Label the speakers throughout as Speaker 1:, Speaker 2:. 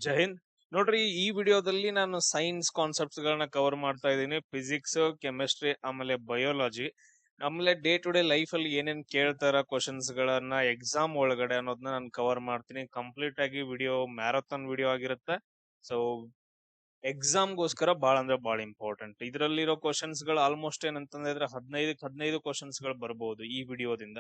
Speaker 1: ಜೈ ಹಿಂದ್. ನೋಡ್ರಿ, ಈ ವಿಡಿಯೋದಲ್ಲಿ ನಾನು ಸೈನ್ಸ್ ಕಾನ್ಸೆಪ್ಟ್ಸ್ ಗಳನ್ನ ಕವರ್ ಮಾಡ್ತಾ ಇದ್ದೀನಿ. ಫಿಸಿಕ್ಸ್, ಕೆಮಿಸ್ಟ್ರಿ, ಆಮೇಲೆ ಬಯೋಲಜಿ. ಆಮೇಲೆ ಡೇ ಟು ಡೇ ಲೈಫ್ ಅಲ್ಲಿ ಏನೇನ್ ಕೇಳ್ತಾರ ಕ್ವಶನ್ಸ್ ಗಳನ್ನ ಎಕ್ಸಾಮ್ ಒಳಗಡೆ ಅನ್ನೋದನ್ನ ನಾನು ಕವರ್ ಮಾಡ್ತೀನಿ. ಕಂಪ್ಲೀಟ್ ಆಗಿ ವಿಡಿಯೋ ಮ್ಯಾರಥಾನ್ ವಿಡಿಯೋ ಆಗಿರುತ್ತೆ. ಸೊ ಎಕ್ಸಾಮ್ಗೋಸ್ಕರ ಬಹಳ ಅಂದ್ರೆ ಬಹಳ ಇಂಪಾರ್ಟೆಂಟ್. ಇದರಲ್ಲಿರೋ ಕ್ವಶನ್ಸ್ ಗಳು ಆಲ್ಮೋಸ್ಟ್ ಏನಂತಂದ್ರೆ 15 ಕ್ವಶನ್ಸ್ ಗಳು ಬರಬಹುದು ಈ ವಿಡಿಯೋದಿಂದ.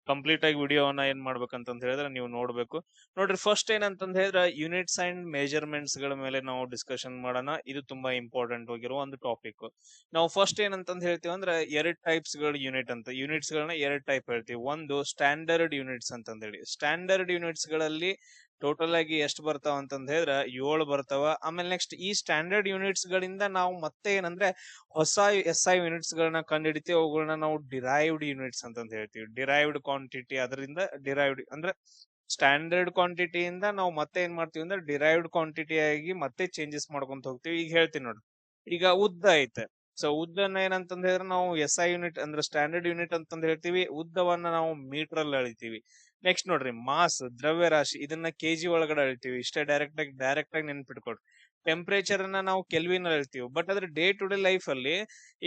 Speaker 1: ಕಂಪ್ಲೀಟ್ ಆಗಿ ವಿಡಿಯೋವನ್ನ ಏನ್ ಮಾಡ್ಬೇಕಂತ ಹೇಳಿದ್ರೆ ನೀವು ನೋಡ್ಬೇಕು. ನೋಡ್ರಿ, ಫಸ್ಟ್ ಏನಂತಂದ್ ಹೇಳಿದ್ರೆ ಯೂನಿಟ್ಸ್ ಅಂಡ್ ಮೆಜರ್ಮೆಂಟ್ಸ್ ಗಳ ಮೇಲೆ ನಾವು ಡಿಸ್ಕಷನ್ ಮಾಡೋಣ. ಇದು ತುಂಬಾ ಇಂಪಾರ್ಟೆಂಟ್ ಆಗಿರೋ ಒಂದು ಟಾಪಿಕ್. ನಾವು ಫಸ್ಟ್ ಏನಂತಂದ್ ಹೇಳ್ತೀವಿ ಅಂದ್ರೆ ಎರಡ್ ಟೈಪ್ಸ್ ಗಳು ಯೂನಿಟ್ ಅಂತ. ಯೂನಿಟ್ಸ್ ಗಳನ್ನ ಎರಡ್ ಟೈಪ್ ಹೇಳ್ತೀವಿ. ಒಂದು ಸ್ಟ್ಯಾಂಡರ್ಡ್ ಯೂನಿಟ್ಸ್ ಅಂತಂದ್ ಹೇಳಿ. ಸ್ಟ್ಯಾಂಡರ್ಡ್ ಯೂನಿಟ್ಸ್ ಗಳಲ್ಲಿ ಟೋಟಲ್ ಆಗಿ ಎಷ್ಟು ಬರ್ತಾವ ಅಂತಂದ್ ಹೇಳಿದ್ರೆ 7 ಬರ್ತಾವ. ಆಮೇಲೆ ನೆಕ್ಸ್ಟ್ ಈ ಸ್ಟ್ಯಾಂಡರ್ಡ್ ಯೂನಿಟ್ಸ್ ಗಳಿಂದ ನಾವು ಮತ್ತೆ ಏನಂದ್ರೆ ಹೊಸ SI ಯೂನಿಟ್ಸ್ ಗಳನ್ನ ಕಂಡುಹಿಡಿತೀವಿ. ಅವುಗಳನ್ನ ನಾವು ಡಿರೈವ್ಡ್ ಯೂನಿಟ್ಸ್ ಅಂತಂದ್ ಹೇಳ್ತೀವಿ. ಡಿರೈವ್ಡ್ ಕ್ವಾಂಟಿಟಿ, ಅದರಿಂದ ಡಿರೈವ್ಡ್ ಅಂದ್ರೆ ಸ್ಟ್ಯಾಂಡರ್ಡ್ ಕ್ವಾಂಟಿಟಿಯಿಂದ ನಾವು ಮತ್ತೆ ಏನ್ ಮಾಡ್ತೀವಿ ಅಂದ್ರೆ ಡಿರೈವ್ಡ್ ಕ್ವಾಂಟಿಟಿ ಆಗಿ ಮತ್ತೆ ಚೇಂಜಸ್ ಮಾಡ್ಕೊಂತ ಹೋಗ್ತೀವಿ. ಈಗ ಹೇಳ್ತೀನಿ ನೋಡಿ. ಈಗ ಉದ್ದ ಐತೆ. ಸೊ ಉದ್ದನ ಏನಂತಂದ್ ಹೇಳಿದ್ರೆ ನಾವು SI ಯೂನಿಟ್ ಅಂದ್ರೆ ಸ್ಟ್ಯಾಂಡರ್ಡ್ ಯೂನಿಟ್ ಅಂತಂದ್ ಹೇಳ್ತೀವಿ. ಉದ್ದವನ್ನ ನಾವು ಮೀಟರ್ ಅಲ್ಲಿ ಅಳಿತೀವಿ. ನೆಕ್ಸ್ಟ್ ನೋಡ್ರಿ, ಮಾಸ್ ದ್ರವ್ಯ ರಾಶಿ, ಇದನ್ನ ಕೆಜಿ ಒಳಗಡೆ ಅಳಿತೀವಿ. ಇಷ್ಟೇ ಡೈರೆಕ್ಟ್ ಆಗಿ ನೆನ್ಪಿಟ್ಕೊಡ್ರಿ. ಟೆಂಪರೇಚರ್ ಅನ್ನ ನಾವು ಕೆಲ್ವಿನ್ ಅಲ್ಲಿ ಅಳಿತೀವಿ. ಬಟ್ ಅದ್ರ ಡೇ ಟು ಡೇ ಲೈಫ್ ಅಲ್ಲಿ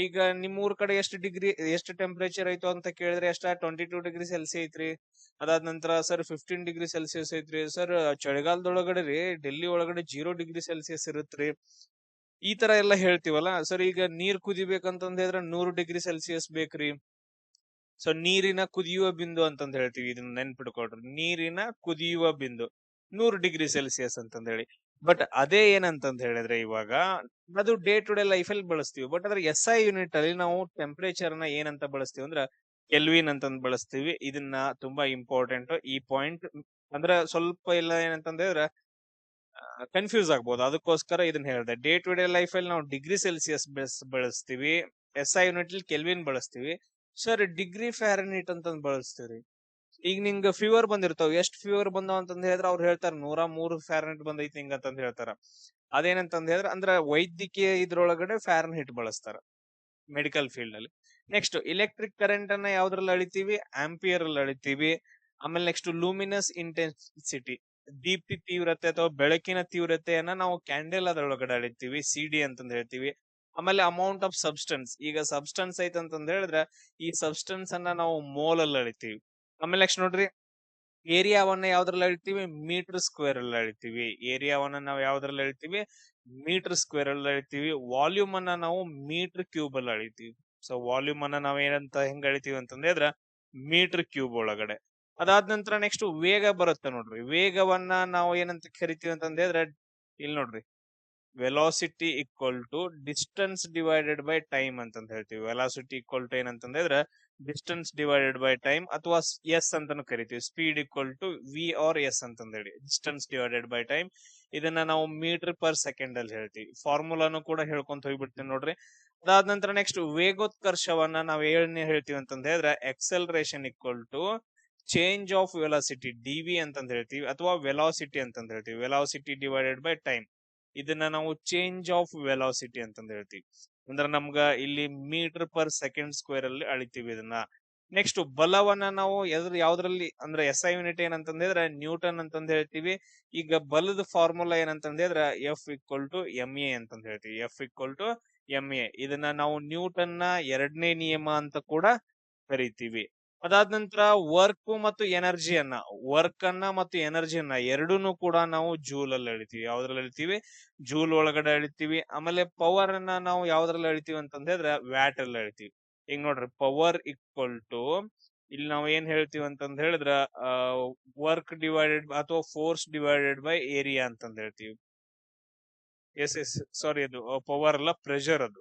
Speaker 1: ಈಗ ನಿಮ್ಮೂರ್ ಕಡೆ ಎಷ್ಟು ಟೆಂಪರೇಚರ್ ಐತೋ ಅಂತ ಕೇಳಿದ್ರೆ ಎಷ್ಟ 22 ಡಿಗ್ರಿ ಸೆಲ್ಸಿಯಸ್ ಐತ್ರಿ. ಅದಾದ ನಂತರ ಸರ್ 15 ಡಿಗ್ರಿ ಸೆಲ್ಸಿಯಸ್ ಐತ್ರಿ. ಸರ್ ಚಳಿಗಾಲದೊಳಗಡೆ ರೀ ಡೆಲ್ಲಿ ಒಳಗಡೆ 0 ಡಿಗ್ರಿ ಸೆಲ್ಸಿಯಸ್ ಇರುತ್ತ್ರಿ. ಈ ತರ ಎಲ್ಲ ಹೇಳ್ತೀವಲ್ಲ. ಸರ್ ಈಗ ನೀರ್ ಕುದಿಬೇಕಂತಂದ್ ಹೇಳಿದ್ರೆ 100 ಡಿಗ್ರಿ ಸೆಲ್ಸಿಯಸ್ ಬೇಕ್ರಿ. ಸೊ ನೀರಿನ ಕುದಿಯುವ ಬಿಂದು ಅಂತಂದ್ ಹೇಳ್ತೀವಿ. ಇದನ್ನ ನೆನ್ಪಿಡ್ಕೊಡ್ರಿ, ನೀರಿನ ಕುದಿಯುವ ಬಿಂದು 100 ಡಿಗ್ರಿ ಸೆಲ್ಸಿಯಸ್ ಅಂತಂದ್ ಹೇಳಿ. ಬಟ್ ಅದೇ ಏನಂತಂದ್ ಹೇಳಿದ್ರೆ ಇವಾಗ ಅದು ಡೇ ಟು ಡೇ ಲೈಫ್ ಅಲ್ಲಿ ಬಳಸ್ತೀವಿ. ಬಟ್ ಅದ್ರ SI ಯೂನಿಟ್ ಅಲ್ಲಿ ನಾವು ಟೆಂಪರೇಚರ್ ನ ಏನಂತ ಬಳಸ್ತೀವಿ ಅಂದ್ರೆ ಕೆಲ್ವಿನ್ ಅಂತಂದ್ ಬಳಸ್ತೀವಿ. ಇದನ್ನ ತುಂಬಾ ಇಂಪಾರ್ಟೆಂಟ್ ಈ ಪಾಯಿಂಟ್. ಅಂದ್ರೆ ಸ್ವಲ್ಪ ಇಲ್ಲ ಏನಂತಂದ್ ಹೇಳಿದ್ರೆ ಕನ್ಫ್ಯೂಸ್ ಆಗ್ಬೋದು. ಅದಕ್ಕೋಸ್ಕರ ಇದನ್ನ ಹೇಳಿದೆ. ಡೇ ಟು ಡೇ ಲೈಫ್ ಅಲ್ಲಿ ನಾವು ಡಿಗ್ರಿ ಸೆಲ್ಸಿಯಸ್ ಬಳಸ್ತೀವಿ. SI ಯೂನಿಟ್ ಅಲ್ಲಿ ಕೆಲ್ವಿನ್ ಬಳಸ್ತೀವಿ. ಸರ್ ಡಿಗ್ರಿ ಫ್ಯಾರನೀಟ್ ಅಂತಂದ್ ಬಳಸ್ತೀವಿ. ಈಗ ನಿಂಗ ಫೀವರ್ ಬಂದಿರ್ತಾವ. ಎಷ್ಟ್ ಫೀವರ್ ಬಂದಾವ ಅಂತಂದ್ ಹೇಳಿದ್ರೆ ಅವ್ರು ಹೇಳ್ತಾರ 103 ಫ್ಯಾರನೀಟ್ ಬಂದೈತಿ ನಿಂಗ ಅಂತಂದ್ ಹೇಳ್ತಾರ. ಅದೇನಂತಂದ್ ಹೇಳಿದ್ರೆ ಅಂದ್ರೆ ವೈದ್ಯಕೀಯ ಇದ್ರೊಳಗಡೆ ಫ್ಯಾರನೀಟ್ ಬಳಸ್ತಾರ ಮೆಡಿಕಲ್ ಫೀಲ್ಡ್ ಅಲ್ಲಿ. ನೆಕ್ಸ್ಟ್ ಇಲೆಕ್ಟ್ರಿಕ್ ಕರೆಂಟ್ ಅನ್ನ ಯಾವ್ದ್ರಲ್ಲಿ ಅಳಿತೀವಿ? ಆಂಪಿಯರ್ ಅಲ್ಲಿ ಅಳಿತೀವಿ. ಆಮೇಲೆ ನೆಕ್ಸ್ಟ್ ಲೂಮಿನಸ್ ಇಂಟೆನ್ಸಿಟಿ, ದೀಪ್ತಿ ತೀವ್ರತೆ ಅಥವಾ ಬೆಳಕಿನ ತೀವ್ರತೆಯನ್ನ ನಾವು ಕ್ಯಾಂಡೆಲ್ ಅದರೊಳಗಡೆ ಅಳಿತೀವಿ, CD ಅಂತಂದ್ ಹೇಳ್ತೀವಿ. ಆಮೇಲೆ ಅಮೌಂಟ್ ಆಫ್ ಸಬ್ಸ್ಟೆನ್ಸ್, ಈಗ ಸಬ್ಸ್ಟೆನ್ಸ್ ಐತಂತಂದ್ ಹೇಳಿದ್ರೆ ಈ ಸಬ್ಸ್ಟೆನ್ಸ್ ಅನ್ನ ನಾವು ಮೋಲ್ ಅಲ್ಲಿ ಅಳಿತೀವಿ. ಆಮೇಲೆ ನೆಕ್ಸ್ಟ್ ನೋಡ್ರಿ, ಏರಿಯಾವನ್ನ ಯಾವ್ದ್ರಲ್ಲಿ ಅಳಿತೀವಿ? ಮೀಟರ್ ಸ್ಕ್ವೇರ್ ಅಲ್ಲಿ ಅಳಿತೀವಿ. ಏರಿಯಾವನ್ನ ನಾವು ಯಾವ್ದ್ರಲ್ಲಿ ಅಳಿತೀವಿ? ಮೀಟರ್ ಸ್ಕ್ವೇರ್ ಅಲ್ಲಿ ಅಳಿತೀವಿ. ವಾಲ್ಯೂಮ್ ಅನ್ನ ನಾವು ಮೀಟರ್ ಕ್ಯೂಬ್ ಅಲ್ಲಿ ಅಳಿತೀವಿ. ಸೊ ವಾಲ್ಯೂಮ್ ಅನ್ನ ನಾವ್ ಏನಂತ ಹೆಂಗ್ ಅಳಿತೀವಿ ಅಂತಂದ್ರೆ ಮೀಟರ್ ಕ್ಯೂಬ್ ಒಳಗಡೆ. ಅದಾದ ನಂತರ ನೆಕ್ಸ್ಟ್ ವೇಗ ಬರುತ್ತೆ ನೋಡ್ರಿ. ವೇಗವನ್ನ ನಾವು ಏನಂತ ಕರಿತೀವಿ ಅಂತಂದ್ರೆ ಇಲ್ಲಿ ನೋಡ್ರಿ, velocity equal to distance divided by time ಅಂತಂದ್ ಹೇಳ್ತೀವಿ. ವೆಲಾಸಿಟಿ ಈಕ್ವಲ್ ಟು ಏನಂತಂದ್ರೆ ಡಿಸ್ಟೆನ್ಸ್ ಡಿವೈಡೆಡ್ ಬೈ ಟೈಮ್, ಅಥವಾ ಎಸ್ ಅಂತಾನು ಕರಿತೀವಿ. Speed equal to V or S ಅಂತಂದ್ ಹೇಳಿ, ಡಿಸ್ಟೆನ್ಸ್ ಡಿವೈಡೆಡ್ ಬೈ ಟೈಮ್. ಇದನ್ನ ನಾವು ಮೀಟರ್ ಪರ್ ಸೆಕೆಂಡ್ ಅಲ್ಲಿ ಹೇಳ್ತೀವಿ. ಫಾರ್ಮುಲಾನು ಕೂಡ ಹೇಳ್ಕೊಂತ ಹೋಗ್ಬಿಡ್ತೀನಿ ನೋಡ್ರಿ. ಅದಾದ ನಂತರ ನೆಕ್ಸ್ಟ್ ವೇಗೋತ್ಕರ್ಷವನ್ನ ನಾವ್ ಏನೇ ಹೇಳ್ತೀವಿ ಅಂತಂದ್ ಹೇಳಿದ್ರೆ acceleration equal to change of velocity, DV ಅಂತಂದ್ ಹೇಳ್ತೀವಿ, ಅಥವಾ ವೆಲಾಸಿಟಿ ಅಂತಂದ್ ಹೇಳ್ತೀವಿ. ವೆಲಾಸಿಟಿ ಡಿವೈಡೆಡ್ ಬೈ ಟೈಮ್, ಇದನ್ನ ನಾವು ಚೇಂಜ್ ಆಫ್ ವೆಲಾಸಿಟಿ ಅಂತಂದ್ ಹೇಳ್ತೀವಿ. ಅಂದ್ರೆ ನಮ್ಗ ಇಲ್ಲಿ ಮೀಟರ್ ಪರ್ ಸೆಕೆಂಡ್ ಸ್ಕ್ವೇರ್ ಅಲ್ಲಿ ಅಳಿತೀವಿ ಇದನ್ನ. ನೆಕ್ಸ್ಟ್ ಬಲವನ್ನ ನಾವು ಯಾವ್ದ್ರಲ್ಲಿ ಅಂದ್ರೆ SI ಯೂನಿಟ್ ಏನಂತಂದ್ ಹೇಳಿದ್ರೆ ನ್ಯೂಟನ್ ಅಂತಂದ್ ಹೇಳ್ತೀವಿ. ಈಗ ಬಲದ ಫಾರ್ಮುಲಾ ಏನಂತಂದ್ ಹೇಳಿದ್ರೆ F ಈಕ್ವಲ್ ಟು MA ಅಂತಂದ್ ಹೇಳ್ತೀವಿ. F ಈಕ್ವಲ್ ಟು MA, ಇದನ್ನ ನಾವು ನ್ಯೂಟನ್ ನ ಎರಡನೇ ನಿಯಮ ಅಂತ ಕೂಡ ಕರಿತೀವಿ. ಅದಾದ ನಂತರ ವರ್ಕ್ ಅನ್ನ ಮತ್ತು ಎನರ್ಜಿಯನ್ನ ಎರಡೂನು ಕೂಡ ನಾವು ಜೂಲ್ ಅಲ್ಲಿ ಅಳಿತೀವಿ. ಯಾವ್ದ್ರಲ್ಲಿ ಅಳಿತೀವಿ? ಜೂಲ್ ಒಳಗಡೆ ಅಳಿತೀವಿ. ಆಮೇಲೆ ಪವರ್ ಅನ್ನ ನಾವು ಯಾವ್ದ್ರಲ್ಲಿ ಅಳಿತೀವಿ ಅಂತಂದ್ ಹೇಳಿದ್ರೆ ವ್ಯಾಟ್ ಅಲ್ಲಿ ಅಳಿತೀವಿ. ಈಗ ನೋಡ್ರಿ, ಪವರ್ ಈಕ್ವಲ್ ಟು ಇಲ್ಲಿ ನಾವು ಏನ್ ಹೇಳ್ತೀವಿ ಅಂತಂದ್ ಹೇಳಿದ್ರ ವರ್ಕ್ ಡಿವೈಡೆಡ್ ಅಥವಾ ಫೋರ್ಸ್ ಡಿವೈಡೆಡ್ ಬೈ ಏರಿಯಾ ಅಂತಂದ್ ಹೇಳ್ತೀವಿ. ಎಸ್ ಸಾರಿ, ಅದು ಪವರ್ ಅಲ್ಲ, ಪ್ರೆಷರ್. ಅದು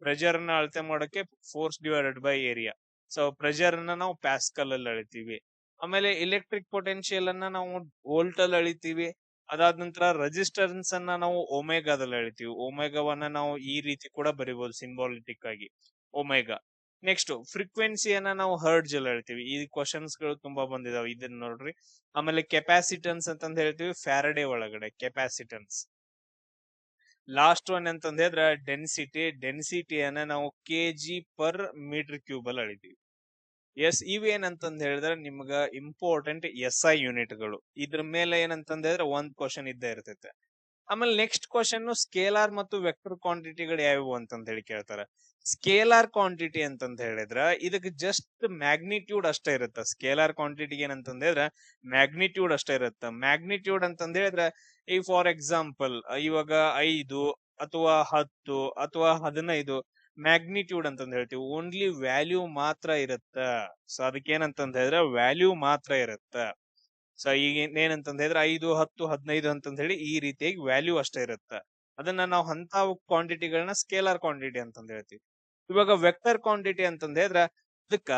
Speaker 1: ಪ್ರೆಷರ್ ಅನ್ನ ಅಳತೆ ಮಾಡಕ್ಕೆ force divided by area. So pressure ಅನ್ನ ನಾವು ಪ್ಯಾಸ್ಕಲ್ ಅಲ್ಲಿ ಅಳಿತೀವಿ. ಆಮೇಲೆ ಎಲೆಕ್ಟ್ರಿಕ್ ಪೊಟೆನ್ಶಿಯಲ್ ಅನ್ನ ನಾವು ವೋಲ್ಟ್ ಅಲ್ಲಿ ಅಳಿತೀವಿ. ಅದಾದ ನಂತರ ರೆಸಿಸ್ಟೆನ್ಸ್ ಅನ್ನ ನಾವು ಒಮೆಗಾದಲ್ಲಿ ಅಳಿತೀವಿ. ಒಮೆಗಾವನ್ನ ನಾವು ಈ ರೀತಿ ಕೂಡ ಬರಿಬಹುದು ಸಿಂಬಾಲಿಟಿಕ್ ಆಗಿ, ಒಮೆಗಾ. ನೆಕ್ಸ್ಟ್ ಫ್ರೀಕ್ವೆನ್ಸಿಯನ್ನ ನಾವು ಹರ್ಡ್ಜ್ ಅಲ್ಲಿ ಹೇಳ್ತೀವಿ. ಈ ಕ್ವಶನ್ಸ್ ಗಳು ತುಂಬಾ ಬಂದಿದಾವೆ, ಇದನ್ನ ನೋಡ್ರಿ. ಆಮೇಲೆ ಕೆಪಾಸಿಟನ್ಸ್ ಅಂತಂದ್ ಹೇಳ್ತೀವಿ, ಫ್ಯಾರಡೆ ಒಳಗಡೆ ಕೆಪಾಸಿಟನ್ಸ್. ಲಾಸ್ಟ್ ಒನ್ ಅಂತಂದ್ ಹೇಳಿದ್ರೆ ಡೆನ್ಸಿಟಿಯನ್ನ ನಾವು KG per ಮೀಟರ್ ಕ್ಯೂಬ್ ಅಲ್ಲಿ ಅಳಿತೀವಿ. ಎಸ್ ಇವೇನಂತಂದ್ ಹೇಳಿದ್ರೆ ನಿಮ್ಗ ಇಂಪಾರ್ಟೆಂಟ್ SI ಯೂನಿಟ್ಗಳು. ಇದ್ರ ಮೇಲೆ ಏನಂತಂದ್ ಹೇಳಿದ್ರೆ ಒಂದ್ ಕ್ವಶನ್ ಇದ್ದೇ ಇರ್ತೈತೆ. ಆಮೇಲೆ ನೆಕ್ಸ್ಟ್ ಕ್ವಶನ್ ಸ್ಕೇಲಾರ್ ಮತ್ತು ವೆಕ್ಟರ್ ಕ್ವಾಂಟಿಟಿಗಳು ಯಾವ್ಯಾವು ಅಂತಂದ್ ಹೇಳಿ ಕೇಳ್ತಾರ. ಸ್ಕೇಲಾರ್ ಕ್ವಾಂಟಿಟಿ ಅಂತಂದ್ ಹೇಳಿದ್ರ ಇದಕ್ಕೆ ಜಸ್ಟ್ ಮ್ಯಾಗ್ನಿಟ್ಯೂಡ್ ಅಷ್ಟೇ ಇರುತ್ತೆ. ಸ್ಕೇಲಾರ್ ಕ್ವಾಂಟಿಟಿಗೆ ಏನಂತಂದ್ ಹೇಳಿದ್ರೆ ಮ್ಯಾಗ್ನಿಟ್ಯೂಡ್ ಅಷ್ಟೇ ಇರುತ್ತೆ. ಮ್ಯಾಗ್ನಿಟ್ಯೂಡ್ ಅಂತಂದ್ ಹೇಳಿದ್ರೆ ಈ ಫಾರ್ ಎಕ್ಸಾಂಪಲ್ ಇವಾಗ 5 ಅಥವಾ 10 ಅಥವಾ 15 ಮ್ಯಾಗ್ನಿಟ್ಯೂಡ್ ಅಂತಂದ್ ಹೇಳ್ತೀವಿ. ಓನ್ಲಿ ವ್ಯಾಲ್ಯೂ ಮಾತ್ರ ಇರುತ್ತ. ಸೊ ಅದಕ್ಕೆ ಏನಂತಂದ್ ಹೇಳಿದ್ರೆ ವ್ಯಾಲ್ಯೂ ಮಾತ್ರ ಇರುತ್ತ. ಸೊ ಈಗ ಏನಂತಂದ್ ಹೇಳಿದ್ರೆ 5, 10, 15 ಅಂತಂದ್ ಹೇಳಿ ಈ ರೀತಿಯಾಗಿ ವ್ಯಾಲ್ಯೂ ಅಷ್ಟೇ ಇರುತ್ತೆ. ಅದನ್ನ ನಾವು ಅಂತ ಕ್ವಾಂಟಿಟಿಗಳನ್ನ ಸ್ಕೇಲಾರ್ ಕ್ವಾಂಟಿಟಿ ಅಂತಂದ್ ಹೇಳ್ತೀವಿ. ಇವಾಗ ವೆಕ್ಟರ್ ಕ್ವಾಂಟಿಟಿ ಅಂತಂದ್ ಹೇಳಿದ್ರೆ ಅದಕ್ಕ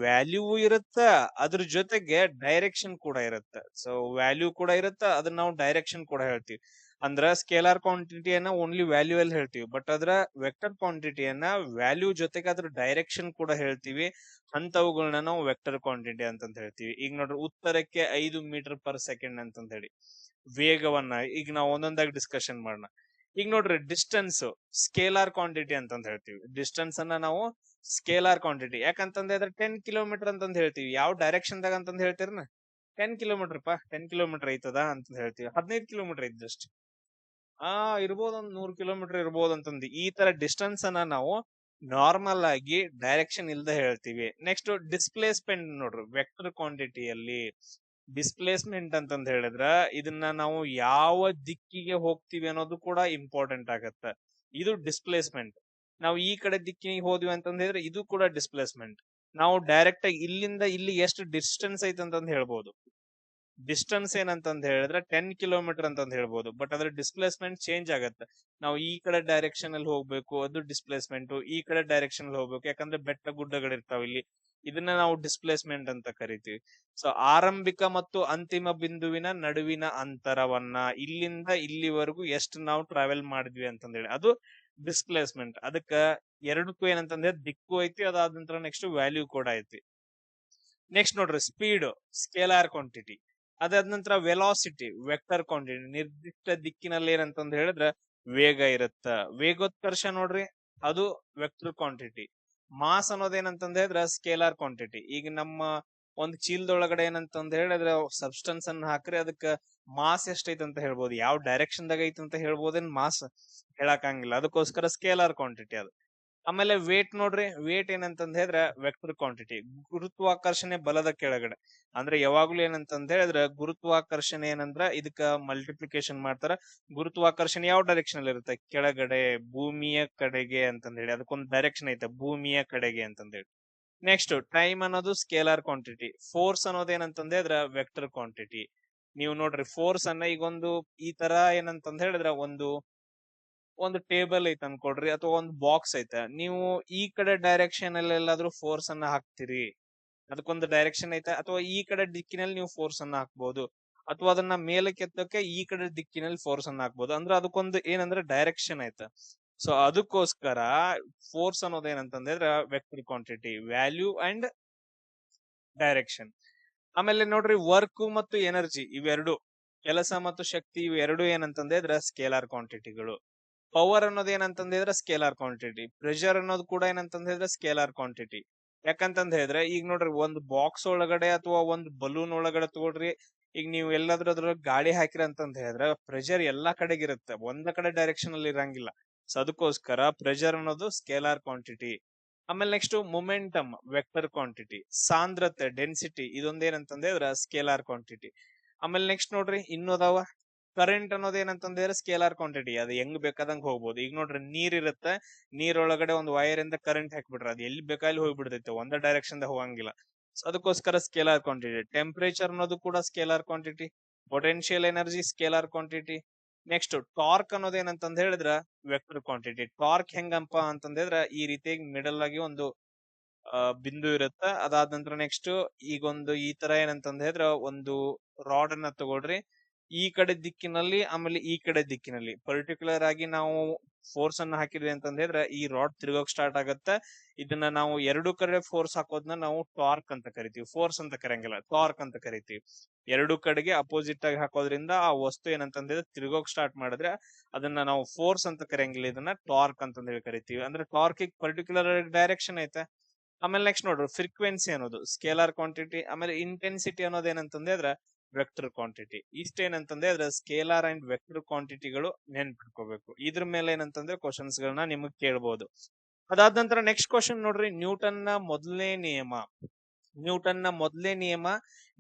Speaker 1: ವ್ಯಾಲ್ಯೂ ಇರುತ್ತ, ಅದ್ರ ಜೊತೆಗೆ ಡೈರೆಕ್ಷನ್ ಕೂಡ ಇರುತ್ತ. ಸೊ ವ್ಯಾಲ್ಯೂ ಕೂಡ ಇರುತ್ತ, ಅದನ್ನ ನಾವು ಡೈರೆಕ್ಷನ್ ಕೂಡ ಹೇಳ್ತೀವಿ. ಅಂದ್ರ ಸ್ಕೇಲಾರ್ ಕ್ವಾಂಟಿಟಿಯನ್ನ ಓನ್ಲಿ ವ್ಯಾಲ್ಯೂ ಅಲ್ಲಿ ಹೇಳ್ತೀವಿ, ಬಟ್ ಅದ್ರ ವೆಕ್ಟರ್ ಕ್ವಾಂಟಿಟಿಯನ್ನ ವ್ಯಾಲ್ಯೂ ಜೊತೆಗೆ ಅದ್ರ ಡೈರೆಕ್ಷನ್ ಕೂಡ ಹೇಳ್ತೀವಿ. ಅಂತವುಗಳನ್ನ ನಾವು ವೆಕ್ಟರ್ ಕ್ವಾಂಟಿಟಿ ಅಂತಂತ ಹೇಳ್ತೀವಿ. ಈಗ ನೋಡ್ರಿ ಉತ್ತರಕ್ಕೆ 5 ಮೀಟರ್ ಪರ್ ಸೆಕೆಂಡ್ ಅಂತಂತ ಹೇಳಿ ವೇಗವನ್ನ ಈಗ ನಾವು ಒಂದೊಂದಾಗಿ ಡಿಸ್ಕಷನ್ ಮಾಡೋಣ. ಈಗ ನೋಡ್ರಿ ಡಿಸ್ಟೆನ್ಸ್ ಸ್ಕೇಲಾರ್ ಕ್ವಾಂಟಿಟಿ ಅಂತಂತ ಹೇಳ್ತೀವಿ. ಡಿಸ್ಟೆನ್ಸ್ ಅನ್ನ ನಾವು ಸ್ಕೇಲಾರ್ ಕ್ವಾಂಟಿಟಿ ಯಾಕಂತಂದ್ರೆ 10 ಕಿಲೋಮೀಟರ್ ಅಂತಂದ್ ಹೇಳ್ತೀವಿ. ಯಾವ ಡೈರೆಕ್ಷನ್ ದಾಗ ಅಂತಂದ್ ಹೇಳ್ತೀರನ 10 ಕಿಲೋಮೀಟರ್ 10 ಕಿಲೋಮೀಟರ್ ಐತದ ಅಂತ ಹೇಳ್ತೀವಿ. 15 ಕಿಲೋಮೀಟರ್ ಐತ್ ಜಸ್ಟ್ ಇರ್ಬೋದು, ಒಂದ್ 100 ಕಿಲೋಮೀಟರ್ ಇರ್ಬೋದು ಅಂತಂದು ಈ ತರ ಡಿಸ್ಟೆನ್ಸ್ ಅನ್ನ ನಾವು ನಾರ್ಮಲ್ ಆಗಿ ಡೈರೆಕ್ಷನ್ ಇಲ್ದ ಹೇಳ್ತೀವಿ. ನೆಕ್ಸ್ಟ್ ಡಿಸ್ಪ್ಲೇಸ್ಮೆಂಟ್ ನೋಡ್ರಿ, ವೆಕ್ಟರ್ ಕ್ವಾಂಟಿಟಿಯಲ್ಲಿ ಡಿಸ್ಪ್ಲೇಸ್ಮೆಂಟ್ ಅಂತಂದ್ ಹೇಳಿದ್ರ ಇದನ್ನ ನಾವು ಯಾವ ದಿಕ್ಕಿಗೆ ಹೋಗ್ತೀವಿ ಅನ್ನೋದು ಕೂಡ ಇಂಪಾರ್ಟೆಂಟ್ ಆಗತ್ತ. ಇದು ಡಿಸ್ಪ್ಲೇಸ್ಮೆಂಟ್. ನಾವು ಈ ಕಡೆ ದಿಕ್ಕಿಗೆ ಹೋದ್ವಿ ಅಂತಂದ್ ಹೇಳಿದ್ರೆ ಇದು ಕೂಡ ಡಿಸ್ಪ್ಲೇಸ್ಮೆಂಟ್. ನಾವು ಡೈರೆಕ್ಟ್ ಆಗಿ ಇಲ್ಲಿಂದ ಇಲ್ಲಿ ಎಷ್ಟು ಡಿಸ್ಟೆನ್ಸ್ ಐತೆ ಅಂತಂದ್ ಹೇಳ್ಬೋದು. ಡಿಸ್ಟೆನ್ಸ್ ಏನಂತಂದ್ ಹೇಳಿದ್ರೆ 10 ಕಿಲೋಮೀಟರ್ ಅಂತಂದ್ ಹೇಳ್ಬೋದು, ಬಟ್ ಅದ್ರ ಡಿಸ್ಪ್ಲೇಸ್ಮೆಂಟ್ ಚೇಂಜ್ ಆಗತ್ತೆ. ನಾವು ಈ ಕಡೆ ಡೈರೆಕ್ಷನ್ ಅಲ್ಲಿ ಹೋಗ್ಬೇಕು, ಅದು ಡಿಸ್ಪ್ಲೇಸ್ಮೆಂಟ್. ಈ ಕಡೆ ಡೈರೆಕ್ಷನ್ ಅಲ್ಲಿ ಹೋಗ್ಬೇಕು, ಯಾಕಂದ್ರೆ ಬೆಟ್ಟ ಗುಡ್ಡಗಳಿರ್ತಾವ ಇಲ್ಲಿ, ಇದನ್ನ ನಾವು ಡಿಸ್ಪ್ಲೇಸ್ಮೆಂಟ್ ಅಂತ ಕರಿತೀವಿ. ಸೊ ಆರಂಭಿಕ ಮತ್ತು ಅಂತಿಮ ಬಿಂದುವಿನ ನಡುವಿನ ಅಂತರವನ್ನ ಇಲ್ಲಿಂದ ಇಲ್ಲಿವರೆಗೂ ಎಷ್ಟು ನಾವು ಟ್ರಾವೆಲ್ ಮಾಡಿದ್ವಿ ಅಂತಂದೇಳಿ ಅದು ಡಿಸ್ಪ್ಲೇಸ್ಮೆಂಟ್. ಅದಕ್ಕ ಎರಡಕ್ಕೂ ಏನಂತಂದ್ರೆ ದಿಕ್ಕು ಐತಿ, ಅದಾದ ನಂತರ ನೆಕ್ಸ್ಟ್ ವ್ಯಾಲ್ಯೂ ಕೂಡ ಐತಿ. ನೆಕ್ಸ್ಟ್ ನೋಡ್ರಿ ಸ್ಪೀಡ್ ಸ್ಕೇಲಾರ್ ಕ್ವಾಂಟಿಟಿ, ಅದಾದ ನಂತರ ವೆಲಾಸಿಟಿ ವೆಕ್ಟರ್ ಕ್ವಾಂಟಿಟಿ. ನಿರ್ದಿಷ್ಟ ದಿಕ್ಕಿನಲ್ಲಿ ಏನಂತಂದ್ ಹೇಳಿದ್ರೆ ವೇಗ ಇರುತ್ತ. ವೇಗೋತ್ಕರ್ಷ ನೋಡ್ರಿ ಅದು ವೆಕ್ಟರ್ ಕ್ವಾಂಟಿಟಿ. ಮಾಸ್ ಅನ್ನೋದೇನಂತಂದ್ ಹೇಳಿದ್ರೆ ಸ್ಕೇಲಾರ್ ಕ್ವಾಂಟಿಟಿ. ಈಗ ನಮ್ಮ ಒಂದ್ ಚೀಲದೊಳಗಡೆ ಏನಂತಂದ್ ಹೇಳಿದ್ರೆ ಸಬ್ಸ್ಟೆನ್ಸ್ ಅನ್ನ ಹಾಕ್ರಿ ಅದಕ್ಕ ಮಾಸ್ ಎಷ್ಟೈತೆ ಅಂತ ಹೇಳ್ಬೋದು. ಯಾವ ಡೈರೆಕ್ಷನ್ ದಾಗ ಐತೆ ಅಂತ ಹೇಳ್ಬೋದೇನ್ ಮಾಸ್ ಹೇಳಕ್ಕಾಗಿಲ್ಲ, ಅದಕ್ಕೋಸ್ಕರ ಸ್ಕೇಲಾರ್ ಕ್ವಾಂಟಿಟಿ ಅದು. ಆಮೇಲೆ ವೇಟ್ ನೋಡ್ರಿ, ವೇಟ್ ಏನಂತಂದ್ ಹೇಳಿದ್ರೆ ವೆಕ್ಟರ್ ಕ್ವಾಂಟಿಟಿ. ಗುರುತ್ವಾಕರ್ಷಣೆ ಬಲದ ಕೆಳಗಡೆ ಅಂದ್ರೆ ಯಾವಾಗ್ಲೂ ಏನಂತಂದ್ ಹೇಳಿದ್ರೆ ಗುರುತ್ವಾಕರ್ಷಣೆ ಏನಂದ್ರ ಇದಕ್ಕ ಮಲ್ಟಿಪ್ಲಿಕೇಶನ್ ಮಾಡ್ತಾರ. ಗುರುತ್ವಾಕರ್ಷಣೆ ಯಾವ ಡೈರೆಕ್ಷನ್ ಅಲ್ಲಿ ಇರುತ್ತೆ, ಕೆಳಗಡೆ ಭೂಮಿಯ ಕಡೆಗೆ ಅಂತಂದ್ ಹೇಳಿ ಅದಕ್ಕೊಂದು ಡೈರೆಕ್ಷನ್ ಐತೆ, ಭೂಮಿಯ ಕಡೆಗೆ ಅಂತಂದ್ ಹೇಳಿ. ನೆಕ್ಸ್ಟ್ ಟೈಮ್ ಅನ್ನೋದು ಸ್ಕೇಲಾರ್ ಕ್ವಾಂಟಿಟಿ. ಫೋರ್ಸ್ ಅನ್ನೋದು ಏನಂತಂದ್ ಹೇಳಿದ್ರೆ ವೆಕ್ಟರ್ ಕ್ವಾಂಟಿಟಿ. ನೀವು ನೋಡ್ರಿ ಫೋರ್ಸ್ ಅನ್ನ ಈಗೊಂದು ಈ ತರ ಏನಂತಂದ್ ಹೇಳಿದ್ರೆ ಒಂದು ಟೇಬಲ್ ಐತೆ ಅನ್ಕೊಡ್ರಿ, ಅಥವಾ ಒಂದು ಬಾಕ್ಸ್ ಐತೆ. ನೀವು ಈ ಕಡೆ ಡೈರೆಕ್ಷನ್ ಅಲ್ಲಿ ಎಲ್ಲಾದ್ರೂ ಫೋರ್ಸ್ ಅನ್ನ ಹಾಕ್ತಿರಿ, ಅದಕ್ಕೊಂದು ಡೈರೆಕ್ಷನ್ ಐತೆ. ಅಥವಾ ಈ ಕಡೆ ದಿಕ್ಕಿನಲ್ಲಿ ನೀವು ಫೋರ್ಸ್ ಅನ್ನ ಹಾಕ್ಬಹುದು, ಅಥವಾ ಅದನ್ನ ಮೇಲಕ್ಕೆ ಎತ್ತಕ್ಕೆ ಈ ಕಡೆ ದಿಕ್ಕಿನಲ್ಲಿ ಫೋರ್ಸ್ ಅನ್ನ ಹಾಕ್ಬಹುದು. ಅಂದ್ರೆ ಅದಕ್ಕೊಂದು ಏನಂದ್ರೆ ಡೈರೆಕ್ಷನ್ ಐತೆ. ಸೊ ಅದಕ್ಕೋಸ್ಕರ ಫೋರ್ಸ್ ಅನ್ನೋದು ಏನಂತಂದ್ರೆ vector quantity, value and direction. ಆಮೇಲೆ ನೋಡ್ರಿ ವರ್ಕ್ ಮತ್ತು ಎನರ್ಜಿ ಇವೆರಡು, ಕೆಲಸ ಮತ್ತು ಶಕ್ತಿ ಇವೆರಡು ಏನಂತಂದ್ರೆ ಸ್ಕೇಲಾರ್ ಕ್ವಾಂಟಿಟಿಗಳು. ಪವರ್ ಅನ್ನೋದು ಏನಂತಂದ್ರೆ ಸ್ಕೇಲಾರ್ ಕ್ವಾಂಟಿಟಿ. ಪ್ರೆಷರ್ ಅನ್ನೋದು ಕೂಡ ಏನಂತಂದ್ರೆ ಸ್ಕೇಲಾರ್ ಕ್ವಾಂಟಿಟಿ. ಯಾಕಂತಂದ್ ಹೇಳಿದ್ರೆ ಈಗ ನೋಡ್ರಿ ಒಂದು ಬಾಕ್ಸ್ ಒಳಗಡೆ ಅಥವಾ ಒಂದು ಬಲೂನ್ ಒಳಗಡೆ ತಗೊಳ್ರಿ, ಈಗ ನೀವು ಎಲ್ಲಾದ್ರೂ ಅದ್ರ ಗಾಳಿ ಹಾಕಿರ ಅಂತಂದ್ ಹೇಳಿದ್ರೆ ಪ್ರೆಷರ್ ಎಲ್ಲಾ ಕಡೆಗಿರುತ್ತೆ, ಒಂದ ಕಡೆ ಡೈರೆಕ್ಷನ್ ಅಲ್ಲಿ ಇರಂಗಿಲ್ಲ. ಸೊ ಅದಕ್ಕೋಸ್ಕರ ಪ್ರೆಷರ್ ಅನ್ನೋದು ಸ್ಕೇಲಾರ್ ಕ್ವಾಂಟಿಟಿ. ಆಮೇಲೆ ನೆಕ್ಸ್ಟ್ ಮೊಮೆಂಟಮ್ ವೆಕ್ಟರ್ ಕ್ವಾಂಟಿಟಿ. ಸಾಂದ್ರತೆ ಡೆನ್ಸಿಟಿ ಇದೊಂದೇನಂತಂದ್ರೆ ಸ್ಕೇಲಾರ್ ಕ್ವಾಂಟಿಟಿ. ಆಮೇಲೆ ನೆಕ್ಸ್ಟ್ ನೋಡ್ರಿ ಇನ್ನೋದಾವ ಕರೆಂಟ್ ಅನ್ನೋದು ಏನಂತಂದ್ರೆ ಸ್ಕೇಲಾರ್ ಕ್ವಾಂಟಿಟಿ. ಅದು ಹೆಂಗ್ ಬೇಕಾದಂಗ್ ಹೋಗ್ಬೋದು. ಈಗ ನೋಡ್ರಿ ನೀರ್ ಇರುತ್ತೆ, ನೀರೊಳಗಡೆ ಒಂದು ವೈರ್ ಇಂದ ಕರೆಂಟ್ ಹಾಕ್ಬಿಟ್ರೆ ಅದು ಎಲ್ಲಿ ಬೇಕಾಗಿ ಹೋಗ್ಬಿಡ್ತೈತೆ, ಒಂದೇ ಡೈರೆಕ್ಷನ್ ದಾಗ ಹೋಗಂಗಿಲ್ಲ. ಸೊ ಅದಕ್ಕೋಸ್ಕರ ಸ್ಕೇಲಾರ್ ಕ್ವಾಂಟಿಟಿ. ಟೆಂಪರೇಚರ್ ಅನ್ನೋದು ಕೂಡ scalar quantity. Potential energy scalar quantity. Next torque ಅನ್ನೋದು ಏನಂತಂದ್ ಹೇಳಿದ್ರ ವೆಕ್ಟರ್ ಕ್ವಾಂಟಿಟಿ. ಟಾರ್ಕ್ ಹೆಂಗಪ್ಪ ಅಂತಂದ್ರೆ ಈ ರೀತಿಯಾಗಿ ಮಿಡಲ್ ಆಗಿ ಒಂದು ಬಿಂದು ಇರುತ್ತ. ಅದಾದ ನಂತರ ನೆಕ್ಸ್ಟ್ ಈಗೊಂದು ಈ ತರ ಏನಂತಂದ್ ಹೇಳಿದ್ರ ಒಂದು ರಾಡ್ ಅನ್ನ ತಗೊಳ್ರಿ, ಈ ಕಡೆ ದಿಕ್ಕಿನಲ್ಲಿ ಆಮೇಲೆ ಈ ಕಡೆ ದಿಕ್ಕಿನಲ್ಲಿ ಪರ್ಟಿಕ್ಯುಲರ್ ಆಗಿ ನಾವು ಫೋರ್ಸ್ ಅನ್ನ ಹಾಕಿದ್ವಿ ಅಂತಂದ್ ಹೇಳಿದ್ರೆ ಈ ರಾಡ್ ತಿರುಗೋಕ್ ಸ್ಟಾರ್ಟ್ ಆಗತ್ತೆ. ಇದನ್ನ ನಾವು ಎರಡು ಕಡೆ ಫೋರ್ಸ್ ಹಾಕೋದನ್ನ ನಾವು ಟಾರ್ಕ್ ಅಂತ ಕರಿತೀವಿ, ಫೋರ್ಸ್ ಅಂತ ಕರೆಯಂಗಿಲ್ಲ, ಟಾರ್ಕ್ ಅಂತ ಕರಿತೀವಿ. ಎರಡು ಕಡೆಗೆ ಅಪೋಸಿಟ್ ಆಗಿ ಹಾಕೋದ್ರಿಂದ ಆ ವಸ್ತು ಏನಂತಂದ್ರೆ ತಿರುಗೋಕ್ ಸ್ಟಾರ್ಟ್ ಮಾಡಿದ್ರೆ ಅದನ್ನ ನಾವು ಫೋರ್ಸ್ ಅಂತ ಕರೆಯಂಗಿಲ್ಲ, ಇದನ್ನ ಟಾರ್ಕ್ ಅಂತಂದ್ ಹೇಳಿ ಕರಿತೀವಿ. ಅಂದ್ರೆ ಟಾರ್ಕ್ ಪರ್ಟಿಕ್ಯುಲರ್ ಡೈರೆಕ್ಷನ್ ಐತೆ, ಆಮೇಲೆ ನೆಕ್ಸ್ಟ್ ನೋಡ್ರಿ ಫ್ರೀಕ್ವೆನ್ಸಿ ಅನ್ನೋದು ಸ್ಕೇಲಾರ್ ಕ್ವಾಂಟಿಟಿ, ಆಮೇಲೆ ಇಂಟೆನ್ಸಿಟಿ ಅನ್ನೋದು ಏನಂತಂದ್ರೆ ಅದ್ರ ವೆಕ್ಟರ್ ಕ್ವಾಂಟಿಟಿ. ಇಷ್ಟೇನಂತಂದ್ರೆ ಅದ್ರ ಸ್ಕೇಲಾರ್ ಅಂಡ್ ವೆಕ್ಟರ್ ಕ್ವಾಂಟಿಟಿಗಳು ನೆನ್ಪಿಟ್ಕೋಬೇಕು. ಇದ್ರ ಮೇಲೆ ಏನಂತಂದ್ರೆ ಕ್ವಶನ್ಸ್ ಗಳನ್ನ ನಿಮಗ್ ಕೇಳ್ಬೋದು. ಅದಾದ ನಂತರ ನೆಕ್ಸ್ಟ್ ಕ್ವಶನ್ ನೋಡ್ರಿ, ನ್ಯೂಟನ್ ನ ಮೊದಲನೇ ನಿಯಮ. ನ್ಯೂಟನ್ ನ ಮೊದಲನೇ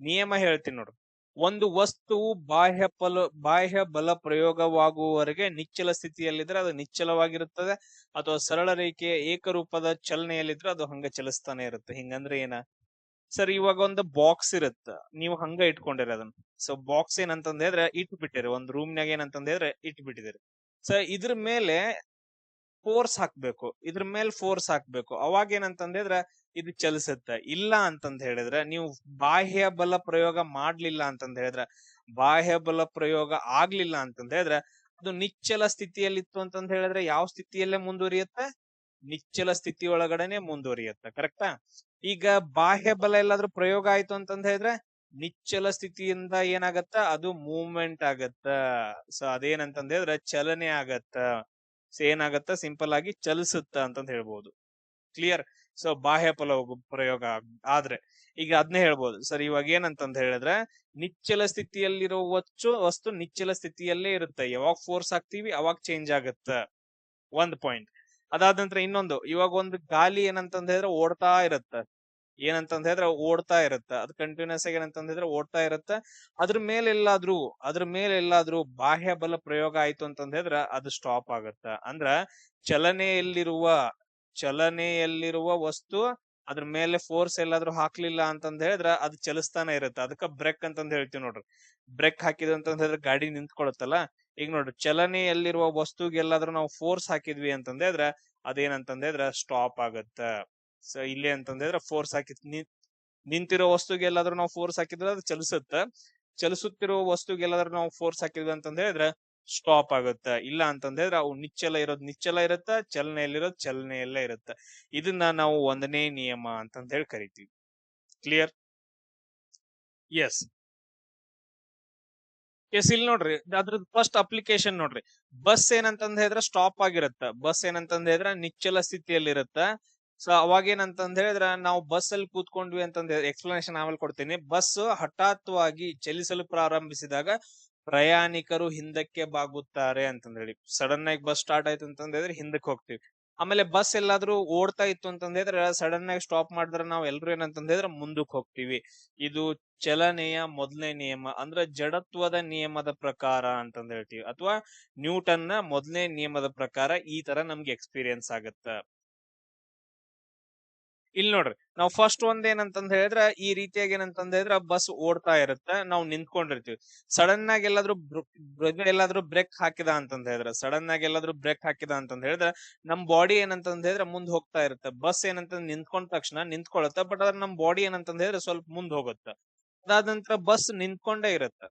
Speaker 1: ನಿಯಮ ಹೇಳ್ತೀನಿ ನೋಡ್ರಿ. ಒಂದು ವಸ್ತುವು ಬಾಹ್ಯ ಬಲ ಪ್ರಯೋಗವಾಗುವವರೆಗೆ ನಿಶ್ಚಲ ಸ್ಥಿತಿಯಲ್ಲಿದ್ರೆ ಅದು ನಿಶ್ಚಲವಾಗಿರುತ್ತದೆ, ಅಥವಾ ಸರಳ ರೇಖೆಯ ಏಕರೂಪದ ಚಲನೆಯಲ್ಲಿದ್ರೆ ಅದು ಹಂಗ ಚಲಿಸ್ತಾನೆ ಇರುತ್ತೆ. ಹಿಂಗಂದ್ರೆ ಏನ ಸರ್, ಇವಾಗ ಒಂದು ಬಾಕ್ಸ್ ಇರುತ್ತ, ನೀವು ಹಂಗ ಇಟ್ಕೊಂಡಿರಿ ಅದನ್ನ. ಸೊ ಬಾಕ್ಸ್ ಏನಂತಂದ ಹೇಳಿದ್ರೆ ಇಟ್ಟು ಬಿಟ್ಟಿರಿ, ಒಂದ್ ರೂಮ್ನಾಗ ಏನಂತಂದ ಹೇಳಿದ್ರೆ ಇಟ್ಟು ಬಿಟ್ಟಿದಿರಿ. ಸೊ ಇದ್ರ ಮೇಲೆ ಫೋರ್ಸ್ ಹಾಕ್ಬೇಕು, ಇದ್ರ ಮೇಲೆ ಫೋರ್ಸ್ ಹಾಕ್ಬೇಕು, ಅವಾಗ ಏನಂತಂದ್ರೆ ಇದು ಚಲಿಸುತ್ತೆ. ಇಲ್ಲ ಅಂತಂದ ಹೇಳಿದ್ರೆ, ನೀವು ಬಾಹ್ಯ ಬಲ ಪ್ರಯೋಗ ಮಾಡ್ಲಿಲ್ಲ ಅಂತಂದ ಹೇಳಿದ್ರೆ, ಬಾಹ್ಯ ಬಲ ಪ್ರಯೋಗ ಆಗ್ಲಿಲ್ಲ ಅಂತಂದ ಹೇಳಿದ್ರೆ ಅದು ನಿಶ್ಚಲ ಸ್ಥಿತಿಯಲ್ಲಿತ್ತು ಅಂತಂದ ಹೇಳಿದ್ರೆ ಯಾವ ಸ್ಥಿತಿಯಲ್ಲೇ ಮುಂದುವರಿಯುತ್ತೆ? ನಿಶ್ಚಲ ಸ್ಥಿತಿ ಒಳಗಡೆನೆ ಮುಂದುವರಿಯುತ್ತೆ. ಕರೆಕ್ಟಾ? ಈಗ ಬಾಹ್ಯ ಬಲ ಎಲ್ಲಾದ್ರೂ ಪ್ರಯೋಗ ಆಯ್ತು ಅಂತಂದ ಹೇಳಿದ್ರೆ ನಿಶ್ಚಲ ಸ್ಥಿತಿಯಿಂದ ಏನಾಗತ್ತ? ಅದು ಮೂವ್ಮೆಂಟ್ ಆಗತ್ತ. ಸೊ ಅದೇನಂತಂದ ಹೇಳಿದ್ರೆ ಚಲನೆ ಆಗತ್ತ. ಸೊ ಏನಾಗತ್ತ? ಸಿಂಪಲ್ ಆಗಿ ಚಲಿಸುತ್ತ ಅಂತಂದ ಹೇಳ್ಬೋದು. ಕ್ಲಿಯರ್? ಸೊ ಬಾಹ್ಯ ಪ್ರಯೋಗ ಆದ್ರೆ ಈಗ ಅದನ್ನೇ ಹೇಳ್ಬೋದು ಸರ್. ಇವಾಗ ಏನಂತಂದ ಹೇಳಿದ್ರೆ ನಿಶ್ಚಲ ಸ್ಥಿತಿಯಲ್ಲಿರೋ ವಸ್ತು ನಿಶ್ಚಲ ಸ್ಥಿತಿಯಲ್ಲೇ ಇರುತ್ತೆ. ಯಾವಾಗ ಫೋರ್ಸ್ ಹಾಕ್ತಿವಿ ಅವಾಗ ಚೇಂಜ್ ಆಗತ್ತ. ಒಂದ್ ಪಾಯಿಂಟ್. ಅದಾದ ನಂತರ ಇನ್ನೊಂದು, ಇವಾಗ ಒಂದು ಗಾಲಿ ಏನಂತಂದ ಹೇಳಿದ್ರೆ ಓಡ್ತಾ ಇರತ್ತ. ಏನಂತಂದ ಹೇಳಿದ್ರೆ ಓಡ್ತಾ ಇರತ್ತ. ಅದು ಕಂಟಿನ್ಯೂಸ್ ಆಗಿ ಏನಂತಂದ ಹೇಳಿದ್ರೆ ಓಡ್ತಾ ಇರತ್ತ. ಅದ್ರ ಮೇಲೆಲ್ಲಾದ್ರೂ ಬಾಹ್ಯ ಬಲ ಪ್ರಯೋಗ ಆಯ್ತು ಅಂತಂದ ಹೇಳಿದ್ರೆ ಅದು ಸ್ಟಾಪ್ ಆಗತ್ತ. ಅಂದ್ರ ಚಲನೆಯಲ್ಲಿರುವ ವಸ್ತು ಅದ್ರ ಮೇಲೆ ಫೋರ್ಸ್ ಎಲ್ಲಾದ್ರೂ ಹಾಕ್ಲಿಲ್ಲ ಅಂತಂದ ಹೇಳಿದ್ರೆ ಅದು ಚಲಿಸ್ತಾನೆ ಇರುತ್ತೆ. ಅದಕ್ಕ ಬ್ರೇಕ್ ಅಂತಂದ ಹೇಳ್ತೀವಿ ನೋಡ್ರಿ. ಬ್ರೇಕ್ ಹಾಕಿದ್ವಿ ಅಂತಂದ ಹೇಳಿದ್ರೆ ಗಾಡಿ ನಿಂತ್ಕೊಳತ್ತಲ್ಲ. ಈಗ ನೋಡ್ರಿ, ಚಲನೆಯಲ್ಲಿರುವ ವಸ್ತುಗೆಲ್ಲಾದ್ರೂ ನಾವು ಫೋರ್ಸ್ ಹಾಕಿದ್ವಿ ಅಂತಂದ ಹೇಳಿದ್ರೆ ಅದೇನಂತಂದ ಹೇಳಿದ್ರೆ ಸ್ಟಾಪ್ ಆಗತ್ತ. ಸೊ ಇಲ್ಲಿ ಅಂತಂದ್ರೆ ಫೋರ್ಸ್ ಹಾಕಿ ನಿಂತಿರೋ ವಸ್ತುಗೆಲ್ಲಾದ್ರೂ ನಾವು ಫೋರ್ಸ್ ಹಾಕಿದ್ರೆ ಅದು ಚಲಿಸುತ್ತ. ಚಲಿಸುತ್ತಿರೋ ವಸ್ತುಗೆಲ್ಲಾದ್ರೂ ನಾವು ಫೋರ್ಸ್ ಹಾಕಿದ್ವಿ ಅಂತಂದ ಹೇಳಿದ್ರೆ ಸ್ಟಾಪ್ ಆಗುತ್ತ. ಇಲ್ಲ ಅಂತಂದ ಹೇಳಿದ್ರೆ ಅವು ನಿಶ್ಚಲ ಇರುತ್ತ, ಚಲನೆಯಲ್ಲಿರೋದು ಚಲನೆಯಲ್ಲೇ ಇರುತ್ತ. ಇದನ್ನ ನಾವು ಒಂದನೇ ನಿಯಮ ಅಂತಂದ ಹೇಳಿ ಕರಿತೀವಿ. ಕ್ಲಿಯರ್? ಎಸ್ ಇಲ್ಲಿ ನೋಡ್ರಿ, ಅದ್ರದ್ದು ಫಸ್ಟ್ ಅಪ್ಲಿಕೇಶನ್ ನೋಡ್ರಿ. ಬಸ್ ಏನಂತಂದ ಹೇಳಿದ್ರೆ ಸ್ಟಾಪ್ ಆಗಿರತ್ತ. ಬಸ್ ಏನಂತಂದ ಹೇಳಿದ್ರೆ ನಿಶ್ಚಲ ಸ್ಥಿತಿಯಲ್ಲಿರತ್ತ. ಸೊ ಅವಾಗ ಏನಂತಂದ ಹೇಳಿದ್ರ ನಾವು ಬಸ್ ಅಲ್ಲಿ ಕೂತ್ಕೊಂಡ್ವಿ ಅಂತಂದ ಎಕ್ಸ್ಪ್ಲನೇಷನ್ ಆಮೇಲೆ ಕೊಡ್ತೀನಿ. ಬಸ್ ಹಠಾತ್ವಾಗಿ ಚಲಿಸಲು ಪ್ರಾರಂಭಿಸಿದಾಗ ಪ್ರಯಾಣಿಕರು ಹಿಂದಕ್ಕೆ ಬಾಗುತ್ತಾರೆ ಅಂತಂದ ಹೇಳಿ. ಸಡನ್ ಆಗಿ ಬಸ್ ಸ್ಟಾರ್ಟ್ ಆಯ್ತು ಅಂತಂದ ಹೇಳಿದ್ರೆ ಹಿಂದಕ್ಕೆ ಹೋಗ್ತೀವಿ. ಆಮೇಲೆ ಬಸ್ ಎಲ್ಲಾದ್ರೂ ಓಡ್ತಾ ಇತ್ತು ಅಂತಂದ ಹೇಳಿದ್ರೆ ಸಡನ್ ಆಗಿ ಸ್ಟಾಪ್ ಮಾಡಿದ್ರೆ ನಾವ್ ಎಲ್ರು ಏನಂತಂದ ಹೇಳಿದ್ರೆ ಮುಂದಕ್ಕೆ ಹೋಗ್ತೀವಿ. ಇದು ಚಲನೆಯ ಮೊದಲನೇ ನಿಯಮ, ಅಂದ್ರೆ ಜಡತ್ವದ ನಿಯಮದ ಪ್ರಕಾರ ಅಂತಂದ ಹೇಳ್ತೀವಿ, ಅಥವಾ ನ್ಯೂಟನ್ ನ ಮೊದಲನೇ ನಿಯಮದ ಪ್ರಕಾರ ಈ ತರ ನಮ್ಗೆ ಎಕ್ಸ್ಪೀರಿಯನ್ಸ್ ಆಗತ್ತ. ಇಲ್ಲಿ ನೋಡ್ರಿ, ನಾವು ಫಸ್ಟ್ ಒಂದ್ ಏನಂತಂದ ಹೇಳಿದ್ರ ಈ ರೀತಿಯಾಗಿ ಏನಂತಂದ ಹೇಳಿದ್ರ ಬಸ್ ಓಡ್ತಾ ಇರುತ್ತೆ, ನಾವು ನಿಂತ್ಕೊಂಡಿರ್ತೀವಿ. ಸಡನ್ ಆಗಿ ಎಲ್ಲಾದ್ರೂ ಬ್ರೇಕ್ ಹಾಕಿದ ಅಂತಂದ ಹೇಳಿದ್ರೆ ನಮ್ ಬಾಡಿ ಏನಂತಂದ ಹೇಳಿದ್ರೆ ಮುಂದ್ ಹೋಗ್ತಾ ಇರುತ್ತೆ. ಬಸ್ ಏನಂತ ನಿಂತ್ಕೊಂಡ ತಕ್ಷಣ ನಿಂತ್ಕೊಳತ್ತ, ಬಟ್ ಅದ್ರ ನಮ್ ಬಾಡಿ ಏನಂತಂದ ಹೇಳಿದ್ರೆ ಸ್ವಲ್ಪ ಮುಂದ್ ಹೋಗುತ್ತೆ. ಅದಾದ ನಂತರ ಬಸ್ ನಿಂತ್ಕೊಂಡೇ ಇರುತ್ತೆ.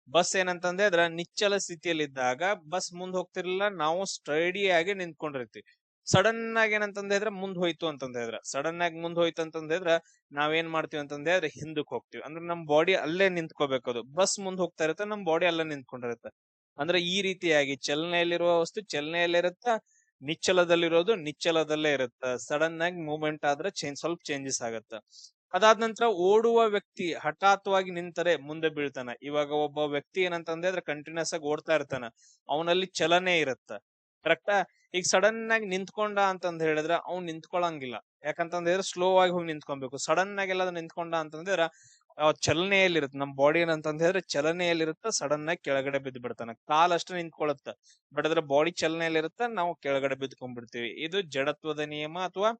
Speaker 1: ಬಸ್ ಏನಂತಂದ ಹೇಳಿದ್ರೆ ನಿಶ್ಚಲ ಸ್ಥಿತಿಯಲ್ಲಿದ್ದಾಗ ಬಸ್ ಮುಂದ್ ಹೋಗ್ತಿರ್ಲಿಲ್ಲ, ನಾವು ಸ್ಟಡಿ ಆಗಿ ನಿಂತ್ಕೊಂಡಿರ್ತೀವಿ. ಸಡನ್ ಆಗಿ ಏನಂತಂದ ಹೇಳಿದ್ರೆ ಮುಂದ್ ಹೋಯ್ತು ಅಂತಂದ ಹೇಳಿದ್ರೆ ನಾವೇನ್ ಮಾಡ್ತೀವಿ ಅಂತಂದ ಹೇಳಿದ್ರೆ ಹಿಂದಕ್ ಹೋಗ್ತೀವಿ. ಅಂದ್ರೆ ನಮ್ ಬಾಡಿ ಅಲ್ಲೇ ನಿಂತ್ಕೋಬೇಕದು. ಬಸ್ ಮುಂದ್ ಹೋಗ್ತಾ ಇರುತ್ತೆ, ನಮ್ ಬಾಡಿ ಅಲ್ಲೇ ನಿಂತ್ಕೊಂಡಿರುತ್ತೆ. ಅಂದ್ರೆ ಈ ರೀತಿಯಾಗಿ ಚಲನೆಯಲ್ಲಿರುವ ವಸ್ತು ಚಲನೆಯಲ್ಲಿರುತ್ತ, ನಿಶ್ಚಲದಲ್ಲಿರೋದು ನಿಶ್ಚಲದಲ್ಲೇ ಇರುತ್ತ. ಸಡನ್ ಆಗಿ ಮೂವ್ಮೆಂಟ್ ಆದ್ರೆ ಸ್ವಲ್ಪ ಚೇಂಜಸ್ ಆಗತ್ತ. ಅದಾದ ನಂತರ ಓಡುವ ವ್ಯಕ್ತಿ ಹಠಾತ್ವಾಗಿ ನಿಂತರೆ ಮುಂದೆ ಬೀಳ್ತಾನ. ಇವಾಗ ಒಬ್ಬ ವ್ಯಕ್ತಿ ಏನಂತಂದ ಹೇಳಿದ್ರೆ ಕಂಟಿನ್ಯೂಸ್ ಆಗಿ ಓಡ್ತಾ ಇರ್ತಾನ, ಅವನಲ್ಲಿ ಚಲನೆ ಇರುತ್ತ. ಕರೆಕ್ಟಾ? ಈಗ ಸಡನ್ ಆಗಿ ನಿಂತ್ಕೊಂಡ ಅಂತಂದ ಹೇಳಿದ್ರೆ ಅವ್ನ್ ನಿಂತ್ಕೊಳಂಗಿಲ್ಲ. ಯಾಕಂತಂದ ಹೇಳಿದ್ರೆ ಸ್ಲೋ ಆಗಿ ಹೋಗಿ ನಿಂತ್ಕೊಬೇಕು. ಸಡನ್ ಆಗಿ ಎಲ್ಲಾದ್ರೂ ನಿಂತ್ಕೊಂಡ ಅಂತಂದ್ರೆ ಚಲನೆಯಲ್ಲಿರುತ್ತೆ. ನಮ್ ಬಾಡಿ ಏನಂತಂದ ಹೇಳಿದ್ರೆ ಚಲನೆಯಲ್ಲಿರುತ್ತೆ, ಸಡನ್ ಆಗಿ ಕೆಳಗಡೆ ಬಿದ್ದು ಬಿಡ್ತಾನ. ಕಾಲಷ್ಟೇ ನಿಂತ್ಕೊಳತ್ತ, ಬಟ್ ಅದ್ರ ಬಾಡಿ ಚಲನೆಯಲ್ಲಿರುತ್ತೆ, ನಾವು ಕೆಳಗಡೆ ಬಿದ್ಕೊಂಡ್ಬಿಡ್ತೀವಿ. ಇದು ಜಡತ್ವದ ನಿಯಮ, ಅಥವಾ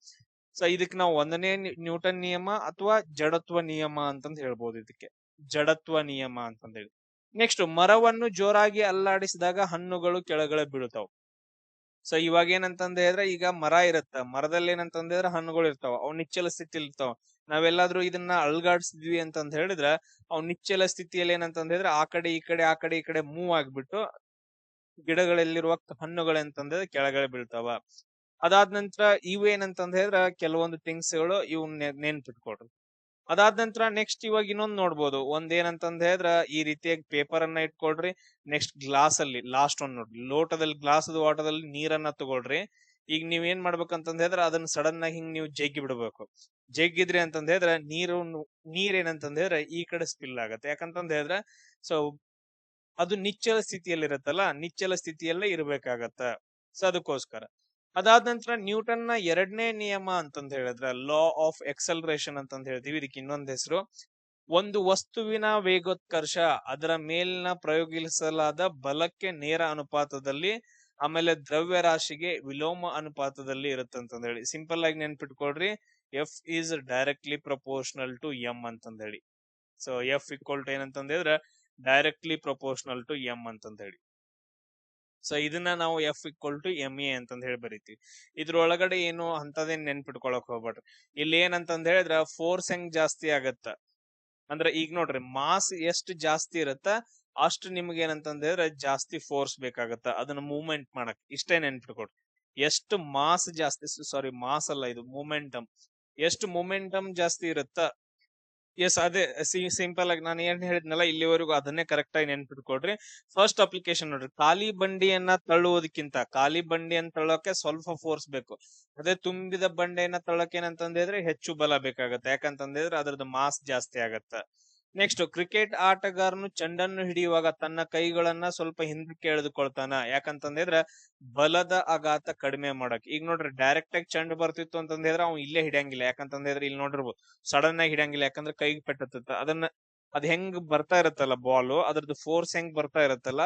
Speaker 1: ಇದಕ್ಕೆ ನಾವು ಒಂದನೇ ನ್ಯೂಟನ್ ನಿಯಮ ಅಥವಾ ಜಡತ್ವ ನಿಯಮ ಅಂತಂದ ಹೇಳ್ಬೋದು. ಇದಕ್ಕೆ ಜಡತ್ವ ನಿಯಮ ಅಂತಂದ ಹೇಳಿ. ನೆಕ್ಸ್ಟ್, ಮರವನ್ನು ಜೋರಾಗಿ ಅಲ್ಲಾಡಿಸಿದಾಗ ಹಣ್ಣುಗಳು ಕೆಳಗಡೆ ಬೀಳ್ತಾವ. ಸೊ ಇವಾಗ ಏನಂತಂದ ಹೇಳಿದ್ರೆ ಈಗ ಮರ ಇರತ್ತ, ಮರದಲ್ಲಿ ಏನಂತಂದ ಹೇಳಿದ್ರೆ ಹಣ್ಣುಗಳು ಇರ್ತಾವ, ಅವ್ ನಿಶ್ಚಲ ಸ್ಥಿತಿಯಲ್ಲಿ ಇರ್ತಾವ. ನಾವೆಲ್ಲಾದ್ರೂ ಇದನ್ನ ಅಲ್ಗಾಡ್ಸಿದ್ವಿ ಅಂತಂದ ಹೇಳಿದ್ರೆ ಅವ್ ನಿಶ್ಚಲ ಸ್ಥಿತಿಯಲ್ಲಿ ಏನಂತಂದ ಹೇಳಿದ್ರೆ ಆ ಕಡೆ ಈ ಕಡೆ ಮೂವ್ ಆಗ್ಬಿಟ್ಟು ಗಿಡಗಳಲ್ಲಿರುವ ಹಣ್ಣುಗಳಂತಂದ್ರೆ ಕೆಳಗಡೆ ಬೀಳ್ತಾವ. ಅದಾದ ನಂತರ ಇವೇನಂತಂದ ಹೇಳಿದ್ರೆ ಕೆಲವೊಂದು ಥಿಂಗ್ಸ್ ಗಳು ಇವ್ ನೆನ್ಪಿಟ್ಕೊಡ್ರಿ. ಅದಾದ ನಂತರ ನೆಕ್ಸ್ಟ್ ಇವಾಗ ಇನ್ನೊಂದ್ ನೋಡ್ಬೋದು. ಒಂದ್ ಏನಂತಂದ ಹೇಳಿದ್ರ ಈ ರೀತಿಯಾಗಿ ಪೇಪರ್ ಅನ್ನ ಇಟ್ಕೊಳ್ರಿ. ನೆಕ್ಸ್ಟ್ ಗ್ಲಾಸ್ ಅಲ್ಲಿ ಲಾಸ್ಟ್ ಒಂದ್ ನೋಡ್ರಿ, ಲೋಟದಲ್ಲಿ ಗ್ಲಾಸದ ವಾಟದಲ್ಲಿ ನೀರನ್ನ ತಗೊಳ್ರಿ. ಈಗ ನೀವ್ ಏನ್ ಮಾಡ್ಬೇಕಂತಂದ್ ಹೇಳಿದ್ರೆ ಅದನ್ನ ಸಡನ್ ಆಗಿ ಹಿಂಗ್ ನೀವು ಜಗ್ಗಿ ಬಿಡ್ಬೇಕು. ಜಗ್ಗಿದ್ರಿ ಅಂತಂದ್ ಹೇಳಿದ್ರೆ ನೀರ್ ಏನಂತಂದ್ ಹೇಳಿದ್ರೆ ಈ ಕಡೆ ಸ್ಪಿಲ್ ಆಗತ್ತೆ. ಯಾಕಂತಂದ್ ಹೇಳಿದ್ರೆ ಸೊ ಅದು ನಿಚ್ಚಳ ಸ್ಥಿತಿಯಲ್ಲಿ ಇರುತ್ತಲ್ಲ, ನಿಚ್ಚಳ ಸ್ಥಿತಿಯಲ್ಲೇ ಇರ್ಬೇಕಾಗತ್ತ. ಸೊ ಅದಕ್ಕೋಸ್ಕರ ಅದಾದ ನಂತರ ನ್ಯೂಟನ್ ನ ಎರಡನೇ ನಿಯಮ ಅಂತಂದ್ ಹೇಳಿದ್ರೆ ಲಾ ಆಫ್ ಎಕ್ಸಲರೇಷನ್ ಅಂತಂದ್ ಹೇಳ್ತೀವಿ. ಇದಕ್ಕೆ ಇನ್ನೊಂದ್ ಹೆಸರು ಒಂದು ವಸ್ತುವಿನ ವೇಗೋತ್ಕರ್ಷ ಅದರ ಮೇಲಿನ ಪ್ರಯೋಗಿಸಲಾದ ಬಲಕ್ಕೆ ನೇರ ಅನುಪಾತದಲ್ಲಿ ಆಮೇಲೆ ದ್ರವ್ಯರಾಶಿಗೆ ವಿಲೋಮ ಅನುಪಾತದಲ್ಲಿ ಇರುತ್ತಂತಂದ್ ಹೇಳಿ. ಸಿಂಪಲ್ ಆಗಿ ನೆನ್ಪಿಟ್ಕೊಳ್ರಿ, F is directly proportional to M ಅಂತಂದ್ ಹೇಳಿ. ಸೊ ಎಫ್ ಈಕ್ವಲ್ ಟು ಏನಂತಂದ್ ಹೇಳಿದ್ರೆ ಡೈರೆಕ್ಟ್ಲಿ ಪ್ರಪೋರ್ಷನಲ್ ಟು ಎಂ ಅಂತಂದ್ ಹೇಳಿ. ಸೊ ಇದನ್ನ ನಾವು F equal to M A ಅಂತಂದ್ ಹೇಳಿ ಬರೀತೀವಿ. ಇದ್ರೊಳಗಡೆ ಏನು ಅಂತದೇನ್ ನೆನ್ಪಿಟ್ಕೊಳಕ್ ಹೋಗ್ಬೇಡ್ರಿ. ಇಲ್ಲಿ ಏನಂತಂದ್ ಹೇಳಿದ್ರ ಫೋರ್ಸ್ ಹೆಂಗ್ ಜಾಸ್ತಿ ಆಗತ್ತ ಅಂದ್ರೆ ಈಗ ನೋಡ್ರಿ, ಮಾಸ್ ಎಷ್ಟು ಜಾಸ್ತಿ ಇರತ್ತ ಅಷ್ಟು ನಿಮ್ಗೆ ಏನಂತಂದ್ ಹೇಳಿದ್ರೆ ಜಾಸ್ತಿ ಫೋರ್ಸ್ ಬೇಕಾಗತ್ತ ಅದನ್ನ ಮೂವ್ಮೆಂಟ್ ಮಾಡಕ್. ಇಷ್ಟೇ ನೆನ್ಪಿಟ್ಕೊಡ್ರಿ, ಎಷ್ಟು ಮಾಸ್ ಜಾಸ್ತಿ, ಸಾರಿ ಮಾಸ್ ಅಲ್ಲ ಇದು ಮೊಮೆಂಟಮ್, ಎಷ್ಟು ಮೊಮೆಂಟಮ್ ಜಾಸ್ತಿ ಇರುತ್ತ. ಎಸ್ ಅದೇ ಸಿಂಪಲ್ ಆಗಿ ನಾನು ಏನ್ ಹೇಳಿದ್ನಲ್ಲ ಇಲ್ಲಿವರೆಗೂ ಅದನ್ನೇ ಕರೆಕ್ಟ್ ಆಗಿ ನೆನ್ಪಿಟ್ಕೊಡ್ರಿ. ಫಸ್ಟ್ ಅಪ್ಲಿಕೇಶನ್ ನೋಡ್ರಿ, ಖಾಲಿ ಬಂಡಿಯನ್ನ ತಳ್ಳುವುದಕ್ಕಿಂತ ಖಾಲಿ ಬಂಡಿಯನ್ನ ತಳ್ಳೋಕೆ ಸ್ವಲ್ಪ ಫೋರ್ಸ್ ಬೇಕು. ಅದೇ ತುಂಬಿದ ಬಂಡೆಯನ್ನ ತಳ್ಳೋಕೆ ಏನಂತಂದ್ರೆ ಹೆಚ್ಚು ಬಲ ಬೇಕಾಗತ್ತೆ. ಯಾಕಂತಂದ್ರೆ ಅದ್ರದ್ದು ಮಾಸ್ ಜಾಸ್ತಿ ಆಗತ್ತ. ನೆಕ್ಸ್ಟ್, ಕ್ರಿಕೆಟ್ ಆಟಗಾರನು ಚೆಂಡನ್ನು ಹಿಡಿಯುವಾಗ ತನ್ನ ಕೈಗಳನ್ನ ಸ್ವಲ್ಪ ಹಿಂದಕ್ಕೆ ಎಳೆದುಕೊಳ್ತಾನ. ಯಾಕಂತಂದ್ರೆ ಬಲದ ಆಘಾತ ಕಡಿಮೆ ಮಾಡಕ್. ಈಗ ನೋಡ್ರಿ, ಡೈರೆಕ್ಟ್ ಆಗಿ ಚೆಂಡು ಬರ್ತಿತ್ತು ಅಂತಂದ್ರೆ ಅವ್ನು ಇಲ್ಲೇ ಹಿಡಿಯಂಗಿಲ್ಲ. ಯಾಕಂತಂದ್ರೆ ಇಲ್ಲಿ ನೋಡಿರ್ಬೋದು ಸಡನ್ ಆಗಿ ಹಿಡಿಯಂಗಿಲ್ಲ, ಯಾಕಂದ್ರೆ ಕೈಗೆ ಪೆಟ್ಟತ್ತ. ಅದನ್ನ ಅದ್ ಹೆಂಗ್ ಬರ್ತಾ ಇರತ್ತಲ್ಲ ಬಾಲ್, ಅದ್ರದ್ದು ಫೋರ್ಸ್ ಹೆಂಗ್ ಬರ್ತಾ ಇರತ್ತಲ್ಲ,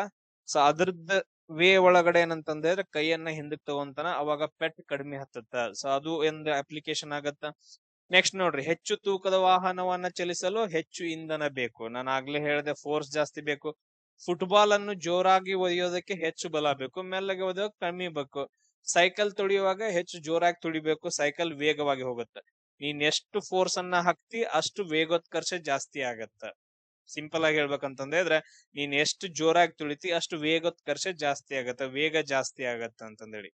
Speaker 1: ಸೊ ಅದ್ರದ್ದು ವೇ ಒಳಗಡೆ ಏನಂತಂದ್ರೆ ಕೈಯನ್ನ ಹಿಂದಕ್ ತಗೊಂತಾನ, ಅವಾಗ ಪೆಟ್ ಕಡಿಮೆ ಹತ್ತತ್ತ. ಸೊ ಅದು ಒಂದು ಅಪ್ಲಿಕೇಶನ್ ಆಗತ್ತ. ನೆಕ್ಸ್ಟ್ ನೋಡ್ರಿ, ಹೆಚ್ಚು ತೂಕದ ವಾಹನವನ್ನ ಚಲಿಸಲು ಹೆಚ್ಚು ಇಂಧನ ಬೇಕು. ನಾನು ಆಗ್ಲೇ ಹೇಳಿದೆ ಫೋರ್ಸ್ ಜಾಸ್ತಿ ಬೇಕು. ಫುಟ್ಬಾಲ್ ಅನ್ನು ಜೋರಾಗಿ ಒಯ್ಯೋದಕ್ಕೆ ಹೆಚ್ಚು ಬಲ ಬೇಕು, ಮೆಲ್ಲಗೆ ಒಯ್ಯೋದಕ್ಕೆ ಕಮ್ಮಿ ಬೇಕು. ಸೈಕಲ್ ತುಳಿಯುವಾಗ ಹೆಚ್ಚು ಜೋರಾಗಿ ತುಳಿಬೇಕು, ಸೈಕಲ್ ವೇಗವಾಗಿ ಹೋಗುತ್ತೆ. ನೀನ್ ಎಷ್ಟು ಫೋರ್ಸ್ ಅನ್ನ ಹಾಕ್ತಿ ಅಷ್ಟು ವೇಗೋತ್ಕರ್ಷ ಜಾಸ್ತಿ ಆಗತ್ತ. ಸಿಂಪಲ್ ಆಗಿ ಹೇಳ್ಬೇಕಂತಂದ್ರೆ ನೀನ್ ಎಷ್ಟು ಜೋರಾಗಿ ತುಳಿತಿ ಅಷ್ಟು ವೇಗೋತ್ಕರ್ಷ ಜಾಸ್ತಿ ಆಗತ್ತ, ವೇಗ ಜಾಸ್ತಿ ಆಗತ್ತ ಅಂತಂದೇಳಿ.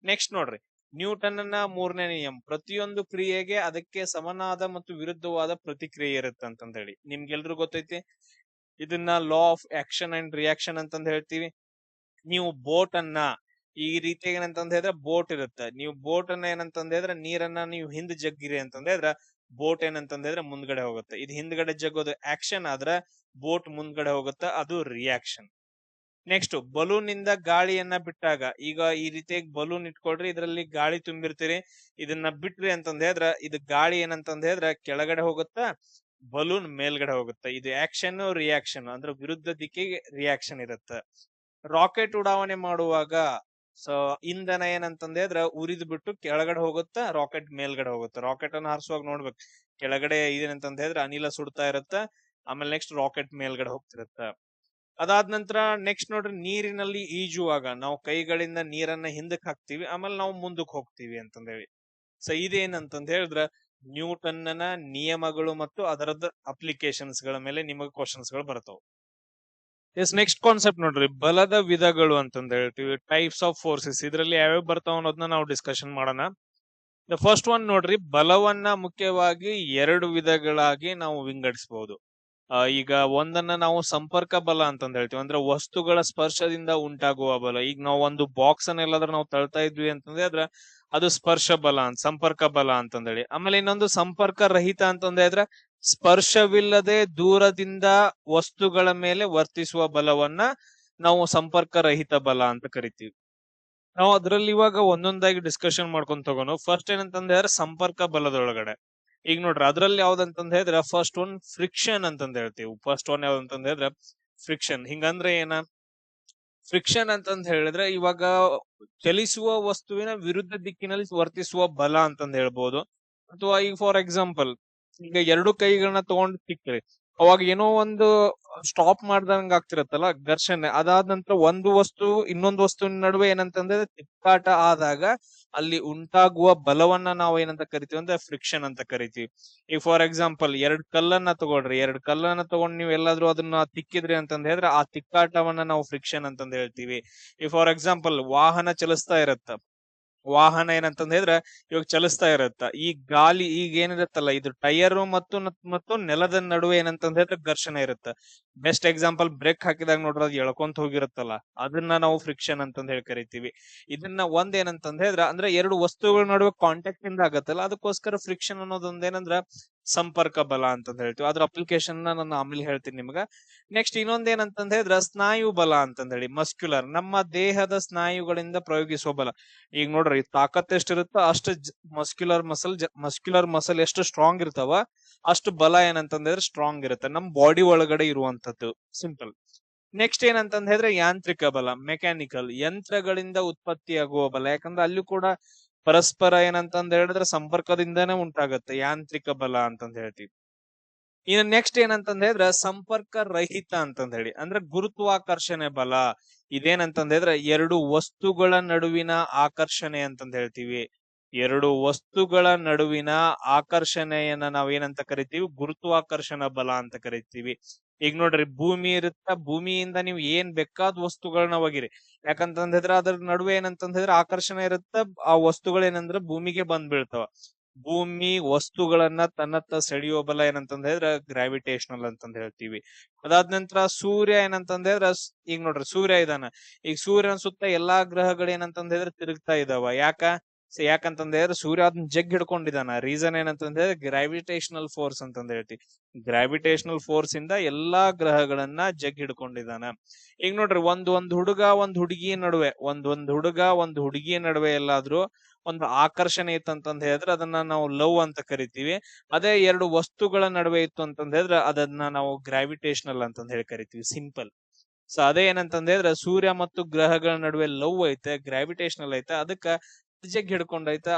Speaker 1: ನೆಕ್ಸ್ಟ್ ನೋಡ್ರಿ, ನ್ಯೂಟನ್ನ ಮೂರನೇ ನಿಯಮ, ಪ್ರತಿಯೊಂದು ಕ್ರಿಯೆಗೆ ಅದಕ್ಕೆ ಸಮನಾದ ಮತ್ತು ವಿರುದ್ಧವಾದ ಪ್ರತಿಕ್ರಿಯೆ ಇರುತ್ತೆ ಅಂತಂದ ಹೇಳಿ. ನಿಮ್ಗೆಲ್ರು ಗೊತ್ತೈತಿ ಇದನ್ನ law of action and reaction ಅಂತಂದ ಹೇಳ್ತೀವಿ. ನೀವು ಬೋಟ್ ಅನ್ನ ಈ ರೀತಿ ಏನಂತಂದ ಹೇಳಿದ್ರೆ ಬೋಟ್ ಇರುತ್ತೆ, ನೀವು ಬೋಟ್ ಅನ್ನ ಏನಂತಂದ ಹೇಳಿದ್ರೆ ನೀರನ್ನ ನೀವು ಹಿಂದ್ ಜಗ್ಗಿರಿ ಅಂತಂದ ಹೇಳಿದ್ರೆ ಬೋಟ್ ಏನಂತಂದ ಹೇಳಿದ್ರೆ ಮುಂದ್ಗಡೆ ಹೋಗುತ್ತೆ. ಇದು ಹಿಂದ್ಗಡೆ ಜಗ್ಗೋದು ಆಕ್ಷನ್ ಆದ್ರೆ ಬೋಟ್ ಮುಂದ್ಗಡೆ ಹೋಗುತ್ತೆ, ಅದು ರಿಯಾಕ್ಷನ್. ನೆಕ್ಸ್ಟ್, ಬಲೂನ್ ಇಂದ ಗಾಳಿಯನ್ನ ಬಿಟ್ಟಾಗ, ಈಗ ಈ ರೀತಿಯಾಗಿ ಬಲೂನ್ ಇಟ್ಕೊಳ್ರಿ, ಇದರಲ್ಲಿ ಗಾಳಿ ತುಂಬಿರ್ತೀರಿ, ಇದನ್ನ ಬಿಟ್ರಿ ಅಂತಂದ ಹೇಳಿದ್ರ ಇದು ಗಾಳಿ ಏನಂತಂದ ಹೇಳಿದ್ರ ಕೆಳಗಡೆ ಹೋಗುತ್ತಾ, ಬಲೂನ್ ಮೇಲ್ಗಡೆ ಹೋಗುತ್ತೆ. ಇದು ಆಕ್ಷನ್ ರಿಯಾಕ್ಷನ್ ಅಂದ್ರೆ ವಿರುದ್ಧ ದಿಕ್ಕಿಗೆ ರಿಯಾಕ್ಷನ್ ಇರುತ್ತೆ. ರಾಕೆಟ್ ಉಡಾವಣೆ ಮಾಡುವಾಗ ಸೊ ಇಂಧನ ಏನಂತಂದ ಹೇಳಿದ್ರ ಉರಿದು ಬಿಟ್ಟು ಕೆಳಗಡೆ ಹೋಗುತ್ತಾ, ರಾಕೆಟ್ ಮೇಲ್ಗಡೆ ಹೋಗುತ್ತೆ. ರಾಕೆಟ್ ಅನ್ನ ಹಾರಿಸುವಾಗ ನೋಡ್ಬೇಕು, ಕೆಳಗಡೆ ಇದೇನಂತಂದ ಹೇಳಿದ್ರೆ ಅನಿಲ ಸುಡ್ತಾ ಇರುತ್ತ, ಆಮೇಲೆ ನೆಕ್ಸ್ಟ್ ರಾಕೆಟ್ ಮೇಲ್ಗಡೆ ಹೋಗ್ತಿರುತ್ತ. ಅದಾದ ನಂತರ ನೆಕ್ಸ್ಟ್ ನೋಡ್ರಿ, ನೀರಿನಲ್ಲಿ ಈಜುವಾಗ ನಾವು ಕೈಗಳಿಂದ ನೀರನ್ನ ಹಿಂದಕ್ಕೆ ಹಾಕ್ತಿವಿ, ಆಮೇಲೆ ನಾವು ಮುಂದಕ್ಕೆ ಹೋಗ್ತಿವಿ ಅಂತಂದೇಳಿ. ಸೊ ಇದೇನಂತಂದ ಹೇಳಿದ್ರ ನ್ಯೂಟನ್ನ ನಿಯಮಗಳು ಮತ್ತು ಅದರದ ಅಪ್ಲಿಕೇಶನ್ಸ್ ಗಳ ಮೇಲೆ ನಿಮಗೆ ಕ್ವಶನ್ಸ್ ಗಳು ಬರ್ತಾವ. ಎಸ್, ನೆಕ್ಸ್ಟ್ ಕಾನ್ಸೆಪ್ಟ್ ನೋಡ್ರಿ, ಬಲದ ವಿಧಗಳು ಅಂತಂದ ಹೇಳ್ತೀವಿ, ಟೈಪ್ಸ್ ಆಫ್ ಫೋರ್ಸಸ್. ಇದರಲ್ಲಿ ಯಾವ್ಯಾವ ಬರ್ತಾವ ಅನ್ನೋದನ್ನ ನಾವು ಡಿಸ್ಕಷನ್ ಮಾಡೋಣ. ದ ಫಸ್ಟ್ ಒನ್ ನೋಡ್ರಿ, ಬಲವನ್ನ ಮುಖ್ಯವಾಗಿ ಎರಡು ವಿಧಗಳಾಗಿ ನಾವು ವಿಂಗಡಿಸಬಹುದು. ಈಗ ಒಂದನ್ನ ನಾವು ಸಂಪರ್ಕ ಬಲ ಅಂತಂದ ಹೇಳ್ತೀವಿ, ಅಂದ್ರೆ ವಸ್ತುಗಳ ಸ್ಪರ್ಶದಿಂದ ಉಂಟಾಗುವ ಬಲ. ಈಗ ನಾವು ಒಂದು ಬಾಕ್ಸ್ ಅನ್ನ ಎಲ್ಲಾದ್ರೂ ನಾವು ತಳ್ತಾ ಇದ್ವಿ ಅಂತಂದ್ರೆ ಅದು ಸ್ಪರ್ಶ ಬಲ ಅಂತ, ಸಂಪರ್ಕ ಬಲ ಅಂತಂದೇಳಿ. ಆಮೇಲೆ ಇನ್ನೊಂದು ಸಂಪರ್ಕ ರಹಿತ ಅಂತಂದ್ರೆ ಸ್ಪರ್ಶವಿಲ್ಲದೆ ದೂರದಿಂದ ವಸ್ತುಗಳ ಮೇಲೆ ವರ್ತಿಸುವ ಬಲವನ್ನ ನಾವು ಸಂಪರ್ಕ ರಹಿತ ಬಲ ಅಂತ ಕರಿತೀವಿ. ನಾವು ಅದ್ರಲ್ಲಿ ಇವಾಗ ಒಂದೊಂದಾಗಿ ಡಿಸ್ಕಷನ್ ಮಾಡ್ಕೊಂಡ್ ತಗೋನು. ಫಸ್ಟ್ ಏನಂತಂದ್ರೆ ಸಂಪರ್ಕ ಬಲದೊಳಗಡೆ ಈಗ ನೋಡ್ರಿ, ಅದ್ರಲ್ಲಿ ಯಾವ್ದಂತಂದ ಹೇಳಿದ್ರೆ ಫಸ್ಟ್ ಒನ್ ಫ್ರಿಕ್ಷನ್ ಅಂತಂದ ಹೇಳ್ತೀವಿ. ಫಸ್ಟ್ ಒನ್ ಯಾವ್ದಂತಂದ ಹೇಳಿದ್ರೆ ಫ್ರಿಕ್ಷನ್. ಹಿಂಗಂದ್ರೆ ಏನ, ಫ್ರಿಕ್ಷನ್ ಅಂತಂದ ಹೇಳಿದ್ರೆ ಇವಾಗ ಚಲಿಸುವ ವಸ್ತುವಿನ ವಿರುದ್ಧ ದಿಕ್ಕಿನಲ್ಲಿ ವರ್ತಿಸುವ ಬಲ ಅಂತಂದ ಹೇಳ್ಬೋದು. ಅಥವಾ ಈಗ ಫಾರ್ ಎಕ್ಸಾಂಪಲ್, ಈಗ ಎರಡು ಕೈಗಳನ್ನ ತಗೊಂಡು ತಿಕ್ಕ್ರಿ, ಅವಾಗ ಏನೋ ಒಂದು ಸ್ಟಾಪ್ ಮಾಡ್ದಂಗ ಆಗ್ತಿರತ್ತಲ್ಲ ಘರ್ಷಣೆ. ಅದಾದ ನಂತರ ಒಂದು ವಸ್ತು ಇನ್ನೊಂದು ವಸ್ತುವಿನ ನಡುವೆ ಏನಂತಂದ್ರೆ ತಿಕ್ಕಾಟ ಆದಾಗ ಅಲ್ಲಿ ಉಂಟಾಗುವ ಬಲವನ್ನ ನಾವು ಏನಂತ ಕರಿತೀವಿ ಅಂದ್ರೆ ಫ್ರಿಕ್ಷನ್ ಅಂತ ಕರಿತೀವಿ. ಈಗ ಫಾರ್ ಎಕ್ಸಾಂಪಲ್ ಎರಡ್ ಕಲ್ಲನ್ನ ತಗೊಳ್ರಿ, ಎರಡ್ ಕಲ್ಲನ್ನ ತಗೊಂಡ್ ನೀವು ಎಲ್ಲಾದ್ರೂ ಅದನ್ನ ತಿಕ್ಕಿದ್ರಿ ಅಂತಂದ ಹೇಳಿದ್ರೆ ಆ ತಿಕ್ಕಾಟವನ್ನ ನಾವು ಫ್ರಿಕ್ಷನ್ ಅಂತಂದ ಹೇಳ್ತೀವಿ. ಈಗ ಫಾರ್ ಎಕ್ಸಾಂಪಲ್ ವಾಹನ ಚಲಿಸ್ತಾ ಇರತ್ತ, ವಾಹನ ಏನಂತಂದ ಹೇಳಿದ್ರೆ ಇವಾಗ ಚಲಿಸ್ತಾ ಇರತ್ತ, ಈ ಗಾಳಿ ಈಗ ಏನಿರತ್ತಲ್ಲ ಇದು ಟೈರ್ ಮತ್ತು ನೆಲದ ನಡುವೆ ಏನಂತಂದ ಹೇಳಿದ್ರೆ ಘರ್ಷಣೆ ಇರುತ್ತೆ. ಬೆಸ್ಟ್ ಎಕ್ಸಾಂಪಲ್ ಬ್ರೇಕ್ ಹಾಕಿದಾಗ ನೋಡ್ರಿ ಅದು ಎಳ್ಕೊಂತ ಹೋಗಿರುತ್ತಲ್ಲ, ಅದನ್ನ ನಾವು ಫ್ರಿಕ್ಷನ್ ಅಂತಂದ್ ಹೇಳಿ ಕರಿತೀವಿ. ಇದನ್ನ ಒಂದ್ ಏನಂತಂದ್ ಹೇಳಿದ್ರ ಅಂದ್ರೆ ಎರಡು ವಸ್ತುಗಳ ನಡುವೆ ಕಾಂಟ್ಯಾಕ್ಟ್ ಇಂದ ಆಗತ್ತಲ್ಲ, ಅದಕ್ಕೋಸ್ಕರ ಫ್ರಿಕ್ಷನ್ ಅನ್ನೋದೊಂದ್ ಏನಂದ್ರ ಸಂಪರ್ಕ ಬಲ ಅಂತಂದ್ ಹೇಳ್ತೀವಿ. ಅದ್ರ ಅಪ್ಲಿಕೇಶನ್ ನಾನು ಆಮೇಲೆ ಹೇಳ್ತೀನಿ ನಿಮ್ಗ. ನೆಕ್ಸ್ಟ್ ಇನ್ನೊಂದ್ ಏನಂತಂದ್ ಹೇಳಿದ್ರ ಸ್ನಾಯು ಬಲ ಅಂತಂದ್ ಹೇಳಿ, ಮಸ್ಕ್ಯುಲರ್, ನಮ್ಮ ದೇಹದ ಸ್ನಾಯುಗಳಿಂದ ಪ್ರಯೋಗಿಸುವ ಬಲ. ಈಗ ನೋಡ್ರಿ ತಾಕತ್ ಎಷ್ಟಿರುತ್ತೋ ಅಷ್ಟು ಮಸ್ಕ್ಯುಲರ್ ಮಸಲ್ ಎಷ್ಟು ಸ್ಟ್ರಾಂಗ್ ಇರ್ತಾವ, ಅಷ್ಟು ಬಲ ಏನಂತಂದ್ರೆ ಸ್ಟ್ರಾಂಗ್ ಇರುತ್ತೆ ನಮ್ ಬಾಡಿ ಒಳಗಡೆ ಇರುವಂತದ್ದು. ಸಿಂಪಲ್. ನೆಕ್ಸ್ಟ್ ಏನಂತಂದ್ ಹೇಳಿದ್ರೆ ಯಾಂತ್ರಿಕ ಬಲ, ಮೆಕ್ಯಾನಿಕಲ್, ಯಂತ್ರಗಳಿಂದ ಉತ್ಪತ್ತಿಯಾಗುವ ಬಲ. ಯಾಕಂದ್ರೆ ಅಲ್ಲಿ ಕೂಡ ಪರಸ್ಪರ ಏನಂತಂದ್ ಹೇಳಿದ್ರೆ ಸಂಪರ್ಕದಿಂದಾನೇ ಉಂಟಾಗತ್ತೆ ಯಾಂತ್ರಿಕ ಬಲ ಅಂತಂದ್ ಹೇಳ್ತೀವಿ. ಇನ್ನು ನೆಕ್ಸ್ಟ್ ಏನಂತಂದ್ ಹೇಳಿದ್ರೆ ಸಂಪರ್ಕ ರಹಿತ ಅಂತಂದ್ ಹೇಳಿ, ಅಂದ್ರೆ ಗುರುತ್ವಾಕರ್ಷಣೆ ಬಲ. ಇದೇನಂತಂದ್ ಹೇಳಿದ್ರೆ ಎರಡು ವಸ್ತುಗಳ ನಡುವಿನ ಆಕರ್ಷಣೆ ಅಂತಂದ್ ಹೇಳ್ತೀವಿ. ಎರಡು ವಸ್ತುಗಳ ನಡುವಿನ ಆಕರ್ಷಣೆಯನ್ನ ನಾವೇನಂತ ಕರಿತೀವಿ, ಗುರುತ್ವಾಕರ್ಷಣ ಬಲ ಅಂತ ಕರಿತೀವಿ. ಈಗ ನೋಡ್ರಿ ಭೂಮಿ ಇರುತ್ತ, ಭೂಮಿಯಿಂದ ನೀವು ಏನ್ ಬೇಕಾದ ವಸ್ತುಗಳನ್ನ ಒಗಿರಿ, ಯಾಕಂತಂದ್ ಹೇಳಿದ್ರೆ ಅದ್ರ ನಡುವೆ ಏನಂತಂದ್ ಹೇಳಿದ್ರೆ ಆಕರ್ಷಣೆ ಇರುತ್ತ, ಆ ವಸ್ತುಗಳೇನಂದ್ರ ಭೂಮಿಗೆ ಬಂದ್ ಬೀಳ್ತಾವ. ಭೂಮಿ ವಸ್ತುಗಳನ್ನ ತನ್ನತ್ತ ಸೆಳೆಯುವ ಬಲ ಏನಂತಂದ್ ಹೇಳಿದ್ರೆ ಗ್ರಾವಿಟೇಷನಲ್ ಅಂತಂದ್ ಹೇಳ್ತೀವಿ. ಅದಾದ ನಂತರ ಸೂರ್ಯ ಏನಂತಂದ್ ಹೇಳಿದ್ರೆ ಈಗ ನೋಡ್ರಿ ಸೂರ್ಯ ಇದಾನ, ಈಗ ಸೂರ್ಯನ ಸುತ್ತ ಎಲ್ಲಾ ಗ್ರಹಗಳು ಏನಂತಂದ್ ಹೇಳಿದ್ರೆ ತಿರುಗ್ತಾ ಇದಾವ. ಯಾಕಂತಂದ್ ಹೇಳಿದ್ರೆ ಸೂರ್ಯ ಅದನ್ನ ಜಗ್ ಹಿಡ್ಕೊಂಡಿದಾನ. ರೀಸನ್ ಏನಂತಂದ್ ಹೇಳಿದ್ರೆ ಗ್ರಾವಿಟೇಷನಲ್ ಫೋರ್ಸ್ ಅಂತಂದ್ ಹೇಳ್ತೀವಿ. ಗ್ರಾವಿಟೇಷನಲ್ ಫೋರ್ಸ್ ಇಂದ ಎಲ್ಲಾ ಗ್ರಹಗಳನ್ನ ಜಗ್ ಹಿಡ್ಕೊಂಡಿದಾನ. ಈಗ ನೋಡ್ರಿ ಒಂದ್ ಹುಡುಗ ಒಂದ್ ಹುಡುಗಿ ನಡುವೆ ಒಂದ್ ಹುಡುಗಿಯ ನಡುವೆ ಎಲ್ಲಾದ್ರೂ ಒಂದು ಆಕರ್ಷಣೆ ಇತ್ತು ಅಂತಂದ್ ಹೇಳಿದ್ರೆ ಅದನ್ನ ನಾವು ಲವ್ ಅಂತ ಕರಿತೀವಿ. ಅದೇ ಎರಡು ವಸ್ತುಗಳ ನಡುವೆ ಇತ್ತು ಅಂತಂದ್ ಹೇಳಿದ್ರೆ ಅದನ್ನ ನಾವು ಗ್ರಾವಿಟೇಷನಲ್ ಅಂತಂದ್ ಹೇಳಿ ಕರಿತೀವಿ. ಸಿಂಪಲ್. ಸೊ ಅದೇ ಏನಂತಂದ್ ಹೇಳಿದ್ರೆ ಸೂರ್ಯ ಮತ್ತು ಗ್ರಹಗಳ ನಡುವೆ ಲವ್ ಐತೆ, ಗ್ರಾವಿಟೇಷನಲ್ ಐತೆ, ಅದಕ್ಕ ಜಗ್ ಹಿಡ್ಕೊಂಡೈತೆ,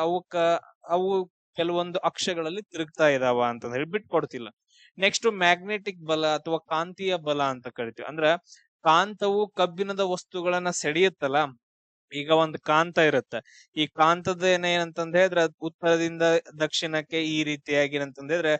Speaker 1: ಅವು ಕೆಲವೊಂದು ಅಕ್ಷಗಳಲ್ಲಿ ತಿರುಗ್ತಾ ಇದಾವ ಅಂತಂದ್ ಹೇಳಿ ಬಿಟ್ಕೊಡ್ತಿಲ್ಲ. ನೆಕ್ಸ್ಟ್ ಮ್ಯಾಗ್ನೆಟಿಕ್ ಬಲ ಅಥವಾ ಕಾಂತೀಯ ಬಲ ಅಂತ ಕರಿತೀವಿ. ಅಂದ್ರ ಕಾಂತವು ಕಬ್ಬಿಣದ ವಸ್ತುಗಳನ್ನ ಸೆಳೆಯುತ್ತಲ್ಲ, ಈಗ ಒಂದು ಕಾಂತ ಇರುತ್ತೆ, ಈ ಕಾಂತದ ಏನಂತಂದ್ ಹೇಳಿದ್ರೆ ಉತ್ತರದಿಂದ ದಕ್ಷಿಣಕ್ಕೆ ಈ ರೀತಿಯಾಗಿ ಏನಂತಂದ್ ಹೇಳಿದ್ರೆ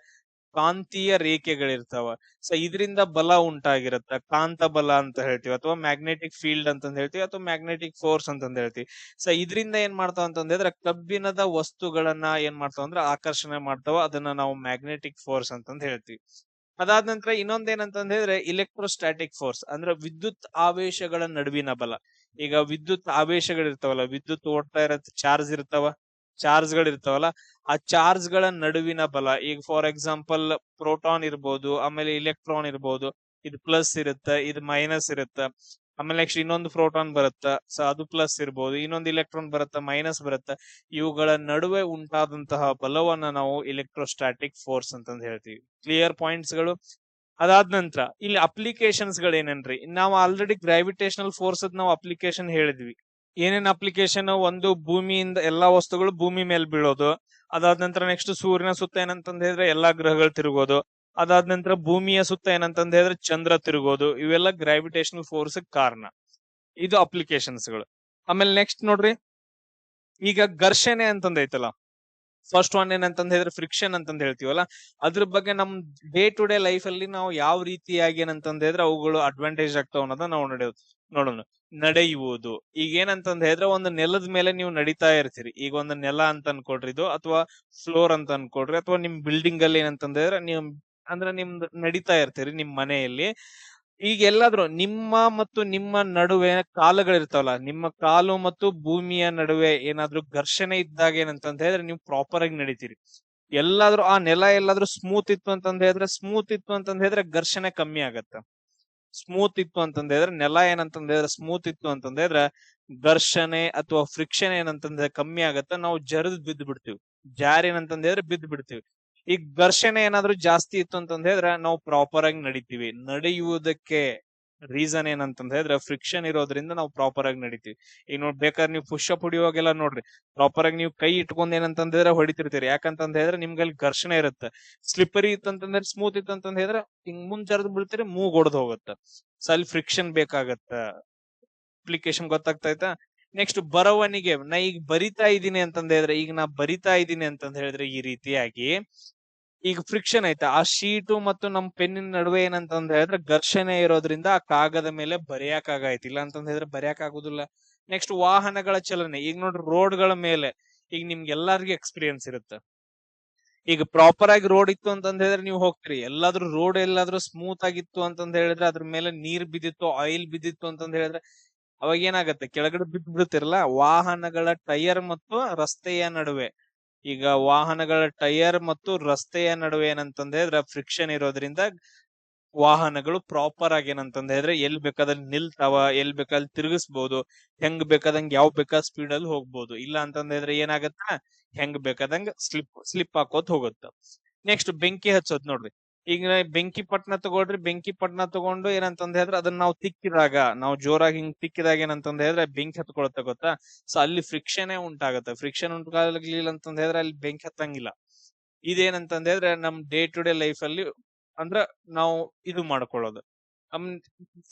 Speaker 1: ಕಾಂತೀಯ ರೇಖೆಗಳಿರ್ತಾವ. ಸೊ ಇದರಿಂದ ಬಲ ಉಂಟಾಗಿರುತ್ತೆ, ಕಾಂತ ಬಲ ಅಂತ ಹೇಳ್ತೀವಿ, ಅಥವಾ ಮ್ಯಾಗ್ನೆಟಿಕ್ ಫೀಲ್ಡ್ ಅಂತಂದ್ ಹೇಳ್ತೀವಿ, ಅಥವಾ ಮ್ಯಾಗ್ನೆಟಿಕ್ ಫೋರ್ಸ್ ಅಂತಂದ್ ಹೇಳ್ತೀವಿ. ಸೊ ಇದರಿಂದ ಏನ್ ಮಾಡ್ತಾವ ಅಂತಂದ್ ಹೇಳಿದ್ರೆ ಕಬ್ಬಿಣದ ವಸ್ತುಗಳನ್ನ ಏನ್ ಮಾಡ್ತಾವ ಅಂದ್ರೆ ಆಕರ್ಷಣೆ ಮಾಡ್ತಾವ, ಅದನ್ನ ನಾವು ಮ್ಯಾಗ್ನೆಟಿಕ್ ಫೋರ್ಸ್ ಅಂತಂದ್ ಹೇಳ್ತೀವಿ. ಅದಾದ ನಂತರ ಇನ್ನೊಂದ್ ಏನಂತಂದ್ ಹೇಳಿದ್ರೆ ಇಲೆಕ್ಟ್ರೋಸ್ಟಾಟಿಕ್ ಫೋರ್ಸ್, ಅಂದ್ರೆ ವಿದ್ಯುತ್ ಆವೇಶಗಳ ನಡುವಿನ ಬಲ. ಈಗ ವಿದ್ಯುತ್ ಆವೇಶಗಳಿರ್ತಾವಲ್ಲ, ವಿದ್ಯುತ್ ಓಡ್ತಾ ಇರತ್ತೆ, ಚಾರ್ಜ್ ಗಳಿರ್ತಾವಲ್ಲ, ಆ ಚಾರ್ಜ್ ಗಳ ನಡುವಿನ ಬಲ. ಈಗ ಫಾರ್ ಎಕ್ಸಾಂಪಲ್ ಪ್ರೋಟಾನ್ ಇರ್ಬೋದು, ಆಮೇಲೆ ಇಲೆಕ್ಟ್ರಾನ್ ಇರ್ಬೋದು, ಇದು ಪ್ಲಸ್ ಇರುತ್ತೆ, ಇದು ಮೈನಸ್ ಇರುತ್ತೆ. ಆಮೇಲೆ ನೆಕ್ಸ್ಟ್ ಇನ್ನೊಂದು ಪ್ರೋಟಾನ್ ಬರುತ್ತ, ಸೊ ಅದು ಪ್ಲಸ್ ಇರ್ಬೋದು, ಇನ್ನೊಂದು ಇಲೆಕ್ಟ್ರಾನ್ ಬರುತ್ತ, ಮೈನಸ್ ಬರುತ್ತೆ. ಇವುಗಳ ನಡುವೆ ಉಂಟಾದಂತಹ ಬಲವನ್ನ ನಾವು ಇಲೆಕ್ಟ್ರೋಸ್ಟಾಟಿಕ್ ಫೋರ್ಸ್ ಅಂತಂದ್ ಹೇಳ್ತೀವಿ. ಕ್ಲಿಯರ್ ಪಾಯಿಂಟ್ಸ್ ಗಳು. ಅದಾದ ನಂತರ ಇಲ್ಲಿ ಅಪ್ಲಿಕೇಶನ್ಸ್ ಗಳು ಏನೇನ್ರಿ, ನಾವು ಆಲ್ರೆಡಿ ಗ್ರಾವಿಟೇಷನಲ್ ಫೋರ್ಸ್ ನಾವು ಅಪ್ಲಿಕೇಶನ್ ಹೇಳಿದ್ವಿ. ಏನೇನ್ ಅಪ್ಲಿಕೇಶನ್, ಒಂದು ಭೂಮಿಯಿಂದ ಎಲ್ಲಾ ವಸ್ತುಗಳು ಭೂಮಿ ಮೇಲೆ ಬೀಳೋದು. ಅದಾದ ನಂತರ ನೆಕ್ಸ್ಟ್ ಸೂರ್ಯನ ಸುತ್ತ ಏನಂತಂದ್ ಹೇಳಿದ್ರೆ ಎಲ್ಲಾ ಗ್ರಹಗಳು ತಿರುಗೋದು. ಅದಾದ ನಂತರ ಭೂಮಿಯ ಸುತ್ತ ಏನಂತಂದ್ ಹೇಳಿದ್ರೆ ಚಂದ್ರ ತಿರುಗೋದು. ಇವೆಲ್ಲ ಗ್ರಾವಿಟೇಷನಲ್ ಫೋರ್ಸ್ ಕಾರಣ. ಇದು ಅಪ್ಲಿಕೇಶನ್ಸ್ ಗಳು. ಆಮೇಲೆ ನೆಕ್ಸ್ಟ್ ನೋಡ್ರಿ, ಈಗ ಘರ್ಷಣೆ ಅಂತಂದ್ ಐತಲ್ಲ, ಫಸ್ಟ್ ಒನ್ ಏನಂತಂದ್ ಹೇಳಿದ್ರೆ ಫ್ರಿಕ್ಷನ್ ಅಂತಂದ್ ಹೇಳ್ತೀವಲ್ಲ, ಅದ್ರ ಬಗ್ಗೆ ನಮ್ ಡೇ ಟು ಡೇ ಲೈಫ್ ಅಲ್ಲಿ ನಾವು ಯಾವ ರೀತಿಯಾಗಿ ಏನಂತಂದ್ ಹೇಳಿದ್ರೆ ಅವುಗಳು ಅಡ್ವಾಂಟೇಜ್ ಆಗ್ತಾವ ಅನ್ನೋದನ್ನ ನಾವು ನೋಡೋಣ. ನಡೆಯುವುದು. ಈಗ ಏನಂತಂದ್ ಹೇಳಿದ್ರೆ ಒಂದು ನೆಲದ ಮೇಲೆ ನೀವು ನಡೀತಾ ಇರ್ತೀರಿ. ಈಗ ಒಂದು ನೆಲ ಅಂತ ಅನ್ಕೊಡ್ರಿ ಇದು, ಅಥವಾ ಫ್ಲೋರ್ ಅಂತ ಅನ್ಕೊಡ್ರಿ, ಅಥವಾ ನಿಮ್ ಬಿಲ್ಡಿಂಗ್ ಅಲ್ಲಿ ಏನಂತಂದ್ ಹೇಳಿದ್ರೆ ನೀವು ಅಂದ್ರೆ ನಿಮ್ದು ನಡೀತಾ ಇರ್ತೀರಿ ನಿಮ್ ಮನೆಯಲ್ಲಿ. ಈಗ ಎಲ್ಲಾದ್ರೂ ನಿಮ್ಮ ನಡುವೆ ಕಾಲುಗಳಿರ್ತಾವಲ್ಲ, ನಿಮ್ಮ ಕಾಲು ಮತ್ತು ಭೂಮಿಯ ನಡುವೆ ಏನಾದ್ರೂ ಘರ್ಷಣೆ ಇದ್ದಾಗ ಏನಂತಂದ್ ಹೇಳಿದ್ರೆ ನೀವು ಪ್ರಾಪರ್ ಆಗಿ ನಡೀತೀರಿ. ಎಲ್ಲಾದ್ರೂ ಆ ನೆಲ ಎಲ್ಲಾದ್ರೂ ಸ್ಮೂತ್ ಇತ್ತು ಅಂತಂದ್ ಹೇಳಿದ್ರೆ ಘರ್ಷಣೆ ಕಮ್ಮಿ ಆಗತ್ತ. ಸ್ಮೂತ್ ಇತ್ತು ಅಂತಂದ್ ಹೇಳಿದ್ರೆ ನೆಲ ಏನಂತಂದ್ ಹೇಳಿದ್ರೆ ಸ್ಮೂತ್ ಇತ್ತು ಅಂತಂದ್ ಹೇಳಿದ್ರೆ ಘರ್ಷಣೆ ಅಥವಾ ಫ್ರಿಕ್ಷನ್ ಏನಂತಂದ್ರೆ ಕಮ್ಮಿ ಆಗತ್ತ, ನಾವು ಜರಿದ್ ಬಿದ್ದು ಬಿಡ್ತೀವಿ, ಜಾರಿ ಏನಂತಂದ್ ಹೇಳಿದ್ರೆ ಬಿದ್ದು ಬಿಡ್ತೀವಿ. ಈ ಘರ್ಷಣೆ ಏನಾದ್ರೂ ಜಾಸ್ತಿ ಇತ್ತು ಅಂತಂದ್ ಹೇಳಿದ್ರೆ ನಾವು ಪ್ರಾಪರ್ ಆಗಿ ನಡಿತೀವಿ. ನಡೆಯುವುದಕ್ಕೆ ರೀಸನ್ ಏನಂತಂದ್ ಹೇಳಿದ್ರೆ ಫ್ರಿಕ್ಷನ್ ಇರೋದ್ರಿಂದ ನಾವು ಪ್ರಾಪರ್ ಆಗಿ ನಡಿತೀವಿ. ಈಗ ಬೇಕಾದ್ರೆ ನೀವು ಪುಷಪ್ ಹೊಡಿಯುವಾಗೆಲ್ಲ ನೋಡ್ರಿ, ಪ್ರಾಪರ್ ಆಗಿ ನೀವು ಕೈ ಇಟ್ಕೊಂಡ್ ಏನಂತಂದ್ ಹೇಳಿದ್ರೆ ಹೊಡಿತಿರ್ತೀರಿ. ಯಾಕಂತಂದ್ ಹೇಳಿದ್ರೆ ನಿಮ್ಗೆ ಅಲ್ಲಿ ಘರ್ಷಣೆ ಇರುತ್ತೆ. ಸ್ಲಿಪ್ಪರಿ ಇತ್ತಂತಂದ್ರೆ, ಸ್ಮೂತ್ ಇತ್ತಂತಂದ್ ಹೇಳಿದ್ರೆ ಹಿಂಗ್ ಮುಂದ್ ಜರ್ದ್ ಬೀಳ್ತೀರಿ, ಮೂಗ್ ಒಡೆದ್ ಹೋಗುತ್ತ. ಸೊ ಅಲ್ಲಿ ಫ್ರಿಕ್ಷನ್ ಬೇಕಾಗತ್ತ. ಅಪ್ಲಿಕೇಶನ್ ಗೊತ್ತಾಗ್ತಾಯ್ತಾ? ನೆಕ್ಸ್ಟ್ ಬರವಣಿಗೆ. ನಾ ಈಗ ಬರಿತಾ ಇದ್ದೀನಿ ಅಂತಂದ್ ಹೇಳಿದ್ರೆ, ಈ ರೀತಿಯಾಗಿ ಈಗ ಫ್ರಿಕ್ಷನ್ ಐತಾ, ಆ ಶೀಟು ಮತ್ತು ನಮ್ ಪೆನ್ನಿನ ನಡುವೆ ಏನಂತಂದ್ ಹೇಳಿದ್ರೆ ಘರ್ಷಣೆ ಇರೋದ್ರಿಂದ ಆ ಕಾಗದ ಮೇಲೆ ಬರೆಯಕ್ ಆಗೈತಿ, ಇಲ್ಲ ಅಂತಂದ್ ಹೇಳಿದ್ರೆ ಬರೆಯಕ್ ಆಗುದಿಲ್ಲ. ನೆಕ್ಸ್ಟ್ ವಾಹನಗಳ ಚಲನೆ. ಈಗ ನೋಡ್ರಿ ರೋಡ್ಗಳ ಮೇಲೆ ಈಗ ನಿಮ್ಗೆ ಎಲ್ಲಾರ್ಗು ಎಕ್ಸ್ಪೀರಿಯನ್ಸ್ ಇರುತ್ತೆ. ಈಗ ಪ್ರಾಪರ್ ಆಗಿ ರೋಡ್ ಇತ್ತು ಅಂತಂದ್ ಹೇಳಿದ್ರೆ ನೀವು ಹೋಗ್ತೀರಿ, ಎಲ್ಲಾದ್ರೂ ರೋಡ್ ಎಲ್ಲಾದ್ರೂ ಸ್ಮೂತ್ ಆಗಿತ್ತು ಅಂತಂದ್ ಹೇಳಿದ್ರೆ ಅದ್ರ ಮೇಲೆ ನೀರ್ ಬಿದ್ದಿತ್ತು, ಆಯಿಲ್ ಬಿದ್ದಿತ್ತು ಅಂತಂದ್ ಹೇಳಿದ್ರೆ ಅವಾಗ ಏನಾಗತ್ತೆ, ಕೆಳಗಡೆ ಬಿದ್ದು ಬಿಡ್ತಿರಲ್ಲ. ವಾಹನಗಳ ಟೈರ್ ಮತ್ತು ರಸ್ತೆಯ ನಡುವೆ, ಈಗ ವಾಹನಗಳ ಟೈರ್ ಮತ್ತು ರಸ್ತೆಯ ನಡುವೆ ಏನಂತಂದ್ ಹೇಳಿದ್ರೆ ಫ್ರಿಕ್ಷನ್ ಇರೋದ್ರಿಂದ ವಾಹನಗಳು ಪ್ರಾಪರ್ ಆಗಿ ಏನಂತಂದ್ ಹೇಳಿದ್ರೆ ಎಲ್ ಬೇಕಾದಲ್ಲಿ ನಿಲ್ತಾವ, ಎಲ್ ಬೇಕಾದಲ್ಲಿ ತಿರುಗಿಸ್ಬೋದು, ಹೆಂಗ್ ಬೇಕಾದಂಗ್ ಯಾವ ಬೇಕಾದ ಸ್ಪೀಡ್ ಅಲ್ಲಿ ಹೋಗ್ಬೋದು. ಇಲ್ಲ ಅಂತಂದ್ ಹೇಳಿದ್ರೆ ಏನಾಗತ್ತ, ಹೆಂಗ್ ಬೇಕಾದಂಗ್ ಸ್ಲಿಪ್ ಹಾಕೋತ್ ಹೋಗುತ್ತ. ನೆಕ್ಸ್ಟ್ ಬೆಂಕಿ ಹಚ್ಚೋದ್ ನೋಡ್ರಿ. ಈಗ ಬೆಂಕಿ ಪಟ್ನ ತಗೊಳ್ರಿ, ಬೆಂಕಿ ಪಟ್ನ ತಗೊಂಡು ಏನಂತಂದ್ ಹೇಳಿದ್ರೆ ಅದನ್ನ ನಾವು ತಿಕ್ಕಿದಾಗ, ನಾವು ಜೋರಾಗಿ ಹಿಂಗ್ ತಿಕ್ಕಿದಾಗ ಏನಂತಂದ್ ಹೇಳಿದ್ರೆ ಬೆಂಕಿ ಹತ್ಕೊಳತ್ತ ಗೊತ್ತಾ. ಸೊ ಅಲ್ಲಿ ಫ್ರಿಕ್ಷನ್ ಉಂಟಾಗತ್ತೆ. ಫ್ರಿಕ್ಷನ್ ಉಂಟಾಗ್ಲಿಲ್ಲ ಅಂತಂದ್ ಹೇಳಿದ್ರೆ ಅಲ್ಲಿ ಬೆಂಕಿ ಹತ್ತಂಗಿಲ್ಲ. ಇದೇನಂತಂದ್ ಹೇಳಿದ್ರೆ ನಮ್ ಡೇ ಟು ಡೇ ಲೈಫ್ ಅಲ್ಲಿ ಅಂದ್ರ ನಾವು ಇದು ಮಾಡ್ಕೊಳ್ಳೋದು.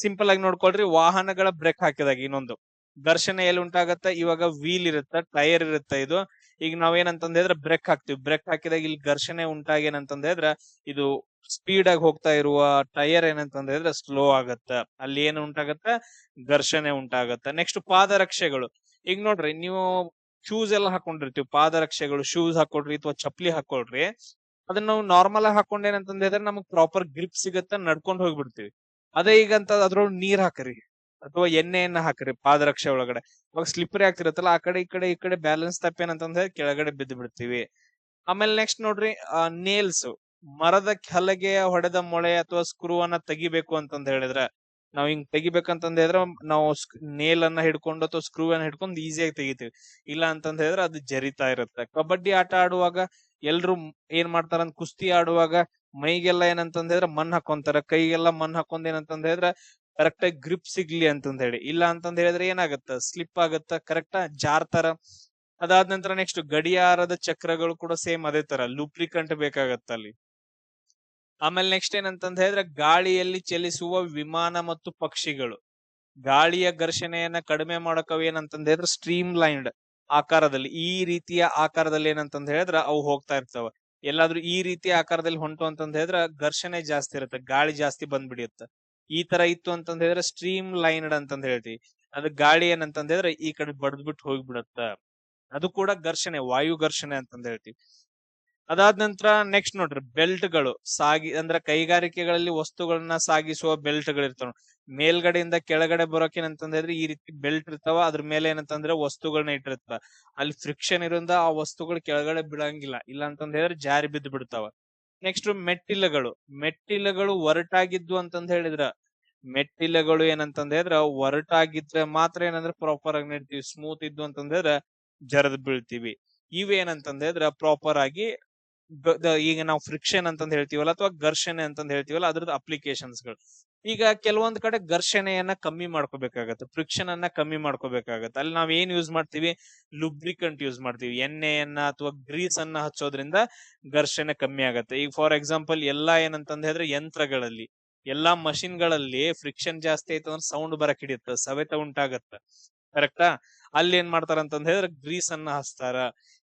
Speaker 1: ಸಿಂಪಲ್ ಆಗಿ ನೋಡ್ಕೊಳ್ರಿ, ವಾಹನಗಳ ಬ್ರೇಕ್ ಹಾಕಿದಾಗ ಇನ್ನೊಂದು ಘರ್ಷಣೆ ಎಲ್ಲಿ ಉಂಟಾಗತ್ತ, ಇವಾಗ ವೀಲ್ ಇರುತ್ತ, ಟೈರ್ ಇರುತ್ತ. ಇದು ಈಗ ನಾವೇನಂತಂದ್ ಹೇಳಿದ್ರೆ ಬ್ರೇಕ್ ಹಾಕ್ತಿವಿ, ಬ್ರೇಕ್ ಹಾಕಿದಾಗ ಇಲ್ಲಿ ಘರ್ಷಣೆ ಉಂಟಾಗಿ ಏನಂತಂದ್ ಹೇಳಿದ್ರೆ ಇದು ಸ್ಪೀಡ್ ಆಗಿ ಹೋಗ್ತಾ ಇರುವ ಟೈರ್ ಏನಂತಂದ್ ಹೇಳಿದ್ರೆ ಸ್ಲೋ ಆಗತ್ತ, ಅಲ್ಲಿ ಏನ್ ಉಂಟಾಗತ್ತ, ಘರ್ಷಣೆ ಉಂಟಾಗತ್ತ. ನೆಕ್ಸ್ಟ್ ಪಾದರಕ್ಷೆಗಳು. ಈಗ ನೋಡ್ರಿ, ನೀವು ಶೂಸ್ ಎಲ್ಲ ಹಾಕೊಂಡಿರ್ತೀವಿ, ಪಾದರಕ್ಷೆಗಳು, ಶೂಸ್ ಹಾಕೊಳ್ರಿ ಅಥವಾ ಚಪ್ಲಿ ಹಾಕೊಳ್ರಿ, ಅದನ್ನ ನಾವು ನಾರ್ಮಲ್ ಆಗಿ ಹಾಕೊಂಡ್ ಏನಂತಂದ್ ಹೇಳಿದ್ರೆ ನಮಗ್ ಪ್ರಾಪರ್ ಗ್ರಿಪ್ ಸಿಗತ್ತ, ನಡ್ಕೊಂಡ್ ಹೋಗ್ಬಿಡ್ತೀವಿ. ಅದೇ ಈಗ ಅಂತ ಅದ್ರೊಳಗೆ ನೀರ್ ಹಾಕ್ರಿ ಅಥವಾ ಎಣ್ಣೆಯನ್ನ ಹಾಕ್ರಿ ಪಾದರಕ್ಷೆ ಒಳಗಡೆ, ಅವಾಗ ಸ್ಲಿಪ್ಪರಿ ಆಗ್ತಿರತ್ತಲ್ಲ, ಆ ಕಡೆ ಈ ಕಡೆ ಬ್ಯಾಲೆನ್ಸ್ ತಪ್ಪೇನಂತಂದ್ರೆ ಕೆಳಗಡೆ ಬಿದ್ದು ಬಿಡ್ತೀವಿ. ಆಮೇಲೆ ನೆಕ್ಸ್ಟ್ ನೋಡ್ರಿ, ನೇಲ್ಸ್, ಮರದ ಹಲಗೆಯ ಹೊಡೆದ ಮೊಳೆ ಅಥವಾ ಸ್ಕ್ರೂ ಅನ್ನ ತೆಗಿಬೇಕು ಅಂತಂದ್ ಹೇಳಿದ್ರೆ, ನಾವ್ ಹಿಂಗ್ ತೆಗಿಬೇಕಂತಂದ್ ಹೇಳಿದ್ರೆ ನಾವು ನೇಲ್ ಅನ್ನ ಹಿಡ್ಕೊಂಡು ಅಥವಾ ಸ್ಕ್ರೂ ಅನ್ನ ಹಿಡ್ಕೊಂಡು ಈಸಿಯಾಗಿ ತೆಗಿತೀವಿ. ಇಲ್ಲ ಅಂತಂದ್ ಹೇಳಿದ್ರೆ ಅದು ಜರಿತಾ ಇರುತ್ತೆ. ಕಬಡ್ಡಿ ಆಟ ಆಡುವಾಗ ಎಲ್ರು ಏನ್ ಮಾಡ್ತಾರ, ಕುಸ್ತಿ ಆಡುವಾಗ ಮೈಗೆಲ್ಲ ಏನಂತಂದ್ ಹೇಳಿದ್ರೆ ಮಣ್ ಹಾಕೊಂತಾರ, ಕೈಗೆಲ್ಲ ಮಣ್ ಹಾಕೊಂಡ್ ಏನಂತಂದ್ ಹೇಳಿದ್ರೆ ಕರೆಕ್ಟ್ ಆಗಿ ಗ್ರಿಪ್ ಸಿಗ್ಲಿ ಅಂತಂದ್ ಹೇಳಿ. ಇಲ್ಲ ಅಂತಂದ್ ಹೇಳಿದ್ರೆ ಏನಾಗತ್ತ, ಸ್ಲಿಪ್ ಆಗತ್ತ, ಕರೆಕ್ಟ್ ಜಾರ್ತಾರ. ಅದಾದ ನಂತರ ನೆಕ್ಸ್ಟ್ ಗಡಿಯಾರದ ಚಕ್ರಗಳು ಕೂಡ ಸೇಮ್ ಅದೇ ತರ ಲೂಪ್ರಿಕಂಟ್ ಬೇಕಾಗತ್ತ ಅಲ್ಲಿ. ಆಮೇಲೆ ನೆಕ್ಸ್ಟ್ ಏನಂತಂದ್ ಹೇಳಿದ್ರೆ ಗಾಳಿಯಲ್ಲಿ ಚಲಿಸುವ ವಿಮಾನ ಮತ್ತು ಪಕ್ಷಿಗಳು, ಗಾಳಿಯ ಘರ್ಷಣೆಯನ್ನ ಕಡಿಮೆ ಮಾಡಕವ್ ಏನಂತಂದ್ ಹೇಳಿದ್ರೆ ಸ್ಟ್ರೀಮ್ ಲೈನ್ಡ್ ಆಕಾರದಲ್ಲಿ, ಈ ರೀತಿಯ ಆಕಾರದಲ್ಲಿ ಏನಂತಂದ್ ಹೇಳಿದ್ರೆ ಅವು ಹೋಗ್ತಾ ಇರ್ತಾವ. ಎಲ್ಲಾದ್ರೂ ಈ ರೀತಿಯ ಆಕಾರದಲ್ಲಿ ಹೊಂಟು ಅಂತಂದ್ ಹೇಳಿದ್ರೆ ಘರ್ಷಣೆ ಜಾಸ್ತಿ ಇರುತ್ತೆ, ಗಾಳಿ ಜಾಸ್ತಿ ಬಂದ್ಬಿಡಿಯುತ್ತೆ. ಈ ತರ ಇತ್ತು ಅಂತಂದ್ ಹೇಳಿದ್ರೆ ಸ್ಟ್ರೀಮ್ ಲೈನ್ಡ್ ಅಂತಂದ್ ಹೇಳ್ತೀವಿ. ಅದು ಗಾಳಿ ಏನಂತಂದ್ ಹೇಳಿದ್ರೆ ಈ ಕಡೆ ಬಡ್ದ್ಬಿಟ್ಟು ಹೋಗ್ಬಿಡತ್ತ, ಅದು ಕೂಡ ಘರ್ಷಣೆ, ವಾಯು ಘರ್ಷಣೆ ಅಂತಂದ್ ಹೇಳ್ತೀವಿ. ಅದಾದ ನಂತರ ನೆಕ್ಸ್ಟ್ ನೋಡ್ರಿ, ಬೆಲ್ಟ್ ಗಳು ಅಂದ್ರೆ ಕೈಗಾರಿಕೆಗಳಲ್ಲಿ ವಸ್ತುಗಳನ್ನ ಸಾಗಿಸುವ ಬೆಲ್ಟ್ ಗಳು ಇರ್ತಾವ. ಮೇಲ್ಗಡೆಯಿಂದ ಕೆಳಗಡೆ ಬರೋಕೇನಂತಂದ್ ಹೇಳಿದ್ರೆ ಈ ರೀತಿ ಬೆಲ್ಟ್ ಇರ್ತಾವ, ಅದ್ರ ಮೇಲೆ ಏನಂತಂದ್ರೆ ವಸ್ತುಗಳನ್ನ ಇಟ್ಟಿರ್ತಾವ. ಅಲ್ಲಿ ಫ್ರಿಕ್ಷನ್ ಇರೋದ್ರಿಂದ ಆ ವಸ್ತುಗಳು ಕೆಳಗಡೆ ಬೀಳಂಗಿಲ್ಲ, ಇಲ್ಲ ಅಂತಂದ್ ಹೇಳಿದ್ರೆ ಜಾರಿ ಬಿದ್ದು ಬಿಡ್ತಾವ. ನೆಕ್ಸ್ಟ್ ಮೆಟ್ಟಿಲುಗಳು, ಮೆಟ್ಟಿಲುಗಳು ಒರಟಾಗಿದ್ದು ಅಂತಂದ್ ಹೇಳಿದ್ರ, ಮೆಟ್ಟಿಲುಗಳು ಏನಂತಂದ್ ಹೇಳಿದ್ರ ಒರಟಾಗಿದ್ರೆ ಮಾತ್ರ ಏನಂದ್ರೆ ಪ್ರಾಪರ್ ಆಗಿ ನಡಿತೀವಿ, ಸ್ಮೂತ್ ಇದ್ದು ಅಂತಂದ್ ಹೇಳಿದ್ರೆ ಜರದ್ ಬೀಳ್ತೀವಿ. ಇವೇನಂತಂದ್ ಹೇಳಿದ್ರ ಪ್ರಾಪರ್ ಆಗಿ ಈಗ ನಾವು ಫ್ರಿಕ್ಷನ್ ಅಂತಂದ್ ಹೇಳ್ತೀವಲ್ಲ ಅಥವಾ ಘರ್ಷಣೆ ಅಂತಂದ್ ಹೇಳ್ತೀವಲ್ಲ ಅದ್ರದ್ದು ಅಪ್ಲಿಕೇಶನ್ಸ್ ಗಳು. ಈಗ ಕೆಲವೊಂದ್ ಕಡೆ ಘರ್ಷಣೆಯನ್ನ ಕಮ್ಮಿ ಮಾಡ್ಕೋಬೇಕಾಗತ್ತೆ, ಫ್ರಿಕ್ಷನ್ ಅನ್ನ ಕಮ್ಮಿ ಮಾಡ್ಕೋಬೇಕಾಗತ್ತೆ. ಅಲ್ಲಿ ನಾವ್ ಏನ್ ಯೂಸ್ ಮಾಡ್ತೀವಿ, ಲುಬ್ರಿಕಂಟ್ ಯೂಸ್ ಮಾಡ್ತೀವಿ. ಎಣ್ಣೆಯನ್ನ ಅಥವಾ ಗ್ರೀಸ್ ಅನ್ನ ಹಚ್ಚೋದ್ರಿಂದ ಘರ್ಷಣೆ ಕಮ್ಮಿ ಆಗತ್ತೆ. ಈಗ ಫಾರ್ ಎಕ್ಸಾಂಪಲ್ ಎಲ್ಲಾ ಏನಂತಂದ್ ಹೇಳಿದ್ರೆ ಯಂತ್ರಗಳಲ್ಲಿ, ಎಲ್ಲಾ ಮಷಿನ್ ಗಳಲ್ಲಿ ಫ್ರಿಕ್ಷನ್ ಜಾಸ್ತಿ ಆಯ್ತು ಅಂದ್ರೆ ಸೌಂಡ್ ಬರಕ್ ಹಿಡಿಯುತ್ತೆ, ಸವೆತ ಉಂಟಾಗತ್ತ, ಕರೆಕ್ಟಾ. ಅಲ್ಲಿ ಏನ್ ಮಾಡ್ತಾರ ಅಂತಂದ್ ಹೇಳಿದ್ರೆ ಗ್ರೀಸ್ ಅನ್ನ ಹಚ್ತಾರ.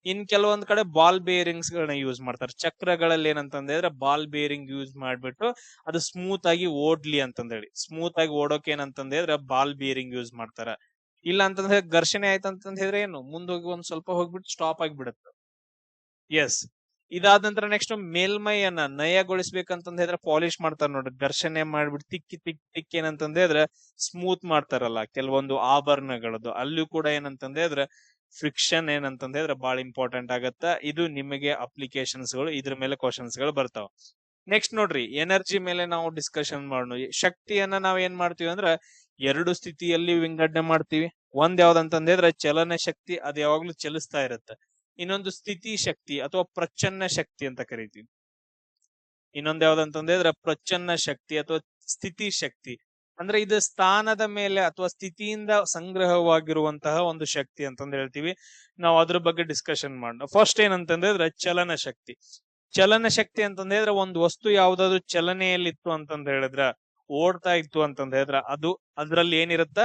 Speaker 1: ಇನ್ ಕೆಲವೊಂದ್ ಕಡೆ ಬಾಲ್ ಬೇರಿಂಗ್ಸ್ ಗಳನ್ನ ಯೂಸ್ ಮಾಡ್ತಾರೆ. ಚಕ್ರಗಳಲ್ಲಿ ಏನಂತಂದ್ ಹೇಳಿದ್ರೆ ಬಾಲ್ ಬೇರಿಂಗ್ ಯೂಸ್ ಮಾಡ್ಬಿಟ್ಟು ಅದು ಸ್ಮೂತ್ ಆಗಿ ಓಡ್ಲಿ ಅಂತಂದ್ ಹೇಳಿ, ಸ್ಮೂತ್ ಆಗಿ ಓಡೋಕೆ ಏನಂತಂದ್ ಹೇಳಿದ್ರೆ ಬಾಲ್ ಬೇರಿಂಗ್ ಯೂಸ್ ಮಾಡ್ತಾರ. ಇಲ್ಲ ಅಂತಂದ್ರೆ ಘರ್ಷಣೆ ಆಯ್ತಂತಂದ್ ಹೇಳಿದ್ರೆ ಏನು, ಮುಂದೋಗಿ ಒಂದ್ ಸ್ವಲ್ಪ ಹೋಗ್ಬಿಟ್ಟು ಸ್ಟಾಪ್ ಆಗಿಬಿಡುತ್ತೆ. ಎಸ್. ಇದಾದ ನಂತರ ನೆಕ್ಸ್ಟ್ ಮೇಲ್ಮೈಯನ್ನ ನಯಗೊಳಿಸ್ಬೇಕಂತಂದ್ ಹೇಳಿದ್ರೆ ಪಾಲಿಶ್ ಮಾಡ್ತಾರ ನೋಡ್ರಿ, ಘರ್ಷಣೆ ಮಾಡ್ಬಿಟ್ಟು ತಿಕ್ಕಿ ಏನಂತಂದ್ ಹೇಳಿದ್ರೆ ಸ್ಮೂತ್ ಮಾಡ್ತಾರಲ್ಲ ಕೆಲವೊಂದು ಆಭರಣಗಳದ್ದು, ಅಲ್ಲೂ ಕೂಡ ಏನಂತಂದ್ ಹೇಳಿದ್ರೆ ಫ್ರಿಕ್ಷನ್ ಏನಂತಂದ್ ಹೇಳಿದ್ರೆ ಬಹಳ ಇಂಪಾರ್ಟೆಂಟ್ ಆಗತ್ತ. ಇದು ನಿಮಗೆ ಅಪ್ಲಿಕೇಶನ್ಸ್ ಗಳು, ಇದ್ರ ಮೇಲೆ ಕ್ವಶನ್ಸ್ ಗಳು ಬರ್ತಾವ. ನೆಕ್ಸ್ಟ್ ನೋಡ್ರಿ, ಎನರ್ಜಿ ಮೇಲೆ ನಾವು ಡಿಸ್ಕಷನ್ ಮಾಡೋಣ. ಶಕ್ತಿಯನ್ನ ನಾವ್ ಏನ್ ಮಾಡ್ತೀವಿ ಅಂದ್ರೆ ಎರಡು ಸ್ಥಿತಿಯಲ್ಲಿ ವಿಂಗಡಣೆ ಮಾಡ್ತೀವಿ. ಒಂದ್ ಯಾವ್ದಂತಂದ್ ಹೇಳಿದ್ರೆ ಚಲನ ಶಕ್ತಿ, ಅದು ಯಾವಾಗ್ಲೂ ಚಲಿಸ್ತಾ ಇರುತ್ತೆ. ಇನ್ನೊಂದು ಸ್ಥಿತಿ ಶಕ್ತಿ ಅಥವಾ ಪ್ರಚ್ಛನ್ನ ಶಕ್ತಿ ಅಂತ ಕರಿತೀವಿ. ಇನ್ನೊಂದ್ ಯಾವ್ದಂತಂದ್ ಹೇಳಿದ್ರೆ ಪ್ರಚ್ಛನ್ನ ಶಕ್ತಿ ಅಥವಾ ಸ್ಥಿತಿ ಶಕ್ತಿ. ಅಂದ್ರೆ ಇದು ಸ್ಥಾನದ ಮೇಲೆ ಅಥವಾ ಸ್ಥಿತಿಯಿಂದ ಸಂಗ್ರಹವಾಗಿರುವಂತಹ ಒಂದು ಶಕ್ತಿ ಅಂತಂದ್ ಹೇಳ್ತೀವಿ. ನಾವು ಅದ್ರ ಬಗ್ಗೆ ಡಿಸ್ಕಷನ್ ಮಾಡೋಣ. ಫಸ್ಟ್ ಏನಂತಂದ್ರೆ ಚಲನ ಶಕ್ತಿ. ಚಲನ ಶಕ್ತಿ ಅಂತಂದ್ ಹೇಳಿದ್ರೆ ಒಂದು ವಸ್ತು ಯಾವ್ದಾದ್ರು ಚಲನೆಯಲ್ಲಿತ್ತು ಅಂತಂದ್ ಹೇಳಿದ್ರ, ಓಡ್ತಾ ಇತ್ತು ಅಂತಂದ್ ಹೇಳಿದ್ರ, ಅದು ಅದ್ರಲ್ಲಿ ಏನಿರುತ್ತ,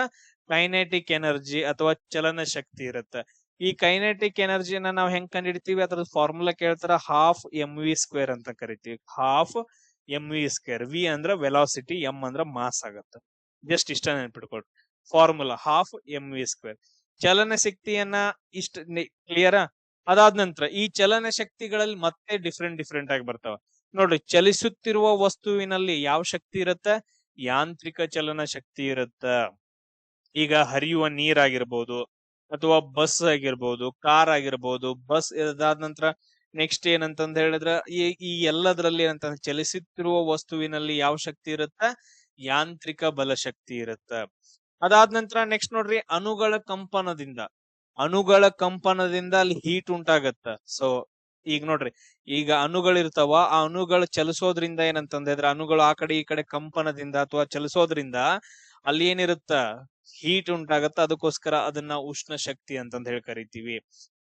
Speaker 1: ಕೈನೆಟಿಕ್ ಎನರ್ಜಿ ಅಥವಾ ಚಲನ ಶಕ್ತಿ ಇರುತ್ತೆ. ಈ ಕೈನೆಟಿಕ್ ಎನರ್ಜಿನ ನಾವು ಹೆಂಗ್ ಕಂಡಿಡ್ತೀವಿ, ಅದ್ರ ಫಾರ್ಮುಲಾ ಕೇಳ್ತಾರ, ಹಾಫ್ mv² ಅಂತ ಕರಿತೀವಿ. ಹಾಫ್ mv², ವಿ ಅಂದ್ರ ವೆಲಾಸಿಟಿ, ಎಂ ಅಂದ್ರ ಮಾಸ್ ಆಗತ್ತ. ಜಸ್ಟ್ ಇಷ್ಟ ನೆನ್ಪಿಟ್ಕೊಳ್ರಿ, ಫಾರ್ಮುಲಾ ಹಾಫ್ mv². ಚಲನ ಶಕ್ತಿಯನ್ನ ಇಷ್ಟ ಕ್ಲಿಯರಾ. ಅದಾದ ನಂತರ ಈ ಚಲನ ಶಕ್ತಿಗಳಲ್ಲಿ ಮತ್ತೆ ಡಿಫ್ರೆಂಟ್ ಆಗಿ ಬರ್ತಾವ. ನೋಡ್ರಿ, ಚಲಿಸುತ್ತಿರುವ ವಸ್ತುವಿನಲ್ಲಿ ಯಾವ ಶಕ್ತಿ ಇರುತ್ತ? ಯಾಂತ್ರಿಕ ಚಲನ ಶಕ್ತಿ ಇರುತ್ತ. ಈಗ ಹರಿಯುವ ನೀರಾಗಿರ್ಬೋದು, ಅಥವಾ ಬಸ್ ಆಗಿರ್ಬೋದು, ಕಾರ್ ಆಗಿರ್ಬೋದು, ಬಸ್ ಇದಾದ ನಂತರ ನೆಕ್ಸ್ಟ್ ಏನಂತಂದ್ ಹೇಳಿದ್ರ ಈ ಎಲ್ಲದರಲ್ಲಿ ಏನಂತ ಚಲಿಸುತ್ತಿರುವ ವಸ್ತುವಿನಲ್ಲಿ ಯಾವ ಶಕ್ತಿ ಇರುತ್ತ? ಯಾಂತ್ರಿಕ ಬಲ ಶಕ್ತಿ ಇರುತ್ತ. ಅದಾದ ನಂತರ ನೆಕ್ಸ್ಟ್ ನೋಡ್ರಿ, ಅಣುಗಳ ಕಂಪನದಿಂದ ಅಲ್ಲಿ ಹೀಟ್ ಉಂಟಾಗತ್ತ. ಸೊ ಈಗ ನೋಡ್ರಿ, ಈಗ ಅಣುಗಳಿರ್ತಾವ, ಆ ಅಣುಗಳು ಚಲಿಸೋದ್ರಿಂದ ಏನಂತಂದ್ರೆ ಅಣುಗಳು ಆ ಕಡೆ ಈ ಕಡೆ ಕಂಪನದಿಂದ ಅಥವಾ ಚಲಿಸೋದ್ರಿಂದ ಅಲ್ಲಿ ಏನಿರುತ್ತ? ಹೀಟ್ ಉಂಟಾಗತ್ತ. ಅದಕ್ಕೋಸ್ಕರ ಅದನ್ನ ಉಷ್ಣ ಶಕ್ತಿ ಅಂತಂದ್ ಹೇಳಿ ಕರಿತೀವಿ.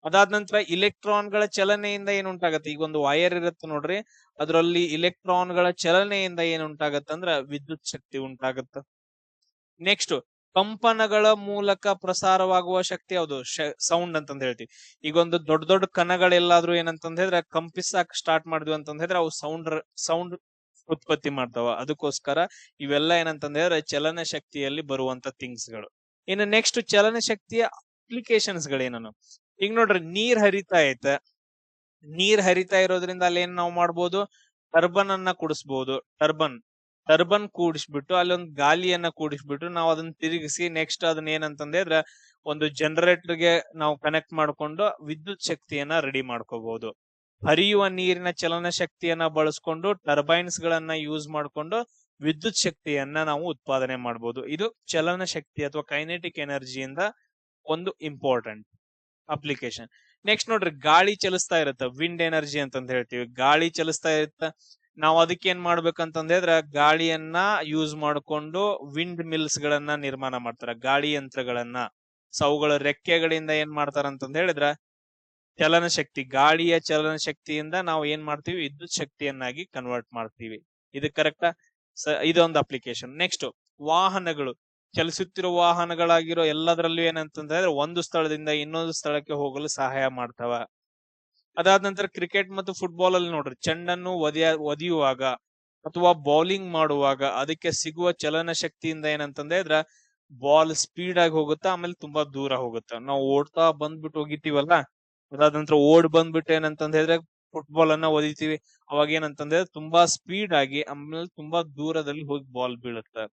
Speaker 1: ಅದಾದ ನಂತರ ಇಲೆಕ್ಟ್ರಾನ್ಗಳ ಚಲನೆಯಿಂದ ಏನ್ ಉಂಟಾಗತ್ತೆ? ಈಗ ಒಂದು ವೈರ್ ಇರುತ್ತೆ ನೋಡ್ರಿ, ಅದರಲ್ಲಿ ಇಲೆಕ್ಟ್ರಾನ್ಗಳ ಚಲನೆಯಿಂದ ಏನ್ ಉಂಟಾಗತ್ತ ಅಂದ್ರ ವಿದ್ಯುತ್ ಶಕ್ತಿ ಉಂಟಾಗತ್ತ. ನೆಕ್ಸ್ಟ್, ಕಂಪನಗಳ ಮೂಲಕ ಪ್ರಸಾರವಾಗುವ ಶಕ್ತಿ ಯಾವುದು? ಸೌಂಡ್ ಅಂತಂದ್ ಹೇಳ್ತೀವಿ. ಈಗ ಒಂದು ದೊಡ್ಡ ದೊಡ್ಡ ಕಣಗಳೆಲ್ಲಾದ್ರೂ ಏನಂತಂದ್ ಹೇಳಿದ್ರೆ ಕಂಪಿಸಕ್ ಸ್ಟಾರ್ಟ್ ಮಾಡಿದ್ವಿ ಅಂತಂದ್ ಹೇಳಿದ್ರೆ ಅವು ಸೌಂಡ್ ಉತ್ಪತ್ತಿ ಮಾಡ್ತಾವ. ಅದಕ್ಕೋಸ್ಕರ ಇವೆಲ್ಲ ಏನಂತಂದ್ ಹೇಳಿದ್ರೆ ಚಲನ ಶಕ್ತಿಯಲ್ಲಿ ಬರುವಂತ ಥಿಂಗ್ಸ್ ಗಳು. ಇನ್ನು ನೆಕ್ಸ್ಟ್, ಚಲನ ಶಕ್ತಿಯ ಅಪ್ಲಿಕೇಶನ್ಸ್ ಗಳೇನು? ಈಗ ನೋಡ್ರಿ, ನೀರ್ ಹರಿತಾ ಇರೋದ್ರಿಂದ ಅಲ್ಲಿ ಏನ್ ನಾವು ಮಾಡ್ಬೋದು? ಟರ್ಬನ್ ಅನ್ನ ಕೂಡಿಸ್ಬೋದು. ಟರ್ಬನ್ ಕೂಡಿಸ್ಬಿಟ್ಟು ಅಲ್ಲಿ ಒಂದು ಗಾಲಿಯನ್ನ ಕೂಡಿಸ್ಬಿಟ್ಟು ನಾವು ಅದನ್ನ ತಿರುಗಿಸಿ ನೆಕ್ಸ್ಟ್ ಅದನ್ನ ಏನಂತಂದ್ರೆ ಒಂದು ಜನರೇಟರ್ಗೆ ನಾವು ಕನೆಕ್ಟ್ ಮಾಡ್ಕೊಂಡು ವಿದ್ಯುತ್ ಶಕ್ತಿಯನ್ನ ರೆಡಿ ಮಾಡ್ಕೋಬಹುದು. ಹರಿಯುವ ನೀರಿನ ಚಲನ ಶಕ್ತಿಯನ್ನ ಬಳಸ್ಕೊಂಡು ಟರ್ಬೈನ್ಸ್ ಗಳನ್ನ ಯೂಸ್ ಮಾಡ್ಕೊಂಡು ವಿದ್ಯುತ್ ಶಕ್ತಿಯನ್ನ ನಾವು ಉತ್ಪಾದನೆ ಮಾಡಬಹುದು. ಇದು ಚಲನ ಶಕ್ತಿ ಅಥವಾ ಕೈನೆಟಿಕ್ ಎನರ್ಜಿಯಿಂದ ಒಂದು ಇಂಪಾರ್ಟೆಂಟ್ ಅಪ್ಲಿಕೇಶನ್. ನೆಕ್ಸ್ಟ್ ನೋಡ್ರಿ, ಗಾಳಿ ಚಲಿಸ್ತಾ ಇರತ್ತ, ವಿಂಡ್ ಎನರ್ಜಿ ಅಂತಂದ್ ಹೇಳ್ತೀವಿ. ಗಾಳಿ ಚಲಿಸ್ತಾ ಇರತ್ತ, ನಾವು ಅದಕ್ಕೆ ಏನ್ ಮಾಡ್ಬೇಕಂತಂದ್ರೆ ಗಾಳಿಯನ್ನ ಯೂಸ್ ಮಾಡ್ಕೊಂಡು ವಿಂಡ್ ಮಿಲ್ಸ್ ಗಳನ್ನ ನಿರ್ಮಾಣ ಮಾಡ್ತಾರ, ಗಾಳಿ ಯಂತ್ರಗಳನ್ನ. ಸೊ ಅವುಗಳ ರೆಕ್ಕೆಗಳಿಂದ ಏನ್ ಮಾಡ್ತಾರ ಅಂತಂದ್ ಹೇಳಿದ್ರ ಗಾಳಿಯ ಚಲನ ಶಕ್ತಿಯಿಂದ ನಾವು ಏನ್ ಮಾಡ್ತೀವಿ? ವಿದ್ಯುತ್ ಶಕ್ತಿಯನ್ನಾಗಿ ಕನ್ವರ್ಟ್ ಮಾಡ್ತೀವಿ. ಇದು ಕರೆಕ್ಟಾ? ಇದೊಂದು ಅಪ್ಲಿಕೇಶನ್. ನೆಕ್ಸ್ಟ್, ವಾಹನಗಳು. ಚಲಿಸುತ್ತಿರುವ ವಾಹನಗಳಾಗಿರೋ ಎಲ್ಲದರಲ್ಲೂ ಏನಂತಂದ್ರೆ ಒಂದು ಸ್ಥಳದಿಂದ ಇನ್ನೊಂದು ಸ್ಥಳಕ್ಕೆ ಹೋಗಲು ಸಹಾಯ ಮಾಡ್ತಾವ. ಅದಾದ ನಂತರ ಕ್ರಿಕೆಟ್ ಮತ್ತು ಫುಟ್ಬಾಲ್ ಅಲ್ಲಿ ನೋಡ್ರಿ, ಚೆಂಡನ್ನು ಒದಿಯುವಾಗ ಅಥವಾ ಬೌಲಿಂಗ್ ಮಾಡುವಾಗ ಅದಕ್ಕೆ ಸಿಗುವ ಚಲನ ಶಕ್ತಿಯಿಂದ ಏನಂತಂದ್ರೆ ಬಾಲ್ ಸ್ಪೀಡ್ ಆಗಿ ಹೋಗುತ್ತಾ, ಆಮೇಲೆ ತುಂಬಾ ದೂರ ಹೋಗುತ್ತ. ನಾವು ಓಡ್ತಾ ಬಂದ್ಬಿಟ್ಟು ಹೋಗಿತೀವಲ್ಲ, ಅದಾದ ನಂತರ ಓಡ್ ಬಂದ್ಬಿಟ್ಟು ಏನಂತಂದ್ ಹೇಳಿದ್ರೆ ಫುಟ್ಬಾಲ್ ಅನ್ನ ಒದಿತೀವಿ. ಅವಾಗ ಏನಂತಂದ್ರೆ ತುಂಬಾ ಸ್ಪೀಡ್ ಆಗಿ ಆಮೇಲೆ ತುಂಬಾ ದೂರದಲ್ಲಿ ಹೋಗಿ ಬಾಲ್ ಬೀಳುತ್ತೆ.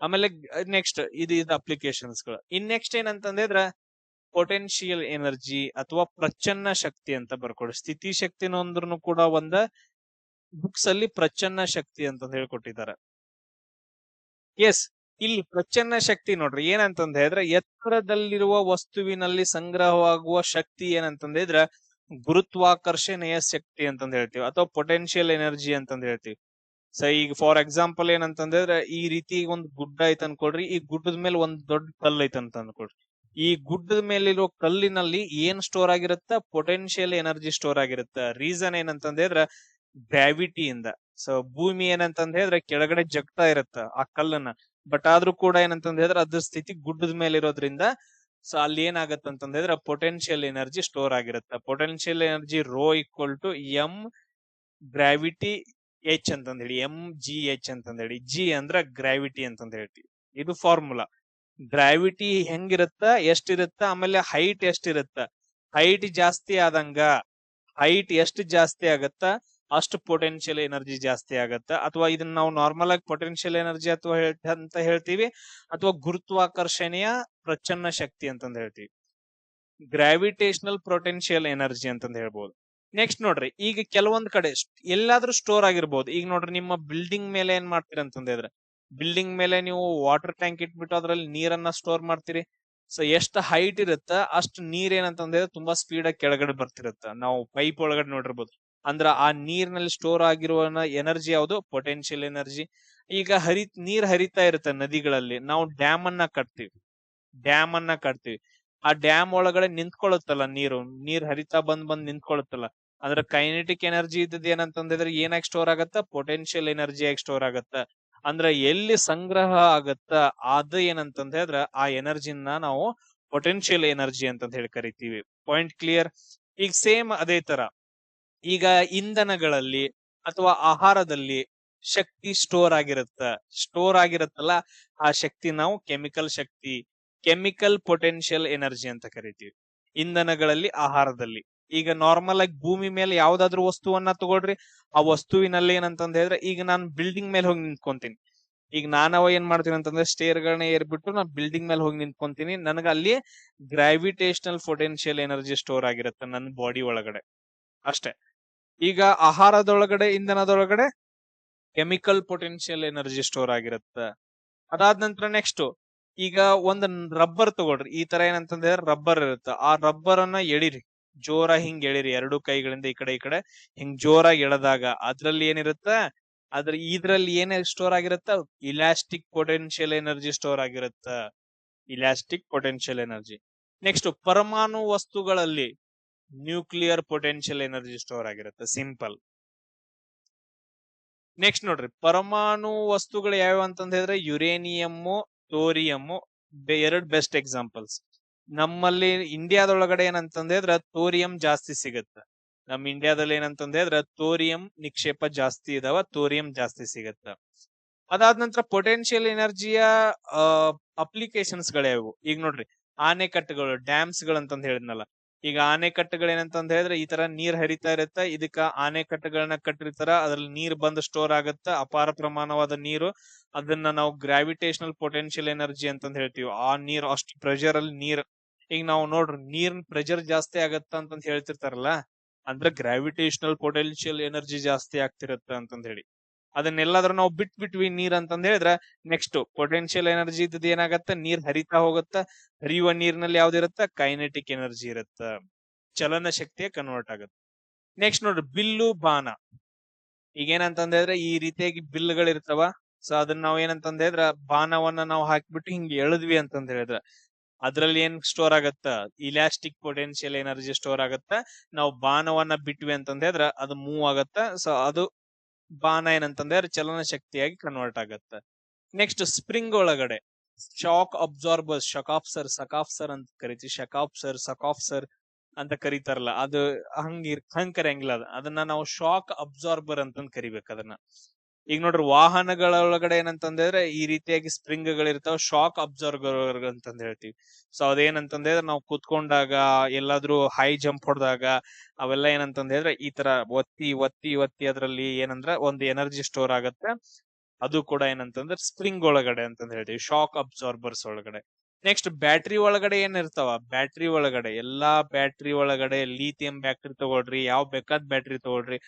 Speaker 1: ಆಮೇಲೆ ನೆಕ್ಸ್ಟ್ ಇದು ಅಪ್ಲಿಕೇಶನ್ಸ್ ಗಳು. ಇನ್ ನೆಕ್ಸ್ಟ್ ಏನಂತಂದ್ರೆ ಪೊಟೆನ್ಶಿಯಲ್ ಎನರ್ಜಿ ಅಥವಾ ಪ್ರಚನ್ನ ಶಕ್ತಿ ಅಂತ ಬರ್ಕೊಡಿ. ಸ್ಥಿತಿ ಶಕ್ತಿನ ಅಂದ್ರೂ ಕೂಡ ಒಂದ ಬುಕ್ಸ್ ಅಲ್ಲಿ ಪ್ರಚನ್ನ ಶಕ್ತಿ ಅಂತ ಹೇಳ್ಕೊಟ್ಟಿದ್ದಾರೆ. ಎಸ್, ಇಲ್ಲಿ ಪ್ರಚನ್ನ ಶಕ್ತಿ ನೋಡ್ರಿ ಏನಂತಂದ ಹೇಳಿದ್ರೆ ಎತ್ತರದಲ್ಲಿರುವ ವಸ್ತುವಿನಲ್ಲಿ ಸಂಗ್ರಹವಾಗುವ ಶಕ್ತಿ ಏನಂತಂದ್ರೆ ಗುರುತ್ವಾಕರ್ಷಣೆಯ ಶಕ್ತಿ ಅಂತಂದ್ ಹೇಳ್ತೀವಿ, ಅಥವಾ ಪೊಟೆನ್ಶಿಯಲ್ ಎನರ್ಜಿ ಅಂತಂದ್ ಹೇಳ್ತೀವಿ. ಸೊ ಈಗ ಫಾರ್ ಎಕ್ಸಾಂಪಲ್ ಏನಂತಂದ್ರೆ ಈ ರೀತಿ ಒಂದು ಗುಡ್ಡ ಐತ್ ಅನ್ಕೊಡ್ರಿ, ಈ ಗುಡ್ಡದ ಮೇಲೆ ಒಂದ್ ದೊಡ್ಡ ಕಲ್ಲು ಐತ್ ಅಂತ ಅನ್ಕೊಡ್ರಿ. ಈ ಗುಡ್ಡದ ಮೇಲಿರೋ ಕಲ್ಲಿನಲ್ಲಿ ಏನ್ ಸ್ಟೋರ್ ಆಗಿರುತ್ತ? ಪೊಟೆನ್ಶಿಯಲ್ ಎನರ್ಜಿ ಸ್ಟೋರ್ ಆಗಿರುತ್ತ. ರೀಸನ್ ಏನಂತಂದ್ರೆ ಗ್ರಾವಿಟಿಯಿಂದ. ಸೊ ಭೂಮಿ ಏನಂತಂದ್ ಹೇಳಿದ್ರೆ ಕೆಳಗಡೆ ಜಗ್ತಾ ಇರುತ್ತ ಆ ಕಲ್ಲನ್ನ, ಬಟ್ ಆದ್ರೂ ಕೂಡ ಏನಂತಂದ್ ಹೇಳಿದ್ರೆ ಅದ್ರ ಸ್ಥಿತಿ ಗುಡ್ಡದ ಮೇಲೆ ಇರೋದ್ರಿಂದ ಸೊ ಅಲ್ಲಿ ಏನಾಗತ್ತ ಅಂತಂದ್ರೆ ಪೊಟೆನ್ಶಿಯಲ್ ಎನರ್ಜಿ ಸ್ಟೋರ್ ಆಗಿರುತ್ತೆ. ಪೊಟೆನ್ಶಿಯಲ್ ಎನರ್ಜಿ ರೋ equal to M gravity H ಅಂತಂದ್ ಹೇಳಿ, ಎಂ ಜಿ ಎಚ್ ಅಂತಂದ್ ಹೇಳಿ. ಜಿ ಅಂದ್ರ ಗ್ರಾವಿಟಿ ಅಂತಂದ್ ಹೇಳ್ತೀವಿ. ಇದು ಫಾರ್ಮುಲಾ. ಗ್ರಾವಿಟಿ ಹೆಂಗಿರುತ್ತ, ಎಷ್ಟಿರುತ್ತ, ಆಮೇಲೆ ಹೈಟ್ ಎಷ್ಟಿರುತ್ತ. ಹೈಟ್ ಜಾಸ್ತಿ ಆದಂಗ, ಹೈಟ್ ಎಷ್ಟು ಜಾಸ್ತಿ ಆಗತ್ತ ಅಷ್ಟು ಪೊಟೆನ್ಶಿಯಲ್ ಎನರ್ಜಿ ಜಾಸ್ತಿ ಆಗತ್ತ. ಅಥವಾ ಇದನ್ನ ನಾವು ನಾರ್ಮಲ್ ಆಗಿ ಪೊಟೆನ್ಶಿಯಲ್ ಎನರ್ಜಿ ಅಥವಾ ಅಂತ ಹೇಳ್ತೀವಿ, ಅಥವಾ ಗುರುತ್ವಾಕರ್ಷಣೆಯ ಪ್ರಚನ್ನ ಶಕ್ತಿ ಅಂತಂದ್ ಹೇಳ್ತೀವಿ. ಗ್ರಾವಿಟೇಷನಲ್ ಪೊಟೆನ್ಶಿಯಲ್ ಎನರ್ಜಿ ಅಂತಂದ್ ಹೇಳ್ಬೋದು. ನೆಕ್ಸ್ಟ್ ನೋಡ್ರಿ, ಈಗ ಕೆಲವೊಂದ್ ಕಡೆ ಎಲ್ಲಾದ್ರೂ ಸ್ಟೋರ್ ಆಗಿರ್ಬೋದು. ಈಗ ನೋಡ್ರಿ, ನಿಮ್ಮ ಬಿಲ್ಡಿಂಗ್ ಮೇಲೆ ಏನ್ ಮಾಡ್ತೀರಿ ಅಂತಂದ್ರೆ ಬಿಲ್ಡಿಂಗ್ ಮೇಲೆ ನೀವು ವಾಟರ್ ಟ್ಯಾಂಕ್ ಇಟ್ಬಿಟ್ಟು ಅದ್ರಲ್ಲಿ ನೀರನ್ನ ಸ್ಟೋರ್ ಮಾಡ್ತೀರಿ. ಸೊ ಎಷ್ಟು ಹೈಟ್ ಇರುತ್ತ ಅಷ್ಟು ನೀರ್ ಏನಂತಂದ್ರೆ ತುಂಬಾ ಸ್ಪೀಡ್ ಆಗಿ ಕೆಳಗಡೆ ಬರ್ತಿರುತ್ತ. ನಾವು ಪೈಪ್ ಒಳಗಡೆ ನೋಡಿರ್ಬೋದು. ಅಂದ್ರ ಆ ನೀರಿನಲ್ಲಿ ಸ್ಟೋರ್ ಆಗಿರುವ ಎನರ್ಜಿ ಯಾವುದು? Potential energy. ಈಗ ನೀರ್ ಹರಿತಾ ಇರುತ್ತೆ ನದಿಗಳಲ್ಲಿ, ನಾವು ಡ್ಯಾಮ್ ಅನ್ನ ಕಟ್ತೀವಿ. ಆ ಡ್ಯಾಮ್ ಒಳಗಡೆ ನಿಂತ್ಕೊಳ್ಳುತ್ತಲ್ಲ ನೀರ್ ಹರಿತಾ ಬಂದ್ ನಿಂತ್ಕೊಳ್ಳುತ್ತಲ್ಲ, ಅಂದ್ರೆ ಕೈನೆಟಿಕ್ ಎನರ್ಜಿ ಇದ್ದದ್ ಏನಂತಂದ್ರೆ ಏನಾಗಿ ಸ್ಟೋರ್ ಆಗತ್ತ? ಪೊಟೆನ್ಶಿಯಲ್ ಎನರ್ಜಿ ಆಗಿ ಸ್ಟೋರ್ ಆಗತ್ತ. ಅಂದ್ರೆ ಎಲ್ಲಿ ಸಂಗ್ರಹ ಆಗತ್ತ ಅದು ಏನಂತಂದ್ ಹೇಳಿದ್ರೆ ಆ ಎನರ್ಜಿನ ನಾವು ಪೊಟೆನ್ಶಿಯಲ್ ಎನರ್ಜಿ ಅಂತ ಹೇಳಿ ಕರಿತೀವಿ. Point clear? ಈಗ ಸೇಮ್ ಅದೇ ತರ ಈಗ ಇಂಧನಗಳಲ್ಲಿ ಅಥವಾ ಆಹಾರದಲ್ಲಿ ಶಕ್ತಿ ಸ್ಟೋರ್ ಆಗಿರುತ್ತಲ್ಲ, ಆ ಶಕ್ತಿ ನಾವು ಕೆಮಿಕಲ್ ಪೊಟೆನ್ಶಿಯಲ್ ಎನರ್ಜಿ ಅಂತ ಕರಿತೀವಿ. ಇಂಧನಗಳಲ್ಲಿ, ಆಹಾರದಲ್ಲಿ ಈಗ ನಾರ್ಮಲ್ ಆಗಿ ಭೂಮಿ ಮೇಲೆ ಯಾವ್ದಾದ್ರು ವಸ್ತುವನ್ನ ತಗೊಳ್ರಿ, ಆ ವಸ್ತುವಿನಲ್ಲಿ ಏನಂತಂದ ಹೇಳಿದ್ರೆ ಈಗ ನಾನು ಬಿಲ್ಡಿಂಗ್ ಮೇಲೆ ಹೋಗಿ ನಿಂತ್ಕೊಂತೀನಿ. ಈಗ ನಾನವ ಏನ್ ಮಾಡ್ತೀನಿ ಅಂತಂದ್ರೆ ಸ್ಟೇರ್ ಗಳನ್ನ ಏರ್ಬಿಟ್ಟು ನಾನು ಬಿಲ್ಡಿಂಗ್ ಮೇಲೆ ಹೋಗಿ ನಿಂತ್ಕೊಂತೀನಿ. ನನಗ ಅಲ್ಲಿ ಗ್ರಾವಿಟೇಷನಲ್ ಪೊಟೆನ್ಶಿಯಲ್ ಎನರ್ಜಿ ಸ್ಟೋರ್ ಆಗಿರುತ್ತೆ ನನ್ನ ಬಾಡಿ ಒಳಗಡೆ ಅಷ್ಟೇ. ಈಗ ಆಹಾರದೊಳಗಡೆ, ಇಂಧನದೊಳಗಡೆ ಕೆಮಿಕಲ್ ಪೊಟೆನ್ಶಿಯಲ್ ಎನರ್ಜಿ ಸ್ಟೋರ್ ಆಗಿರುತ್ತೆ. ಅದಾದ ನಂತರ ನೆಕ್ಸ್ಟ್ ಈಗ ಒಂದ್ ರಬ್ಬರ್ ತಗೊಳ್ರಿ. ಈ ತರ ಏನಂತಂದ್ರೆ ರಬ್ಬರ್ ಇರುತ್ತೆ, ಆ ರಬ್ಬರ್ ಅನ್ನ ಎಳಿರಿ, ಜೋರ ಹಿಂಗ್ ಎಳಿರಿ, ಎರಡು ಕೈಗಳಿಂದ ಈ ಕಡೆ ಹಿಂಗ್ ಜೋರಾಗಿ ಎಳೆದಾಗ ಅದ್ರಲ್ಲಿ ಏನಿರುತ್ತೆ, ಇದ್ರಲ್ಲಿ ಏನ್ ಸ್ಟೋರ್ ಆಗಿರುತ್ತ, ಇಲಾಸ್ಟಿಕ್ ಪೊಟೆನ್ಶಿಯಲ್ ಎನರ್ಜಿ ಸ್ಟೋರ್ ಆಗಿರುತ್ತ, ಇಲಾಸ್ಟಿಕ್ ಪೊಟೆನ್ಶಿಯಲ್ ಎನರ್ಜಿ. ನೆಕ್ಸ್ಟ್ ಪರಮಾಣು ವಸ್ತುಗಳಲ್ಲಿ ನ್ಯೂಕ್ಲಿಯರ್ ಪೊಟೆನ್ಶಿಯಲ್ ಎನರ್ಜಿ ಸ್ಟೋರ್ ಆಗಿರುತ್ತೆ, ಸಿಂಪಲ್. ನೆಕ್ಸ್ಟ್ ನೋಡ್ರಿ, ಪರಮಾಣು ವಸ್ತುಗಳು ಯಾವ್ಯಾವ ಅಂತಂದ ಹೇಳಿದ್ರೆ ಯುರೇನಿಯಮ್ಮು, ಥೋರಿಯಮ್ಮು ಎರಡ್ ಬೆಸ್ಟ್ ಎಕ್ಸಾಂಪಲ್ಸ್. ನಮ್ಮಲ್ಲಿ ಇಂಡಿಯಾದೊಳಗಡೆ ಏನಂತಂದ್ರೆ ಥೋರಿಯಂ ಜಾಸ್ತಿ ಸಿಗುತ್ತೆ. ನಮ್ ಇಂಡಿಯಾದಲ್ಲಿ ಏನಂತಂದ್ರೆ ಥೋರಿಯಂ ನಿಕ್ಷೇಪ ಜಾಸ್ತಿ ಇದಾವ, ಥೋರಿಯಂ ಜಾಸ್ತಿ ಸಿಗತ್ತ. ಅದಾದ ನಂತರ ಪೊಟೆನ್ಶಿಯಲ್ ಎನರ್ಜಿಯ ಅಪ್ಲಿಕೇಶನ್ಸ್ ಗಳಾವು. ಈಗ ನೋಡ್ರಿ, ಆನೆಕಟ್ಟುಗಳು, ಡ್ಯಾಮ್ಸ್ ಗಳಂತಂದ್ ಹೇಳಿದ್ನಲ್ಲ. ಈಗ ಆನೆಕಟ್ಟುಗಳು ಏನಂತಂದ್ ಹೇಳಿದ್ರೆ ಈ ತರ ನೀರ್ ಹರಿತಾ ಇರತ್ತ, ಇದಕ್ಕ ಆನೆಕಟ್ಟುಗಳನ್ನ ಕಟ್ಟಿರ್ತಾರ, ಅದ್ರಲ್ಲಿ ನೀರ್ ಬಂದು ಸ್ಟೋರ್ ಆಗತ್ತ, ಅಪಾರ ಪ್ರಮಾಣವಾದ ನೀರು. ಅದನ್ನ ನಾವು ಗ್ರಾವಿಟೇಷನಲ್ ಪೊಟೆನ್ಶಿಯಲ್ ಎನರ್ಜಿ ಅಂತಂದ್ ಹೇಳ್ತೀವಿ. ಆ ನೀರ್ ಅಷ್ಟು ಪ್ರೆಷರ್ ಅಲ್ಲಿ ನೀರ್, ಈಗ ನಾವು ನೋಡ್ರಿ ನೀರಿನ ಪ್ರೆಷರ್ ಜಾಸ್ತಿ ಆಗತ್ತ ಅಂತಂದ್ ಹೇಳ್ತಿರ್ತಾರಲ್ಲ, ಅಂದ್ರೆ ಗ್ರಾವಿಟೇಷನಲ್ ಪೊಟೆನ್ಶಿಯಲ್ ಎನರ್ಜಿ ಜಾಸ್ತಿ ಆಗ್ತಿರತ್ತ ಅಂತಂದ್ ಹೇಳಿ. ಅದನ್ನೆಲ್ಲಾದ್ರೂ ನಾವು ಬಿಟ್ಬಿಟ್ವಿ ನೀರ್ ಅಂತಂದ್ ಹೇಳಿದ್ರೆ ನೆಕ್ಸ್ಟ್ ಪೊಟೆನ್ಶಿಯಲ್ ಎನರ್ಜಿ ಇದ್ದದ್ ಏನಾಗತ್ತ, ನೀರ್ ಹರಿತಾ ಹೋಗತ್ತ. ಹರಿಯುವ ನೀರಿನಲ್ಲಿ ಯಾವ್ದಿರತ್ತ, ಕೈನೆಟಿಕ್ ಎನರ್ಜಿ ಇರತ್ತ, ಚಲನ ಶಕ್ತಿಯ ಕನ್ವರ್ಟ್ ಆಗತ್ತ. ನೆಕ್ಸ್ಟ್ ನೋಡ್ರಿ, ಬಿಲ್ಲು ಬಾಣ. ಈಗ ಏನಂತಂದ ಹೇಳಿದ್ರೆ ಈ ರೀತಿಯಾಗಿ ಬಿಲ್ಲುಗಳಿರ್ತಾವ. ಸೊ ಅದನ್ನ ನಾವ್ ಏನಂತಂದ ಹೇಳಿದ್ರ ಬಾಣವನ್ನ ನಾವು ಹಾಕ್ಬಿಟ್ಟು ಹಿಂಗ್ ಎಳದ್ವಿ ಅಂತಂದ ಹೇಳಿದ್ರ ಅದ್ರಲ್ಲಿ ಏನ್ ಸ್ಟೋರ್ ಆಗತ್ತ, ಇಲಾಸ್ಟಿಕ್ ಪೊಟೆನ್ಶಿಯಲ್ ಎನರ್ಜಿ ಸ್ಟೋರ್ ಆಗತ್ತ. ನಾವು ಬಾಣವನ್ನ ಬಿಟ್ವಿ ಅಂತಂದ ಹೇಳಿದ್ರ ಅದು ಮೂವ್ ಆಗತ್ತ. ಸೊ ಅದು ಬಾಣ ಏನಂತಂದ್ರೆ ಚಲನ ಶಕ್ತಿಯಾಗಿ ಕನ್ವರ್ಟ್ ಆಗತ್ತ. ನೆಕ್ಸ್ಟ್ ಸ್ಪ್ರಿಂಗ್ ಒಳಗಡೆ ಶಾಕ್ ಅಬ್ಸಾರ್ಬರ್ಸ್, ಸಕಾಫ್ಸರ್ ಅಂತ ಕರಿತೀವಿ, ಸಕಾಫ್ಸರ್ ಅಂತ ಕರೀತಾರಲ್ಲ, ಅದು ಹಂಗ್ ಕರೆಯಂಗಿಲ್ಲ. ಅದನ್ನ ನಾವು ಶಾಕ್ ಅಬ್ಸಾರ್ಬರ್ ಅಂತಂದ್ ಕರಿಬೇಕು ಅದನ್ನ. ಈಗ ನೋಡ್ರಿ, ವಾಹನಗಳ ಒಳಗಡೆ ಏನಂತಂದ್ರೆ ಈ ರೀತಿಯಾಗಿ ಸ್ಪ್ರಿಂಗ್ ಗಳಿರ್ತಾವ, ಶಾಕ್ ಅಬ್ಸಾರ್ಬರ್ ಅಂತಂದ್ ಹೇಳ್ತೀವಿ. ಸೊ ಅದೇನಂತಂದ್ರೆ ನಾವು ಕುತ್ಕೊಂಡಾಗ, ಎಲ್ಲಾದ್ರೂ ಹೈ ಜಂಪ್ ಹೊಡೆದಾಗ ಅವೆಲ್ಲ ಏನಂತಂದ್ ಹೇಳಿದ್ರೆ ಈ ತರ ಒತ್ತಿ ಅದ್ರಲ್ಲಿ ಏನಂದ್ರ ಒಂದು ಎನರ್ಜಿ ಸ್ಟೋರ್ ಆಗತ್ತೆ. ಅದು ಕೂಡ ಏನಂತಂದ್ರೆ ಸ್ಪ್ರಿಂಗ್ ಒಳಗಡೆ ಅಂತಂದ್ ಹೇಳ್ತೀವಿ, ಶಾಕ್ ಅಬ್ಸಾರ್ಬರ್ಸ್ ಒಳಗಡೆ. ನೆಕ್ಸ್ಟ್ ಬ್ಯಾಟ್ರಿ ಒಳಗಡೆ ಏನಿರ್ತಾವ, ಎಲ್ಲಾ ಬ್ಯಾಟ್ರಿ ಒಳಗಡೆ ಲಿಥಿಯಂ ಬ್ಯಾಟ್ರಿ ತಗೊಳ್ರಿ, ಯಾವ ಬೇಕಾದ ಬ್ಯಾಟ್ರಿ ತಗೊಳ್ರಿ.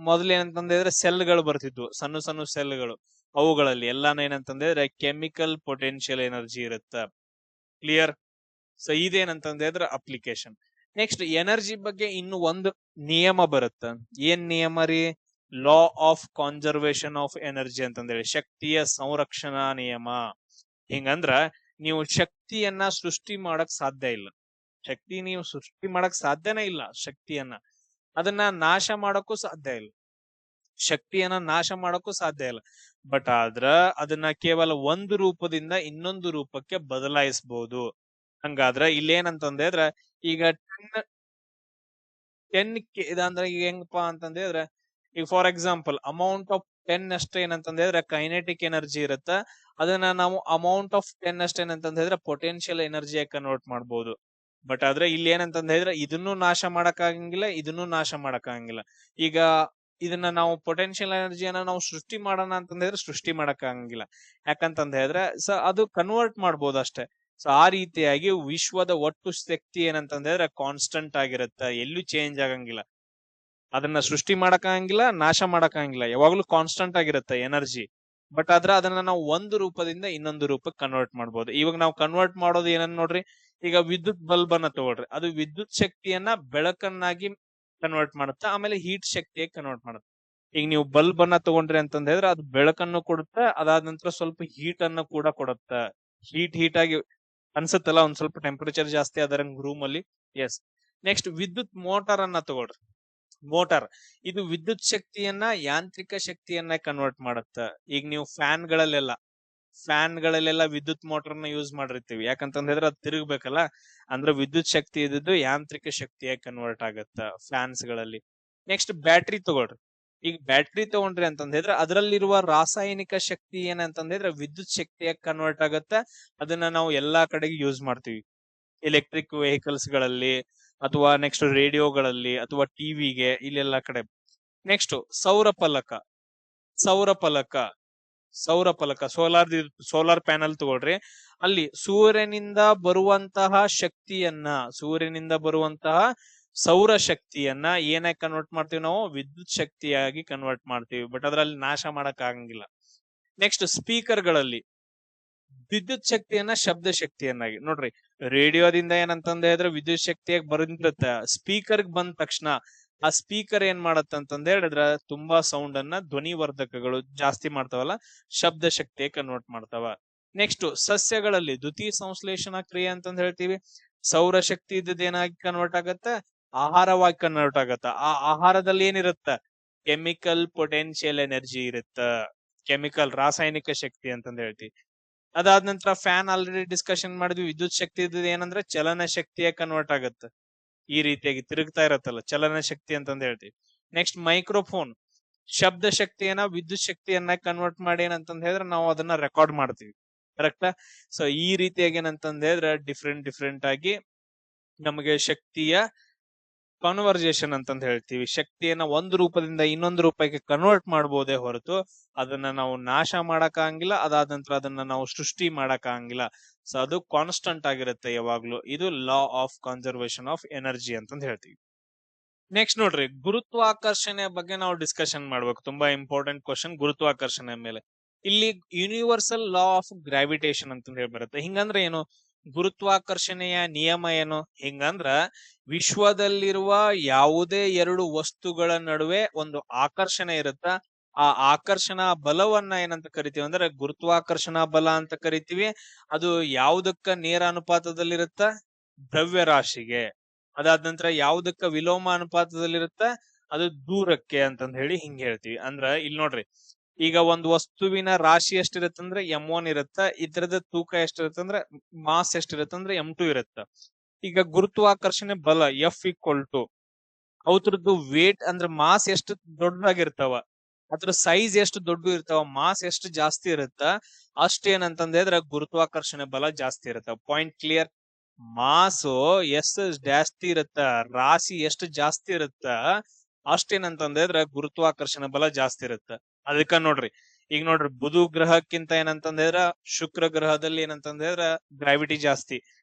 Speaker 1: ಮೊದಲು ಏನಂತಂದ್ರೆ ಸೆಲ್ಗಳು ಬರ್ತಿದ್ವು, ಸಣ್ಣ ಸೆಲ್ಗಳು. ಅವುಗಳಲ್ಲಿ ಎಲ್ಲಾನು ಏನಂತಂದ್ರೆ ಕೆಮಿಕಲ್ ಪೊಟೆನ್ಶಿಯಲ್ ಎನರ್ಜಿ ಇರುತ್ತ. ಕ್ಲಿಯರ್? ಸೊ ಇದೇನಂತಂದ್ರೆ ಅಪ್ಲಿಕೇಶನ್. ನೆಕ್ಸ್ಟ್ ಎನರ್ಜಿ ಬಗ್ಗೆ ಇನ್ನು ಒಂದು ನಿಯಮ ಬರುತ್ತ. ಏನ್ ನಿಯಮ ರೀ? Law of conservation of energy ಅಂತಂದೇಳಿ, ಶಕ್ತಿಯ ಸಂರಕ್ಷಣಾ ನಿಯಮ. ಹಿಂಗಂದ್ರ ನೀವು ಶಕ್ತಿಯನ್ನ ಸೃಷ್ಟಿ ಮಾಡಕ್ ಸಾಧ್ಯ ಇಲ್ಲ. ನೀವು ಸೃಷ್ಟಿ ಮಾಡಕ್ ಸಾಧ್ಯನೇ ಇಲ್ಲ. ಶಕ್ತಿಯನ್ನ ಅದನ್ನ ನಾಶ ಮಾಡಕ್ಕೂ ಸಾಧ್ಯ ಇಲ್ಲ. ಶಕ್ತಿಯನ್ನ ನಾಶ ಮಾಡಕ್ಕೂ ಸಾಧ್ಯ ಇಲ್ಲ. ಬಟ್ ಆದ್ರ ಅದನ್ನ ಕೇವಲ ಒಂದು ರೂಪದಿಂದ ಇನ್ನೊಂದು ರೂಪಕ್ಕೆ ಬದಲಾಯಿಸಬಹುದು. ಹಂಗಾದ್ರ ಇಲ್ಲೇನಂತಂದ್ರೆ ಈಗ 10 ಇದಂದ್ರೆ ಈಗ ಹೆಂಗಪ್ಪಾ ಅಂತಂದ್ರೆ ಈಗ ಫಾರ್ ಎಕ್ಸಾಂಪಲ್ ಅಮೌಂಟ್ ಆಫ್ 10 ಅಷ್ಟೇ ಏನಂತಂದ್ರೆ ಕೈನೆಟಿಕ್ ಎನರ್ಜಿ ಇರುತ್ತ. ಅದನ್ನ ನಾವು ಅಮೌಂಟ್ ಆಫ್ 10 ಅಷ್ಟೇ ಏನಂತಂದ್ರೆ ಪೊಟೆನ್ಶಿಯಲ್ ಎನರ್ಜಿಯಾಗಿ ಕನ್ವರ್ಟ್ ಮಾಡಬಹುದು. ಬಟ್ ಆದ್ರೆ ಇಲ್ಲಿ ಏನಂತಂದ್ರೆ ಇದನ್ನು ನಾಶ ಮಾಡಕ್ ಆಗಂಗಿಲ್ಲ, ಇದನ್ನು ನಾಶ ಮಾಡಕ್ ಆಗಂಗಿಲ್ಲ. ಈಗ ಇದನ್ನ ನಾವು ಪೊಟೆನ್ಶಿಯಲ್ ಎನರ್ಜಿಯನ್ನ ನಾವು ಸೃಷ್ಟಿ ಮಾಡೋಣ ಅಂತಂದ್ರೆ ಸೃಷ್ಟಿ ಮಾಡಕ್ ಆಗಂಗಿಲ್ಲ. ಯಾಕಂತಂದ ಹೇಳಿದ್ರೆ ಅದು ಕನ್ವರ್ಟ್ ಮಾಡ್ಬೋದು ಅಷ್ಟೇ. ಸೊ ಆ ರೀತಿಯಾಗಿ ವಿಶ್ವದ ಒಟ್ಟು ಶಕ್ತಿ ಏನಂತಂದ್ರೆ ಕಾನ್ಸ್ಟಂಟ್ ಆಗಿರುತ್ತ, ಎಲ್ಲೂ ಚೇಂಜ್ ಆಗಂಗಿಲ್ಲ. ಅದನ್ನ ಸೃಷ್ಟಿ ಮಾಡಕ್ ಆಗಂಗಿಲ್ಲ, ನಾಶ ಮಾಡಕ್ ಆಗಂಗಿಲ್ಲ, ಯಾವಾಗ್ಲೂ ಕಾನ್ಸ್ಟಂಟ್ ಆಗಿರುತ್ತೆ ಎನರ್ಜಿ. ಬಟ್ ಆದ್ರೆ ಅದನ್ನ ನಾವು ಒಂದು ರೂಪದಿಂದ ಇನ್ನೊಂದು ರೂಪಕ್ಕೆ ಕನ್ವರ್ಟ್ ಮಾಡ್ಬೋದು. ಇವಾಗ ನಾವು ಕನ್ವರ್ಟ್ ಮಾಡೋದು ಏನನ್ನ ನೋಡ್ರಿ, ಈಗ ವಿದ್ಯುತ್ ಬಲ್ಬ್ ಅನ್ನ ತಗೊಳ್ರಿ, ಅದು ವಿದ್ಯುತ್ ಶಕ್ತಿಯನ್ನ ಬೆಳಕನ್ನಾಗಿ ಕನ್ವರ್ಟ್ ಮಾಡುತ್ತೆ, ಆಮೇಲೆ ಹೀಟ್ ಶಕ್ತಿಯಾಗಿ ಕನ್ವರ್ಟ್ ಮಾಡುತ್ತೆ. ಈಗ ನೀವು ಬಲ್ಬ್ ಅನ್ನ ತಗೊಂಡ್ರಿ ಅಂತಂದ ಹೇಳಿದ್ರೆ ಅದು ಬೆಳಕನ್ನು ಕೊಡುತ್ತೆ, ಅದಾದ ನಂತರ ಸ್ವಲ್ಪ ಹೀಟ್ ಅನ್ನು ಕೂಡ ಕೊಡುತ್ತೆ. ಹೀಟ್ ಆಗಿ ಅನ್ಸುತ್ತಲ್ಲ, ಒಂದ್ ಸ್ವಲ್ಪ ಟೆಂಪರೇಚರ್ ಜಾಸ್ತಿ ಆದ ರೂಮ್ ಅಲ್ಲಿ. ಎಸ್. ನೆಕ್ಸ್ಟ್ ವಿದ್ಯುತ್ ಮೋಟಾರ್ ಅನ್ನ ತಗೊಳ್ರಿ. ಮೋಟಾರ್ ಇದು ವಿದ್ಯುತ್ ಶಕ್ತಿಯನ್ನ ಯಾಂತ್ರಿಕ ಶಕ್ತಿಯನ್ನ ಕನ್ವರ್ಟ್ ಮಾಡುತ್ತ. ಈಗ ನೀವು ಫ್ಯಾನ್ಗಳಲ್ಲೆಲ್ಲ ವಿದ್ಯುತ್ ಮೋಟಾರ್ನ ಯೂಸ್ ಮಾಡಿರ್ತೀವಿ, ಯಾಕಂತಂದ ಹೇಳಿದ್ರೆ ಅದು ತಿರುಗ್ಬೇಕಲ್ಲ. ಅಂದ್ರೆ ವಿದ್ಯುತ್ ಶಕ್ತಿ ಇದ್ದು ಯಾಂತ್ರಿಕ ಶಕ್ತಿಯಾಗಿ ಕನ್ವರ್ಟ್ ಆಗತ್ತ ಫ್ಯಾನ್ಸ್ ಗಳಲ್ಲಿ. ನೆಕ್ಸ್ಟ್ ಬ್ಯಾಟ್ರಿ ತಗೊಳ್ರಿ. ಈಗ ಬ್ಯಾಟ್ರಿ ತಗೊಂಡ್ರಿ ಅಂತಂದ ಹೇಳಿದ್ರೆ ಅದರಲ್ಲಿರುವ ರಾಸಾಯನಿಕ ಶಕ್ತಿ ಏನಂತಂದ್ರೆ ವಿದ್ಯುತ್ ಶಕ್ತಿಯಾಗಿ ಕನ್ವರ್ಟ್ ಆಗತ್ತ. ಅದನ್ನ ನಾವು ಎಲ್ಲಾ ಕಡೆಗೆ ಯೂಸ್ ಮಾಡ್ತೀವಿ, ಎಲೆಕ್ಟ್ರಿಕ್ ವೆಹಿಕಲ್ಸ್ ಗಳಲ್ಲಿ, ಅಥವಾ ನೆಕ್ಸ್ಟ್ ರೇಡಿಯೋಗಳಲ್ಲಿ ಅಥವಾ ಟಿವಿಗೆ ಇಲ್ಲೆಲ್ಲ ಕಡೆ. ನೆಕ್ಸ್ಟ್ ಸೌರ ಫಲಕ, ಸೌರ ಫಲಕ ಸೌರ ಫಲಕ ಸೋಲಾರ್ ಪ್ಯಾನಲ್ ತಗೊಳ್ರಿ. ಅಲ್ಲಿ ಸೂರ್ಯನಿಂದ ಬರುವಂತಹ ಸೌರ ಶಕ್ತಿಯನ್ನ ಏನಾಗಿ ಕನ್ವರ್ಟ್ ಮಾಡ್ತೀವಿ ನಾವು? ವಿದ್ಯುತ್ ಶಕ್ತಿಯಾಗಿ ಕನ್ವರ್ಟ್ ಮಾಡ್ತೀವಿ. ಬಟ್ ಅದ್ರಲ್ಲಿ ನಾಶ ಮಾಡಕ್ ಆಗಂಗಿಲ್ಲ. ನೆಕ್ಸ್ಟ್ ಸ್ಪೀಕರ್ ಗಳಲ್ಲಿ ವಿದ್ಯುತ್ ಶಕ್ತಿಯನ್ನ ಶಬ್ದ ಶಕ್ತಿಯನ್ನಾಗಿ ನೋಡ್ರಿ. ರೇಡಿಯೋದಿಂದ ಏನಂತಂದ ಹೇಳಿದ್ರೆ ವಿದ್ಯುತ್ ಶಕ್ತಿಯಾಗಿ ಬಂದಿರತ್ತ. ಸ್ಪೀಕರ್ ಬಂದ ತಕ್ಷಣ ಆ ಸ್ಪೀಕರ್ ಏನ್ ಮಾಡತ್ತಂತಂದ ಹೇಳಿದ್ರ ತುಂಬಾ ಸೌಂಡ್ ಅನ್ನ ಧ್ವನಿವರ್ಧಕಗಳು ಜಾಸ್ತಿ ಮಾಡ್ತಾವಲ್ಲ, ಶಬ್ದ ಶಕ್ತಿಯಾಗಿ ಕನ್ವರ್ಟ್ ಮಾಡ್ತಾವ. ನೆಕ್ಸ್ಟ್ ಸಸ್ಯಗಳಲ್ಲಿ ದ್ಯುತಿ ಸಂಶ್ಲೇಷಣಾ ಕ್ರಿಯೆ ಅಂತಂದ್ ಹೇಳ್ತೀವಿ. ಸೌರ ಶಕ್ತಿ ಇದ್ದೇನಾಗಿ ಕನ್ವರ್ಟ್ ಆಗತ್ತ? ಆಹಾರವಾಗಿ ಕನ್ವರ್ಟ್ ಆಗತ್ತ. ಆ ಆಹಾರದಲ್ಲಿ ಏನಿರುತ್ತ? ಕೆಮಿಕಲ್ ಪೊಟೆನ್ಶಿಯಲ್ ಎನರ್ಜಿ ಇರುತ್ತ. ಕೆಮಿಕಲ್ ರಾಸಾಯನಿಕ ಶಕ್ತಿ ಅಂತಂದ್ ಹೇಳ್ತೀವಿ. ಅದಾದ ನಂತರ ಫ್ಯಾನ್ ಆಲ್ರೆಡಿ ಡಿಸ್ಕಷನ್ ಮಾಡಿದ್ವಿ. ವಿದ್ಯುತ್ ಶಕ್ತಿ ಇದ್ದದ್ದು ಏನಂದ್ರೆ ಚಲನ ಶಕ್ತಿಯಾಗಿ ಕನ್ವರ್ಟ್ ಆಗತ್ತೆ. ಈ ರೀತಿಯಾಗಿ ತಿರುಗ್ತಾ ಇರತ್ತಲ್ಲ, ಚಲನ ಶಕ್ತಿ ಅಂತಂದ್ ಹೇಳ್ತೀವಿ. ನೆಕ್ಸ್ಟ್ ಮೈಕ್ರೋಫೋನ್ ಶಬ್ದ ಶಕ್ತಿಯನ್ನ ವಿದ್ಯುತ್ ಶಕ್ತಿಯನ್ನ ಕನ್ವರ್ಟ್ ಮಾಡಿ ಏನಂತಂದ್ ಹೇಳಿದ್ರೆ ನಾವು ಅದನ್ನ ರೆಕಾರ್ಡ್ ಮಾಡ್ತೀವಿ. ಕರೆಕ್ಟಾ? ಸೊ ಈ ರೀತಿಯಾಗಿ ಏನಂತಂದ್ ಹೇಳಿದ್ರೆ ಡಿಫ್ರೆಂಟ್ ಆಗಿ ನಮಗೆ ಶಕ್ತಿಯ ಕಾನ್ವರ್ಜೇಷನ್ ಅಂತಂದ್ ಹೇಳ್ತೀವಿ. ಶಕ್ತಿಯನ್ನ ಒಂದು ರೂಪದಿಂದ ಇನ್ನೊಂದು ರೂಪಕ್ಕೆ ಕನ್ವರ್ಟ್ ಮಾಡಬಹುದೇ ಹೊರತು ಅದನ್ನ ನಾವು ನಾಶ ಮಾಡಕ್ ಆಗಂಗಿಲ್ಲ. ಅದಾದ ನಂತರ ಅದನ್ನ ನಾವು ಸೃಷ್ಟಿ ಮಾಡಕ್ ಆಗಂಗಿಲ್ಲ. ಸೊ ಅದು ಕಾನ್ಸ್ಟಂಟ್ ಆಗಿರುತ್ತೆ ಯಾವಾಗ್ಲೂ. ಇದು law of conservation of energy ಅಂತಂದ್ ಹೇಳ್ತೀವಿ. ನೆಕ್ಸ್ಟ್ ನೋಡ್ರಿ, ಗುರುತ್ವಾಕರ್ಷಣೆ ಬಗ್ಗೆ ನಾವು ಡಿಸ್ಕಷನ್ ಮಾಡ್ಬೇಕು. ತುಂಬಾ ಇಂಪಾರ್ಟೆಂಟ್ ಕ್ವಶನ್ ಗುರುತ್ವಾಕರ್ಷಣೆ ಮೇಲೆ. ಇಲ್ಲಿ ಯೂನಿವರ್ಸಲ್ ಲಾ ಆಫ್ ಗ್ರಾವಿಟೇಷನ್ ಅಂತ ಹೇಳಿ ಬರುತ್ತೆ. ಹಿಂಗಂದ್ರೆ ಏನು? ಗುರುತ್ವಾಕರ್ಷಣೆಯ ನಿಯಮ ಏನು? ಹಿಂಗಂದ್ರ ವಿಶ್ವದಲ್ಲಿರುವ ಯಾವುದೇ ಎರಡು ವಸ್ತುಗಳ ನಡುವೆ ಒಂದು ಆಕರ್ಷಣೆ ಇರುತ್ತ. ಆ ಆಕರ್ಷಣಾ ಬಲವನ್ನ ಏನಂತ ಕರಿತೀವಿ ಅಂದ್ರೆ ಗುರುತ್ವಾಕರ್ಷಣಾ ಬಲ ಅಂತ ಕರಿತೀವಿ. ಅದು ಯಾವುದಕ್ಕ ನೇರ ಅನುಪಾತದಲ್ಲಿರುತ್ತ? ದ್ರವ್ಯರಾಶಿಗೆ. ಅದಾದ ನಂತರ ಯಾವುದಕ್ಕ ವಿಲೋಮ ಅನುಪಾತದಲ್ಲಿರುತ್ತ? ಅದು ದೂರಕ್ಕೆ ಅಂತಂದ್ ಹೇಳಿ ಹಿಂಗ್ ಹೇಳ್ತೀವಿ. ಅಂದ್ರ ಇಲ್ಲಿ ನೋಡ್ರಿ, ಈಗ ಒಂದು ವಸ್ತುವಿನ ರಾಶಿ ಎಷ್ಟಿರತ್ತಂದ್ರೆ M1 ಇರುತ್ತ. ಇದ್ರದ ತೂಕ ಎಷ್ಟಿರತ್ತಂದ್ರೆ ಮಾಸ್ ಎಷ್ಟಿರತ್ತಂದ್ರೆ M2 ಇರುತ್ತ. ಈಗ ಗುರುತ್ವಾಕರ್ಷಣೆ ಬಲ F = ಅವ್ರದ್ದು ವೇಟ್ ಅಂದ್ರೆ ಮಾಸ್ ಎಷ್ಟು ದೊಡ್ಡದಾಗಿರ್ತಾವ, ಅದ್ರ ಸೈಜ್ ಎಷ್ಟು ದೊಡ್ಡ ಇರ್ತಾವ, ಮಾಸ್ ಎಷ್ಟು ಜಾಸ್ತಿ ಇರುತ್ತ, ಅಷ್ಟೇನಂತಂದ್ರೆ ಗುರುತ್ವಾಕರ್ಷಣೆ ಬಲ ಜಾಸ್ತಿ ಇರುತ್ತ. Point clear? ಮಾಸು ಎಷ್ಟು ಜಾಸ್ತಿ ಇರುತ್ತ, ರಾಶಿ ಎಷ್ಟು ಜಾಸ್ತಿ ಇರುತ್ತ, ಅಷ್ಟೇನಂತಂದ್ರೆ ಗುರುತ್ವಾಕರ್ಷಣೆ ಬಲ ಜಾಸ್ತಿ ಇರುತ್ತ. ಅದಕ್ಕ ನೋಡ್ರಿ, ಈಗ ನೋಡ್ರಿ ಬುಧ ಗ್ರಹಕ್ಕಿಂತ ಏನಂತಂದ್ರ ಶುಕ್ರ ಗ್ರಹದಲ್ಲಿ ಏನಂತಂದ್ರ ಗ್ರಾವಿಟಿ ಜಾಸ್ತಿ.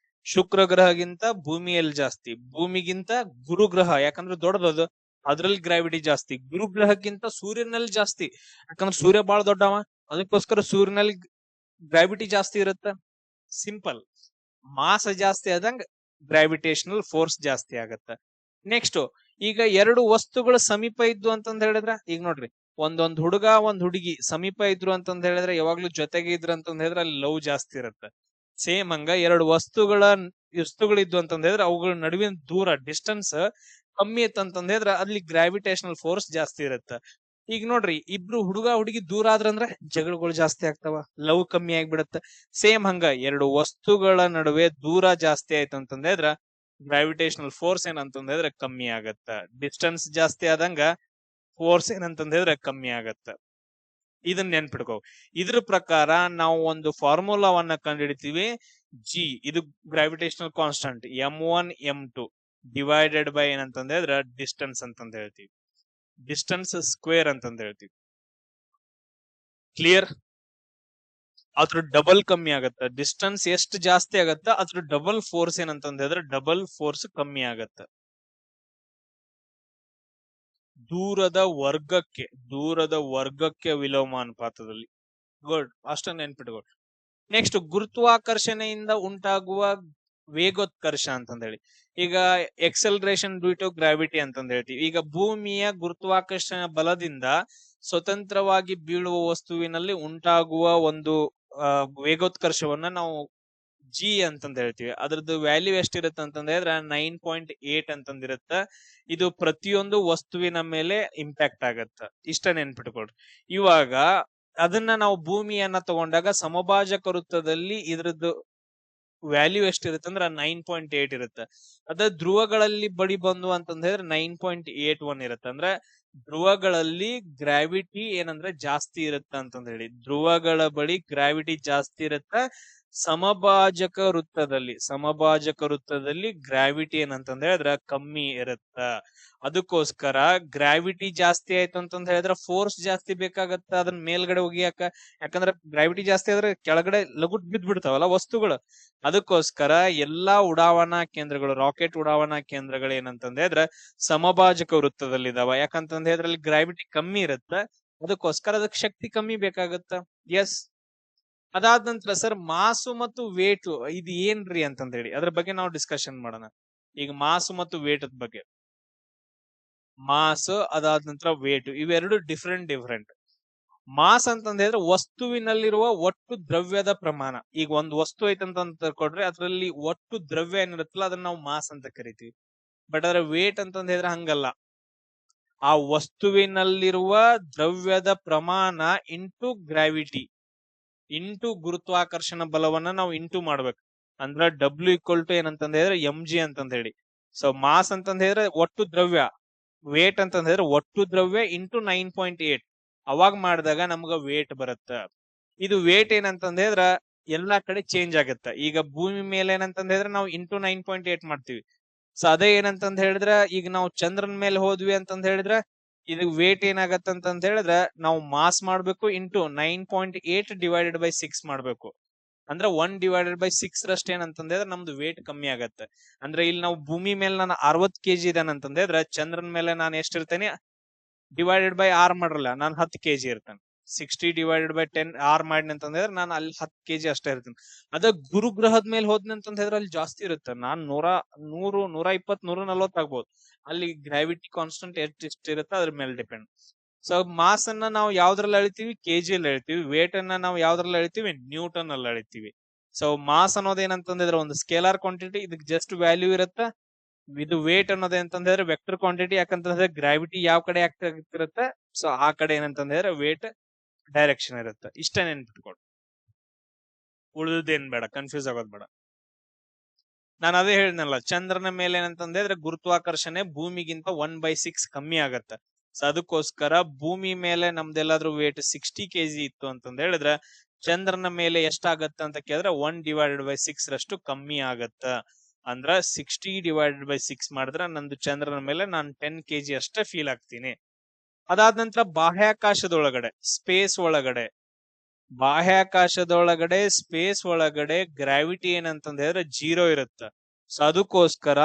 Speaker 1: ಶುಕ್ರ ಗ್ರಹಗಿಂತ ಭೂಮಿಯಲ್ಲಿ ಜಾಸ್ತಿ. ಭೂಮಿಗಿಂತ ಗುರು ಗ್ರಹ, ಯಾಕಂದ್ರೆ ದೊಡ್ಡದದು, ಅದ್ರಲ್ಲಿ ಗ್ರಾವಿಟಿ ಜಾಸ್ತಿ. ಗುರು ಗ್ರಹಕ್ಕಿಂತ ಸೂರ್ಯನಲ್ಲಿ ಜಾಸ್ತಿ, ಯಾಕಂದ್ರೆ ಸೂರ್ಯ ಬಹಳ ದೊಡ್ಡವ, ಅದಕ್ಕೋಸ್ಕರ ಸೂರ್ಯನಲ್ಲಿ ಗ್ರಾವಿಟಿ ಜಾಸ್ತಿ ಇರುತ್ತ. ಸಿಂಪಲ್. ಮಾಸ ಜಾಸ್ತಿ ಆದಂಗ ಗ್ರಾವಿಟೇಷನಲ್ ಫೋರ್ಸ್ ಜಾಸ್ತಿ ಆಗತ್ತ. ನೆಕ್ಸ್ಟ್, ಈಗ ಎರಡು ವಸ್ತುಗಳು ಸಮೀಪ ಇದ್ದು ಅಂತಂದ್ ಹೇಳಿದ್ರ, ಈಗ ನೋಡ್ರಿ ಒಂದ್ ಹುಡುಗ ಒಂದ್ ಹುಡುಗಿ ಸಮೀಪ ಇದ್ರು ಅಂತಂದ್ ಹೇಳಿದ್ರೆ ಯಾವಾಗ್ಲೂ ಜೊತೆಗೆ ಇದ್ರು ಅಂತಂದ್ ಹೇಳಿದ್ರೆ ಅಲ್ಲಿ ಲವ್ ಜಾಸ್ತಿ ಇರುತ್ತೆ. ಸೇಮ್ ಹಂಗ ಎರಡು ವಸ್ತುಗಳಿದ್ದು ಅಂತಂದ್ ಹೇಳಿದ್ರೆ ಅವುಗಳ ನಡುವಿನ ದೂರ ಡಿಸ್ಟೆನ್ಸ್ ಕಮ್ಮಿ ಇತ್ತಂತಂದ್ ಹೇಳಿದ್ರೆ ಅಲ್ಲಿ ಗ್ರಾವಿಟೇಷನಲ್ ಫೋರ್ಸ್ ಜಾಸ್ತಿ ಇರುತ್ತೆ. ಈಗ ನೋಡ್ರಿ, ಇಬ್ರು ಹುಡುಗ ಹುಡುಗಿ ದೂರ ಆದ್ರಂದ್ರೆ ಜಗಳಗಳು ಜಾಸ್ತಿ ಆಗ್ತಾವ, ಲವ್ ಕಮ್ಮಿ ಆಗ್ಬಿಡತ್ತ. ಸೇಮ್ ಹಂಗ ಎರಡು ವಸ್ತುಗಳ ನಡುವೆ ದೂರ ಜಾಸ್ತಿ ಆಯ್ತು ಅಂತಂದ್ರೆ ಗ್ರಾವಿಟೇಷನಲ್ ಫೋರ್ಸ್ ಏನಂತಂದ್ರೆ ಕಮ್ಮಿ ಆಗತ್ತ. ಡಿಸ್ಟೆನ್ಸ್ ಜಾಸ್ತಿ ಆದಂಗ ಫೋರ್ಸ್ ಏನಂತಂದ್ರೆ ಕಮ್ಮಿ ಆಗತ್ತ. ಇದನ್ನ ನೆನ್ಪಿಡ್ಕೋ. ಇದ್ರ ಪ್ರಕಾರ ನಾವು ಒಂದು ಫಾರ್ಮುಲಾವನ್ನ ಕಂಡುಹಿಡಿತೀವಿ. G ಇದು gravitational constant, M1 M2 divided by ಏನಂತಂದ್ರೆ ಡಿಸ್ಟೆನ್ಸ್ ಅಂತಂದ್ ಹೇಳ್ತೀವಿ. ಡಿಸ್ಟೆನ್ಸ್ ಸ್ಕ್ವೇರ್ ಅಂತಂದ್ ಹೇಳ್ತೀವಿ. ಕ್ಲಿಯರ್? ಅದ್ರ ಡಬಲ್ ಕಮ್ಮಿ ಆಗತ್ತ. ಡಿಸ್ಟೆನ್ಸ್ ಎಷ್ಟು ಜಾಸ್ತಿ ಆಗತ್ತ ಅದ್ರ ಡಬಲ್ ಫೋರ್ಸ್ ಏನಂತಂದ್ರೆ ಡಬಲ್ ಫೋರ್ಸ್ ಕಮ್ಮಿ ಆಗತ್ತ. ದೂರದ ವರ್ಗಕ್ಕೆ ವಿಲೋಮ ಅನುಪಾತದಲ್ಲಿ. ಗುಡ್, ಅಷ್ಟನ್ನ ನೆನ್ಪಿಟ್ಕೊಡ್. ನೆಕ್ಸ್ಟ್, ಗುರುತ್ವಾಕರ್ಷಣೆಯಿಂದ ಉಂಟಾಗುವ ವೇಗೋತ್ಕರ್ಷ ಅಂತಂದ್ ಹೇಳಿ. ಈಗ ಎಕ್ಸೆಲರೇಷನ್ ಡ್ಯೂ ಟು ಗ್ರಾವಿಟಿ ಅಂತಂದ್ ಹೇಳ್ತೀವಿ. ಈಗ ಭೂಮಿಯ ಗುರುತ್ವಾಕರ್ಷಣೆ ಬಲದಿಂದ ಸ್ವತಂತ್ರವಾಗಿ ಬೀಳುವ ವಸ್ತುವಿನಲ್ಲಿ ಉಂಟಾಗುವ ಒಂದು ವೇಗೋತ್ಕರ್ಷವನ್ನ ನಾವು G ಅಂತಂದ್ ಹೇಳ್ತೀವಿ. ಅದ್ರದ್ದು ವ್ಯಾಲ್ಯೂ ಎಷ್ಟಿರುತ್ತೆ ಅಂತಂದ್ರೆ 9.8 ಅಂತಂದಿರುತ್ತ. ಇದು ಪ್ರತಿಯೊಂದು ವಸ್ತುವಿನ ಮೇಲೆ ಇಂಪ್ಯಾಕ್ಟ್ ಆಗತ್ತ. ಇಷ್ಟ ನೆನ್ಪಿಟ್ಕೊಳ್ರಿ. ಇವಾಗ ಅದನ್ನ ನಾವು ಭೂಮಿಯನ್ನ ತಗೊಂಡಾಗ ಸಮಭಾಜಕ ವೃತ್ತದಲ್ಲಿ ಇದ್ರದ್ದು ವ್ಯಾಲ್ಯೂ ಎಷ್ಟಿರುತ್ತೆ ಅಂದ್ರೆ 9.8 ಇರುತ್ತೆ. ಅದ ಧ್ರುವಗಳಲ್ಲಿ ಬಡಿ ಬಂದು ಅಂತಂದ್ರೆ 9.81 ಇರುತ್ತೆ. ಅಂದ್ರೆ ಧ್ರುವಗಳಲ್ಲಿ ಗ್ರಾವಿಟಿ ಏನಂದ್ರೆ ಜಾಸ್ತಿ ಇರುತ್ತ ಅಂತಂದ್ ಹೇಳಿ. ಧ್ರುವಗಳ ಬಳಿ ಗ್ರಾವಿಟಿ ಜಾಸ್ತಿ ಇರುತ್ತ, ಸಮಭಾಜಕ ವೃತ್ತದಲ್ಲಿ ಗ್ರಾವಿಟಿ ಏನಂತಂದ್ ಹೇಳಿದ್ರ ಕಮ್ಮಿ ಇರುತ್ತ. ಅದಕ್ಕೋಸ್ಕರ ಗ್ರಾವಿಟಿ ಜಾಸ್ತಿ ಆಯ್ತು ಅಂತಂದ್ ಹೇಳಿದ್ರ ಫೋರ್ಸ್ ಜಾಸ್ತಿ ಬೇಕಾಗತ್ತ ಅದನ್ನ ಮೇಲ್ಗಡೆ ಒಗಿಯಾಕ. ಯಾಕಂದ್ರ ಗ್ರಾವಿಟಿ ಜಾಸ್ತಿ ಆದ್ರೆ ಕೆಳಗಡೆ ಲಗುಟ್ ಬಿದ್ದ್ ಬಿಡ್ತಾವಲ್ಲ ವಸ್ತುಗಳು. ಅದಕ್ಕೋಸ್ಕರ ಎಲ್ಲಾ ಉಡಾವಣಾ ಕೇಂದ್ರಗಳು, ರಾಕೆಟ್ ಉಡಾವಣಾ ಕೇಂದ್ರಗಳು ಏನಂತಂದ್ ಹೇಳಿದ್ರ ಸಮಭಾಜಕ ವೃತ್ತದಲ್ಲಿದಾವ. ಯಾಕಂತಂದ್ ಹೇಳಿದ್ರ ಅಲ್ಲಿ ಗ್ರಾವಿಟಿ ಕಮ್ಮಿ ಇರುತ್ತ, ಅದಕ್ಕೋಸ್ಕರ ಅದಕ್ಕೆ ಶಕ್ತಿ ಕಮ್ಮಿ ಬೇಕಾಗತ್ತ. ಎಸ್. ಅದಾದ ನಂತರ ಸರ್ ಮಾಸು ಮತ್ತು ವೇಟ್ ಇದು ಏನ್ರಿ ಅಂತಂದ ಹೇಳಿ ಅದ್ರ ಬಗ್ಗೆ ನಾವು ಡಿಸ್ಕಷನ್ ಮಾಡೋಣ. ಈಗ ಮಾಸು ಮತ್ತು ವೇಟ್ ಬಗ್ಗೆ. ಮಾಸ್ ಅದಾದ ನಂತರ ವೇಟ್ ಇವೆರಡು ಡಿಫ್ರೆಂಟ್. ಮಾಸ್ ಅಂತಂದ ಹೇಳಿದ್ರೆ ವಸ್ತುವಿನಲ್ಲಿರುವ ಒಟ್ಟು ದ್ರವ್ಯದ ಪ್ರಮಾಣ. ಈಗ ಒಂದು ವಸ್ತು ಐತಂತ ಕೊಡ್ರೆ ಅದ್ರಲ್ಲಿ ಒಟ್ಟು ದ್ರವ್ಯ ಏನಿರುತ್ತಲ್ಲ ಅದನ್ನ ನಾವು ಮಾಸ್ ಅಂತ ಕರಿತೀವಿ. ಬಟ್ ಅದ್ರ ವೇಟ್ ಅಂತಂದ ಹೇಳಿದ್ರೆ ಹಂಗಲ್ಲ. ಆ ವಸ್ತುವಿನಲ್ಲಿರುವ ದ್ರವ್ಯದ ಪ್ರಮಾಣ ಇಂಟು ಗ್ರಾವಿಟಿ ಇಂಟು ಗುರುತ್ವಾಕರ್ಷಣ ಬಲವನ್ನ ನಾವು ಇಂಟು ಮಾಡ್ಬೇಕು. ಅಂದ್ರ ಡಬ್ಲ್ಯೂ ಈಕ್ವಲ್ ಟು ಏನಂತಂದ ಹೇಳಿದ್ರೆ mg ಅಂತಂದ ಹೇಳಿ. ಸೊ ಮಾಸ್ ಅಂತಂದ ಹೇಳಿದ್ರೆ ಒಟ್ಟು ದ್ರವ್ಯ, ವೇಟ್ ಅಂತಂದ ಹೇಳಿದ್ರೆ ಒಟ್ಟು ದ್ರವ್ಯ ಇಂಟು 9.8 ಅವಾಗ ಮಾಡಿದಾಗ ನಮ್ಗ ವೇಟ್ ಬರುತ್ತ. ಇದು ವೇಟ್ ಏನಂತಂದ ಹೇಳಿದ್ರ ಎಲ್ಲಾ ಕಡೆ ಚೇಂಜ್ ಆಗತ್ತ. ಈಗ ಭೂಮಿ ಮೇಲೆ ಏನಂತಂದ ಹೇಳಿದ್ರೆ ನಾವು ಇಂಟು 9.8 ಮಾಡ್ತೀವಿ. ಸೊ ಅದೇ ಏನಂತಂದ ಹೇಳಿದ್ರ ಈಗ ನಾವು ಚಂದ್ರನ ಮೇಲೆ ಹೋದ್ವಿ ಅಂತಂದ ಹೇಳಿದ್ರ ಇದು ವೇಟ್ ಏನಾಗತ್ತಂತ ಹೇಳಿದ್ರ ನಾವು ಮಾಸ್ ಮಾಡ್ಬೇಕು ಇಂಟು 9.8 ಡಿವೈಡೆಡ್ ಬೈ 6 ಮಾಡ್ಬೇಕು. ಅಂದ್ರೆ 1/6 ರಷ್ಟು ಏನಂತಂದ್ರೆ ನಮ್ದು ವೇಟ್ ಕಮ್ಮಿ ಆಗತ್ತೆ. ಅಂದ್ರೆ ಇಲ್ಲಿ ನಾವು ಭೂಮಿ ಮೇಲೆ ನಾನು 60 kg ಇದಾನಂತಂದ್ರೆ ಚಂದ್ರನ ಮೇಲೆ ನಾನು ಎಷ್ಟಿರ್ತೇನೆ ಡಿವೈಡೆಡ್ ಬೈ 6 ಮಾಡ್ರಲ್ಲ ನಾನು 10 kg ಇರ್ತೇನೆ. 60 ಡಿವೈಡೆಡ್ ಬೈ 10 ಆರ್ ಮಾಡಿನ ಅಂತಂದ್ರೆ ನಾನು ಅಲ್ಲಿ 10 kg ಅಷ್ಟೇ ಇರ್ತೀನಿ. ಅದ ಗುರುಗ್ರಹದ ಮೇಲೆ ಹೋದ್ನಿ ಅಂತ ಹೇಳಿದ್ರೆ ಅಲ್ಲಿ ಜಾಸ್ತಿ ಇರುತ್ತೆ. ನಾನ್ 100, 120, 140 ಆಗ್ಬೋದು. ಅಲ್ಲಿ ಗ್ರಾವಿಟಿ ಕಾನ್ಸ್ಟೆಂಟ್ ಎಷ್ಟು ಇರುತ್ತೆ ಅದ್ರ ಮೇಲೆ ಡಿಪೆಂಡ್. ಸೊ ಮಾಸ್ ಅನ್ನ ನಾವು ಯಾವ್ದ್ರಲ್ಲಿ ಅಳಿತೀವಿ, ಕೆಜಿ ಅಲ್ಲಿ ಅಳಿತೀವಿ. ವೇಟ್ ಅನ್ನ ನಾವು ಯಾವ್ದ್ರಲ್ಲಿ ಅಳಿತೀವಿ, ನ್ಯೂಟನ್ ಅಲ್ಲಿ ಅಳಿತೀವಿ. ಸೊ ಮಾಸ್ ಅನ್ನೋದು ಏನಂತಂದ್ರೆ ಒಂದು ಸ್ಕೇಲಾರ್ ಕ್ವಾಂಟಿಟಿ, ಇದಕ್ಕೆ ಜಸ್ಟ್ ವ್ಯಾಲ್ಯೂ ಇರುತ್ತೆ. ಇದು ವೇಟ್ ಅನ್ನೋದು ಅಂತಂದ್ರೆ ವೆಕ್ಟರ್ ಕ್ವಾಂಟಿಟಿ. ಯಾಕಂತಂದ್ರೆ ಗ್ರಾವಿಟಿ ಯಾವ ಕಡೆ ಆಗ್ತಿರುತ್ತೆ ಸೊ ಆ ಕಡೆ ಏನಂತಂದ್ರೆ ವೇಟ್ ಡೈರೆಕ್ಷನ್ ಇರುತ್ತೆ. ಇಷ್ಟ ನೆನ್ಪಿಟ್ಕೊಡು, ಉಳಿದೇನ್ ಬೇಡ, ಕನ್ಫ್ಯೂಸ್ ಆಗೋದ್ ಬೇಡ. ನಾನು ಅದೇ ಹೇಳಿದ್ನಲ್ಲ, ಚಂದ್ರನ ಮೇಲೆ ಏನಂತಂದ್ರೆ ಗುರುತ್ವಾಕರ್ಷಣೆ ಭೂಮಿಗಿಂತ 1/6 ಕಮ್ಮಿ ಆಗತ್ತೆ. ಸೊ ಅದಕ್ಕೋಸ್ಕರ ಭೂಮಿ ಮೇಲೆ ನಮ್ದೆಲ್ಲಾದ್ರೂ ವೇಟ್ 60 kg ಇತ್ತು ಅಂತಂದ ಹೇಳಿದ್ರೆ ಚಂದ್ರನ ಮೇಲೆ ಎಷ್ಟಾಗತ್ತ ಅಂತ ಕೇಳಿದ್ರೆ 1/6 ರಷ್ಟು ಕಮ್ಮಿ ಆಗತ್ತ. ಅಂದ್ರ 60/6 ಮಾಡಿದ್ರೆ ನಂದು ಚಂದ್ರನ ಮೇಲೆ ನಾನು 10 kg ಅಷ್ಟೇ ಫೀಲ್ ಆಗ್ತೀನಿ. ಅದಾದ ನಂತರ ಬಾಹ್ಯಾಕಾಶದೊಳಗಡೆ ಸ್ಪೇಸ್ ಒಳಗಡೆ ಗ್ರಾವಿಟಿ ಏನಂತಂದ ಹೇಳಿದ್ರೆ 0 ಇರುತ್ತೆ. ಸೊ ಅದಕ್ಕೋಸ್ಕರ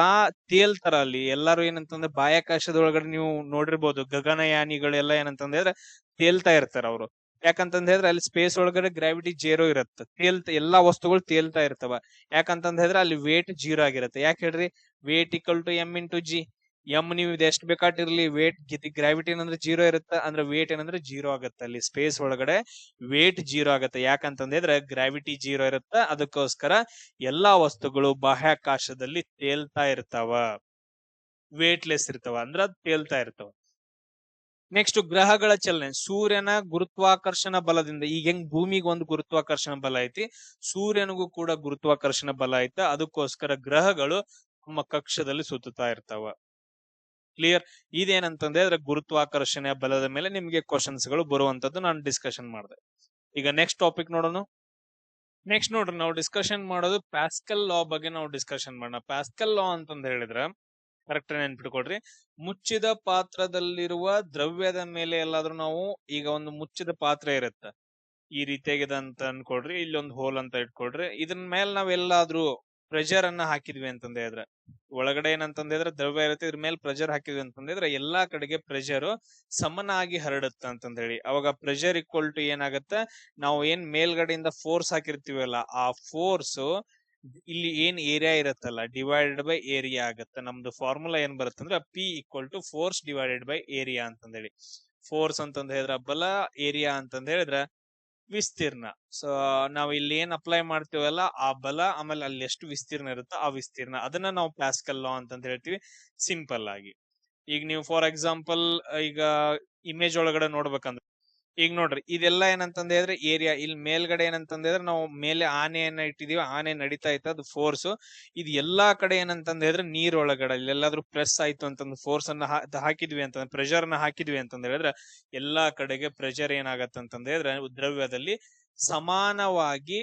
Speaker 1: ತೇಲ್ತಾರ ಅಲ್ಲಿ ಎಲ್ಲಾರು. ಏನಂತಂದ್ರೆ ಬಾಹ್ಯಾಕಾಶದೊಳಗಡೆ ನೀವು ನೋಡಿರ್ಬೋದು ಗಗನಯಾನಿಗಳೆಲ್ಲ ಏನಂತಂದ್ರೆ ತೇಲ್ತಾ ಇರ್ತಾರ ಅವರು. ಯಾಕಂತಂದ ಹೇಳಿದ್ರೆ ಅಲ್ಲಿ ಸ್ಪೇಸ್ ಒಳಗಡೆ ಗ್ರಾವಿಟಿ 0 ಇರುತ್ತೆ. ಎಲ್ಲಾ ವಸ್ತುಗಳು ತೇಲ್ತಾ ಇರ್ತವ. ಯಾಕಂತಂದ ಹೇಳಿದ್ರೆ ಅಲ್ಲಿ ವೇಟ್ 0 ಆಗಿರುತ್ತೆ. ಯಾಕೆ ಹೇಳ್ರಿ, weight equal to m into G. M ನೀವು ಇದು ಎಷ್ಟು ಬೇಕಾಟಿರ್ಲಿ, ವೇಟ್ ಗ್ರಾವಿಟಿ ಏನಂದ್ರೆ 0 ಇರುತ್ತೆ, ಅಂದ್ರೆ ವೇಟ್ ಏನಂದ್ರೆ 0 ಆಗುತ್ತೆ. ಅಲ್ಲಿ ಸ್ಪೇಸ್ ಒಳಗಡೆ ವೇಟ್ 0 ಆಗುತ್ತೆ. ಯಾಕಂತಂದ್ರೆ ಗ್ರಾವಿಟಿ 0 ಇರುತ್ತೆ. ಅದಕ್ಕೋಸ್ಕರ ಎಲ್ಲಾ ವಸ್ತುಗಳು ಬಾಹ್ಯಾಕಾಶದಲ್ಲಿ ತೇಲ್ತಾ ಇರ್ತಾವ, ವೇಟ್ಲೆಸ್ ಇರ್ತಾವ, ಅಂದ್ರ ತೇಲ್ತಾ ಇರ್ತಾವ. ನೆಕ್ಸ್ಟ್ ಗ್ರಹಗಳ ಚಲನೆ. ಸೂರ್ಯನ ಗುರುತ್ವಾಕರ್ಷಣ ಬಲದಿಂದ, ಈಗ ಹೆಂಗ್ ಭೂಮಿಗೆ ಒಂದು ಗುರುತ್ವಾಕರ್ಷಣ ಬಲ ಐತಿ, ಸೂರ್ಯನಿಗೂ ಕೂಡ ಗುರುತ್ವಾಕರ್ಷಣ ಬಲ ಐತ. ಅದಕ್ಕೋಸ್ಕರ ಗ್ರಹಗಳು ನಮ್ಮ ಕಕ್ಷದಲ್ಲಿ ಸುತ್ತುತ್ತಾ ಇರ್ತಾವ. ಕ್ಲಿಯರ್? ಇದೇನಂತಂದ್ರೆ ಗುರುತ್ವಾಕರ್ಷಣೆಯ ಬಲದ ಮೇಲೆ ನಿಮ್ಗೆ ಕ್ವಶನ್ಸ್ ಗಳು ಬರುವಂತದ್ದು ನಾನು ಡಿಸ್ಕಷನ್ ಮಾಡಿದೆ. ಈಗ ನೆಕ್ಸ್ಟ್ ಟಾಪಿಕ್ ನೋಡೋಣ. ನೆಕ್ಸ್ಟ್ ನೋಡ್ರಿ, ನಾವು ಡಿಸ್ಕಷನ್ ಮಾಡೋದು ಪ್ಯಾಸ್ಕಲ್ ಲಾ ಬಗ್ಗೆ ನಾವು ಡಿಸ್ಕಷನ್ ಮಾಡೋಣ. ಪ್ಯಾಸ್ಕಲ್ ಲಾ ಅಂತಂದ ಹೇಳಿದ್ರೆ ಕರೆಕ್ಟ್ ನೆನ್ಪಿಟ್ಕೊಡ್ರಿ, ಮುಚ್ಚಿದ ಪಾತ್ರದಲ್ಲಿರುವ ದ್ರವ್ಯದ ಮೇಲೆ ಎಲ್ಲಾದ್ರೂ ನಾವು, ಈಗ ಒಂದು ಮುಚ್ಚಿದ ಪಾತ್ರೆ ಇರುತ್ತೆ ಈ ರೀತಿಯಾಗಿದೆ ಅಂತ ಅನ್ಕೊಡ್ರಿ, ಇಲ್ಲಿ ಒಂದು ಹೋಲ್ ಅಂತ ಇಟ್ಕೊಡ್ರಿ. ಇದನ್ ಮೇಲೆ ನಾವೆಲ್ಲಾದ್ರೂ ಪ್ರೆಷರ್ ಅನ್ನ ಹಾಕಿದ್ವಿ ಅಂತಂದ ಹೇಳಿದ್ರೆ, ಒಳಗಡೆ ಏನಂತಂದ್ರೆ ದ್ರವ್ಯ ಇರುತ್ತೆ, ಇದ್ರ ಮೇಲೆ ಪ್ರೆಷರ್ ಹಾಕಿದ್ವಿ ಅಂತಂದ್ರೆ ಎಲ್ಲಾ ಕಡೆಗೆ ಪ್ರೆಷರ್ ಸಮನಾಗಿ ಹರಡುತ್ತ ಅಂತಂದ ಹೇಳಿ. ಅವಾಗ ಪ್ರೆಷರ್ ಈಕ್ವಲ್ ಟು ಏನಾಗತ್ತೆ, ನಾವು ಏನ್ ಮೇಲ್ಗಡೆಯಿಂದ ಫೋರ್ಸ್ ಹಾಕಿರ್ತೀವಲ್ಲ ಆ ಫೋರ್ಸ್ ಇಲ್ಲಿ ಏನ್ ಏರಿಯಾ ಇರತ್ತಲ್ಲ ಡಿವೈಡೆಡ್ ಬೈ ಏರಿಯಾ ಆಗತ್ತೆ. ನಮ್ದು ಫಾರ್ಮುಲಾ ಏನ್ ಬರುತ್ತೆ ಅಂದ್ರೆ P equal to force divided by area ಅಂತಂದ ಹೇಳಿ. ಫೋರ್ಸ್ ಅಂತಂದ ಹೇಳಿದ್ರ ಬಲ, ಏರಿಯಾ ಅಂತಂದ ಹೇಳಿದ್ರ ವಿಸ್ತೀರ್ಣ. ಸೊ ನಾವ್ ಇಲ್ಲಿ ಏನ್ ಅಪ್ಲೈ ಮಾಡ್ತೀವಲ್ಲ ಆ ಬಲ, ಆಮೇಲೆ ಅಲ್ಲಿ ಎಷ್ಟು ವಿಸ್ತೀರ್ಣ ಇರುತ್ತೋ ಆ ವಿಸ್ತೀರ್ಣ, ಅದನ್ನ ನಾವು ಪ್ಯಾಸ್ಕಲ್ ಲಾ ಅಂತ ಹೇಳ್ತೀವಿ ಸಿಂಪಲ್ ಆಗಿ. ಈಗ ನೀವು ಫಾರ್ ಎಕ್ಸಾಂಪಲ್ ಈಗ ಇಮೇಜ್ ಒಳಗಡೆ ನೋಡ್ಬೇಕಂದ್ರೆ, ಈಗ ನೋಡ್ರಿ ಇದೆಲ್ಲ ಏನಂತಂದ ಹೇಳಿದ್ರೆ ಏರಿಯಾ. ಇಲ್ಲಿ ಮೇಲ್ಗಡೆ ಏನಂತಂದ್ರೆ ನಾವು ಮೇಲೆ ಆನೆಯನ್ನ ಇಟ್ಟಿದೀವಿ, ಆನೆ ನಡೀತಾ ಇತ್ತು, ಅದು ಫೋರ್ಸ್. ಇದು ಎಲ್ಲಾ ಕಡೆ ಏನಂತಂದ ಹೇಳಿದ್ರೆ ನೀರ್ ಒಳಗಡೆ ಎಲ್ಲಾದ್ರೂ ಪ್ರೆಸ್ ಆಯ್ತು ಅಂತಂದ್ರೆ ಫೋರ್ಸ್ ಅನ್ನ ಹಾಕಿದ್ವಿ ಅಂತಂದ್ರೆ, ಪ್ರೆಷರ್ ನ ಹಾಕಿದ್ವಿ ಅಂತಂದ ಹೇಳಿದ್ರೆ ಎಲ್ಲಾ ಕಡೆಗೆ ಪ್ರೆಷರ್ ಏನಾಗತ್ತೆ ಅಂತಂದ ಹೇಳಿದ್ರೆ ದ್ರವ್ಯದಲ್ಲಿ ಸಮಾನವಾಗಿ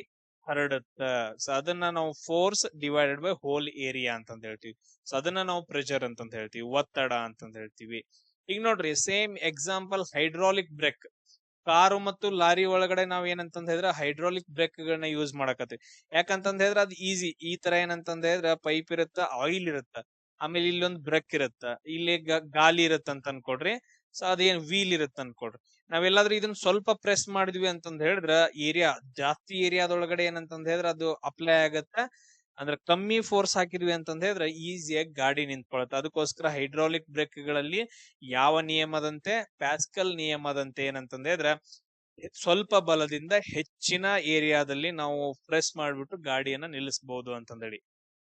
Speaker 1: ಹರಡುತ್ತ. ಸೊ ಅದನ್ನ ನಾವು force divided by whole area ಅಂತಂದ ಹೇಳ್ತೀವಿ. ಸೊ ಅದನ್ನ ನಾವು ಪ್ರೆಷರ್ ಅಂತಂದ ಹೇಳ್ತೀವಿ, ಒತ್ತಡ ಅಂತಂದ ಹೇಳ್ತೀವಿ. ಈಗ ನೋಡ್ರಿ, same example hydraulic brake. Car ಮತ್ತು ಲಾರಿ ಒಳಗಡೆ ನಾವ್ ಏನಂತಂದ ಹೇಳಿದ್ರೆ ಹೈಡ್ರಾಲಿಕ್ ಬ್ರೇಕ್ ಗಳನ್ನ ಯೂಸ್ ಮಾಡಕತ್ತೀವಿ. ಯಾಕಂತಂದ ಹೇಳಿದ್ರೆ ಅದು ಈಸಿ. ಈ ತರ ಏನಂತಂದ ಹೇಳಿದ್ರೆ ಪೈಪ್ ಇರುತ್ತ, ಆಯಿಲ್ ಇರುತ್ತ, ಆಮೇಲೆ ಇಲ್ಲೊಂದು ಬ್ರೇಕ್ ಇರುತ್ತ, ಇಲ್ಲಿ ಗಾಲಿ ಇರುತ್ತ ಅಂತ ಅನ್ಕೊಡ್ರಿ. ಸೊ ಅದೇನ್ ವೀಲ್ ಇರುತ್ತ ಅನ್ಕೊಡ್ರಿ. ನಾವೆಲ್ಲಾದ್ರೂ ಇದನ್ನ ಸ್ವಲ್ಪ ಪ್ರೆಸ್ ಮಾಡಿದ್ವಿ ಅಂತಂದ ಹೇಳಿದ್ರ ಏರಿಯಾ, ಜಾಸ್ತಿ ಏರಿಯಾದೊಳಗಡೆ ಏನಂತಂದ ಹೇಳಿದ್ರೆ ಅದು ಅಪ್ಲೈ ಆಗತ್ತ. ಅಂದ್ರೆ ಕಮ್ಮಿ ಫೋರ್ಸ್ ಹಾಕಿದ್ವಿ ಅಂತಂದ ಹೇಳಿದ್ರೆ ಈಸಿಯಾಗಿ ಗಾಡಿ ನಿಂತ್ಕೊಳತ್ತೆ. ಅದಕ್ಕೋಸ್ಕರ ಹೈಡ್ರಾಲಿಕ್ ಬ್ರೇಕ್ ಗಳಲ್ಲಿ ಯಾವ ನಿಯಮದಂತೆ, ಪ್ಯಾಸ್ಕಲ್ ನಿಯಮದಂತೆ ಏನಂತಂದ ಹೇಳಿದ್ರೆ ಸ್ವಲ್ಪ ಬಲದಿಂದ ಹೆಚ್ಚಿನ ಏರಿಯಾದಲ್ಲಿ ನಾವು ಪ್ರೆಸ್ ಮಾಡ್ಬಿಟ್ಟು ಗಾಡಿಯನ್ನ ನಿಲ್ಲಿಸಬಹುದು ಅಂತಂದೇಳಿ.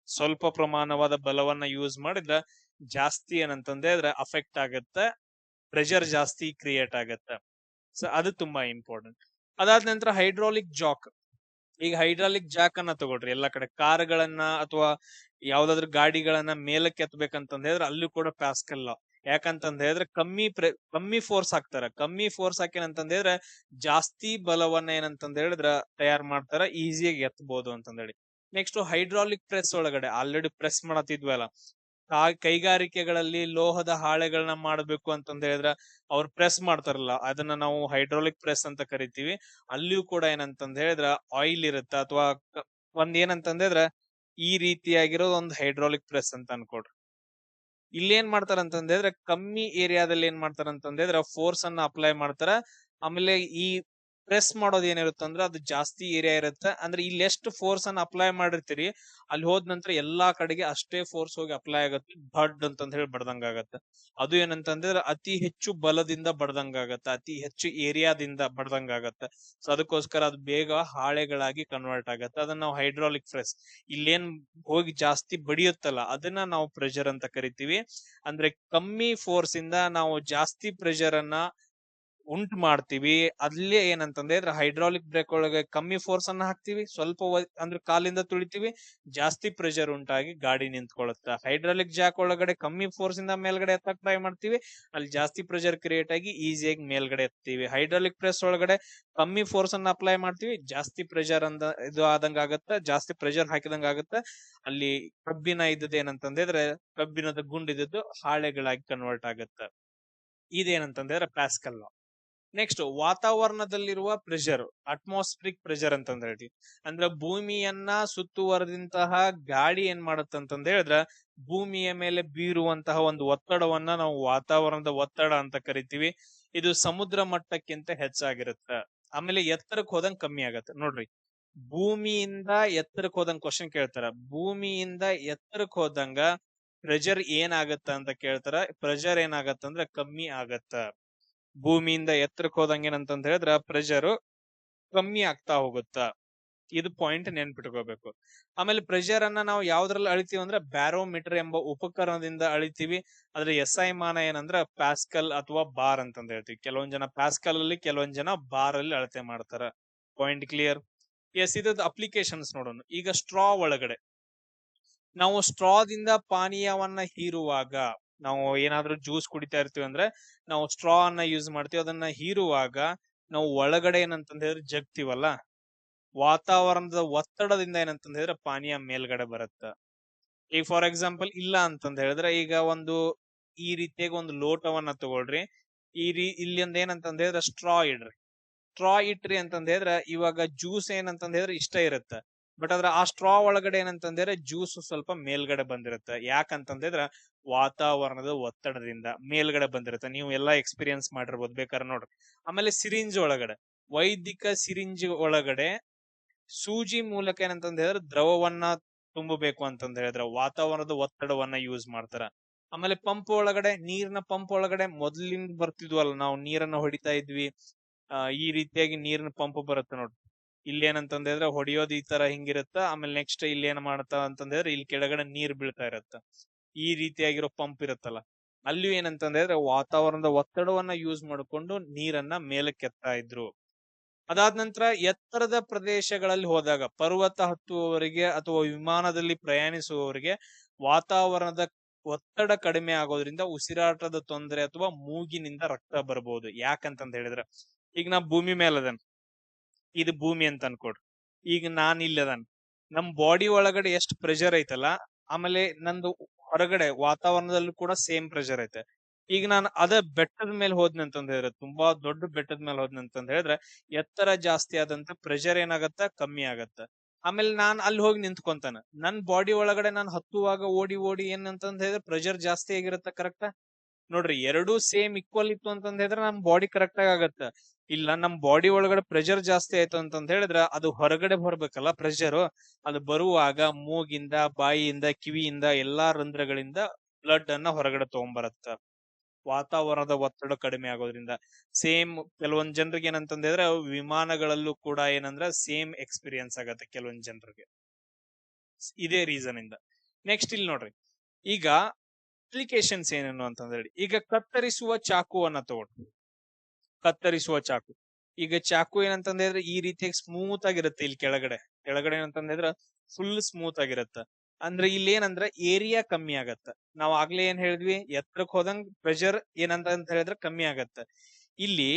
Speaker 1: ಸ್ವಲ್ಪ ಪ್ರಮಾಣವಾದ ಬಲವನ್ನ ಯೂಸ್ ಮಾಡಿದ್ರೆ ಜಾಸ್ತಿ ಏನಂತಂದ ಹೇಳಿದ್ರೆ ಅಫೆಕ್ಟ್ ಆಗತ್ತೆ, ಪ್ರೆಷರ್ ಜಾಸ್ತಿ ಕ್ರಿಯೇಟ್ ಆಗತ್ತೆ. ಸೊ ಅದು ತುಂಬಾ ಇಂಪಾರ್ಟೆಂಟ್. ಅದಾದ ನಂತರ ಹೈಡ್ರಾಲಿಕ್ ಜಾಕ್. ಈಗ ಹೈಡ್ರಾಲಿಕ್ ಜಾಕ್ ಅನ್ನ ತಗೊಳ್ರಿ, ಎಲ್ಲಾ ಕಡೆ ಕಾರ್ಗಳನ್ನ ಅಥವಾ ಯಾವ್ದಾದ್ರು ಗಾಡಿಗಳನ್ನ ಮೇಲಕ್ಕೆ ಎತ್ತಬೇಕಂತಂದ ಹೇಳಿದ್ರೆ ಅಲ್ಲೂ ಕೂಡ ಪ್ಯಾಸ್ಕಲ್ ಲಾ. ಯಾಕಂತಂದ ಹೇಳಿದ್ರೆ ಕಮ್ಮಿ ಫೋರ್ಸ್ ಹಾಕ್ತಾರ. ಕಮ್ಮಿ ಫೋರ್ಸ್ ಹಾಕೇನಂತಂದ ಹೇಳಿದ್ರೆ ಜಾಸ್ತಿ ಬಲವನ್ನ ಏನಂತಂದ ಹೇಳಿದ್ರ ತಯಾರು ಮಾಡ್ತಾರ, ಈಸಿಯಾಗಿ ಎತ್ತಬಹುದು ಅಂತಂದ ಹೇಳಿ. ನೆಕ್ಸ್ಟ್ ಹೈಡ್ರಾಲಿಕ್ ಪ್ರೆಸ್ ಒಳಗಡೆ ಆಲ್ರೆಡಿ ಪ್ರೆಸ್ ಮಾಡತ್ತಿದ್ವಲ್ಲ, ಕೈಗಾರಿಕೆಗಳಲ್ಲಿ ಲೋಹದ ಹಾಳೆಗಳನ್ನ ಮಾಡಬೇಕು ಅಂತಂದ ಹೇಳಿದ್ರ ಅವ್ರು ಪ್ರೆಸ್ ಮಾಡ್ತಾರಲ್ಲ, ಅದನ್ನ ನಾವು ಹೈಡ್ರಾಲಿಕ್ ಪ್ರೆಸ್ ಅಂತ ಕರಿತೀವಿ. ಅಲ್ಲಿಯೂ ಕೂಡ ಏನಂತಂದ ಹೇಳಿದ್ರ ಆಯಿಲ್ ಇರುತ್ತ, ಅಥವಾ ಒಂದ್ ಏನಂತಂದ್ರ ಈ ರೀತಿಯಾಗಿರೋದು ಒಂದು ಹೈಡ್ರಾಲಿಕ್ ಪ್ರೆಸ್ ಅಂತ ಅನ್ಕೊಡ್ರಿ. ಇಲ್ಲಿ ಏನ್ ಮಾಡ್ತಾರ ಅಂತಂದ್ರೆ ಕಮ್ಮಿ ಏರಿಯಾದಲ್ಲಿ ಏನ್ ಮಾಡ್ತಾರ ಅಂತಂದ್ರೆ ಫೋರ್ಸ್ ಅನ್ನ ಅಪ್ಲೈ ಮಾಡ್ತಾರ. ಆಮೇಲೆ ಈ ಪ್ರೆಸ್ ಮಾಡೋದು ಏನಿರುತ್ತಂದ್ರ ಅದು ಜಾಸ್ತಿ ಏರಿಯಾ ಇರುತ್ತೆ. ಅಂದ್ರೆ ಇಲ್ಲಿ ಎಷ್ಟು ಫೋರ್ಸ್ ಅನ್ನ ಅಪ್ಲೈ ಮಾಡಿರ್ತೀರಿ, ಅಲ್ಲಿ ಹೋದ ನಂತರ ಎಲ್ಲಾ ಕಡೆಗೆ ಅಷ್ಟೇ ಫೋರ್ಸ್ ಹೋಗಿ ಅಪ್ಲೈ ಆಗತ್ತೆ, ಬಡ್ ಅಂತಂದ ಹೇಳಿ ಬಡ್ದಂಗ ಆಗತ್ತೆ. ಅದು ಏನಂತಂದ್ರೆ ಅತಿ ಹೆಚ್ಚು ಬಲದಿಂದ ಬಡ್ದಂಗ ಆಗತ್ತೆ, ಅತಿ ಹೆಚ್ಚು ಏರಿಯಾದಿಂದ ಬಡ್ದಂಗ ಆಗತ್ತೆ. ಸೊ ಅದಕ್ಕೋಸ್ಕರ ಅದು ಬೇಗ ಹಾಳೆಗಳಾಗಿ ಕನ್ವರ್ಟ್ ಆಗತ್ತೆ. ಅದನ್ನ ನಾವು ಹೈಡ್ರಾಲಿಕ್ ಪ್ರೆಸ್, ಇಲ್ಲೇನ್ ಹೋಗಿ ಜಾಸ್ತಿ ಬಡಿಯುತ್ತಲ್ಲ ಅದನ್ನ ನಾವು ಪ್ರೆಷರ್ ಅಂತ ಕರಿತೀವಿ. ಅಂದ್ರೆ ಕಮ್ಮಿ ಫೋರ್ಸ್ ಇಂದ ನಾವು ಜಾಸ್ತಿ ಪ್ರೆಷರ್ ಅನ್ನ ಉಂಟು ಮಾಡ್ತೀವಿ. ಅಲ್ಲೇ ಏನಂತಂದ್ರೆ ಹೈಡ್ರಾಲಿಕ್ ಬ್ರೇಕ್ ಒಳಗೆ ಕಮ್ಮಿ ಫೋರ್ಸ್ ಅನ್ನ ಹಾಕ್ತಿವಿ, ಸ್ವಲ್ಪ ಅಂದ್ರೆ ಕಾಲಿಂದ ತುಳಿತೀವಿ, ಜಾಸ್ತಿ ಪ್ರೆಷರ್ ಉಂಟಾಗಿ ಗಾಡಿ ನಿಂತ್ಕೊಳ್ಳುತ್ತೆ. ಹೈಡ್ರಾಲಿಕ್ ಜಾಕ್ ಒಳಗಡೆ ಕಮ್ಮಿ ಫೋರ್ಸ್ ಇಂದ ಮೇಲ್ಗಡೆ ಎತ್ತಕ್ ಟ್ರೈ ಮಾಡ್ತೀವಿ, ಅಲ್ಲಿ ಜಾಸ್ತಿ ಪ್ರೆಷರ್ ಕ್ರಿಯೇಟ್ ಆಗಿ ಈಸಿಯಾಗಿ ಮೇಲ್ಗಡೆ ಎತ್ತೀವಿ. ಹೈಡ್ರಾಲಿಕ್ ಪ್ರೆಸ್ ಒಳಗಡೆ ಕಮ್ಮಿ ಫೋರ್ಸ್ ಅನ್ನ ಅಪ್ಲೈ ಮಾಡ್ತೀವಿ, ಜಾಸ್ತಿ ಪ್ರೆಷರ್ ಅಂದ ಇದು ಆದಂಗ ಆಗತ್ತ, ಜಾಸ್ತಿ ಪ್ರೆಷರ್ ಹಾಕಿದಂಗ ಆಗತ್ತ. ಅಲ್ಲಿ ಕಬ್ಬಿನ ಇದ್ದದ್ದು ಏನಂತಂದ್ರೆ ಕಬ್ಬಿನದ ಗುಂಡಿದ್ದು ಹಾಳೆಗಳಾಗಿ ಕನ್ವರ್ಟ್ ಆಗತ್ತ. ಇದೇನಂತಂದ್ರೆ ಪ್ಯಾಸ್ಕಲ್ ಲಾ. ನೆಕ್ಸ್ಟ್ ವಾತಾವರಣದಲ್ಲಿರುವ ಪ್ರೆಷರ್, ಅಟ್ಮಾಸ್ಫಿರಿಕ್ ಪ್ರೆಷರ್ ಅಂತಂದ ಹೇಳ್ತೀವಿ. ಅಂದ್ರೆ ಭೂಮಿಯನ್ನ ಸುತ್ತುವರೆದಂತಹ ಗಾಳಿ ಏನ್ ಮಾಡತ್ತಂತಂದ ಹೇಳಿದ್ರ ಭೂಮಿಯ ಮೇಲೆ ಬೀರುವಂತಹ ಒಂದು ಒತ್ತಡವನ್ನ ನಾವು ವಾತಾವರಣದ ಒತ್ತಡ ಅಂತ ಕರಿತೀವಿ. ಇದು ಸಮುದ್ರ ಮಟ್ಟಕ್ಕಿಂತ ಹೆಚ್ಚಾಗಿರುತ್ತೆ. ಆಮೇಲೆ ಎತ್ತರಕ್ಕೆ ಹೋದಂಗ್ ಕಮ್ಮಿ ಆಗತ್ತೆ. ನೋಡ್ರಿ, ಭೂಮಿಯಿಂದ ಎತ್ತರಕ್ಕೆ ಹೋದಂಗ್ ಕ್ವಶನ್ ಕೇಳ್ತಾರ. ಭೂಮಿಯಿಂದ ಎತ್ತರಕ್ಕೆ ಹೋದಂಗ ಪ್ರೆಷರ್ ಏನಾಗತ್ತ ಅಂತ ಕೇಳ್ತಾರ. ಪ್ರೆಷರ್ ಏನಾಗತ್ತಂದ್ರ ಕಮ್ಮಿ ಆಗತ್ತ. ಭೂಮಿಯಿಂದ ಎತ್ತರಕ್ಕೆ ಹೋದಂಗ ಏನಂತಂದ ಹೇಳಿದ್ರ ಪ್ರೆಷರ್ ಕಮ್ಮಿ ಆಗ್ತಾ ಹೋಗುತ್ತ. ಇದು ಪಾಯಿಂಟ್ ನೆನ್ಪಿಟ್ಕೋಬೇಕು. ಆಮೇಲೆ ಪ್ರೆಷರ್ ಅನ್ನ ನಾವು ಯಾವ್ದ್ರಲ್ಲಿ ಅಳಿತೀವಿ ಅಂದ್ರೆ ಬ್ಯಾರೋಮೀಟರ್ ಎಂಬ ಉಪಕರಣದಿಂದ ಅಳಿತೀವಿ. ಅದ್ರ SI ಮಾನ ಏನಂದ್ರ ಪ್ಯಾಸ್ಕಲ್ ಅಥವಾ ಬಾರ್ ಅಂತಂದ ಹೇಳ್ತೀವಿ. ಕೆಲವೊಂದ್ ಜನ ಪ್ಯಾಸ್ಕಲ್ ಅಲ್ಲಿ, ಕೆಲವೊಂದ್ ಜನ ಬಾರ್ ಅಲ್ಲಿ ಅಳತೆ ಮಾಡ್ತಾರ. Point clear? ಎಸ್, ಇದ್ ಅಪ್ಲಿಕೇಶನ್ಸ್ ನೋಡೋಣ. ಈಗ ಸ್ಟ್ರಾ ಒಳಗಡೆ ನಾವು ಸ್ಟ್ರಾದಿಂದ ಪಾನೀಯವನ್ನ ಹೀರುವಾಗ, ನಾವು ಏನಾದ್ರೂ ಜ್ಯೂಸ್ ಕುಡಿತಾ ಇರ್ತೀವಿ ಅಂದ್ರೆ ನಾವು ಸ್ಟ್ರಾ ಅನ್ನ ಯೂಸ್ ಮಾಡ್ತೀವಿ. ಅದನ್ನ ಹೀರುವಾಗ ನಾವು ಒಳಗಡೆ ಏನಂತಂದ ಹೇಳಿದ್ರೆ ಜಗ್ತೀವಲ್ಲ, ವಾತಾವರಣದ ಒತ್ತಡದಿಂದ ಏನಂತಂದ ಹೇಳಿದ್ರೆ ಪಾನೀಯ ಮೇಲ್ಗಡೆ ಬರುತ್ತ. ಈಗ ಫಾರ್ ಎಕ್ಸಾಂಪಲ್ ಇಲ್ಲ ಅಂತಂದ ಹೇಳಿದ್ರೆ, ಈಗ ಈ ರೀತಿಯಾಗಿ ಒಂದು ಲೋಟವನ್ನ ತಗೊಳ್ರಿ. ಇಲ್ಲಿ ಒಂದ್ ಏನಂತಂದ ಹೇಳಿದ್ರೆ ಸ್ಟ್ರಾ ಇಡ್ರಿ. ಸ್ಟ್ರಾ ಇಟ್ರಿ ಅಂತಂದ ಹೇಳಿದ್ರೆ ಇವಾಗ ಜ್ಯೂಸ್ ಏನಂತಂದ ಹೇಳಿದ್ರೆ ಇಷ್ಟ ಇರುತ್ತೆ. ಬಟ್ ಅದ್ರ ಆ ಸ್ಟ್ರಾ ಒಳಗಡೆ ಏನಂತಂದ್ರೆ ಜ್ಯೂಸ್ ಸ್ವಲ್ಪ ಮೇಲ್ಗಡೆ ಬಂದಿರುತ್ತೆ. ಯಾಕಂತಂದ್ರೆ ವಾತಾವರಣದ ಒತ್ತಡದಿಂದ ಮೇಲ್ಗಡೆ ಬಂದಿರುತ್ತೆ. ನೀವು ಎಲ್ಲಾ ಎಕ್ಸ್ಪೀರಿಯನ್ಸ್ ಮಾಡಿರ್ಬೋದು, ಬೇಕಾದ್ರೆ ನೋಡ್ರಿ. ಆಮೇಲೆ ಸಿರಿಂಜ್ ಒಳಗಡೆ, ವೈದ್ಯಿಕ ಸಿರಿಂಜ್ ಒಳಗಡೆ ಸೂಜಿ ಮೂಲಕ ಏನಂತಂದ ಹೇಳಿದ್ರೆ ದ್ರವವನ್ನ ತುಂಬಬೇಕು ಅಂತಂದ ಹೇಳಿದ್ರೆ ವಾತಾವರಣದ ಒತ್ತಡವನ್ನ ಯೂಸ್ ಮಾಡ್ತಾರ. ಆಮೇಲೆ ಪಂಪ್ ಒಳಗಡೆ, ನೀರಿನ ಪಂಪ್ ಒಳಗಡೆ ಮೊದ್ಲಿಂದ ಬರ್ತಿದ್ವಲ್ಲ, ನಾವು ನೀರನ್ನ ಹೊಡಿತಾ ಇದ್ವಿ. ಈ ರೀತಿಯಾಗಿ ನೀರಿನ ಪಂಪ್ ಬರುತ್ತೆ ನೋಡ್ರಿ. ಇಲ್ಲಿ ಏನಂತಂದ ಹೇಳಿದ್ರೆ ಹೊಡಿಯೋದು ಈ ತರ ಹಿಂಗಿರುತ್ತ. ಆಮೇಲೆ ನೆಕ್ಸ್ಟ್ ಇಲ್ಲಿ ಏನ್ ಮಾಡ್ತಾ ಅಂತಂದ್ರೆ ಇಲ್ಲಿ ಕೆಳಗಡೆ ನೀರ್ ಬೀಳ್ತಾ ಇರತ್ತ. ಈ ರೀತಿಯಾಗಿರೋ ಪಂಪ್ ಇರುತ್ತಲ್ಲ, ಅಲ್ಲಿ ಏನಂತಂದ್ರೆ ವಾತಾವರಣದ ಒತ್ತಡವನ್ನ ಯೂಸ್ ಮಾಡಿಕೊಂಡು ನೀರನ್ನ ಮೇಲಕ್ಕೆ ಎತ್ತಾ ಇದ್ರು. ಅದಾದ ನಂತರ ಎತ್ತರದ ಪ್ರದೇಶಗಳಲ್ಲಿ ಹೋದಾಗ, ಪರ್ವತ ಹತ್ತುವವರಿಗೆ ಅಥವಾ ವಿಮಾನದಲ್ಲಿ ಪ್ರಯಾಣಿಸುವವರಿಗೆ ವಾತಾವರಣದ ಒತ್ತಡ ಕಡಿಮೆ ಆಗೋದ್ರಿಂದ ಉಸಿರಾಟದ ತೊಂದರೆ ಅಥವಾ ಮೂಗಿನಿಂದ ರಕ್ತ ಬರಬಹುದು. ಯಾಕಂತಂದ ಹೇಳಿದ್ರೆ, ಈಗ ನಾ ಭೂಮಿ ಮೇಲೆ ಅದನ್, ಇದು ಭೂಮಿ ಅಂತ ಅನ್ಕೊಡ್ರಿ. ಈಗ ನಾನ್ ಇಲ್ಲದನ್ ನಮ್ ಬಾಡಿ ಒಳಗಡೆ ಎಷ್ಟು ಪ್ರೆಷರ್ ಐತಲ್ಲ, ಆಮೇಲೆ ನಂದು ಹೊರಗಡೆ ವಾತಾವರಣದಲ್ಲೂ ಕೂಡ ಸೇಮ್ ಪ್ರೆಷರ್ ಐತೆ. ಈಗ ನಾನು ಅದ ಬೆಟ್ಟದ ಮೇಲೆ ಹೋದ್ನಿ ಅಂತಂದ್ ಹೇಳಿದ್ರೆ, ತುಂಬಾ ದೊಡ್ಡ ಬೆಟ್ಟದ ಮೇಲೆ ಹೋದ್ನಿ ಅಂತಂದ್ ಹೇಳಿದ್ರೆ, ಎತ್ತರ ಜಾಸ್ತಿ ಆದಂತ ಪ್ರೆಷರ್ ಏನಾಗತ್ತ, ಕಮ್ಮಿ ಆಗತ್ತ. ಆಮೇಲೆ ನಾನ್ ಅಲ್ಲಿ ಹೋಗಿ ನಿಂತ್ಕೊಂತಾನ, ನನ್ ಬಾಡಿ ಒಳಗಡೆ ನಾನು ಹತ್ತುವಾಗ ಓಡಿ ಓಡಿ ಏನಂತಂದ್ ಹೇಳಿದ್ರೆ ಪ್ರೆಷರ್ ಜಾಸ್ತಿ ಆಗಿರತ್ತ. ಕರೆಕ್ಟ್ ನೋಡ್ರಿ, ಎರಡೂ ಸೇಮ್ ಈಕ್ವಲ್ ಇತ್ತು ಅಂತಂದ್ ಹೇಳಿದ್ರೆ ನಮ್ ಬಾಡಿ ಕರೆಕ್ಟ್ ಆಗಿ ಆಗತ್ತ. ಇಲ್ಲ ನಮ್ ಬಾಡಿ ಒಳಗಡೆ ಪ್ರೆಷರ್ ಜಾಸ್ತಿ ಆಯ್ತು ಅಂತಂದ್ ಹೇಳಿದ್ರ ಅದು ಹೊರಗಡೆ ಬರ್ಬೇಕಲ್ಲ ಪ್ರೆಷರ್, ಅದು ಬರುವಾಗ ಮೂಗಿಂದ, ಬಾಯಿಯಿಂದ, ಕಿವಿಯಿಂದ ಎಲ್ಲಾ ರಂಧ್ರಗಳಿಂದ ಬ್ಲಡ್ ಅನ್ನ ಹೊರಗಡೆ ತಗೊಂಬರತ್ತ. ವಾತಾವರಣದ ಒತ್ತಡ ಕಡಿಮೆ ಆಗೋದ್ರಿಂದ ಸೇಮ್ ಕೆಲವೊಂದ್ ಜನರಿಗೆ ಏನಂತಂದ್ ಹೇಳಿದ್ರೆ ವಿಮಾನಗಳಲ್ಲೂ ಕೂಡ ಏನಂದ್ರೆ ಸೇಮ್ ಎಕ್ಸ್ಪೀರಿಯನ್ಸ್ ಆಗತ್ತೆ ಕೆಲವೊಂದ್ ಜನರಿಗೆ, ಇದೇ ರೀಸನ್ ಇಂದ. ನೆಕ್ಸ್ಟ್ ಇಲ್ಲಿ ನೋಡ್ರಿ, ಈಗ ಅಪ್ಲಿಕೇಶನ್ಸ್ ಏನೇನು ಅಂತಂದ್ ಹೇಳಿ, ಈಗ ಕತ್ತರಿಸುವ ಚಾಕುವನ್ನ ತಗೊಳ್ಳಿ. ಕತ್ತರಿಸುವ ಚಾಕು, ಈಗ ಚಾಕು ಏನಂತಂದ್ ಹೇಳಿದ್ರೆ ಈ ರೀತಿಯಾಗಿ ಸ್ಮೂತ್ ಆಗಿರುತ್ತೆ. ಇಲ್ಲಿ ಕೆಳಗಡೆ ಕೆಳಗಡೆ ಏನಂತಂದ್ ಹೇಳಿದ್ರೆ ಫುಲ್ ಸ್ಮೂತ್ ಆಗಿರತ್ತ. ಅಂದ್ರೆ ಇಲ್ಲಿ ಏನಂದ್ರೆ ಏರಿಯಾ ಕಮ್ಮಿ ಆಗತ್ತ. ನಾವ್ ಆಗ್ಲೇ ಏನ್ ಹೇಳಿದ್ವಿ, ಎತ್ತರಕ್ ಹೋದಂಗ್ ಪ್ರೆಷರ್ ಏನಂತ ಹೇಳಿದ್ರೆ ಕಮ್ಮಿ ಆಗತ್ತ. ಇಲ್ಲಿ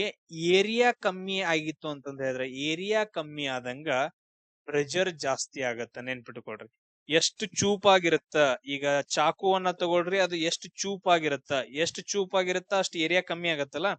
Speaker 1: ಏರಿಯಾ ಕಮ್ಮಿ ಆಗಿತ್ತು ಅಂತಂದ್ ಹೇಳಿದ್ರೆ, ಏರಿಯಾ ಕಮ್ಮಿ ಆದಂಗ ಪ್ರೆಷರ್ ಜಾಸ್ತಿ ಆಗತ್ತ. ನೆನ್ಪಿಟ್ಕೊಳ್ರಿ, ಎಷ್ಟು ಚೂಪಾಗಿರುತ್ತ, ಈಗ ಚಾಕುವನ್ನ ತಗೊಳ್ರಿ, ಅದು ಎಷ್ಟು ಚೂಪಾಗಿರುತ್ತ, ಎಷ್ಟು ಚೂಪಾಗಿರುತ್ತ ಅಷ್ಟು ಏರಿಯಾ ಕಮ್ಮಿ ಆಗತ್ತಲ್ಲ.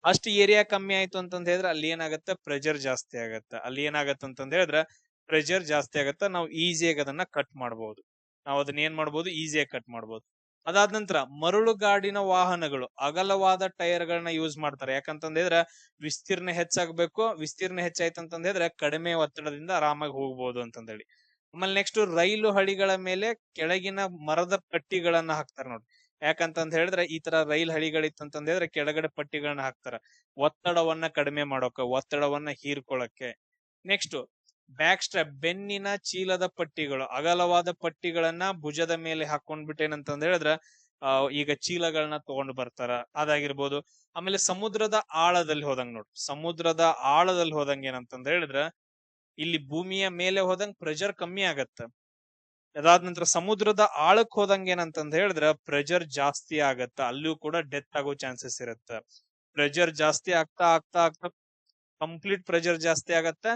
Speaker 1: ಅಷ್ಟು ಏರಿಯಾ ಕಮ್ಮಿ ಆಯ್ತು ಅಂತಂದ್ ಹೇಳಿದ್ರೆ ಅಲ್ಲಿ ಏನಾಗತ್ತ, ಪ್ರೆಷರ್ ಜಾಸ್ತಿ ಆಗತ್ತ. ಅಲ್ಲಿ ಏನಾಗತ್ತ ಅಂತಂದ್ ಹೇಳಿದ್ರೆ ಪ್ರೆಷರ್ ಜಾಸ್ತಿ ಆಗತ್ತ. ನಾವು ಈಸಿಯಾಗಿ ಅದನ್ನ ಕಟ್ ಮಾಡಬಹುದು. ನಾವು ಅದನ್ನ ಏನ್ ಮಾಡ್ಬೋದು, ಈಸಿಯಾಗಿ ಕಟ್ ಮಾಡ್ಬೋದು. ಅದಾದ ನಂತರ ಮರಳುಗಾಡಿನ ವಾಹನಗಳು ಅಗಲವಾದ ಟೈರ್ ಗಳನ್ನ ಯೂಸ್ ಮಾಡ್ತಾರೆ. ಯಾಕಂತಂದ್ ಹೇಳಿದ್ರೆ ವಿಸ್ತೀರ್ಣ ಹೆಚ್ಚಾಗಬೇಕು, ವಿಸ್ತೀರ್ಣ ಹೆಚ್ಚಾಯ್ತಂತಂದ್ ಹೇಳಿದ್ರೆ ಕಡಿಮೆ ಒತ್ತಡದಿಂದ ಆರಾಮಾಗಿ ಹೋಗ್ಬೋದು ಅಂತಂದ್ ಹೇಳಿ. ಆಮೇಲೆ ನೆಕ್ಸ್ಟ್ ರೈಲು ಹಳಿಗಳ ಮೇಲೆ ಕೆಳಗಿನ ಮರದ ಪಟ್ಟಿಗಳನ್ನ ಹಾಕ್ತಾರೆ ನೋಡಿ. ಯಾಕಂತಂದ್ ಹೇಳಿದ್ರೆ ಈ ತರ ರೈಲ್ ಹಳಿಗಳಿತ್ತಂತಂದ್ ಹೇಳಿದ್ರೆ ಕೆಳಗಡೆ ಪಟ್ಟಿಗಳನ್ನ ಹಾಕ್ತಾರ, ಒತ್ತಡವನ್ನ ಕಡಿಮೆ ಮಾಡೋಕ, ಒತ್ತಡವನ್ನ ಹೀರ್ಕೊಳಕ್ಕೆ. ನೆಕ್ಸ್ಟ್ ಬ್ಯಾಕ್ ಸ್ಟ್ರಾಪ್, ಬೆನ್ನಿನ ಚೀಲದ ಪಟ್ಟಿಗಳು, ಅಗಲವಾದ ಪಟ್ಟಿಗಳನ್ನ ಭುಜದ ಮೇಲೆ ಹಾಕೊಂಡ್ಬಿಟ್ಟು ಏನಂತಂದ್ ಹೇಳಿದ್ರ ಈಗ ಚೀಲಗಳನ್ನ ತಗೊಂಡು ಬರ್ತಾರ, ಅದಾಗಿರ್ಬೋದು. ಆಮೇಲೆ ಸಮುದ್ರದ ಆಳದಲ್ಲಿ ಹೋದಂಗ್ ನೋಡ್ರಿ, ಸಮುದ್ರದ ಆಳದಲ್ಲಿ ಹೋದಂಗ ಏನಂತಂದ್ ಹೇಳಿದ್ರ ಇಲ್ಲಿ ಭೂಮಿಯ ಮೇಲೆ ಹೋದಂಗ್ ಪ್ರೆಷರ್ ಕಮ್ಮಿ ಆಗತ್ತ. ಅದಾದ ನಂತರ ಸಮುದ್ರದ ಆಳಕ್ ಹೋದಂಗ ಏನಂತಂದ್ ಹೇಳಿದ್ರ ಪ್ರೆಷರ್ ಜಾಸ್ತಿ ಆಗತ್ತ, ಅಲ್ಲಿಯೂ ಕೂಡ ಡೆತ್ ಆಗೋ ಚಾನ್ಸಸ್ ಇರತ್ತ. ಪ್ರೆಷರ್ ಜಾಸ್ತಿ ಆಗ್ತಾ ಆಗ್ತಾ ಆಗ್ತಾ ಕಂಪ್ಲೀಟ್ ಪ್ರೆಷರ್ ಜಾಸ್ತಿ ಆಗತ್ತ.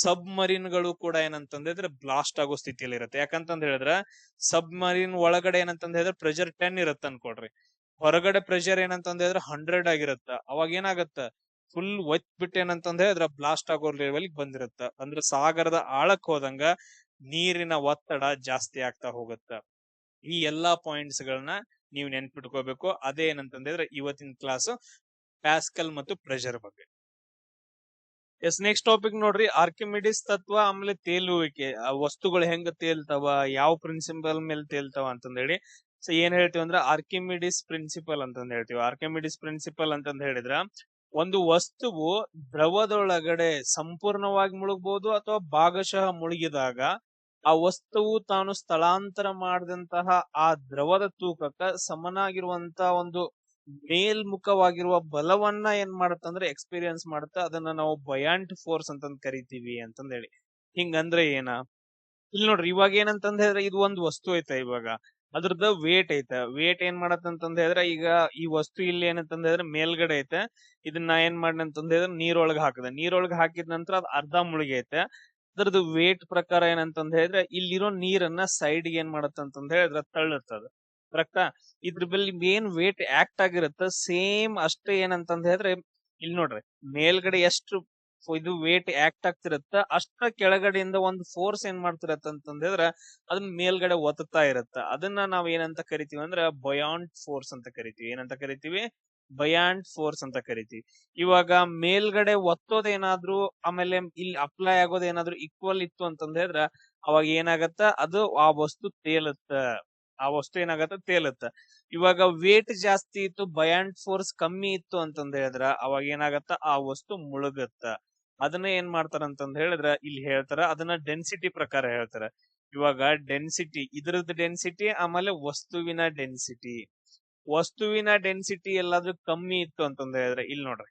Speaker 1: ಸಬ್ ಮರೀನ್ ಗಳು ಕೂಡ ಏನಂತಂದ್ ಹೇಳಿದ್ರೆ ಬ್ಲಾಸ್ಟ್ ಆಗೋ ಸ್ಥಿತಿಯಲ್ಲಿ ಇರುತ್ತೆ. ಯಾಕಂತಂದ್ ಹೇಳಿದ್ರೆ ಸಬ್ ಮರೀನ್ ಒಳಗಡೆ ಏನಂತಂದ್ ಹೇಳಿದ್ರೆ ಪ್ರೆಷರ್ 10 ಇರತ್ತ ಅನ್ಕೊಡ್ರಿ, ಹೊರಗಡೆ ಪ್ರೆಷರ್ ಏನಂತಂದ್ ಹೇಳಿದ್ರೆ 100 ಆಗಿರತ್ತ. ಅವಾಗ ಏನಾಗತ್ತ, ಫುಲ್ ಒತ್ ಬಿಟ್ಟು ಏನಂತಂದ್ ಹೇಳಿದ್ರೆ ಬ್ಲಾಸ್ಟ್ ಆಗೋ ಲೆವೆಲ್ ಬಂದಿರತ್ತ. ಅಂದ್ರೆ ಸಾಗರದ ಆಳಕ್ ಹೋದಂಗ ನೀರಿನ ಒತ್ತಡ ಜಾಸ್ತಿ ಆಗ್ತಾ ಹೋಗುತ್ತ. ಈ ಎಲ್ಲಾ ಪಾಯಿಂಟ್ಸ್ ಗಳನ್ನ ನೀವು ನೆನ್ಪಿಟ್ಕೋಬೇಕು. ಅದೇ ಏನಂತಂದ್ ಹೇಳಿದ್ರೆ ಇವತ್ತಿನ ಕ್ಲಾಸ್ ಪ್ಯಾಸ್ಕಲ್ ಮತ್ತು ಪ್ರೆಷರ್ ಬಗ್ಗೆ. ಎಸ್, ನೆಕ್ಸ್ಟ್ ಟಾಪಿಕ್ ನೋಡ್ರಿ, ಆರ್ಕಿಮಿಡಿಸ್ ತತ್ವ, ಆಮೇಲೆ ತೇಲುವಿಕೆ. ಆ ವಸ್ತುಗಳು ಹೆಂಗ ತೇಲ್ತಾವ, ಯಾವ ಪ್ರಿನ್ಸಿಪಲ್ ಮೇಲೆ ತೇಲ್ತಾವ ಅಂತಂದ್ ಹೇಳಿ. ಸೊ ಏನ್ ಹೇಳ್ತೀವಿ ಅಂದ್ರೆ ಆರ್ಕಿಮಿಡಿಸ್ ಪ್ರಿನ್ಸಿಪಲ್ ಅಂತಂದ್ ಹೇಳ್ತೀವಿ. ಆರ್ಕಿಮಿಡಿಸ್ ಪ್ರಿನ್ಸಿಪಲ್ ಅಂತಂದ್ ಹೇಳಿದ್ರ ಒಂದು ವಸ್ತುವು ದ್ರವದೊಳಗಡೆ ಸಂಪೂರ್ಣವಾಗಿ ಮುಳುಗಬಹುದು ಅಥವಾ ಭಾಗಶಃ ಮುಳುಗಿದಾಗ ಆ ವಸ್ತುವು ತಾನು ಸ್ಥಳಾಂತರ ಮಾಡಿದಂತಹ ಆ ದ್ರವದ ತೂಕಕ್ಕ ಸಮನಾಗಿರುವಂತ ಒಂದು ಮೇಲ್ಮುಖವಾಗಿರುವ ಬಲವನ್ನ ಏನ್ ಮಾಡತ್ತಂದ್ರೆ ಎಕ್ಸ್ಪೀರಿಯನ್ಸ್ ಮಾಡುತ್ತ. ಅದನ್ನ ನಾವು ಬಯಾಂಟ್ ಫೋರ್ಸ್ ಅಂತಂದ್ ಕರಿತೀವಿ ಅಂತಂದ್ ಹೇಳಿ. ಹಿಂಗಂದ್ರೆ ಏನ, ಇಲ್ಲಿ ನೋಡ್ರಿ, ಇವಾಗ ಏನಂತಂದ್ ಹೇಳಿದ್ರೆ ಇದು ಒಂದು ವಸ್ತು ಐತೆ, ಇವಾಗ ಅದ್ರದ್ದು ವೇಟ್ ಐತೆ. ವೇಟ್ ಏನ್ ಮಾಡತ್ತಂತಂದ್ ಹೇಳಿದ್ರೆ ಈಗ ಈ ವಸ್ತು ಇಲ್ಲಿ ಏನಂತಂದ್ ಹೇಳಿದ್ರೆ ಮೇಲ್ಗಡೆ ಐತೆ, ಇದನ್ನ ಏನ್ ಅಂತಂದ್ ಹೇಳಿದ್ರೆ ನೀರೊಳಗೆ ಹಾಕದ, ನೀರೊಳಗೆ ಹಾಕಿದ ನಂತರ ಅದ್ ಅರ್ಧ ಮುಳುಗಿ ಐತೆ. ಅದ್ರದ್ದು ವೇಟ್ ಪ್ರಕಾರ ಏನಂತಂದ್ ಹೇಳಿದ್ರೆ ಇಲ್ಲಿರೋ ನೀರನ್ನ ಸೈಡ್ ಏನ್ ಮಾಡತ್ತಂತಂದ್ ಹೇಳಿದ್ರೆ ತಳ್ಳುತ್ತದ. ಕರೆಕ್ಟಾ? ಇದ್ರ ಬಲ್ಲಿ ಏನ್ ವೇಟ್ ಆಕ್ಟ್ ಆಗಿರುತ್ತ ಸೇಮ್ ಅಷ್ಟೇ ಏನಂತಂದ್ ಹೇಳಿದ್ರೆ ಇಲ್ಲಿ ನೋಡ್ರಿ, ಮೇಲ್ಗಡೆ ಎಷ್ಟು ಇದು ವೇಟ್ ಆಕ್ಟ್ ಆಗ್ತಿರತ್ತ ಅಷ್ಟ ಕೆಳಗಡೆಯಿಂದ ಒಂದು ಫೋರ್ಸ್ ಏನ್ ಮಾಡ್ತಿರತ್ತ ಅಂತಂದ್ ಹೇಳಿದ್ರೆ ಅದನ್ನ ಮೇಲ್ಗಡೆ ಒತ್ತುತ್ತಾ ಇರತ್ತ. ಅದನ್ನ ನಾವ್ ಏನಂತ ಕರಿತೀವಿ ಅಂದ್ರೆ ಬಯಾಂಟ್ ಫೋರ್ಸ್ ಅಂತ ಕರಿತೀವಿ. ಏನಂತ ಕರಿತೀವಿ? ಬಯಾಂಟ್ ಫೋರ್ಸ್ ಅಂತ ಕರಿತೀವಿ. ಇವಾಗ ಮೇಲ್ಗಡೆ ಒತ್ತೋದೇನಾದ್ರೂ ಆಮೇಲೆ ಇಲ್ಲಿ ಅಪ್ಲೈ ಆಗೋದೇನಾದ್ರೂ ಈಕ್ವಲ್ ಇತ್ತು ಅಂತಂದ್ ಹೇಳಿದ್ರ ಅವಾಗ ಏನಾಗತ್ತ, ಅದು ಆ ವಸ್ತು ತೇಲುತ್ತ. ಆ ವಸ್ತು ಏನಾಗತ್ತ, ತೇಲುತ್ತ. ಇವಾಗ ವೇಟ್ ಜಾಸ್ತಿ ಇತ್ತು, ಬಯಾಂಟ್ ಫೋರ್ಸ್ ಕಮ್ಮಿ ಇತ್ತು ಅಂತಂದ್ ಹೇಳಿದ್ರ ಅವಾಗ ಏನಾಗತ್ತ, ಆ ವಸ್ತು ಮುಳುಗತ್ತ. ಅದನ್ನ ಏನ್ ಮಾಡ್ತಾರ ಅಂತಂದ್ ಹೇಳಿದ್ರ ಇಲ್ಲಿ ಹೇಳ್ತಾರ, ಅದನ್ನ ಡೆನ್ಸಿಟಿ ಪ್ರಕಾರ ಹೇಳ್ತಾರ. ಇವಾಗ ಡೆನ್ಸಿಟಿ, ಇದ್ರದ್ದು ಡೆನ್ಸಿಟಿ ಆಮೇಲೆ ವಸ್ತುವಿನ ಡೆನ್ಸಿಟಿ. ವಸ್ತುವಿನ ಡೆನ್ಸಿಟಿ ಎಲ್ಲಾದ್ರೂ ಕಮ್ಮಿ ಇತ್ತು ಅಂತಂದ್ ಹೇಳಿದ್ರೆ ಇಲ್ಲಿ ನೋಡ್ರಿ,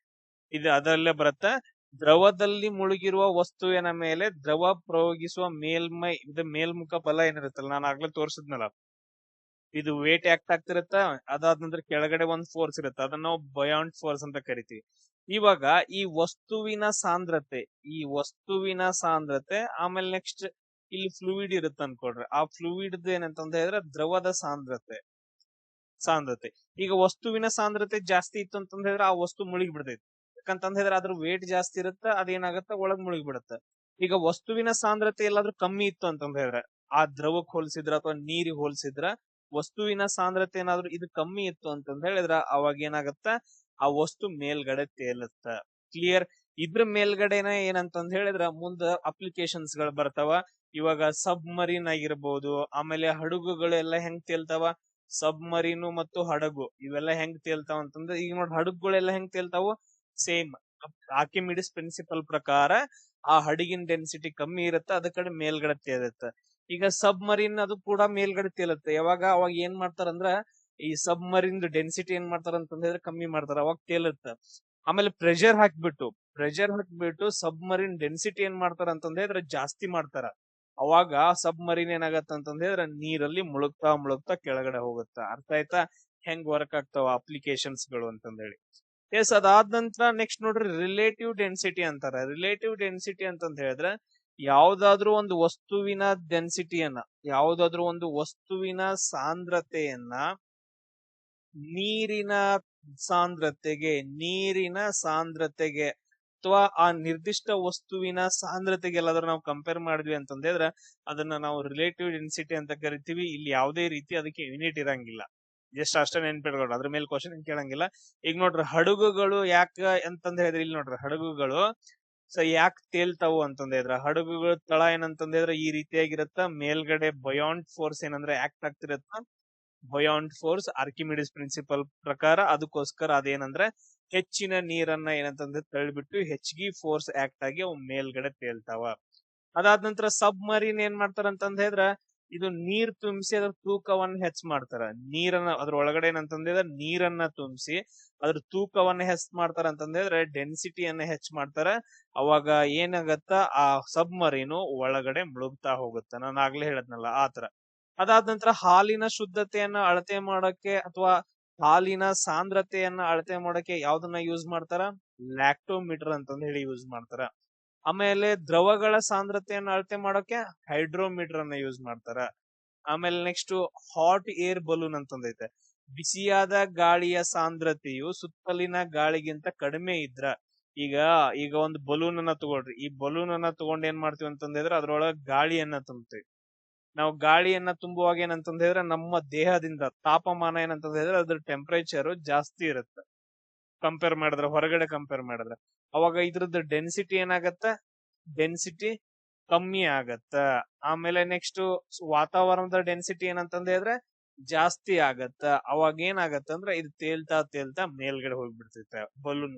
Speaker 1: ಇದು ಅದರಲ್ಲೇ ಬರುತ್ತ. ದ್ರವದಲ್ಲಿ ಮುಳುಗಿರುವ ವಸ್ತುವಿನ ಮೇಲೆ ದ್ರವ ಪ್ರಯೋಗಿಸುವ ಮೇಲ್ಮೈ, ಇದು ಮೇಲ್ಮುಖ ಬಲ ಏನಿರುತ್ತಲ್ಲ, ನಾನು ಆಗ್ಲೇ ತೋರ್ಸಿದ್ನಲ್ಲ, ಇದು ವೇಟ್ ಆಕ್ಟ್ ಆಗ್ತಿರತ್ತ. ಅದಾದ ನಂತರ ಕೆಳಗಡೆ ಒಂದ್ ಫೋರ್ಸ್ ಇರುತ್ತೆ, ಅದನ್ನ ನಾವು ಬಯಾಂಟ್ ಫೋರ್ಸ್ ಅಂತ ಕರಿತೀವಿ. ಇವಾಗ ಈ ವಸ್ತುವಿನ ಸಾಂದ್ರತೆ, ಆಮೇಲೆ ನೆಕ್ಸ್ಟ್ ಇಲ್ಲಿ ಫ್ಲೂಯಿಡ್ ಇರುತ್ತೆ ಅನ್ಕೊಡ್ರಿ, ಆ ಫ್ಲೂಯಿಡ್ ಏನಂತಂದ ಹೇಳಿದ್ರೆ ದ್ರವದ ಸಾಂದ್ರತೆ. ಈಗ ವಸ್ತುವಿನ ಸಾಂದ್ರತೆ ಜಾಸ್ತಿ ಇತ್ತು ಅಂತಂದ ಹೇಳಿದ್ರೆ ಆ ವಸ್ತು ಮುಳುಗಿ ಬಿಡ್ತೈತಿ. ಯಾಕಂತಂದ ಹೇಳಿದ್ರೆ ಅದ್ರ ವೇಟ್ ಜಾಸ್ತಿ ಇರುತ್ತೆ, ಅದೇನಾಗತ್ತ ಒಳಗ್ ಮುಳುಗಿ ಬಿಡುತ್ತೆ. ಈಗ ವಸ್ತುವಿನ ಸಾಂದ್ರತೆ ಎಲ್ಲಾದ್ರೂ ಕಮ್ಮಿ ಇತ್ತು ಅಂತಂದ ಹೇಳಿದ್ರೆ, ಆ ದ್ರವಕ್ ಹೋಲಿಸಿದ್ರ ಅಥವಾ ನೀರಿಗೆ ಹೋಲಿಸಿದ್ರ ವಸ್ತುವಿನ ಸಾಂದ್ರತೆ ಏನಾದ್ರು ಇದು ಕಮ್ಮಿ ಇತ್ತು ಅಂತಂದ ಹೇಳಿದ್ರ ಅವಾಗ ಏನಾಗತ್ತ, ಆ ವಸ್ತು ಮೇಲ್ಗಡೆ ತೇಲುತ್ತ. ಕ್ಲಿಯರ್? ಇದ್ರ ಮೇಲ್ಗಡೆನ ಏನಂತಂದ ಹೇಳಿದ್ರ ಮುಂದ ಅಪ್ಲಿಕೇಶನ್ಸ್ ಗಳು ಬರ್ತಾವ. ಇವಾಗ ಸಬ್ಮರೀನ್ ಆಗಿರ್ಬೋದು, ಆಮೇಲೆ ಹಡಗುಗಳು ಎಲ್ಲ ಹೆಂಗ್ ತೇಲ್ತಾವ, ಸಬ್ಮರೀನು ಮತ್ತು ಹಡಗು ಇವೆಲ್ಲ ಹೆಂಗ್ ತೇಲ್ತಾವ ಅಂತಂದ್ರೆ, ಈಗ ನೋಡಿ ಹಡಗುಗಳೆಲ್ಲ ಹೆಂಗ್ ತೇಲ್ತಾವು, ಸೇಮ್ ಆರ್ಕಿಮಿಡಿಸ್ ಪ್ರಿನ್ಸಿಪಲ್ ಪ್ರಕಾರ ಆ ಹಡಗಿನ ಡೆನ್ಸಿಟಿ ಕಮ್ಮಿ ಇರುತ್ತೆ, ಅದ ಕಡೆ ಮೇಲ್ಗಡೆ ತೇಲುತ್ತೆ. ಈಗ ಸಬ್ಮರೀನ್ ಅದು ಕೂಡ ಮೇಲ್ಗಡೆ ತೇಲುತ್ತೆ. ಅವಾಗ ಏನ್ ಮಾಡ್ತಾರಂದ್ರ ಈ ಸಬ್ಮರೀನ್ ಡೆನ್ಸಿಟಿ ಏನ್ ಮಾಡ್ತಾರ ಅಂತಂದ್ರೆ ಕಮ್ಮಿ ಮಾಡ್ತಾರ, ಅವಾಗ ತೇಲುತ್ತ. ಆಮೇಲೆ ಪ್ರೆಷರ್ ಹಾಕ್ಬಿಟ್ಟು ಸಬ್ಮರೀನ್ ಡೆನ್ಸಿಟಿ ಏನ್ ಮಾಡ್ತಾರ ಅಂತಂದ್ರೆ ಜಾಸ್ತಿ ಮಾಡ್ತಾರ. ಅವಾಗ ಸಬ್ಮರೀನ್ ಏನಾಗತ್ತ ಅಂತಂದ್ರೆ ನೀರಲ್ಲಿ ಮುಳುಗ್ತಾ ಕೆಳಗಡೆ ಹೋಗುತ್ತ. ಅರ್ಥ ಆಯ್ತಾ ಹೆಂಗ್ ವರ್ಕ್ ಆಗ್ತಾವ ಅಪ್ಲಿಕೇಶನ್ಸ್ ಗಳು ಅಂತಂದೇಳಿ. ಎಸ್, ಅದಾದ ನಂತರ ನೆಕ್ಸ್ಟ್ ನೋಡ್ರಿ ರಿಲೇಟಿವ್ ಡೆನ್ಸಿಟಿ ಅಂತಾರ. ರಿಲೇಟಿವ್ ಡೆನ್ಸಿಟಿ ಅಂತಂದ ಹೇಳಿದ್ರೆ ಯಾವ್ದಾದ್ರು ಒಂದು ವಸ್ತುವಿನ ಸಾಂದ್ರತೆಯನ್ನ ನೀರಿನ ಸಾಂದ್ರತೆಗೆ ಅಥವಾ ಆ ನಿರ್ದಿಷ್ಟ ವಸ್ತುವಿನ ಸಾಂದ್ರತೆಗೆ ಎಲ್ಲಾದ್ರೂ ನಾವು ಕಂಪೇರ್ ಮಾಡಿದ್ವಿ ಅಂತಂದ್ರೆ ಅದನ್ನ ನಾವು ರಿಲೇಟಿವ್ ಡೆನ್ಸಿಟಿ ಅಂತ ಕರಿತೀವಿ. ಇಲ್ಲಿ ಯಾವುದೇ ರೀತಿ ಅದಕ್ಕೆ ಯೂನಿಟ್ ಇರಂಗಿಲ್ಲ, ಜಸ್ಟ್ ಅಷ್ಟೇ ನೆನ್ಪಿಟ್ಕೊಡ್ರಿ, ಅದ್ರ ಮೇಲೆ ಕ್ವಶನ್ ಕೇಳಂಗಿಲ್ಲ. ಈಗ ನೋಡ್ರಿ ಹಡಗುಗಳು ಯಾಕ ಅಂತಂದ ಹೇಳಿದ್ರೆ, ಇಲ್ಲಿ ನೋಡ್ರಿ ಹಡಗುಗಳು ಯಾಕೆ ತೇಲ್ತಾವು ಅಂತಂದ್ರೆ ಹಡಗುಗಳು ತಳ ಏನಂತಂದ್ರೆ ಈ ರೀತಿಯಾಗಿರತ್ತ, ಮೇಲ್ಗಡೆ ಬಯಾಂಟ್ ಫೋರ್ಸ್ ಏನಂದ್ರೆ act ಆಗ್ತಿರತ್ತ, buoyant force Archimedes principal ಪ್ರಕಾರ. ಅದಕ್ಕೋಸ್ಕರ ಅದೇನಂದ್ರೆ ಹೆಚ್ಚಿನ ನೀರನ್ನ ಏನಂತಂದ್ರೆ ತಳ್ಳಿಬಿಟ್ಟು ಹೆಚ್ಚಿಗೆ ಫೋರ್ಸ್ ಆಕ್ಟ್ ಆಗಿ ಅವು ಮೇಲ್ಗಡೆ ತೇಲ್ತಾವ. ಅದಾದ ನಂತರ ಸಬ್ಮರೀನ್ ಏನ್ ಮಾಡ್ತಾರ ಅಂತಂದ ಹೇಳಿದ್ರ ಇದು ನೀರ್ ತುಂಬಿಸಿ ಅದ್ರ ತೂಕವನ್ನ ಹೆಚ್ಚ ಮಾಡ್ತಾರ. ಅದ್ರ ಒಳಗಡೆ ಏನಂತಂದ್ರೆ ನೀರನ್ನ ತುಂಬಿಸಿ ಅದ್ರ ತೂಕವನ್ನ ಹೆಚ್ಚ ಮಾಡ್ತಾರ ಅಂತಂದ್ರೆ ಡೆನ್ಸಿಟಿಯನ್ನ ಹೆಚ್ಚ ಮಾಡ್ತಾರ. ಅವಾಗ ಏನಾಗತ್ತ, ಆ ಸಬ್ಮರೀನು ಒಳಗಡೆ ಮುಳುಗ್ತಾ ಹೋಗುತ್ತ. ನಾನು ಆಗ್ಲೇ ಹೇಳದ್ನಲ್ಲ ಆತರ. ಅದಾದ ನಂತರ ಹಾಲಿನ ಶುದ್ಧತೆಯನ್ನ ಅಳತೆ ಮಾಡಕ್ಕೆ ಅಥವಾ ಹಾಲಿನ ಸಾಂದ್ರತೆಯನ್ನ ಅಳತೆ ಮಾಡಕ್ಕೆ ಯಾವ್ದನ್ನ ಯೂಸ್ ಮಾಡ್ತಾರ, ಲ್ಯಾಕ್ಟೋಮೀಟರ್ ಅಂತಂದ ಹೇಳಿ ಯೂಸ್ ಮಾಡ್ತಾರ. ಆಮೇಲೆ ದ್ರವಗಳ ಸಾಂದ್ರತೆಯನ್ನ ಅಳತೆ ಮಾಡೋಕೆ ಹೈಡ್ರೋಮೀಟರ್ ಅನ್ನ ಯೂಸ್ ಮಾಡ್ತಾರ. ಆಮೇಲೆ ನೆಕ್ಸ್ಟ್ ಹಾಟ್ ಏರ್ ಬಲೂನ್ ಅಂತಂದೈತೆ. ಬಿಸಿಯಾದ ಗಾಳಿಯ ಸಾಂದ್ರತೆಯು ಸುತ್ತಲಿನ ಗಾಳಿಗಿಂತ ಕಡಿಮೆ ಇದ್ರ, ಈಗ ಒಂದು ಬಲೂನ್ ಅನ್ನ ತಗೊಳ್ರಿ, ಈ ಬಲೂನ್ ಅನ್ನ ತಗೊಂಡ್ ಏನ್ ಮಾಡ್ತೀವಿ ಅಂತಂದ್ರೆ ಅದ್ರೊಳಗ ಗಾಳಿಯನ್ನ ತುಂಬ್ತೀವಿ. ನಾವು ಗಾಳಿಯನ್ನ ತುಂಬುವಾಗ ಏನಂತಂದ್ರೆ ನಮ್ಮ ದೇಹದಿಂದ ತಾಪಮಾನ ಏನಂತಂದ್ರೆ ಅದ್ರ ಟೆಂಪರೇಚರ್ ಜಾಸ್ತಿ ಇರುತ್ತೆ ಹೊರಗಡೆ ಕಂಪೇರ್ ಮಾಡಿದ್ರೆ. ಅವಾಗ ಇದ್ರದ್ದು ಡೆನ್ಸಿಟಿ ಏನಾಗತ್ತ, ಡೆನ್ಸಿಟಿ ಕಮ್ಮಿ ಆಗತ್ತ. ಆಮೇಲೆ ನೆಕ್ಸ್ಟ್ ವಾತಾವರಣದ ಡೆನ್ಸಿಟಿ ಏನಂತಂದ್ರೆ ಜಾಸ್ತಿ ಆಗತ್ತ. ಅವಾಗ ಏನಾಗತ್ತ ಅಂದ್ರೆ ಇದು ತೇಲ್ತಾ ಮೇಲ್ಗಡೆ ಹೋಗ್ಬಿಡ್ತೈತೆ.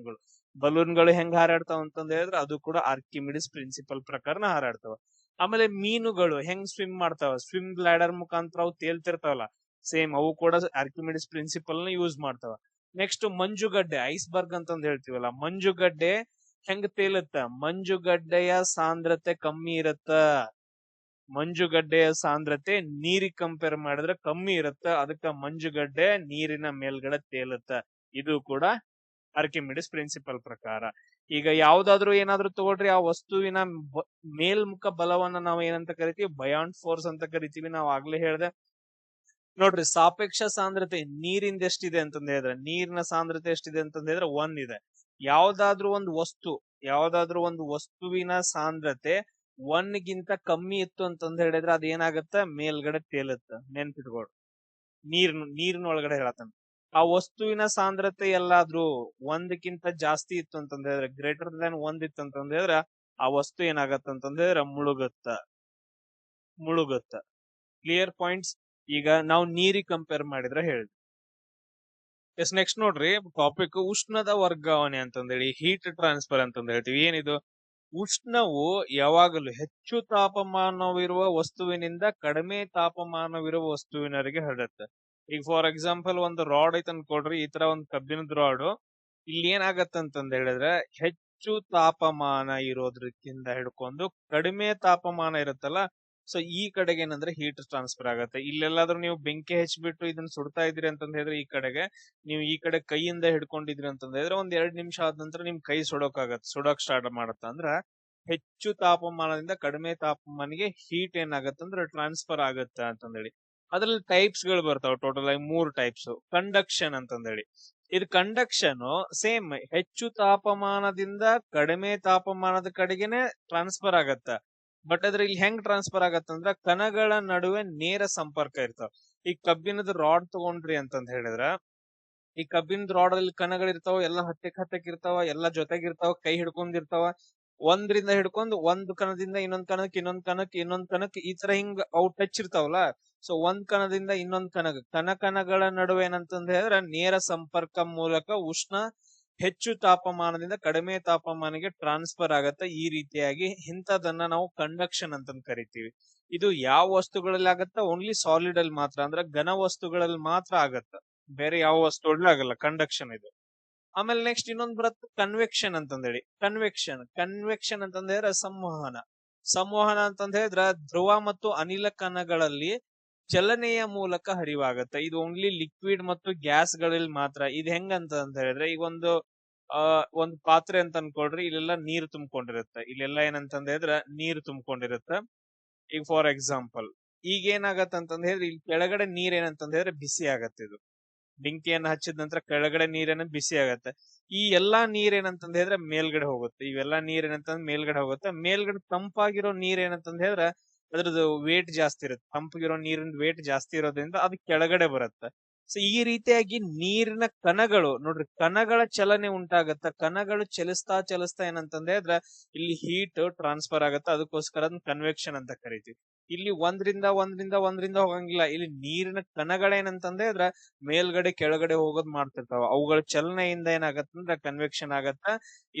Speaker 1: ಬಲೂನ್ಗಳು ಹೆಂಗ್ ಹಾರಾಡ್ತಾವ ಅಂತಂದ್ರೆ ಅದು ಕೂಡ ಆರ್ಕಿಮಿಡಿಸ್ ಪ್ರಿನ್ಸಿಪಲ್ ಪ್ರಕಾರನ ಹಾರಾಡ್ತಾವ. ಆಮೇಲೆ ಮೀನುಗಳು ಹೆಂಗ್ ಸ್ವಿಮ್ ಮಾಡ್ತಾವ, ಸ್ವಿಮ್ ಗ್ಲೈಡರ್ ಮುಖಾಂತರ ಅವು ತೇಲ್ತಿರ್ತಾವಲ್ಲ, ಸೇಮ್ ಅವು ಕೂಡ ಆರ್ಕಿಮಿಡಿಸ್ ಪ್ರಿನ್ಸಿಪಲ್ ನ ಯೂಸ್ ಮಾಡ್ತಾವ. ನೆಕ್ಸ್ಟ್ ಮಂಜುಗಡ್ಡೆ, ಐಸ್ಬರ್ಗ್ ಅಂತಂದ್ ಹೇಳ್ತೀವಲ್ಲ, ಮಂಜುಗಡ್ಡೆ ಹೆಂಗ್ ತೇಲುತ್ತ, ಮಂಜುಗಡ್ಡೆಯ ಸಾಂದ್ರತೆ ಕಮ್ಮಿ ಇರತ್ತ. ಮಂಜುಗಡ್ಡೆಯ ಸಾಂದ್ರತೆ ನೀರಿಗೆ ಕಂಪೇರ್ ಮಾಡಿದ್ರೆ ಕಮ್ಮಿ ಇರುತ್ತ, ಅದಕ್ಕ ಮಂಜುಗಡ್ಡೆ ನೀರಿನ ಮೇಲ್ಗಡೆ ತೇಲುತ್ತ. ಇದು ಕೂಡ ಆರ್ಕಿಮಿಡಿಸ್ ಪ್ರಿನ್ಸಿಪಲ್ ಪ್ರಕಾರ. ಈಗ ಯಾವ್ದಾದ್ರು ಏನಾದ್ರು ತಗೊಳ್ರಿ, ಆ ವಸ್ತುವಿನ ಮೇಲ್ಮುಖ ಬಲವನ್ನ ನಾವು ಏನಂತ ಕರಿತೀವಿ, ಬಯಾಂಟ್ ಫೋರ್ಸ್ ಅಂತ ಕರಿತೀವಿ. ನಾವು ಆಗ್ಲೇ ಹೇಳ್ದೆ ನೋಡ್ರಿ, ಸಾಪೇಕ್ಷ ಸಾಂದ್ರತೆ ನೀರಿಂದ ಎಷ್ಟಿದೆ ಅಂತಂದ ಹೇಳಿದ್ರೆ, ನೀರಿನ ಸಾಂದ್ರತೆ ಎಷ್ಟಿದೆ ಅಂತಂದ ಹೇಳಿದ್ರೆ 1 ಇದೆ. ಯಾವ್ದಾದ್ರು ಒಂದು ವಸ್ತುವಿನ ಸಾಂದ್ರತೆ 1 ಗಿಂತ ಕಮ್ಮಿ ಇತ್ತು ಅಂತಂದ ಹೇಳಿದ್ರೆ ಅದೇನಾಗತ್ತ, ಮೇಲ್ಗಡೆ ತೇಲುತ್ತ. ನೆನ್ಪಿಟ್ಕೊಡು, ನೀರಿನ ಒಳಗಡೆ ಹೇಳತ್ತಾನ. ಆ ವಸ್ತುವಿನ ಸಾಂದ್ರತೆ ಎಲ್ಲಾದ್ರೂ 1ಗಿಂತ ಜಾಸ್ತಿ ಇತ್ತು ಅಂತಂದ ಹೇಳಿದ್ರೆ, ಗ್ರೇಟರ್ ದನ್ 1 ಇತ್ತು ಅಂತಂದ ಹೇಳಿದ್ರೆ ಆ ವಸ್ತು ಏನಾಗತ್ತ ಅಂತಂದ್ರೆ ಮುಳುಗುತ್ತ. Clear points? ಈಗ ನಾವು ನೀರಿಗೆ ಕಂಪೇರ್ ಮಾಡಿದ್ರೆ ಹೇಳಿ. ಎಸ್, ನೆಕ್ಸ್ಟ್ ನೋಡ್ರಿ ಟಾಪಿಕ್ ಉಷ್ಣದ ವರ್ಗಾವಣೆ ಅಂತಂದೇಳಿ, ಹೀಟ್ ಟ್ರಾನ್ಸ್ಫರ್ ಅಂತಂದ ಹೇಳ್ತೀವಿ. ಏನಿದು? ಉಷ್ಣವು ಯಾವಾಗಲೂ ಹೆಚ್ಚು ತಾಪಮಾನವಿರುವ ವಸ್ತುವಿನಿಂದ ಕಡಿಮೆ ತಾಪಮಾನವಿರುವ ವಸ್ತುವಿನವರೆಗೆ ಹರಡುತ್ತೆ. ಈಗ ಫಾರ್ ಎಕ್ಸಾಂಪಲ್ ಒಂದು ರಾಡ್ ಐತೆ ಅನ್ಕೊಡ್ರಿ, ಈ ತರ ಒಂದು ಕಬ್ಬಿಣದ ರಾಡ್. ಇಲ್ಲಿ ಏನಾಗತ್ತಂತಂದ ಹೇಳಿದ್ರೆ ಹೆಚ್ಚು ತಾಪಮಾನ ಇರೋದ್ರಕ್ಕಿಂತ ಹಿಡ್ಕೊಂಡು ಕಡಿಮೆ ತಾಪಮಾನ ಇರುತ್ತಲ್ಲ ಸೊ ಈ ಕಡೆಗೆ ಏನಂದ್ರೆ ಹೀಟ್ ಟ್ರಾನ್ಸ್ಫರ್ ಆಗತ್ತೆ. ಇಲ್ಲೆಲ್ಲಾದ್ರೂ ನೀವು ಬೆಂಕಿ ಹಚ್ಚಿಬಿಟ್ಟು ಇದನ್ನ ಸುಡ್ತಾ ಇದ್ರಿ ಅಂತಂದ್ ಹೇಳಿದ್ರೆ ಈ ಕಡೆಗೆ ನೀವು ಈ ಕಡೆ ಕೈಯಿಂದ ಹಿಡ್ಕೊಂಡಿದ್ರಿ ಅಂತಂದ್ ಹೇಳಿದ್ರೆ ಒಂದ್ 2 ನಿಮಿಷ ಆದ ನಂತರ ನಿಮ್ ಕೈ ಸುಡೋಕ್ ಸ್ಟಾರ್ಟ್ ಮಾಡತ್ತ. ಅಂದ್ರ ಹೆಚ್ಚು ತಾಪಮಾನದಿಂದ ಕಡಿಮೆ ತಾಪಮಾನಿಗೆ ಹೀಟ್ ಏನಾಗತ್ತೆ ಅಂದ್ರೆ ಟ್ರಾನ್ಸ್ಫರ್ ಆಗತ್ತೆ ಅಂತಂದೇಳಿ. ಅದ್ರಲ್ಲಿ ಟೈಪ್ಸ್ ಗಳು ಬರ್ತಾವ. ಟೋಟಲ್ ಆಗಿ 3 ಟೈಪ್ಸ್. ಕಂಡಕ್ಷನ್ ಅಂತಂದೇಳಿ, ಇದು ಕಂಡಕ್ಷನ್ ಸೇಮ್ ಹೆಚ್ಚು ತಾಪಮಾನದಿಂದ ಕಡಿಮೆ ತಾಪಮಾನದ ಕಡೆಗೆನೆ ಟ್ರಾನ್ಸ್ಫರ್ ಆಗತ್ತ. ಬಟ್ ಅದ್ರ ಇಲ್ಲಿ ಹೆಂಗ್ ಟ್ರಾನ್ಸ್ಫರ್ ಆಗತ್ತಂದ್ರ ಕಣಗಳ ನಡುವೆ ನೇರ ಸಂಪರ್ಕ ಇರ್ತಾವ. ಈ ಕಬ್ಬಿಣದ ರಾಡ್ ತಗೊಂಡ್ರಿ ಅಂತಂದ್ ಹೇಳಿದ್ರ ಈ ಕಬ್ಬಿಣದ ರಾಡ್ ಅಲ್ಲಿ ಕಣಗಳಿರ್ತಾವ, ಎಲ್ಲ ಹತ್ತಕ್ ಇರ್ತಾವ, ಎಲ್ಲ ಜೊತೆಗಿರ್ತಾವ, ಕೈ ಹಿಡ್ಕೊಂಡಿರ್ತಾವ. ಒಂದ್ರಿಂದ ಹಿಡ್ಕೊಂಡ್ ಒಂದ್ ಕಣದಿಂದ ಇನ್ನೊಂದ್ ಕಣಕ್ ಈ ತರ ಹಿಂಗ್ ಅವು ಟಚ್ ಇರ್ತಾವಲ್ಲ. ಸೊ ಒಂದ್ ಕಣದಿಂದ ಇನ್ನೊಂದ್ ಕಣಗಳ ನಡುವೆ ಏನಂತಂದ್ ಹೇಳಿದ್ರೆ ನೇರ ಸಂಪರ್ಕ ಮೂಲಕ ಉಷ್ಣ ಹೆಚ್ಚು ತಾಪಮಾನದಿಂದ ಕಡಿಮೆ ತಾಪಮಾನಿಗೆ ಟ್ರಾನ್ಸ್ಫರ್ ಆಗತ್ತೆ. ಈ ರೀತಿಯಾಗಿ ಇಂಥದನ್ನ ನಾವು ಕಂಡಕ್ಷನ್ ಅಂತಂದ್ ಕರಿತೀವಿ. ಇದು ಯಾವ ವಸ್ತುಗಳಲ್ಲಿ ಆಗತ್ತ? ಓನ್ಲಿ ಸಾಲಿಡ್ ಅಲ್ಲಿ ಮಾತ್ರ, ಅಂದ್ರೆ ಘನ ವಸ್ತುಗಳಲ್ಲಿ ಮಾತ್ರ ಆಗತ್ತ, ಬೇರೆ ಯಾವ ವಸ್ತುಗಳಲ್ಲಿ ಆಗಲ್ಲ ಕಂಡಕ್ಷನ್ ಇದು. ಆಮೇಲೆ ನೆಕ್ಸ್ಟ್ ಇನ್ನೊಂದ್ ಬರುತ್ತೆ ಕನ್ವೆಕ್ಷನ್ ಅಂತಂದೇಳಿ. ಕನ್ವೆಕ್ಷನ್ ಅಂತಂದ್ ಹೇಳಿದ್ರೆ ಸಂವಹನ ಅಂತಂದ್ ಹೇಳಿದ್ರ ಧ್ರುವ ಮತ್ತು ಅನಿಲ ಕಣಗಳಲ್ಲಿ ಚಲನೆಯ ಮೂಲಕ ಹರಿವಾಗತ್ತೆ. ಇದು ಓನ್ಲಿ ಲಿಕ್ವಿಡ್ ಮತ್ತು ಗ್ಯಾಸ್ ಗಳಲ್ಲಿ ಮಾತ್ರ. ಇದು ಹೆಂಗಂತ ಅಂತ ಹೇಳಿದ್ರೆ ಈಗ ಒಂದ್ ಪಾತ್ರೆ ಅಂತ ಅನ್ಕೊಳ್ರಿ, ಇಲ್ಲೆಲ್ಲ ನೀರು ತುಂಬಿಕೊಂಡಿರುತ್ತೆ. ಇಲ್ಲೆಲ್ಲ ಏನಂತಂದ ಹೇಳಿದ್ರೆ ನೀರು ತುಂಬಿಕೊಂಡಿರುತ್ತೆ. ಈಗ ಫಾರ್ ಎಕ್ಸಾಂಪಲ್ ಈಗ ಏನಾಗತ್ತ ಅಂತಂದ ಹೇಳಿದ್ರೆ ಇಲ್ಲಿ ಕೆಳಗಡೆ ನೀರ್ ಏನಂತಂದ ಹೇಳಿದ್ರೆ ಬಿಸಿ ಆಗತ್ತೆ. ಇದು ಬೆಂಕಿಯನ್ನ ಹಚ್ಚಿದ ನಂತರ ಕೆಳಗಡೆ ನೀರೇನ ಬಿಸಿ ಆಗತ್ತೆ. ಈ ಎಲ್ಲಾ ನೀರ್ ಏನಂತಂದ ಹೇಳಿದ್ರೆ ಮೇಲ್ಗಡೆ ಹೋಗುತ್ತೆ. ಇವೆಲ್ಲಾ ನೀರ್ ಏನಂತಂದ್ರೆ ಮೇಲ್ಗಡೆ ಹೋಗುತ್ತೆ. ಮೇಲ್ಗಡೆ ತಂಪಾಗಿರೋ ನೀರ್ ಏನಂತಂದ ಹೇಳಿದ್ರೆ ಅದ್ರದ್ದು ವೇಟ್ ಜಾಸ್ತಿ ಇರುತ್ತೆ. ತಂಪಾಗಿರೋ ನೀರಿನ ವೇಟ್ ಜಾಸ್ತಿ ಇರೋದ್ರಿಂದ ಅದು ಕೆಳಗಡೆ ಬರುತ್ತೆ. ಸೊ ಈ ರೀತಿಯಾಗಿ ನೀರಿನ ಕಣಗಳು ನೋಡ್ರಿ, ಕಣಗಳ ಚಲನೆ ಉಂಟಾಗತ್ತ. ಕಣಗಳು ಚಲಿಸ್ತಾ ಏನಂತಂದ ಹೇಳಿದ್ರೆ ಇಲ್ಲಿ ಹೀಟ್ ಟ್ರಾನ್ಸ್ಫರ್ ಆಗತ್ತೆ. ಅದಕ್ಕೋಸ್ಕರ ಅದನ್ನ ಕನ್ವೆಕ್ಷನ್ ಅಂತ ಕರಿತೀವಿ. ಇಲ್ಲಿ ಒಂದ್ರಿಂದ ಹೋಗಂಗಿಲ್ಲ. ಇಲ್ಲಿ ನೀರಿನ ಕಣಗಳೇನಂತಂದ ಹೇಳಿದ್ರೆ ಮೇಲ್ಗಡೆ ಕೆಳಗಡೆ ಹೋಗೋದ್ ಮಾಡ್ತಿರ್ತಾವ. ಅವುಗಳ ಚಲನೆಯಿಂದ ಏನಾಗತ್ತಂದ್ರೆ ಕನ್ವೆಕ್ಷನ್ ಆಗತ್ತ.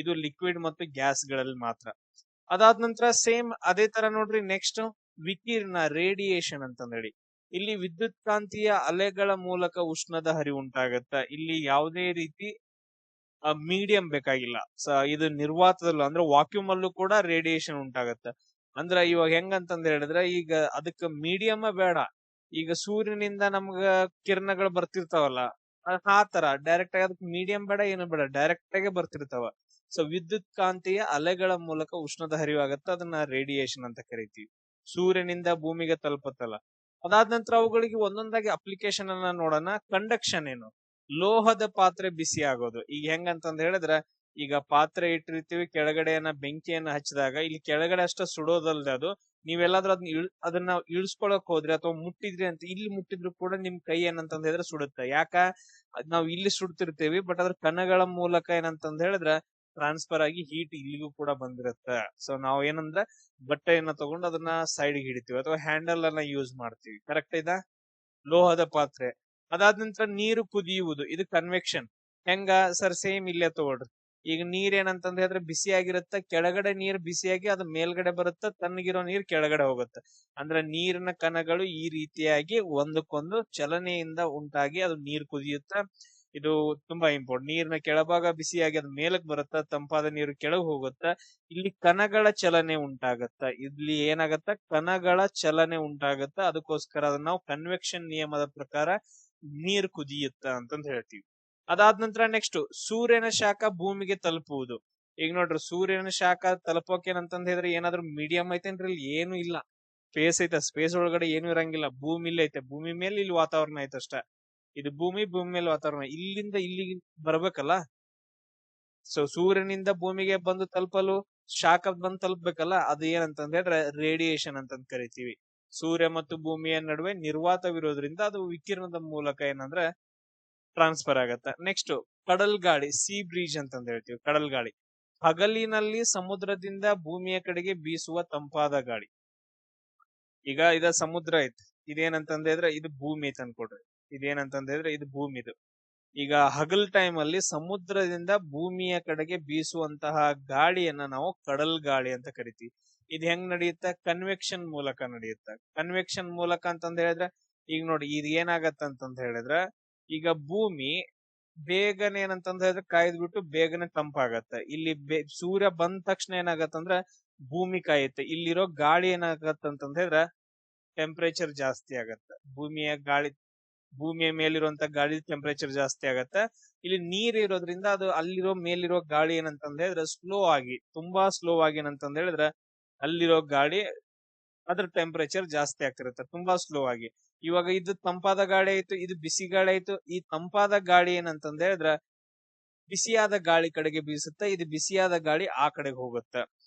Speaker 1: ಇದು ಲಿಕ್ವಿಡ್ ಮತ್ತು ಗ್ಯಾಸ್ ಗಳಲ್ಲಿ ಮಾತ್ರ. ಅದಾದ ನಂತರ ಸೇಮ್ ಅದೇ ತರ ನೋಡ್ರಿ, ನೆಕ್ಸ್ಟ್ ವಿಕಿರಣ ರೇಡಿಯೇಷನ್ ಅಂತಂದೇಳಿ. ಇಲ್ಲಿ ವಿದ್ಯುತ್ ಕಾಂತೀಯ ಅಲೆಗಳ ಮೂಲಕ ಉಷ್ಣದ ಹರಿವು ಉಂಟಾಗತ್ತ. ಇಲ್ಲಿ ಯಾವುದೇ ರೀತಿ ಮೀಡಿಯಂ ಬೇಕಾಗಿಲ್ಲ. ಇದು ನಿರ್ವಾತದಲ್ಲೂ ಅಂದ್ರೆ ವಾಕ್ಯೂಮ್ ಅಲ್ಲೂ ಕೂಡ ರೇಡಿಯೇಷನ್ ಉಂಟಾಗತ್ತ. ಅಂದ್ರ ಇವಾಗ ಹೆಂಗಂತಂದ ಹೇಳಿದ್ರೆ ಈಗ ಅದಕ್ಕ ಮೀಡಿಯಂ ಬೇಡ. ಈಗ ಸೂರ್ಯನಿಂದ ನಮ್ಗ ಕಿರಣಗಳು ಬರ್ತಿರ್ತಾವಲ್ಲ, ಆ ತರ ಡೈರೆಕ್ಟ್ ಆಗಿ ಅದಕ್ಕೆ ಮೀಡಿಯಂ ಬೇಡ, ಏನು ಬೇಡ, ಡೈರೆಕ್ಟ್ ಆಗಿ ಬರ್ತಿರ್ತಾವ. ಸೊ ವಿದ್ಯುತ್ ಕಾಂತೀಯ ಅಲೆಗಳ ಮೂಲಕ ಉಷ್ಣದ ಹರಿವಾಗತ್ತ. ಅದನ್ನ ರೇಡಿಯೇಷನ್ ಅಂತ ಕರಿತೀವಿ. ಸೂರ್ಯನಿಂದ ಭೂಮಿಗೆ ತಲುಪತ್ತಲ್ಲ. ಅದಾದ ನಂತರ ಅವುಗಳಿಗೆ ಒಂದೊಂದಾಗಿ ಅಪ್ಲಿಕೇಶನ್ ಅನ್ನ ನೋಡೋಣ. ಕಂಡಕ್ಷನ್ ಏನು? ಲೋಹದ ಪಾತ್ರೆ ಬಿಸಿ ಆಗೋದು. ಈಗ ಹೆಂಗಂತಂದ್ ಹೇಳಿದ್ರೆ ಈಗ ಪಾತ್ರೆ ಇಟ್ಟಿರ್ತೀವಿ, ಕೆಳಗಡೆಯನ್ನ ಬೆಂಕಿಯನ್ನ ಹಚ್ಚಿದಾಗ ಇಲ್ಲಿ ಕೆಳಗಡೆ ಅಷ್ಟ ಸುಡೋದಲ್ದೆ ಅದು ನೀವೆಲ್ಲಾದ್ರೂ ಅದನ್ನ ಇಳಿಸ್ಕೊಳಕ್ ಹೋದ್ರಿ ಅಥವಾ ಮುಟ್ಟಿದ್ರಿ ಅಂತ ಇಲ್ಲಿ ಮುಟ್ಟಿದ್ರು ಕೂಡ ನಿಮ್ ಕೈ ಏನಂತಂದ್ ಹೇಳಿದ್ರೆ ಸುಡುತ್ತೆ. ಯಾಕ? ನಾವ್ ಇಲ್ಲಿ ಸುಡ್ತಿರ್ತೀವಿ, ಬಟ್ ಅದ್ರ ಕಣಗಳ ಮೂಲಕ ಏನಂತಂದ್ ಹೇಳಿದ್ರೆ ಟ್ರಾನ್ಸ್ಫರ್ ಆಗಿ ಹೀಟ್ ಇಲ್ಲಿಗೂ ಕೂಡ ಬಂದಿರುತ್ತೆ. ಸೊ ನಾವ್ ಏನಂದ್ರೆ ಬಟ್ಟೆಯನ್ನ ತಗೊಂಡು ಅದನ್ನ ಸೈಡ್ ಹಿಡಿತೀವಿ ಅಥವಾ ಹ್ಯಾಂಡಲ್ ಅನ್ನ ಯೂಸ್ ಮಾಡ್ತೀವಿ. ಕರೆಕ್ಟ್ ಇದಾ? ಲೋಹದ ಪಾತ್ರೆ. ಅದಾದ ನಂತರ ನೀರು ಕುದಿಯುವುದು, ಇದು ಕನ್ವೆಕ್ಷನ್. ಹೆಂಗ ಸರ್? ಸೇಮ್ ಇಲ್ಲೇ ತಗೊಳ್ರಿ. ಈಗ ನೀರ್ ಏನಂತಂದ್ ಹೇಳಿದ್ರೆ ಬಿಸಿಯಾಗಿರುತ್ತೆ. ಕೆಳಗಡೆ ನೀರ್ ಬಿಸಿಯಾಗಿ ಅದು ಮೇಲ್ಗಡೆ ಬರುತ್ತೆ, ತಣ್ಣಗಿರೋ ನೀರ್ ಕೆಳಗಡೆ ಹೋಗುತ್ತೆ. ಅಂದ್ರೆ ನೀರಿನ ಕಣಗಳು ಈ ರೀತಿಯಾಗಿ ಒಂದಕ್ಕೊಂದು ಚಲನೆಯಿಂದ ಉಂಟಾಗಿ ಅದು ನೀರ್ ಕುದಿಯುತ್ತೆ. ಇದು ತುಂಬಾ ಇಂಪಾರ್ಟೆಂಟ್. ನೀರಿನ ಕೆಳಭಾಗ ಬಿಸಿಯಾಗಿ ಅದು ಮೇಲಕ್ ಬರುತ್ತ, ತಂಪಾದ ನೀರು ಕೆಳಗ್ ಹೋಗುತ್ತ. ಇಲ್ಲಿ ಕಣಗಳ ಚಲನೆ ಉಂಟಾಗತ್ತ. ಇಲ್ಲಿ ಏನಾಗತ್ತ? ಕಣಗಳ ಚಲನೆ ಉಂಟಾಗತ್ತ. ಅದಕ್ಕೋಸ್ಕರ ಅದನ್ನ ನಾವು ಕನ್ವೆಕ್ಷನ್ ನಿಯಮದ ಪ್ರಕಾರ ನೀರು ಕುದಿಯುತ್ತ ಅಂತಂದ್ ಹೇಳ್ತೀವಿ. ಅದಾದ ನಂತರ ನೆಕ್ಸ್ಟ್ ಸೂರ್ಯನ ಶಾಖ ಭೂಮಿಗೆ ತಲುಪುವುದು. ಈಗ ನೋಡ್ರಿ, ಸೂರ್ಯನ ಶಾಖ ತಲುಪೋಕೆ ಏನಂತಂದ್ ಹೇಳಿದ್ರೆ ಏನಾದ್ರು ಮೀಡಿಯಂ ಐತೇನ್ರಿ? ಇಲ್ಲಿ ಏನು ಇಲ್ಲ. ಸ್ಪೇಸ್ ಐತೆ, ಸ್ಪೇಸ್ ಒಳಗಡೆ ಏನು ಇರಂಗಿಲ್ಲ. ಭೂಮಿ ಇಲ್ಲಿ ಐತೆ, ಭೂಮಿ ಮೇಲೆ ಇಲ್ಲಿ ವಾತಾವರಣ ಐತೆ ಅಷ್ಟ. ಇದು ಭೂಮಿ ಮೇಲೆ ವಾತಾವರಣ. ಇಲ್ಲಿಂದ ಇಲ್ಲಿಗೆ ಬರ್ಬೇಕಲ್ಲ. ಸೊ ಸೂರ್ಯನಿಂದ ಭೂಮಿಗೆ ಬಂದು ತಲುಪಲು ಶಾಖ ಬಂದು ತಲುಪಬೇಕಲ್ಲ. ಅದು ಏನಂತಂದ್ ಹೇಳಿದ್ರೆ ರೇಡಿಯೇಷನ್ ಅಂತಂದ್ ಕರಿತೀವಿ. ಸೂರ್ಯ ಮತ್ತು ಭೂಮಿಯ ನಡುವೆ ನಿರ್ವಾತವಿರೋದ್ರಿಂದ ಅದು ವಿಕಿರಣದ ಮೂಲಕ ಏನಂದ್ರೆ ಟ್ರಾನ್ಸ್ಫರ್ ಆಗತ್ತ. ನೆಕ್ಸ್ಟ್ ಕಡಲ್ ಗಾಳಿ, ಸಿ ಬ್ರೀಜ್ ಅಂತಂದ್ ಹೇಳ್ತೀವಿ. ಕಡಲ್ ಗಾಳಿ ಹಗಲಿನಲ್ಲಿ ಸಮುದ್ರದಿಂದ ಭೂಮಿಯ ಕಡೆಗೆ ಬೀಸುವ ತಂಪಾದ ಗಾಳಿ. ಈಗ ಇದ ಸಮುದ್ರ ಐತಿ, ಇದೇನಂತಂದ್ ಹೇಳಿದ್ರೆ ಇದು ಭೂಮಿ ಐತೆ ಅನ್ಕೊಡ್ರಿ. ಇದೇನಂತಂದ್ ಹೇಳಿದ್ರೆ ಇದು ಭೂಮಿದು. ಈಗ ಹಗಲ್ ಟೈಮ್ ಅಲ್ಲಿ ಸಮುದ್ರದಿಂದ ಭೂಮಿಯ ಕಡೆಗೆ ಬೀಸುವಂತಹ ಗಾಳಿಯನ್ನ ನಾವು ಕಡಲ್ ಗಾಳಿ ಅಂತ ಕರಿತೀವಿ. ಇದು ಹೆಂಗ್ ನಡೆಯುತ್ತೆ? ಕನ್ವೆಕ್ಷನ್ ಮೂಲಕ ನಡೆಯುತ್ತೆ. ಕನ್ವೆಕ್ಷನ್ ಮೂಲಕ ಅಂತಂದ್ ಹೇಳಿದ್ರೆ ಈಗ ನೋಡಿ, ಇದು ಏನಾಗತ್ತ ಅಂತಂದ್ ಹೇಳಿದ್ರೆ ಈಗ ಭೂಮಿ ಬೇಗನೆ ಏನಂತಂದ್ ಹೇಳಿದ್ರೆ ಕಾಯ್ದ್ಬಿಟ್ಟು ಬೇಗನೆ ತಂಪಾಗತ್ತ. ಇಲ್ಲಿ ಸೂರ್ಯ ಬಂದ ತಕ್ಷಣ ಏನಾಗತ್ತಂದ್ರ ಭೂಮಿ ಕಾಯುತ್ತೆ. ಇಲ್ಲಿರೋ ಗಾಳಿ ಏನಾಗತ್ತಂತಂದ್ ಹೇಳಿದ್ರೆ ಟೆಂಪರೇಚರ್ ಜಾಸ್ತಿ ಆಗತ್ತೆ. ಭೂಮಿಯ ಮೇಲಿರುವಂತ ಗಾಳಿ ಟೆಂಪರೇಚರ್ ಜಾಸ್ತಿ ಆಗತ್ತೆ. ಇಲ್ಲಿ ನೀರ್ ಇರೋದ್ರಿಂದ ಅದು ಅಲ್ಲಿರೋ ಮೇಲಿರೋ ಗಾಳಿ ಏನಂತಂದ್ ಹೇಳಿದ್ರೆ ತುಂಬಾ ಸ್ಲೋ ಆಗಿ ಏನಂತಂದ್ ಹೇಳಿದ್ರೆ ಅಲ್ಲಿರೋ ಗಾಳಿ ಅದ್ರ ಟೆಂಪರೇಚರ್ ಜಾಸ್ತಿ ಆಗ್ತಿರುತ್ತೆ ತುಂಬಾ ಸ್ಲೋ ಆಗಿ. ಇವಾಗ ಇದು ತಂಪಾದ ಗಾಳಿ ಆಯ್ತು, ಇದು ಬಿಸಿ ಗಾಳಿ ಆಯ್ತು. ಈ ತಂಪಾದ ಗಾಳಿ ಏನಂತಂದ್ ಹೇಳಿದ್ರೆ ಬಿಸಿಯಾದ ಗಾಳಿ ಕಡೆಗೆ ಬೀಸುತ್ತೆ, ಇದು ಬಿಸಿಯಾದ ಗಾಳಿ ಆ ಕಡೆಗೆ ಹೋಗುತ್ತೆ.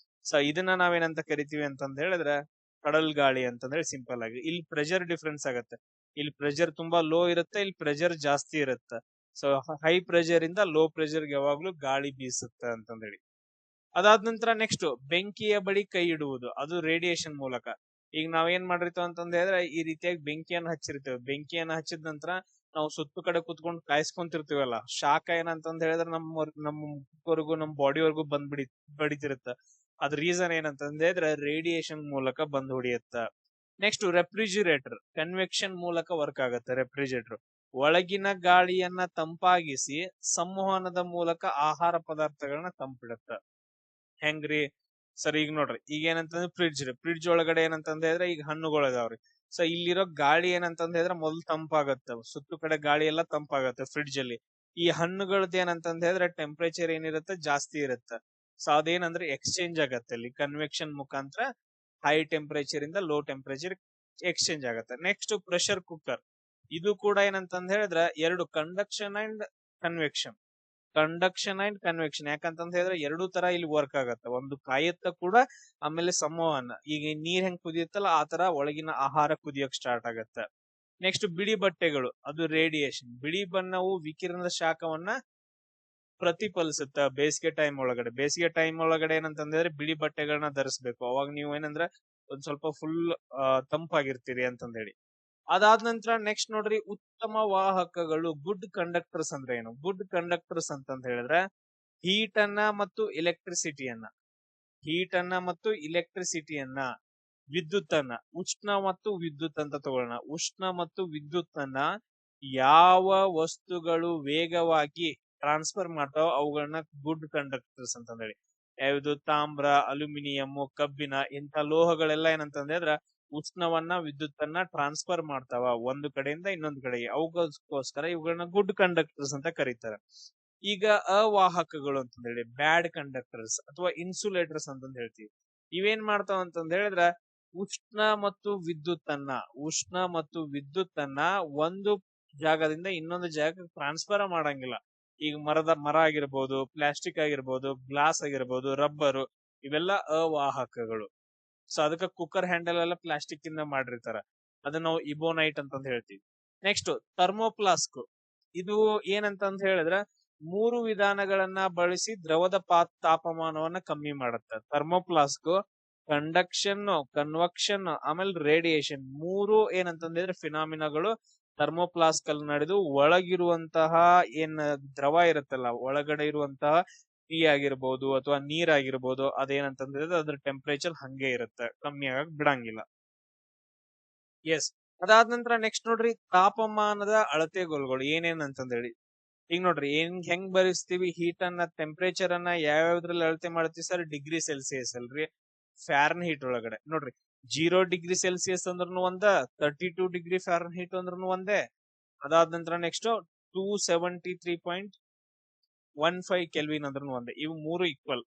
Speaker 1: ಸೊ ಇದನ್ನ ನಾವೇನಂತ ಕರಿತೀವಿ ಅಂತಂದ್ ಹೇಳಿದ್ರೆ ಕಡಲ್ ಗಾಳಿ ಅಂತಂದ್ರೆ ಸಿಂಪಲ್ ಆಗಿ. ಇಲ್ಲಿ ಪ್ರೆಷರ್ ಡಿಫ್ರೆನ್ಸ್ ಆಗತ್ತೆ. ಇಲ್ಲಿ ಪ್ರೆಷರ್ ತುಂಬಾ ಲೋ ಇರುತ್ತೆ, ಇಲ್ಲಿ ಪ್ರೆಷರ್ ಜಾಸ್ತಿ ಇರುತ್ತೆ. ಸೊ ಹೈ ಪ್ರೆಷರ್ ಇಂದ ಲೋ ಪ್ರೆಷರ್ ಯಾವಾಗ್ಲೂ ಗಾಳಿ ಬೀಸುತ್ತೆ ಅಂತಂದ್ ಹೇಳಿ. ಅದಾದ ನಂತರ ನೆಕ್ಸ್ಟ್ ಬೆಂಕಿಯ ಬಳಿ ಕೈ ಇಡುವುದು, ಅದು ರೇಡಿಯೇಷನ್ ಮೂಲಕ. ಈಗ ನಾವೇನ್ ಮಾಡಿರ್ತೀವಿ ಅಂತಂದ್ ಹೇಳಿದ್ರೆ ಈ ರೀತಿಯಾಗಿ ಬೆಂಕಿಯನ್ನು ಹಚ್ಚಿರ್ತೇವೆ. ಬೆಂಕಿಯನ್ನ ಹಚ್ಚಿದ ನಂತರ ನಾವು ಸುತ್ತು ಕಡೆ ಕುತ್ಕೊಂಡು ಕಾಯಿಸ್ಕೊಂತಿರ್ತೀವಲ್ಲ, ಶಾಖ ಏನಂತಂದ್ ಹೇಳಿದ್ರೆ ನಮ್ಮ ಮುಖವರೆಗೂ ನಮ್ಮ ಬಾಡಿವರೆಗೂ ಬಡಿತಿರುತ್ತ. ಅದ್ರ ರೀಸನ್ ಏನಂತಂದ್ ಹೇಳಿದ್ರೆ ರೇಡಿಯೇಷನ್ ಮೂಲಕ ಬಂದ್ ಹೊಡಿಯುತ್ತ. ನೆಕ್ಸ್ಟ್ ರೆಫ್ರಿಜಿರೇಟರ್ ಕನ್ವೆಕ್ಷನ್ ಮೂಲಕ ವರ್ಕ್ ಆಗುತ್ತೆ. ರೆಫ್ರಿಜಿರೇಟರ್ ಒಳಗಿನ ಗಾಳಿಯನ್ನ ತಂಪಾಗಿಸಿ ಸಂವಹನದ ಮೂಲಕ ಆಹಾರ ಪದಾರ್ಥಗಳನ್ನ ತಂಪಿಡುತ್ತ. ಹೆಂಗ್ರಿ ಸರ್? ಈಗ ನೋಡ್ರಿ, ಈಗ ಏನಂತಂದ್ರೆ ಫ್ರಿಡ್ಜ್ ಒಳಗಡೆ ಏನಂತಂದ ಹೇಳಿದ್ರೆ ಈಗ ಹಣ್ಣುಗಳು ಇದಾವ್ರಿ. ಸೊ ಇಲ್ಲಿರೋ ಗಾಳಿ ಏನಂತಂದ ಹೇಳಿದ್ರೆ ಮೊದಲು ತಂಪಾಗತ್ತೆ, ಸುತ್ತು ಕಡೆ ಗಾಳಿ ಎಲ್ಲ ತಂಪಾಗತ್ತೆ ಫ್ರಿಡ್ಜ್ ಅಲ್ಲಿ. ಈ ಹಣ್ಣುಗಳದ್ದು ಏನಂತಂದ ಹೇಳಿದ್ರೆ ಟೆಂಪರೇಚರ್ ಏನಿರುತ್ತೆ ಜಾಸ್ತಿ ಇರುತ್ತೆ. ಸೊ ಅದೇನಂದ್ರೆ ಎಕ್ಸ್ಚೇಂಜ್ ಆಗತ್ತೆ ಅಲ್ಲಿ ಕನ್ವೆಕ್ಷನ್ ಮುಖಾಂತರ ಹೈ ಟೆಂಪರೇಚರ್ ಇಂದ ಲೋ ಟೆಂಪರೇಚರ್ ಎಕ್ಸ್ಚೇಂಜ್ ಆಗತ್ತೆ. ನೆಕ್ಸ್ಟ್ ಪ್ರೆಷರ್ ಕುಕ್ಕರ್, ಇದು ಕೂಡ ಏನಂತಂದ್ ಹೇಳಿದ್ರೆ ಎರಡು ಕಂಡಕ್ಷನ್ ಅಂಡ್ ಕನ್ವೆಕ್ಷನ್. ಯಾಕಂತಂದ್ ಹೇಳಿದ್ರೆ ಎರಡೂ ತರ ಇಲ್ಲಿ ವರ್ಕ್ ಆಗತ್ತೆ. ಒಂದು ಕಾಯುತ್ತ ಕೂಡ, ಆಮೇಲೆ ಸಂವಹನ. ಈಗ ನೀರ್ ಹೆಂಗ್ ಕುದಿಯುತ್ತಲ್ಲ ಆ ತರ ಒಳಗಿನ ಆಹಾರ ಕುದಿಯೋಕ್ ಸ್ಟಾರ್ಟ್ ಆಗತ್ತೆ. ನೆಕ್ಸ್ಟ್ ಬಿಳಿ ಬಟ್ಟೆಗಳು, ಅದು ರೇಡಿಯೇಷನ್. ಬಿಳಿ ಬಣ್ಣವು ವಿಕಿರಣದ ಶಾಖವನ್ನ ಪ್ರತಿಫಲಿಸುತ್ತ ಬೇಸಿಗೆ ಟೈಮ್ ಒಳಗಡೆ ಏನಂತಂದ್ರೆ ಬಿಳಿ ಬಟ್ಟೆಗಳನ್ನ ಧರಿಸ್ಬೇಕು. ಅವಾಗ ನೀವು ಏನಂದ್ರೆ ಒಂದ್ ಸ್ವಲ್ಪ ಫುಲ್ ತಂಪಾಗಿರ್ತೀರಿ ಅಂತಂದ್ ಹೇಳಿ. ಅದಾದ ನಂತರ ನೆಕ್ಸ್ಟ್ ನೋಡ್ರಿ, ಉತ್ತಮ ವಾಹಕಗಳು. ಗುಡ್ ಕಂಡಕ್ಟರ್ಸ್ ಅಂದ್ರೆ ಏನು? ಗುಡ್ ಕಂಡಕ್ಟರ್ಸ್ ಅಂತಂದ್ ಹೇಳಿದ್ರೆ ಹೀಟ್ ಅನ್ನ ಮತ್ತು ಇಲೆಕ್ಟ್ರಿಸಿಟಿಯನ್ನ ವಿದ್ಯುತ್ತನ್ನ, ಉಷ್ಣ ಮತ್ತು ವಿದ್ಯುತ್ ಅಂತ ತಗೊಳ್ಳೋಣ. ಉಷ್ಣ ಮತ್ತು ವಿದ್ಯುತ್ತನ್ನ ಯಾವ ವಸ್ತುಗಳು ವೇಗವಾಗಿ ಟ್ರಾನ್ಸ್ಫರ್ ಮಾಡ್ತಾವ ಅವುಗಳನ್ನ ಗುಡ್ ಕಂಡಕ್ಟರ್ಸ್ ಅಂತಂದ್ ಹೇಳಿ. ಯಾವ್ದು? ತಾಮ್ರ, ಅಲ್ಯೂಮಿನಿಯಂ, ಕಬ್ಬಿಣ ಇಂಥ ಲೋಹಗಳೆಲ್ಲ ಏನಂತಂದ್ ಹೇಳಿದ್ರೆ ಉಷ್ಣವನ್ನ ವಿದ್ಯುತ್ತನ್ನ ಟ್ರಾನ್ಸ್ಫರ್ ಮಾಡ್ತಾವ ಒಂದು ಕಡೆಯಿಂದ ಇನ್ನೊಂದು ಕಡೆಗೆ. ಅವುಗೋಸ್ಕರ ಇವುಗಳನ್ನ ಗುಡ್ ಕಂಡಕ್ಟರ್ಸ್ ಅಂತ ಕರೀತಾರೆ. ಈಗ ಅವಾಹಕಗಳು ಅಂತಂದ್ ಹೇಳಿ ಬ್ಯಾಡ್ ಕಂಡಕ್ಟರ್ಸ್ ಅಥವಾ ಇನ್ಸುಲೇಟರ್ಸ್ ಅಂತಂದ್ ಹೇಳ್ತೀವಿ. ಇವೇನ್ ಮಾಡ್ತಾವ ಅಂತಂದ್ ಹೇಳಿದ್ರೆ ಉಷ್ಣ ಮತ್ತು ವಿದ್ಯುತ್ತನ್ನ ಒಂದು ಜಾಗದಿಂದ ಇನ್ನೊಂದು ಜಾಗಕ್ಕೆ ಟ್ರಾನ್ಸ್ಫರ್ ಮಾಡಂಗಿಲ್ಲ. ಈಗ ಮರ ಆಗಿರ್ಬೋದು, ಪ್ಲಾಸ್ಟಿಕ್ ಆಗಿರ್ಬೋದು, ಗ್ಲಾಸ್ ಆಗಿರ್ಬೋದು, ರಬ್ಬರು, ಇವೆಲ್ಲ ಅವಾಹಕಗಳು. ಸೊ ಅದಕ್ಕೆ ಕುಕ್ಕರ್ ಹ್ಯಾಂಡಲ್ ಎಲ್ಲ ಪ್ಲಾಸ್ಟಿಕ್ ಇಂದ ಮಾಡಿರ್ತಾರ, ಅದನ್ನ ನಾವು ಇಬೋನೈಟ್ ಅಂತಂದ್ ಹೇಳ್ತೀವಿ. ನೆಕ್ಸ್ಟ್ ಥರ್ಮೋಪ್ಲಾಸ್ಕ್, ಇದು ಏನಂತಂದ್ ಹೇಳಿದ್ರೆ 3 ವಿಧಾನಗಳನ್ನ ಬಳಸಿ ದ್ರವದ ತಾಪಮಾನವನ್ನ ಕಮ್ಮಿ ಮಾಡುತ್ತೆ. ಥರ್ಮೋಪ್ಲಾಸ್ಕ್ ಕಂಡಕ್ಷನ್, ಕನ್ವಕ್ಷನ್, ಆಮೇಲೆ ರೇಡಿಯೇಷನ್, 3 ಏನಂತಂದ್ರೆ ಫಿನಾಮಿನಾಗಳು ಥರ್ಮೋಪ್ಲಾಸ್ಕ್ ಅಲ್ಲಿ ನಡೆದು ಒಳಗಿರುವಂತಹ ಏನ್ ದ್ರವ ಇರುತ್ತಲ್ಲ, ಒಳಗಡೆ ಇರುವಂತಹ ಟೀ ಆಗಿರ್ಬೋದು ಅಥವಾ ನೀರಾಗಿರ್ಬೋದು, ಅದೇನಂತಂದ್ರೆ ಅದ್ರ ಟೆಂಪರೇಚರ್ ಹಂಗೆ ಇರುತ್ತೆ, ಕಮ್ಮಿ ಆಗಕ್ ಬಿಡಂಗಿಲ್ಲ. ಎಸ್. ಅದಾದ ನಂತರ ನೆಕ್ಸ್ಟ್ ನೋಡ್ರಿ, ತಾಪಮಾನದ ಅಳತೆಗೋಲುಗಳು ಏನೇನ್ ಅಂತಂದ್ ಹೇಳಿ. ಈಗ ನೋಡ್ರಿ ಹೆಂಗ್ ಭರಿಸ್ತೀವಿ ಹೀಟ್ ಅನ್ನ, ಟೆಂಪರೇಚರ್ ಅನ್ನ ಯಾವ್ಯಾವ್ದ್ರಲ್ಲಿ ಅಳತೆ ಮಾಡ್ತೀವಿ ಸರ್? ಡಿಗ್ರಿ ಸೆಲ್ಸಿಯಸ್ ಅಲ್ರಿ. ಫ್ಯಾರನ್ ಹೀಟ್ ಒಳಗಡೆ ನೋಡ್ರಿ 0 ಡಿಗ್ರಿ ಸೆಲ್ಸಿಯಸ್ ಅಂದ್ರೂ ಒಂದ, 32 ಡಿಗ್ರಿ ಫ್ಯಾರನ್ ಹೀಟ್ ಅಂದ್ರೂ ಒಂದೇ. ಅದಾದ ನಂತರ ನೆಕ್ಸ್ಟ್ 273.15 ಕೆಲ್ವಿನ್ ಅಂದ್ರೂ ಒಂದೇ. ಇವು 3 ಈಕ್ವಲ್.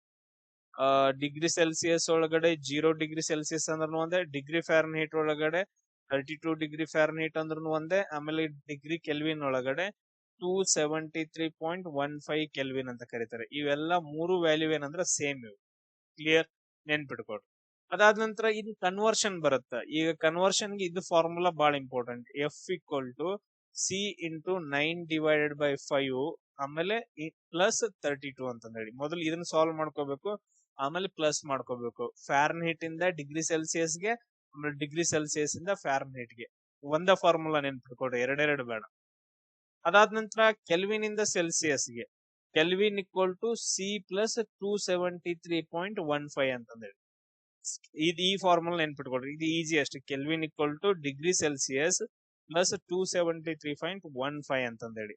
Speaker 1: ಡಿಗ್ರಿ ಸೆಲ್ಸಿಯಸ್ ಒಳಗಡೆ 0 ಡಿಗ್ರಿ ಸೆಲ್ಸಿಯಸ್ ಅಂದ್ರೂ ಒಂದೇ, ಡಿಗ್ರಿ ಫ್ಯಾರನ್ ಹೀಟ್ ಒಳಗಡೆ 32 ಡಿಗ್ರಿ ಫ್ಯಾರನ್ ಹೀಟ್ ಅಂದ್ರೂ ಒಂದೇ, ಆಮೇಲೆ ಡಿಗ್ರಿ ಕೆಲ್ವಿನ್ ಒಳಗಡೆ 273.15 ಕೆಲ್ವಿನ್ ಅಂತ ಕರೀತಾರೆ. ಇವೆಲ್ಲ 3 ವ್ಯಾಲ್ಯೂ ಏನಂದ್ರೆ ಸೇಮ್ ಇವು. ಕ್ಲಿಯರ್? ನೆನ್ಪಿಟ್ಕೊಡ್ರಿ. ಅದಾದ ನಂತರ ಇದು ಕನ್ವರ್ಷನ್ ಬರುತ್ತೆ. ಈಗ ಕನ್ವರ್ಷನ್ಗೆ ಇದು ಫಾರ್ಮುಲಾ ಬಹಳ ಇಂಪಾರ್ಟೆಂಟ್. F=9/5 ಆಮೇಲೆ +32 ಅಂತಂದ್ ಹೇಳಿ. ಮೊದಲು ಇದನ್ನ ಸಾಲ್ವ್ ಮಾಡ್ಕೋಬೇಕು, ಆಮೇಲೆ ಪ್ಲಸ್ ಮಾಡ್ಕೋಬೇಕು. ಫ್ಯಾರನ್ ಹೀಟ್ ಇಂದ ಡಿಗ್ರಿ ಸೆಲ್ಸಿಯಸ್ಗೆ, ಆಮೇಲೆ ಡಿಗ್ರಿ ಸೆಲ್ಸಿಯಸ್ ಇಂದ ಫ್ಯಾರನ್ ಹೀಟ್ಗೆ. ಒಂದ ಫಾರ್ಮುಲಾ ನೆನ್ಪಿಟ್ಕೊಡ್ರಿ, ಎರಡೆರಡು ಬೇಡ. ಅದಾದ ನಂತರ ಕೆಲ್ವಿನ್ ಇಂದ ಸೆಲ್ಸಿಯಸ್ಗೆ, ಕೆಲ್ವಿನ್ +273.15 ಅಂತಂದ್ ಹೇಳಿ. ಈ ಫಾರ್ಮುಲಾ ನೆನ್ಪಿಟ್ಕೊಡ್ರಿ, ಇದು ಈಸಿ ಅಷ್ಟೇ. ಕೆಲ್ವಿನ್ ಡಿಗ್ರಿ ಸೆಲ್ಸಿಯಸ್ +273.15 ಅಂತಂದ್ ಹೇಳಿ.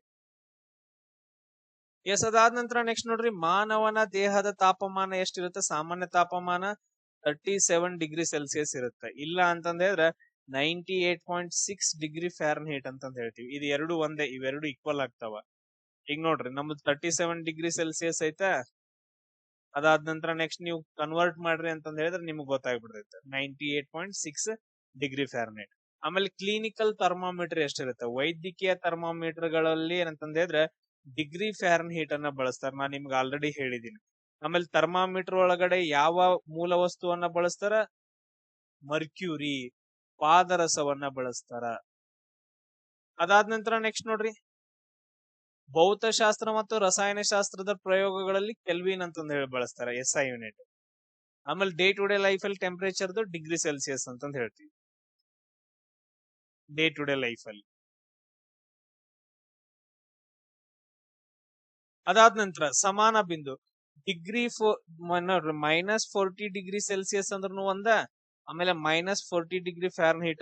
Speaker 1: ಎಸ್. ಅದಾದ ನಂತರ ನೆಕ್ಸ್ಟ್ ನೋಡ್ರಿ, ಮಾನವನ ದೇಹದ ತಾಪಮಾನ ಎಷ್ಟಿರುತ್ತೆ? ಸಾಮಾನ್ಯ ತಾಪಮಾನ 37°C ಇರುತ್ತೆ. ಇಲ್ಲ ಅಂತಂದ್ರೆ 98.6°F ಅಂತಂದ್ ಹೇಳ್ತೀವಿ. ಇದು ಎರಡು ಒಂದೇ, ಇವೆರಡು ಈಕ್ವಲ್ ಆಗ್ತಾವ. ಈಗ ನೋಡ್ರಿ ನಮ್ದು 37°C ಐತಾ, ಅದಾದ ನಂತರ ನೆಕ್ಸ್ಟ್ ನೀವು ಕನ್ವರ್ಟ್ ಮಾಡ್ರಿ ಅಂತಂದ್ ಹೇಳಿದ್ರೆ ನಿಮ್ಗೆ ಗೊತ್ತಾಗ್ಬಿಡ್ತೈತೆ 98.6°F. ಆಮೇಲೆ ಕ್ಲಿನಿಕಲ್ ಥರ್ಮಾಮೀಟರ್ ಎಷ್ಟಿರುತ್ತೆ, ವೈದ್ಯಕೀಯ ಥರ್ಮಾಮೀಟರ್ ಗಳಲ್ಲಿ ಏನಂತಂದ್ ಹೇಳಿದ್ರೆ F ಅನ್ನ ಬಳಸ್ತಾರ. ನಾನ್ ನಿಮ್ಗೆ ಆಲ್ರೆಡಿ ಹೇಳಿದೀನಿ. ಆಮೇಲೆ ಥರ್ಮಾಮೀಟರ್ ಒಳಗಡೆ ಯಾವ ಮೂಲ ವಸ್ತುವನ್ನ ಬಳಸ್ತಾರ, ಮರ್ಕ್ಯೂರಿ, ಪಾದರಸವನ್ನ ಬಳಸ್ತಾರ. ಅದಾದ ನಂತರ ನೆಕ್ಸ್ಟ್ ನೋಡ್ರಿ, ಭೌತಶಾಸ್ತ್ರ ಮತ್ತು ರಸಾಯನಶಾಸ್ತ್ರದ ಪ್ರಯೋಗಗಳಲ್ಲಿ ಕೆಲ್ವಿನ್ ಅಂತಂದ್ ಹೇಳಿ ಬಳಸ್ತಾರೆ, SI ಯೂನಿಟ್. ಆಮೇಲೆ ಡೇ ಟು ಡೇ ಲೈಫ್ ಅಲ್ಲಿ ಟೆಂಪರೇಚರ್ದು °C ಅಂತಂದ್ ಹೇಳ್ತೀವಿ. ಡೇ ಟು ಡೇ ಲೈಫ್ ಅಲ್ಲಿ. ಅದಾದ ನಂತರ ಸಮಾನ ಬಿಂದು -40°C ಅಂದ್ರೂ ಒಂದ, ಆಮೇಲೆ -40°F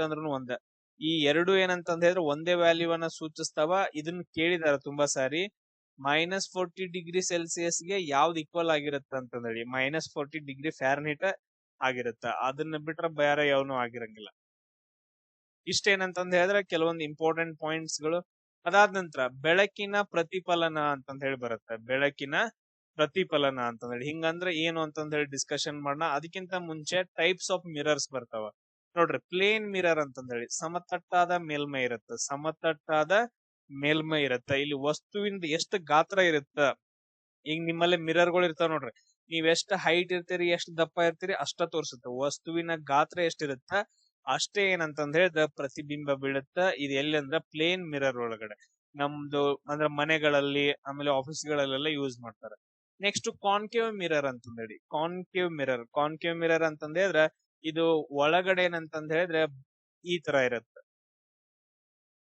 Speaker 1: ಅಂದ್ರೂ ಒಂದ. ಈ ಎರಡು ಏನಂತಂದ್ ಹೇಳಿದ್ರೆ ಒಂದೇ ವ್ಯಾಲ್ಯೂವನ್ನ ಸೂಚಿಸ್ತಾವ. ಇದನ್ನ ಕೇಳಿದಾರ ತುಂಬಾ ಸಾರಿ. -40°C ಗೆ ಯಾವ್ದು ಈಕ್ವಲ್ ಆಗಿರುತ್ತೆ ಅಂತಂದೇಳಿ -40°F ಆಗಿರುತ್ತೆ. ಅದನ್ನ ಬಿಟ್ರೆ ಬೇರೆ ಯಾವನು ಆಗಿರಂಗಿಲ್ಲ. ಇಷ್ಟೇನಂತಂದ್ ಹೇಳಿದ್ರೆ ಕೆಲವೊಂದು ಇಂಪಾರ್ಟೆಂಟ್ ಪಾಯಿಂಟ್ಸ್ ಗಳು. ಅದಾದ ನಂತರ ಬೆಳಕಿನ ಪ್ರತಿಫಲನ ಅಂತಂದ್ ಹೇಳಿ ಬರುತ್ತೆ. ಬೆಳಕಿನ ಪ್ರತಿಫಲನ ಅಂತಂದ್ ಹೇಳಿ ಹಿಂಗಂದ್ರೆ ಏನು ಅಂತಂದ್ ಹೇಳಿ ಡಿಸ್ಕಷನ್ ಮಾಡೋಣ. ಅದಕ್ಕಿಂತ ಮುಂಚೆ ಟೈಪ್ಸ್ ಆಫ್ ಮಿರರ್ಸ್ ಬರ್ತಾವ ನೋಡ್ರಿ. ಪ್ಲೇನ್ ಮಿರರ್ ಅಂತಂದ್ ಹೇಳಿ ಸಮತಟ್ಟಾದ ಮೇಲ್ಮೈ ಇರುತ್ತೆ. ಸಮತಟ್ಟಾದ ಮೇಲ್ಮೈ ಇರುತ್ತೆ. ಇಲ್ಲಿ ವಸ್ತುವಿಂದ ಎಷ್ಟು ಗಾತ್ರ ಇರುತ್ತ, ಈಗ ನಿಮ್ಮಲ್ಲಿ ಮಿರರ್ಗಳು ಇರ್ತಾವ ನೋಡ್ರಿ, ನೀವ್ ಎಷ್ಟು ಹೈಟ್ ಇರ್ತೀರಿ, ಎಷ್ಟು ದಪ್ಪ ಇರ್ತೀರಿ ಅಷ್ಟ ತೋರ್ಸುತ್ತೆ. ವಸ್ತುವಿನ ಗಾತ್ರ ಎಷ್ಟಿರುತ್ತ ಅಷ್ಟೇ ಏನಂತಂದ್ ಹೇಳಿದ್ರೆ ಪ್ರತಿಬಿಂಬ ಬೀಳುತ್ತ. ಇದು ಎಲ್ಲಿ ಅಂದ್ರೆ ಪ್ಲೇನ್ ಮಿರರ್ ಒಳಗಡೆ, ನಮ್ದು ಅಂದ್ರೆ ಮನೆಗಳಲ್ಲಿ ಆಮೇಲೆ ಆಫೀಸ್ಗಳಲ್ಲೆಲ್ಲ ಯೂಸ್ ಮಾಡ್ತಾರೆ. ನೆಕ್ಸ್ಟ್ ಕಾನ್ಕೇವ್ ಮಿರರ್ ಅಂತಂದ್ ಹೇಳಿ. ಕಾನ್ಕೇವ್ ಮಿರರ್ ಅಂತಂದ್ ಹೇಳಿದ್ರೆ ಇದು ಒಳಗಡೆ ಏನಂತಂದ್ ಹೇಳಿದ್ರೆ ಈ ತರ ಇರುತ್ತೆ.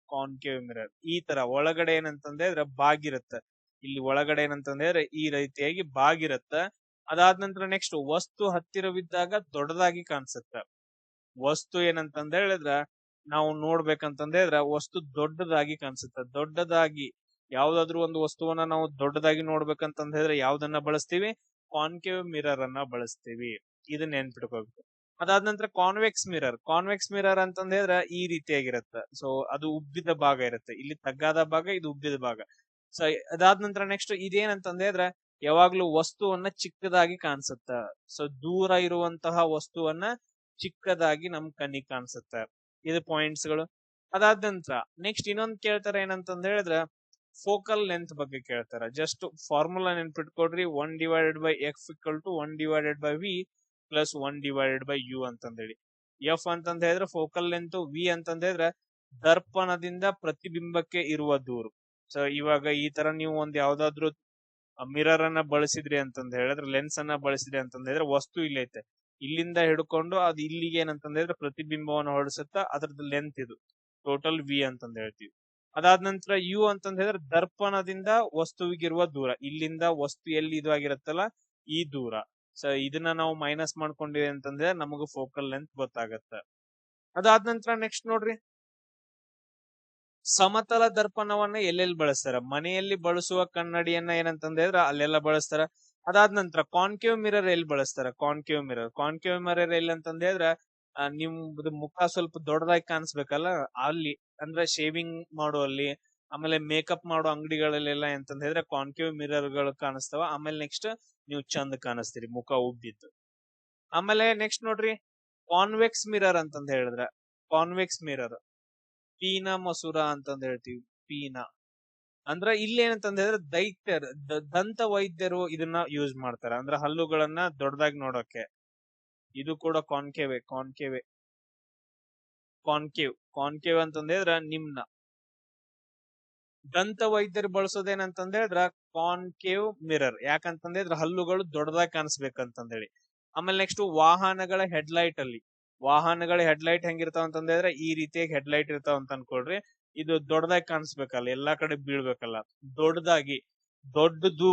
Speaker 1: ಕಾನ್ಕೇವ್ ಮಿರರ್ ಈ ತರ ಒಳಗಡೆ ಏನಂತಂದ್ ಹೇಳಿದ್ರೆ ಬಾಗಿರುತ್ತೆ. ಇಲ್ಲಿ ಒಳಗಡೆ ಏನಂತಂದ್ ಹೇಳಿದ್ರೆ ಈ ರೀತಿಯಾಗಿ ಬಾಗಿರುತ್ತೆ. ಅದಾದ ನಂತರ ನೆಕ್ಸ್ಟ್ ವಸ್ತು ಹತ್ತಿರವಿದ್ದಾಗ ದೊಡ್ಡದಾಗಿ ಕಾಣಿಸುತ್ತೆ. ವಸ್ತು ಏನಂತಂದ್ ಹೇಳಿದ್ರ ನಾವು ನೋಡ್ಬೇಕಂತಂದ್ ಹೇಳಿದ್ರೆ ವಸ್ತು ದೊಡ್ಡದಾಗಿ ಕಾಣಿಸುತ್ತೆ. ದೊಡ್ಡದಾಗಿ ಯಾವ್ದಾದ್ರು ಒಂದು ವಸ್ತುವನ್ನ ನಾವು ದೊಡ್ಡದಾಗಿ ನೋಡ್ಬೇಕಂತಂದ್ ಹೇಳಿದ್ರೆ ಯಾವ್ದನ್ನ ಬಳಸ್ತೀವಿ, ಕಾನ್ಕೇವ್ ಮಿರರ್ ಅನ್ನ ಬಳಸ್ತೀವಿ. ಇದನ್ನ ನೆನ್ಪಿಟ್ಕೋಬೇಕು. ಅದಾದ ನಂತರ ಕಾನ್ವೆಕ್ಸ್ ಮಿರರ್ ಅಂತಂದ್ ಹೇಳಿದ್ರೆ ಈ ರೀತಿಯಾಗಿರುತ್ತೆ. ಸೊ ಅದು ಉಬ್ಬಿದ ಭಾಗ ಇರುತ್ತೆ. ಇಲ್ಲಿ ತಗ್ಗಾದ ಭಾಗ, ಇದು ಉಬ್ಬಿದ ಭಾಗ. ಸೊ ಅದಾದ ನಂತರ ನೆಕ್ಸ್ಟ್ ಇದೇನಂತಂದ್ ಹೇಳಿದ್ರೆ ಯಾವಾಗ್ಲೂ ವಸ್ತುವನ್ನ ಚಿಕ್ಕದಾಗಿ ಕಾಣಿಸುತ್ತ. ಸೊ ದೂರ ಇರುವಂತಹ ವಸ್ತುವನ್ನ ಚಿಕ್ಕದಾಗಿ ನಮ್ ಕಣ್ಣಿಗೆ ಕಾಣಿಸುತ್ತೆ. ಇದು ಪಾಯಿಂಟ್ಸ್ ಗಳು. ಅದಾದ ನಂತರ ನೆಕ್ಸ್ಟ್ ಇನ್ನೊಂದ್ ಕೇಳ್ತಾರೆ ಏನಂತಂದ್ ಹೇಳಿದ್ರೆ ಫೋಕಲ್ ಲೆಂತ್ ಬಗ್ಗೆ ಕೇಳ್ತಾರ. Just formula ನೆನ್ಪಿಟ್ಕೊಡ್ರಿ. 1/x = 1/v + 1/u ಅಂತಂದೇಳಿ. ಎಫ್ ಅಂತಂದ್ ಹೇಳಿದ್ರೆ ಫೋಕಲ್ ಲೆಂತ್, ವಿ ಅಂತಂದ್ ಹೇಳಿದ್ರೆ ದರ್ಪಣದಿಂದ ಪ್ರತಿಬಿಂಬಕ್ಕೆ ಇರುವ ದೂರ. ಸೊ ಇವಾಗ ಈ ತರ ನೀವು ಒಂದ್ ಯಾವ್ದಾದ್ರು ಮಿರರ್ ಅನ್ನ ಬಳಸಿದ್ರಿ ಅಂತಂದ್ ಹೇಳಿದ್ರೆ, ಲೆನ್ಸ್ ಅನ್ನ ಬಳಸಿದ್ರಿ ಅಂತಂದ್ ಹೇಳಿದ್ರೆ ವಸ್ತು ಇಲ್ಲೈತೆ, ಇಲ್ಲಿಂದ ಹಿಡ್ಕೊಂಡು ಅದು ಇಲ್ಲಿಗೆ ಏನಂತಂದ್ ಹೇಳಿದ್ರೆ ಪ್ರತಿಬಿಂಬವನ್ನು ಹೊರಡಿಸುತ್ತ. ಅದ್ರದ್ದು ಲೆಂತ್ ಇದು ಟೋಟಲ್ ವಿ ಅಂತಂದ್ ಹೇಳ್ತೀವಿ. ಅದಾದ ನಂತರ ಯು ಅಂತಂದ್ ಹೇಳಿದ್ರೆ ದರ್ಪಣದಿಂದ ವಸ್ತುವಿಗಿರುವ ದೂರ. ಇಲ್ಲಿಂದ ವಸ್ತು ಎಲ್ಲಿ ಇದು ಆಗಿರತ್ತಲ್ಲ ಈ ದೂರ. ಸೊ ಇದನ್ನ ನಾವು ಮೈನಸ್ ಮಾಡ್ಕೊಂಡಿವಿ ಅಂತಂದ್ರೆ ನಮಗ ಫೋಕಲ್ ಲೆಂತ್ ಗೊತ್ತಾಗತ್ತ. ಅದಾದ ನಂತರ ನೆಕ್ಸ್ಟ್ ನೋಡ್ರಿ, ಸಮತಲ ದರ್ಪಣವನ್ನ ಎಲ್ಲೆಲ್ಲಿ ಬಳಸ್ತಾರ, ಮನೆಯಲ್ಲಿ ಬಳಸುವ ಕನ್ನಡಿಯನ್ನ ಏನಂತಂದ್ ಹೇಳಿದ್ರೆ ಅಲ್ಲೆಲ್ಲ ಬಳಸ್ತಾರ. ಅದಾದ ನಂತರ ಕಾನ್ಕೇವ್ ಮಿರರ್ ಎಲ್ಲಿ ಬಳಸ್ತಾರ, ಕಾನ್ಕೇವ್ ಮಿರರ್ ಎಲ್ಲಿ ಅಂತಂದ್ ಹೇಳಿದ್ರೆ ನಿಮ್ದು ಮುಖ ಸ್ವಲ್ಪ ದೊಡ್ಡದಾಗಿ ಕಾಣಿಸ್ಬೇಕಲ್ಲ ಅಲ್ಲಿ, ಅಂದ್ರೆ ಶೇವಿಂಗ್ ಮಾಡುವಲ್ಲಿ ಆಮೇಲೆ ಮೇಕಪ್ ಮಾಡೋ ಅಂಗಡಿಗಳಲ್ಲೆಲ್ಲ ಅಂತಂದ್ ಹೇಳಿದ್ರೆ ಕಾನ್ಕೇವ್ ಮಿರರ್ ಗಳು ಕಾಣಿಸ್ತಾವ. ಆಮೇಲೆ ನೆಕ್ಸ್ಟ್ ನೀವು ಚಂದ ಕಾಣಿಸ್ತೀರಿ ಮುಖ ಉಬ್ಬಿದ್ದು. ಆಮೇಲೆ ನೆಕ್ಸ್ಟ್ ನೋಡ್ರಿ ಕಾನ್ವೆಕ್ಸ್ ಮಿರರ್ ಅಂತಂದ್ ಹೇಳಿದ್ರ, ಕಾನ್ವೆಕ್ಸ್ ಮಿರರ್ ಪೀನ ಮಸೂರ ಅಂತಂದ್ ಹೇಳ್ತೀವಿ. ಪೀನ ಅಂದ್ರ ಇಲ್ಲಿ ಏನಂತಂದ್ ಹೇಳಿದ್ರೆ ದಂತ ವೈದ್ಯರು ಇದನ್ನ ಯೂಸ್ ಮಾಡ್ತಾರ, ಅಂದ್ರೆ ಹಲ್ಲುಗಳನ್ನ ದೊಡ್ಡದಾಗಿ ನೋಡೋಕೆ. ಇದು ಕೂಡ ಕಾನ್ಕೇವ್ ಅಂತಂದ್ ಹೇಳಿದ್ರ ನಿಮ್ನ ದಂತ ವೈದ್ಯರು ಬಳಸೋದೇನಂತಂದ್ ಹೇಳಿದ್ರ ಕಾನ್ಕೇವ್ ಮಿರರ್. ಯಾಕಂತಂದ್ ಹೇಳಿದ್ರ ಹಲ್ಲುಗಳು ದೊಡ್ಡದಾಗಿ ಕಾಣಿಸ್ಬೇಕಂತಂದ್ ಹೇಳಿ. ಆಮೇಲೆ ನೆಕ್ಸ್ಟ್ ವಾಹನಗಳ ಹೆಡ್ಲೈಟ್ ಹೆಂಗಿರ್ತಾವ ಅಂತಂದ್ ಹೇಳಿದ್ರೆ ಈ ರೀತಿಯಾಗಿ ಹೆಡ್ಲೈಟ್ ಇರ್ತಾವ ಅಂತ ಅನ್ಕೊಳ್ರಿ. ಇದು ದೊಡ್ಡದಾಗಿ ಕಾಣಿಸ್ಬೇಕಲ್ಲ, ಎಲ್ಲಾ ಕಡೆ ಬೀಳ್ಬೇಕಲ್ಲ, ದೊಡ್ಡದಾಗಿ ದೊಡ್ಡದು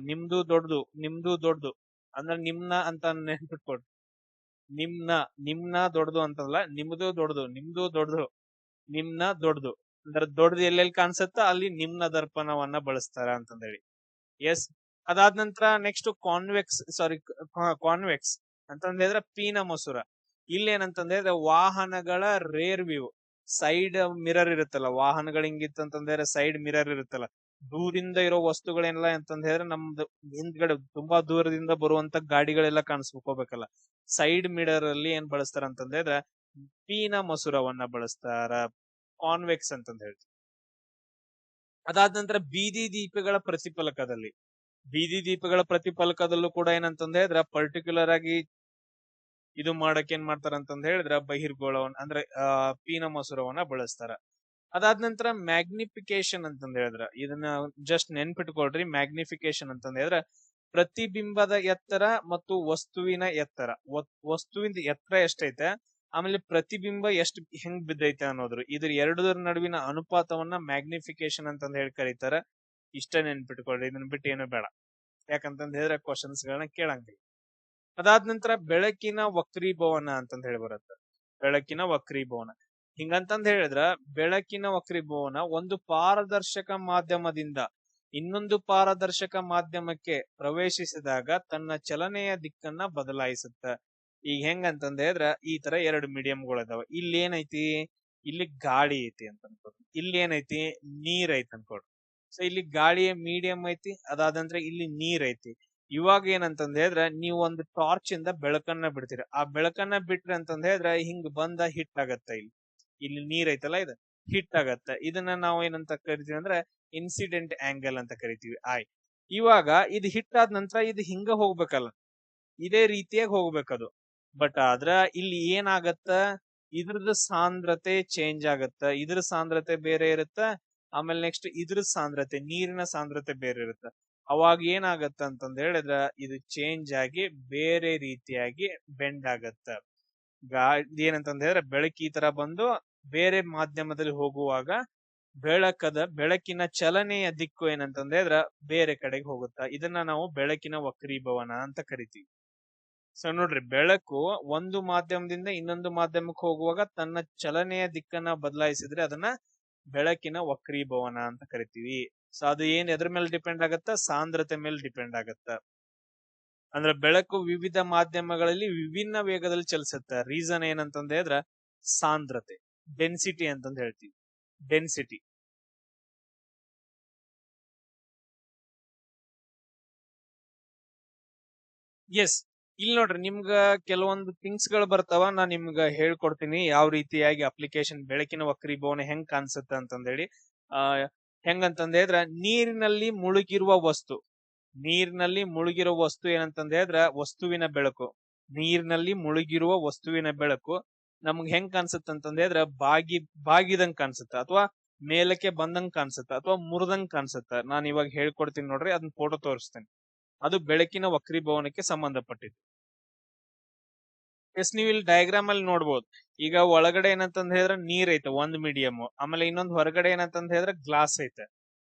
Speaker 1: ನಿಮ್ದು ದೊಡ್ಡದು ಅಂದ್ರೆ ನಿಮ್ನ ಅಂತ ನೆನ್ಪಿಟ್ಕೊಡ್ರಿ. ನಿಮ್ನ ದೊಡ್ಡದು ಅಂತಲ್ಲ, ನಿಮ್ದು ದೊಡ್ಡದು ನಿಮ್ನ ದೊಡ್ಡದು ಅಂದ್ರೆ ದೊಡ್ಡದು ಎಲ್ಲೆಲ್ಲಿ ಕಾಣಿಸುತ್ತ ಅಲ್ಲಿ ನಿಮ್ನ ದರ್ಪಣವನ್ನ ಬಳಸ್ತಾರ ಅಂತಂದೇಳಿ. ಎಸ್. ಅದಾದ ನಂತರ ನೆಕ್ಸ್ಟ್ ಕಾನ್ವೆಕ್ಸ್ ಅಂತಂದ ಹೇಳಿದ್ರೆ ಪೀನ ಮಸೂರ. ಇಲ್ಲಿ ಏನಂತಂದ್ರೆ ವಾಹನಗಳ ರೇರ್ ವ್ಯೂ, ಸೈಡ್ ಮಿರರ್ ಇರುತ್ತಲ್ಲ, ವಾಹನಗಳ ಹಿಂಗಿತ್ತಂತಂದ್ರೆ ಸೈಡ್ ಮಿರರ್ ಇರುತ್ತಲ್ಲ, ದೂರಿಂದ ಇರೋ ವಸ್ತುಗಳೇನಿಲ್ಲ ಅಂತಂದ ಹೇಳಿದ್ರೆ ನಮ್ದು ಹಿಂದ್ಗಡೆ ತುಂಬಾ ದೂರದಿಂದ ಬರುವಂತ ಗಾಡಿಗಳೆಲ್ಲ ಕಾಣಿಸ್ಕೋಬೇಕಲ್ಲ, ಸೈಡ್ ಮಿರರ್ ಅಲ್ಲಿ ಏನ್ ಬಳಸ್ತಾರ ಅಂತಂದ್ರೆ ಪೀನ ಮಸೂರವನ್ನ ಬಳಸ್ತಾರ, ಕಾನ್ವೆಕ್ಸ್ ಅಂತಂದ ಹೇಳ್ತೀವಿ. ಅದಾದ ನಂತರ ಬೀದಿ ದೀಪಗಳ ಪ್ರತಿಫಲಕದಲ್ಲೂ ಕೂಡ ಏನಂತಂದ ಹೇಳಿದ್ರ ಪರ್ಟಿಕ್ಯುಲರ್ ಆಗಿ ಇದು ಮಾಡಕ್ ಏನ್ ಮಾಡ್ತಾರ ಅಂತಂದ ಹೇಳಿದ್ರ ಬಹಿರ್ಗೋಳವನ್ನ ಅಂದ್ರೆ ಪೀನ ಮಸೂರವನ್ನ ಬಳಸ್ತಾರ. ಅದಾದ ನಂತರ ಮ್ಯಾಗ್ನಿಫಿಕೇಶನ್ ಅಂತಂದ ಹೇಳಿದ್ರ, ಇದನ್ನ ಜಸ್ಟ್ ನೆನ್ಪಿಟ್ಕೊಳ್ರಿ. ಮ್ಯಾಗ್ನಿಫಿಕೇಶನ್ ಅಂತಂದ ಹೇಳಿದ್ರ ಪ್ರತಿಬಿಂಬದ ಎತ್ತರ ಮತ್ತು ವಸ್ತುವಿನ ಎತ್ತರ, ವಸ್ತುವಿನ ಎತ್ತರ ಎಷ್ಟೈತೆ ಆಮೇಲೆ ಪ್ರತಿಬಿಂಬ ಎಷ್ಟು ಹೆಂಗ್ ಬಿದ್ದೈತೆ ಅನ್ನೋದ್ರು, ಇದ್ರ ಎರಡರ ನಡುವಿನ ಅನುಪಾತವನ್ನ ಮ್ಯಾಗ್ನಿಫಿಕೇಶನ್ ಅಂತಂದ ಹೇಳಿ ಕರೀತಾರ. ಇಷ್ಟ ನೆನ್ಪಿಟ್ಕೊಳ್ರಿ, ಇದನ್ನ ಬಿಟ್ಟು ಏನು ಬೇಡ, ಯಾಕಂತಂದ ಹೇಳಿದ್ರೆ ಕ್ವಶನ್ಸ್ ಗಳನ್ನ ಕೇಳಂಗಿಲ್ಲ. ಅದಾದ ನಂತರ ಬೆಳಕಿನ ವಕ್ರೀಭವನ ಅಂತಂದ ಹೇಳಿ ಬರುತ್ತೆ. ಬೆಳಕಿನ ವಕ್ರೀಭವನ ಹಿಂಗಂತಂದ ಹೇಳಿದ್ರ ಬೆಳಕಿನ ವಕ್ರೀಭವನ ಒಂದು ಪಾರದರ್ಶಕ ಮಾಧ್ಯಮದಿಂದ ಇನ್ನೊಂದು ಪಾರದರ್ಶಕ ಮಾಧ್ಯಮಕ್ಕೆ ಪ್ರವೇಶಿಸಿದಾಗ ತನ್ನ ಚಲನೆಯ ದಿಕ್ಕನ್ನ ಬದಲಾಯಿಸುತ್ತ. ಈಗ ಹೆಂಗಂತಂದ ಹೇಳಿದ್ರ ಈ ತರ ಎರಡು ಮೀಡಿಯಂಗಳು ಇದಾವ. ಇಲ್ಲಿ ಏನೈತಿ, ಇಲ್ಲಿ ಗಾಳಿ ಐತಿ ಅಂತ ಅನ್ಕೊಡ್ರಿ, ಇಲ್ಲಿ ಏನೈತಿ ನೀರ್ ಐತಿ ಅನ್ಕೊಡ್ರಿ. ಸೊ ಇಲ್ಲಿ ಗಾಳಿಯ ಮೀಡಿಯಂ ಐತಿ, ಅದಾದ ನಂತರ ಇಲ್ಲಿ ನೀರ್ ಐತಿ. ಇವಾಗ ಏನಂತಂದ ಹೇಳಿದ್ರ ನೀವು ಒಂದು ಟಾರ್ಚ್ ಇಂದ ಬೆಳಕನ್ನ ಬಿಡ್ತೀರ, ಆ ಬೆಳಕನ್ನ ಬಿಟ್ರಿ ಅಂತಂದ ಹೇಳಿದ್ರ ಹಿಂಗ್ ಬಂದ ಹಿಟ್ ಆಗತ್ತ. ಇಲ್ಲಿ ನೀರ್ ಐತಲ್ಲ, ಇದು ಹಿಟ್ ಆಗತ್ತ. ಇದನ್ನ ನಾವು ಏನಂತ ಕರಿತೀವಿ ಅಂದ್ರೆ ಇನ್ಸಿಡೆಂಟ್ ಆಂಗಲ್ ಅಂತ ಕರಿತೀವಿ, ಇವಾಗ ಇದು ಹಿಟ್ ಆದ ನಂತರ ಇದು ಹಿಂಗ ಹೋಗ್ಬೇಕಲ್ಲ, ಇದೇ ರೀತಿಯಾಗಿ ಹೋಗ್ಬೇಕದು. ಬಟ್ ಆದ್ರ ಇಲ್ಲಿ ಏನಾಗತ್ತ, ಇದ್ರದ್ದು ಸಾಂದ್ರತೆ ಚೇಂಜ್ ಆಗತ್ತ, ಇದ್ರ ಸಾಂದ್ರತೆ ಬೇರೆ ಇರುತ್ತ, ಆಮೇಲೆ ನೆಕ್ಸ್ಟ್ ಇದ್ರ ಸಾಂದ್ರತೆ, ನೀರಿನ ಸಾಂದ್ರತೆ ಬೇರೆ ಇರುತ್ತ. ಅವಾಗ ಏನಾಗತ್ತ ಅಂತಂದ ಹೇಳಿದ್ರ ಇದು ಚೇಂಜ್ ಆಗಿ ಬೇರೆ ರೀತಿಯಾಗಿ ಬೆಂಡ್ ಆಗತ್ತ. ಏನಂತಂದ ಹೇಳಿದ್ರೆ ಬೆಳಕು ಈ ತರ ಬಂದು ಬೇರೆ ಮಾಧ್ಯಮದಲ್ಲಿ ಹೋಗುವಾಗ ಬೆಳಕಿನ ಚಲನೆಯ ದಿಕ್ಕು ಏನಂತಂದ ಹೇಳಿದ್ರ ಬೇರೆ ಕಡೆಗೆ ಹೋಗುತ್ತಾ. ಇದನ್ನ ನಾವು ಬೆಳಕಿನ ವಕ್ರೀಭವನ ಅಂತ ಕರಿತೀವಿ. ಸೊ ನೋಡ್ರಿ, ಬೆಳಕು ಒಂದು ಮಾಧ್ಯಮದಿಂದ ಇನ್ನೊಂದು ಮಾಧ್ಯಮಕ್ಕೆ ಹೋಗುವಾಗ ತನ್ನ ಚಲನೆಯ ದಿಕ್ಕನ್ನ ಬದಲಾಯಿಸಿದ್ರೆ ಅದನ್ನ ಬೆಳಕಿನ ವಕ್ರೀಭವನ ಅಂತ ಕರಿತೀವಿ. ಸೊ ಅದು ಏನ್ ಎದ್ರ ಮೇಲೆ ಡಿಪೆಂಡ್ ಆಗತ್ತ, ಸಾಂದ್ರತೆ ಮೇಲೆ ಡಿಪೆಂಡ್ ಆಗತ್ತ. ಅಂದ್ರೆ ಬೆಳಕು ವಿವಿಧ ಮಾಧ್ಯಮಗಳಲ್ಲಿ ವಿಭಿನ್ನ ವೇಗದಲ್ಲಿ ಚಲಿಸುತ್ತೆ. ರೀಸನ್ ಏನಂತಂದ ಹೇಳಿದ್ರ ಸಾಂದ್ರತೆ, ಡೆನ್ಸಿಟಿ ಅಂತಂದ ಹೇಳ್ತೀವಿ, ಡೆನ್ಸಿಟಿ. ಎಸ್, ಇಲ್ಲಿ ನೋಡ್ರಿ ನಿಮ್ಗ ಕೆಲವೊಂದು ಥಿಂಗ್ಸ್ ಗಳು ಬರ್ತಾವ, ನಾ ನಿಮ್ಗ ಹೇಳ್ಕೊಡ್ತೀನಿ ಯಾವ ರೀತಿಯಾಗಿ ಅಪ್ಲಿಕೇಶನ್ ಬೆಳಕಿನ ವಕ್ರೀಭವನ ಹೆಂಗ್ ಕಾಣಿಸುತ್ತೆ ಅಂತಂದೇಳಿ. ಹೆಂಗಂತಂದ ಹೇಳಿದ್ರ ನೀರಿನಲ್ಲಿ ಮುಳುಗಿರುವ ವಸ್ತು ಏನಂತಂದ ಹೇಳಿದ್ರ ವಸ್ತುವಿನ ಬೆಳಕು, ನೀರಿನಲ್ಲಿ ಮುಳುಗಿರುವ ವಸ್ತುವಿನ ಬೆಳಕು ನಮ್ಗ್ ಹೆಂಗ್ ಕಾಣಿಸುತ್ತ ಅಂತಂದ ಹೇಳಿದ್ರ ಬಾಗಿದಂಗ್ ಕಾಣಿಸುತ್ತ, ಅಥವಾ ಮೇಲಕ್ಕೆ ಬಂದಂಗ್ ಕಾಣಿಸುತ್ತ, ಅಥವಾ ಮುರಿದಂಗ್ ಕಾಣಿಸುತ್ತ. ನಾನು ಇವಾಗ ಹೇಳ್ಕೊಡ್ತೀನಿ ನೋಡ್ರಿ, ಅದನ್ನ ಫೋಟೋ ತೋರಿಸ್ತೇನೆ. ಅದು ಬೆಳಕಿನ ವಕ್ರೀಭವನಕ್ಕೆ ಸಂಬಂಧಪಟ್ಟಿದ್ದು. ಎಸ್, ನೀವು ಇಲ್ಲಿ ಡಯಾಗ್ರಾಮ್ ಅಲ್ಲಿ ನೋಡ್ಬೋದು. ಈಗ ಒಳಗಡೆ ಏನಂತಂದ ಹೇಳಿದ್ರೆ ನೀರ್ ಐತೆ ಒಂದ್ ಮೀಡಿಯಂ, ಆಮೇಲೆ ಇನ್ನೊಂದ್ ಹೊರಗಡೆ ಏನಂತಂದ ಹೇಳಿದ್ರೆ ಗ್ಲಾಸ್ ಐತೆ.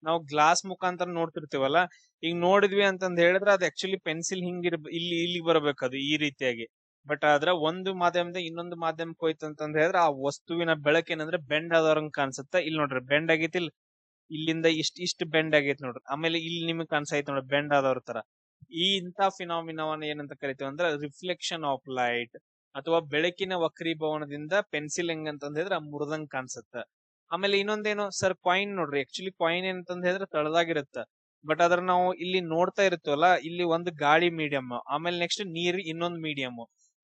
Speaker 1: ನಾವು ಗ್ಲಾಸ್ ಮುಖಾಂತರ ನೋಡ್ತಿರ್ತೀವಲ್ಲ, ಈಗ ನೋಡಿದ್ವಿ ಅಂತಂದ ಹೇಳಿದ್ರೆ ಅದು ಆಕ್ಚುಲಿ ಪೆನ್ಸಿಲ್ ಇಲ್ಲಿ ಬರಬೇಕದು ಈ ರೀತಿಯಾಗಿ. ಬಟ್ ಆದ್ರ ಒಂದು ಮಾಧ್ಯಮದಿಂದ ಇನ್ನೊಂದು ಮಾಧ್ಯಮಕ್ಕೆ ಹೋಯ್ತು ಅಂತಂದ ಹೇಳಿದ್ರೆ ಆ ವಸ್ತುವಿನ ಬೆಳಕೇನಂದ್ರೆ ಬೆಂಡ್ ಆದವ್ರಂಗ್ ಕಾಣಿಸುತ್ತೆ. ಇಲ್ಲಿ ನೋಡ್ರಿ ಬೆಂಡ್ ಆಗೈತಿ, ಇಲ್ಲಿಂದ ಇಷ್ಟು ಬೆಂಡ್ ಆಗೈತಿ ನೋಡ್ರಿ, ಆಮೇಲೆ ಇಲ್ಲಿ ನಿಮ್ಗೆ ಕಾಣಿಸೈತಿ ನೋಡ್ರಿ ಬೆಂಡ್ ಆದವ್ರ ತರ. ಇಂಥ ಫಿನಾಮಿನಾವನ್ನ ಏನಂತ ಕರಿತೀವಿ ಅಂದ್ರೆ ರಿಫ್ಲೆಕ್ಷನ್ ಆಫ್ ಲೈಟ್, ಅಥವಾ ಬೆಳಕಿನ ವಕ್ರೀಭವನದಿಂದ ಪೆನ್ಸಿಲ್ ಹೆಂಗಂತಂದ ಹೇಳಿದ್ರೆ ಮುರಿದಂಗ್ ಕಾಣಿಸುತ್ತ. ಆಮೇಲೆ ಇನ್ನೊಂದೇನು ಸರ್, ಕಾಯಿನ್ ನೋಡ್ರಿ, ಆಕ್ಚುಲಿ ಕಾಯಿನ್ ಏನಂತಂದ ಹೇಳಿದ್ರೆ ತಳದಾಗಿರುತ್ತ. ಬಟ್ ಅದ್ರ ನಾವು ಇಲ್ಲಿ ನೋಡ್ತಾ ಇರ್ತೀವಲ್ಲ, ಇಲ್ಲಿ ಒಂದು ಗಾಳಿ ಮೀಡಿಯಂ, ಆಮೇಲೆ ನೆಕ್ಸ್ಟ್ ನೀರ್ ಇನ್ನೊಂದು ಮೀಡಿಯಂ.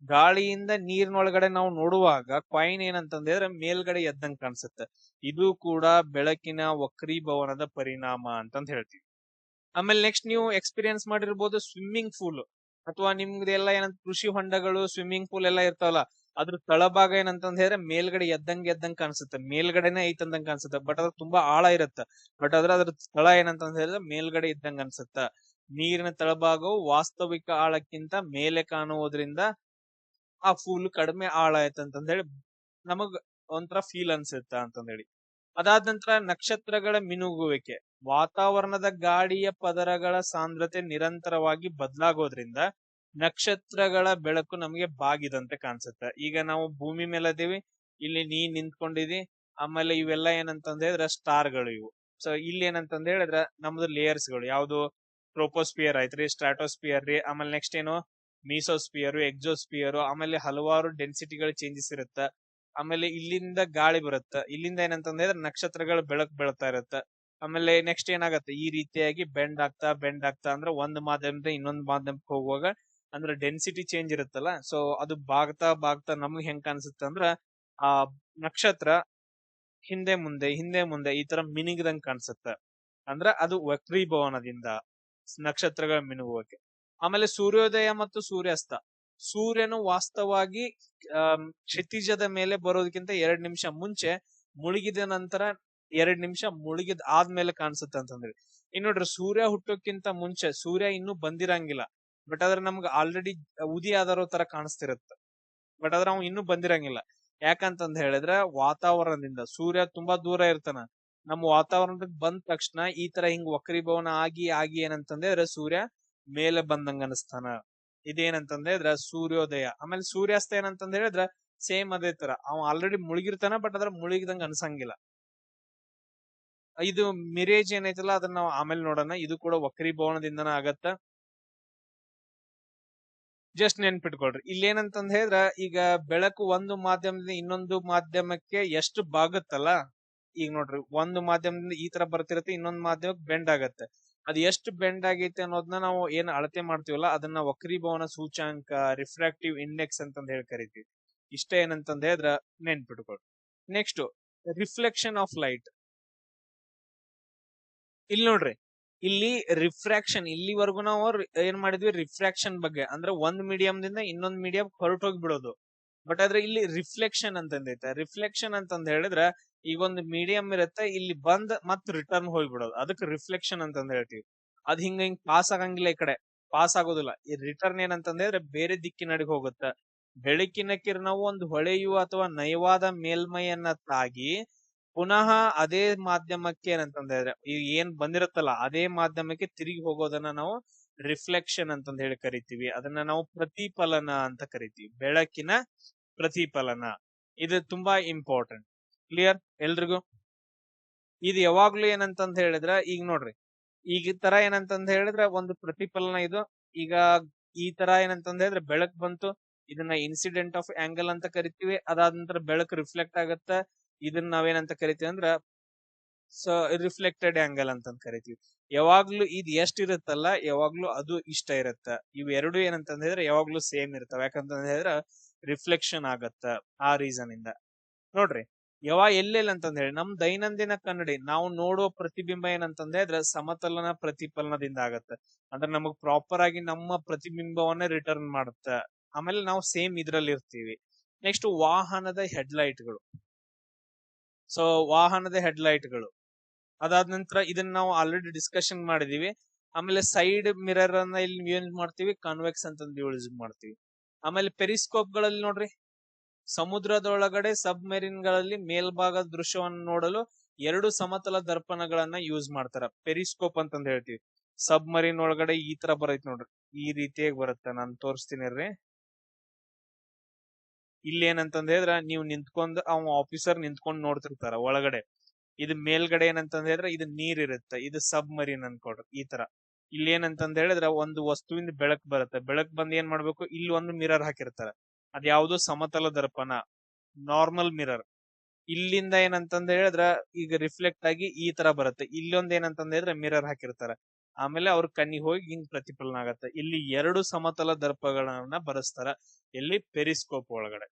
Speaker 1: ಗಾಳಿಯಿಂದ ನೀರಿನೊಳಗಡೆ ನಾವು ನೋಡುವಾಗ ಕಾಯಿನ್ ಏನಂತಂದ ಹೇಳಿದ್ರೆ ಮೇಲ್ಗಡೆ ಎದ್ದಂಗ್ ಕಾಣಿಸುತ್ತೆ. ಇದು ಕೂಡ ಬೆಳಕಿನ ವಕ್ರೀಭವನದ ಪರಿಣಾಮ ಅಂತಂದ ಹೇಳ್ತೀವಿ. ಆಮೇಲೆ ನೆಕ್ಸ್ಟ್ ನೀವು ಎಕ್ಸ್ಪೀರಿಯನ್ಸ್ ಮಾಡಿರ್ಬೋದು ಸ್ವಿಮ್ಮಿಂಗ್ ಪೂಲ್, ಅಥವಾ ನಿಮ್ದೆಲ್ಲ ಏನಂತ ಕೃಷಿ ಹೊಂಡಗಳು, ಸ್ವಿಮ್ಮಿಂಗ್ ಪೂಲ್ ಎಲ್ಲ ಇರ್ತಾವಲ್ಲ, ಅದ್ರ ತಳಭಾಗ ಏನಂತಂದ ಹೇಳಿದ್ರೆ ಮೇಲ್ಗಡೆ ಎದ್ದಂಗ್ ಕಾಣಿಸುತ್ತೆ, ಮೇಲ್ಗಡೆನೆ ಐತಂದಂಗ್ ಕಾಣಿಸುತ್ತೆ. ಬಟ್ ಅದ್ರ ತುಂಬಾ ಆಳ ಇರುತ್ತೆ. ಬಟ್ ಅದ್ರ ತಳ ಏನಂತಂದ ಹೇಳಿದ್ರೆ ಮೇಲ್ಗಡೆ ಇದ್ದಂಗ ಅನ್ಸುತ್ತ. ನೀರಿನ ತಳಭಾಗವು ವಾಸ್ತವಿಕ ಆಳಕ್ಕಿಂತ ಮೇಲೆ ಕಾಣುವುದರಿಂದ ಆ ಫೂಲ್ ಕಡಿಮೆ ಆಳ ಆಯ್ತಂತಂದ ಹೇಳಿ ನಮಗ್ ಒಂಥರ ಫೀಲ್ ಅನ್ಸುತ್ತ ಅಂತಂದ ಹೇಳಿ. ಅದಾದ ನಂತರ ನಕ್ಷತ್ರಗಳ ಮಿನುಗುವಿಕೆ, ವಾತಾವರಣದ ಗಾಳಿಯ ಪದರಗಳ ಸಾಂದ್ರತೆ ನಿರಂತರವಾಗಿ ಬದಲಾಗೋದ್ರಿಂದ ನಕ್ಷತ್ರಗಳ ಬೆಳಕು ನಮಗೆ ಬಾಗಿದಂತೆ ಕಾಣಿಸುತ್ತೆ. ಈಗ ನಾವು ಭೂಮಿ ಮೇಲೆ ಅದೀವಿ, ಇಲ್ಲಿ ನೀ ನಿಂತ್ಕೊಂಡಿದಿ, ಆಮೇಲೆ ಇವೆಲ್ಲ ಏನಂತಂದ ಹೇಳಿದ್ರೆ ಸ್ಟಾರ್ಗಳು ಇವು. ಸೊ ಇಲ್ಲಿ ಏನಂತಂದ ಹೇಳಿದ್ರೆ ನಮ್ದು ಲೇಯರ್ಸ್ ಗಳು, ಯಾವ್ದು ಟ್ರೋಪೋಸ್ಪಿಯರ್ ಆಯ್ತ್ರಿ, ಸ್ಟ್ರಾಟೋಸ್ಪಿಯರ್ ರೀ, ಆಮೇಲೆ ನೆಕ್ಸ್ಟ್ ಏನು ಮೀಸೋಸ್ಪಿಯರ್, ಎಕ್ಸೋಸ್ಪಿಯರ್, ಆಮೇಲೆ ಹಲವಾರು ಡೆನ್ಸಿಟಿಗಳ ಚೇಂಜಸ್ ಇರುತ್ತ. ಆಮೇಲೆ ಇಲ್ಲಿಂದ ಗಾಳಿ ಬರುತ್ತ, ಇಲ್ಲಿಂದ ಏನಂತಂದ್ರೆ ನಕ್ಷತ್ರಗಳ ಬೆಳಕು ಬೀಳ್ತಾ ಇರುತ್ತ. ಆಮೇಲೆ ನೆಕ್ಸ್ಟ್ ಏನಾಗತ್ತೆ, ಈ ರೀತಿಯಾಗಿ ಬೆಂಡ್ ಆಗ್ತಾ ಅಂದ್ರೆ ಒಂದು ಮಾಧ್ಯಮದಿಂದ ಇನ್ನೊಂದು ಮಾಧ್ಯಮಕ್ಕೆ ಹೋಗುವಾಗ ಅಂದ್ರೆ ಡೆನ್ಸಿಟಿ ಚೇಂಜ್ ಇರುತ್ತಲ್ಲ, ಸೊ ಅದು ಬಾಗ್ತಾ ನಮ್ಗೆ ಹೆಂಗ್ ಕಾಣಿಸುತ್ತೆ ಅಂದ್ರ ಆ ನಕ್ಷತ್ರ ಹಿಂದೆ ಮುಂದೆ ಈ ತರ ಮಿನುಗಿದಂಗ್ ಕಾಣಿಸುತ್ತೆ. ಅಂದ್ರ ಅದು ವಕ್ರೀಭವನದಿಂದ ನಕ್ಷತ್ರಗಳ ಮಿನುಗುವಿಕೆ. ಆಮೇಲೆ ಸೂರ್ಯೋದಯ ಮತ್ತು ಸೂರ್ಯಾಸ್ತ. ಸೂರ್ಯನು ವಾಸ್ತವವಾಗಿ ಕ್ಷಿತಿಜದ ಮೇಲೆ ಬರೋದಕ್ಕಿಂತ 2 ನಿಮಿಷ ಮುಂಚೆ, ಮುಳುಗಿದ ನಂತರ 2 ನಿಮಿಷ ಮುಳುಗಿದ ಆದ್ಮೇಲೆ ಕಾಣಿಸುತ್ತೆ ಅಂತಂದ್ರಿ. ಇನ್ ನೋಡ್ರಿ, ಸೂರ್ಯ ಹುಟ್ಟೋಕ್ಕಿಂತ ಮುಂಚೆ ಸೂರ್ಯ ಇನ್ನೂ ಬಂದಿರಂಗಿಲ್ಲ, ಬಟ್ ಆದ್ರೆ ನಮ್ಗೆ ಆಲ್ರೆಡಿ ಉದಿ ಆದಾರೋ ತರ ಕಾಣಿಸ್ತಿರತ್ತ. ಬಟ್ ಆದ್ರೆ ಅವ್ ಇನ್ನೂ ಬಂದಿರಂಗಿಲ್ಲ. ಯಾಕಂತಂದ್ ಹೇಳಿದ್ರೆ ವಾತಾವರಣದಿಂದ ಸೂರ್ಯ ತುಂಬಾ ದೂರ ಇರ್ತಾನ. ನಮ್ಮ ವಾತಾವರಣಕ್ಕೆ ಬಂದ ತಕ್ಷಣ ಈ ತರ ಹಿಂಗ್ ವಕ್ರೀಭವನ ಆಗಿ ಏನಂತಂದ್ರೆ ಸೂರ್ಯ ಮೇಲೆ ಬಂದಂಗ ಅನಿಸ್ತಾನ. ಇದೇನಂತಂದ್ರೆ ಸೂರ್ಯೋದಯ. ಆಮೇಲೆ ಸೂರ್ಯಾಸ್ತ ಏನಂತಂದ್ ಹೇಳಿದ್ರ ಸೇಮ್ ಅದೇ ತರ, ಅವ್ ಆಲ್ರೆಡಿ ಮುಳುಗಿರ್ತಾನ, ಬಟ್ ಅದ್ರ ಮುಳುಗಿದಂಗ ಅನ್ಸಂಗಿಲ್ಲ. ಇದು ಮಿರೇಜ್ ಏನೈತಲ್ಲ ಅದನ್ನ ನಾವು ಆಮೇಲೆ ನೋಡೋಣ. ಇದು ಕೂಡ ವಕ್ರೀಭವನದಿಂದನ ಆಗತ್ತ. ಜಸ್ಟ್ ನೆನ್ಪಿಟ್ಕೊಳ್ರಿ. ಇಲ್ಲೇನಂತಂದ್ ಹೇಳಿದ್ರ ಈಗ ಬೆಳಕು ಒಂದು ಮಾಧ್ಯಮದಿಂದ ಇನ್ನೊಂದು ಮಾಧ್ಯಮಕ್ಕೆ ಎಷ್ಟು ಬಾಗುತ್ತಲ್ಲ, ಈಗ ನೋಡ್ರಿ ಒಂದು ಮಾಧ್ಯಮದಿಂದ ಈ ತರ ಬರ್ತಿರತ್ತೆ, ಇನ್ನೊಂದು ಮಾಧ್ಯಮಕ್ಕೆ ಬೆಂಡ್ ಆಗತ್ತೆ. ಅದು ಎಷ್ಟು ಬೆಂಡ್ ಆಗೈತೆ ಅನ್ನೋದನ್ನ ನಾವು ಏನ್ ಅಳತೆ ಮಾಡ್ತೀವಲ್ಲ ಅದನ್ನ ವಕ್ರೀಭವನ ಸೂಚಾಂಕ, ರಿಫ್ರಾಕ್ಟಿವ್ ಇಂಡೆಕ್ಸ್ ಅಂತಂದ್ ಹೇಳಿ ಕರಿತೀವಿ. ಇಷ್ಟ ಏನಂತಂದ್ ಹೇಳಿದ್ರ ನೆನ್ಪಿಟ್ಕೊಳ್ರಿ. Next, reflection of light. ಇಲ್ಲಿ ನೋಡ್ರಿ, ಇಲ್ಲಿ ರಿಫ್ರಾಕ್ಷನ್, ಇಲ್ಲಿವರೆಗೂ ನಾವು ಏನ್ ಮಾಡಿದ್ವಿ, ರಿಫ್ರಾಕ್ಷನ್ ಬಗ್ಗೆ ಅಂದ್ರೆ ಒಂದ್ ಮೀಡಿಯಂದಿಂದ ಇನ್ನೊಂದ್ ಮೀಡಿಯಂ ಹೊರಟೋಗಿ ಬಿಡೋದು. ಬಟ್ ಆದ್ರೆ ಇಲ್ಲಿ ರಿಫ್ಲೆಕ್ಷನ್ ಅಂತಂದೈತೆ. ರಿಫ್ಲೆಕ್ಷನ್ ಅಂತಂದ್ ಹೇಳಿದ್ರೆ ಈಗ ಒಂದು ಮೀಡಿಯಂ ಇರುತ್ತೆ, ಇಲ್ಲಿ ಬಂದ್ ಮತ್ ರಿಟರ್ನ್ ಹೋಗ್ಬಿಡೋದು, ಅದಕ್ಕೆ ರಿಫ್ಲೆಕ್ಷನ್ ಅಂತಂದ್ ಹೇಳ್ತೀವಿ. ಅದ್ ಹಿಂಗ್ ಪಾಸ್ ಆಗಂಗಿಲ್ಲ, ಈ ಕಡೆ ಪಾಸ್ ಆಗೋದಿಲ್ಲ. ಈ ರಿಟರ್ನ್ ಏನಂತಂದ್ರೆ ಬೇರೆ ದಿಕ್ಕಿನಡೆಗೆ ಹೋಗುತ್ತೆ. ಬೆಳಕಿನ ಕಿರಣವು ಒಂದು ಹೊಳೆಯುವ ಅಥವಾ ನಯವಾದ ಮೇಲ್ಮೈಯನ್ನ ತಾಗಿ ಪುನಃ ಅದೇ ಮಾಧ್ಯಮಕ್ಕೆ ಏನಂತಂದ್ರೆ ಈಗ ಏನ್ ಬಂದಿರುತ್ತಲ್ಲ ಅದೇ ಮಾಧ್ಯಮಕ್ಕೆ ತಿರುಗಿ ಹೋಗೋದನ್ನ ನಾವು ರಿಫ್ಲೆಕ್ಷನ್ ಅಂತಂದ್ ಹೇಳಿ ಕರಿತೀವಿ. ಅದನ್ನ ನಾವು ಪ್ರತಿಫಲನ ಅಂತ ಕರಿತೀವಿ, ಬೆಳಕಿನ ಪ್ರತಿಫಲನ. ಇದು ತುಂಬಾ ಇಂಪಾರ್ಟೆಂಟ್. ಕ್ಲಿಯರ್ ಎಲ್ರಿಗೂ? ಇದು ಯಾವಾಗ್ಲೂ ಏನಂತಂದ್ ಹೇಳಿದ್ರ ಈಗ ನೋಡ್ರಿ, ಈಗ ಈ ತರ ಏನಂತಂದ್ ಹೇಳಿದ್ರ ಒಂದು ಪ್ರತಿಫಲನ ಇದು. ಈಗ ಈ ತರ ಏನಂತಂದ್ ಹೇಳಿದ್ರೆ ಬೆಳಕ್ ಬಂತು, ಇದನ್ನ ಇನ್ಸಿಡೆಂಟ್ ಆಫ್ ಆಂಗಲ್ ಅಂತ ಕರಿತೀವಿ. ಅದಾದ ನಂತರ ಬೆಳಕು ರಿಫ್ಲೆಕ್ಟ್ ಆಗತ್ತ, ಇದನ್ನ ನಾವೇನಂತ ಕರಿತೀವಿ ಅಂದ್ರ ರಿಫ್ಲೆಕ್ಟೆಡ್ ಆಂಗಲ್ ಅಂತ ಕರಿತೀವಿ. ಯಾವಾಗ್ಲೂ ಇದು ಎಷ್ಟ್ ಇರುತ್ತಲ್ಲ ಯಾವಾಗ್ಲೂ ಅದು ಇಷ್ಟ ಇರತ್ತ. ಇವ್ ಎರಡು ಏನಂತಂದ್ ಹೇಳಿದ್ರೆ ಯಾವಾಗ್ಲೂ ಸೇಮ್ ಇರ್ತಾವ. ಯಾಕಂತಂದ್ ಹೇಳಿದ್ರೆ ರಿಫ್ಲೆಕ್ಷನ್ ಆಗತ್ತ. ಆ ರೀಸನ್ ಇಂದ ನೋಡ್ರಿ, ಎಲ್ಲೆಲ್ಲ ಅಂತಂದ್ ಹೇಳಿ ನಮ್ ದೈನಂದಿನ ಕನ್ನಡಿ ನಾವು ನೋಡುವ ಪ್ರತಿಬಿಂಬ ಏನಂತಂದ್ ಹೇಳಿದ್ರೆ ಸಮತಲನ ಪ್ರತಿಫಲನದಿಂದ ಆಗತ್ತೆ. ಅಂದ್ರೆ ನಮಗ್ ಪ್ರಾಪರ್ ಆಗಿ ನಮ್ಮ ಪ್ರತಿಬಿಂಬವನ್ನ ರಿಟರ್ನ್ ಮಾಡುತ್ತೆ. ಆಮೇಲೆ ನಾವು ಸೇಮ್ ಇದ್ರಲ್ಲಿ ಇರ್ತೀವಿ. ನೆಕ್ಸ್ಟ್, ವಾಹನದ ಹೆಡ್ಲೈಟ್ಗಳು. ಸೊ ವಾಹನದ ಹೆಡ್ಲೈಟ್ಗಳು ಅದಾದ ನಂತರ ಇದನ್ನ ನಾವು ಆಲ್ರೆಡಿ ಡಿಸ್ಕಷನ್ ಮಾಡಿದೀವಿ. ಆಮೇಲೆ ಸೈಡ್ ಮಿರರ್ ಅನ್ನ ಇಲ್ಲಿ ಯೂಸ್ ಮಾಡ್ತೀವಿ, ಕಾನ್ವೆಕ್ಸ್ ಅಂತಂದು ಯೂಸ್ ಮಾಡ್ತೀವಿ. ಆಮೇಲೆ ಪೆರಿಸ್ಕೋಪ್ ಗಳಲ್ಲಿ ನೋಡ್ರಿ, ಸಮುದ್ರದೊಳಗಡೆ ಸಬ್ಮೆರಿನ್ ಗಳಲ್ಲಿ ಮೇಲ್ಭಾಗದ ದೃಶ್ಯವನ್ನು ನೋಡಲು 2 ಸಮತಲ ದರ್ಪಣಗಳನ್ನ ಯೂಸ್ ಮಾಡ್ತಾರ, ಪೆರಿಸ್ಕೋಪ್ ಅಂತಂದ್ ಹೇಳ್ತೀವಿ. ಸಬ್ಮರೀನ್ ಒಳಗಡೆ ಈ ತರ ಬರೈತ್ ನೋಡ್ರಿ, ಈ ರೀತಿಯಾಗಿ ಬರುತ್ತೆ. ನಾನು ತೋರಿಸ್ತೀನಿ ರೀ. ಇಲ್ಲಿ ಏನಂತಂದ್ ಹೇಳಿದ್ರ ನೀವು ನಿಂತ್ಕೊಂಡ್ ಆಫೀಸರ್ ನಿಂತ್ಕೊಂಡ್ ನೋಡ್ತಿರ್ತಾರ ಒಳಗಡೆ. ಇದು ಮೇಲ್ಗಡೆ ಏನಂತಂದ್ ಹೇಳಿದ್ರೆ ಇದು ನೀರ್ ಇರುತ್ತೆ, ಇದು ಸಬ್ಮರೀನ್ ಅನ್ಕೊಡ್ರಿ. ಈ ತರ ಇಲ್ಲಿ ಏನಂತಂದ್ ಹೇಳಿದ್ರ ಒಂದು ವಸ್ತುವಿಂದ ಬೆಳಕ್ ಬರುತ್ತೆ. ಬೆಳಕ್ ಬಂದ್ ಏನ್ ಮಾಡ್ಬೇಕು, ಇಲ್ಲಿ ಒಂದು ಮಿರರ್ ಹಾಕಿರ್ತಾರ, ಅದ್ ಯಾವ್ದು ಸಮತಲ ದರ್ಪಣ, ನಾರ್ಮಲ್ ಮಿರರ್. ಇಲ್ಲಿಂದ ಏನಂತಂದ್ ಹೇಳಿದ್ರ ಈಗ ರಿಫ್ಲೆಕ್ಟ್ ಆಗಿ ಈ ತರ ಬರುತ್ತೆ. ಇಲ್ಲೊಂದ್ ಏನಂತಂದ್ ಹೇಳಿದ್ರೆ ಮಿರರ್ ಹಾಕಿರ್ತಾರ, ಆಮೇಲೆ ಅವ್ರ ಕಣ್ಣಿಗೆ ಹೋಗಿ ಹಿಂಗ್ ಪ್ರತಿಫಲನ ಆಗತ್ತೆ. ಇಲ್ಲಿ 2 ಸಮತಲ ದರ್ಪಗಳನ್ನ ಬರೆಸ್ತಾರ, ಇಲ್ಲಿ ಪೆರಿಸ್ಕೋಪ್ ಒಳಗಡೆ.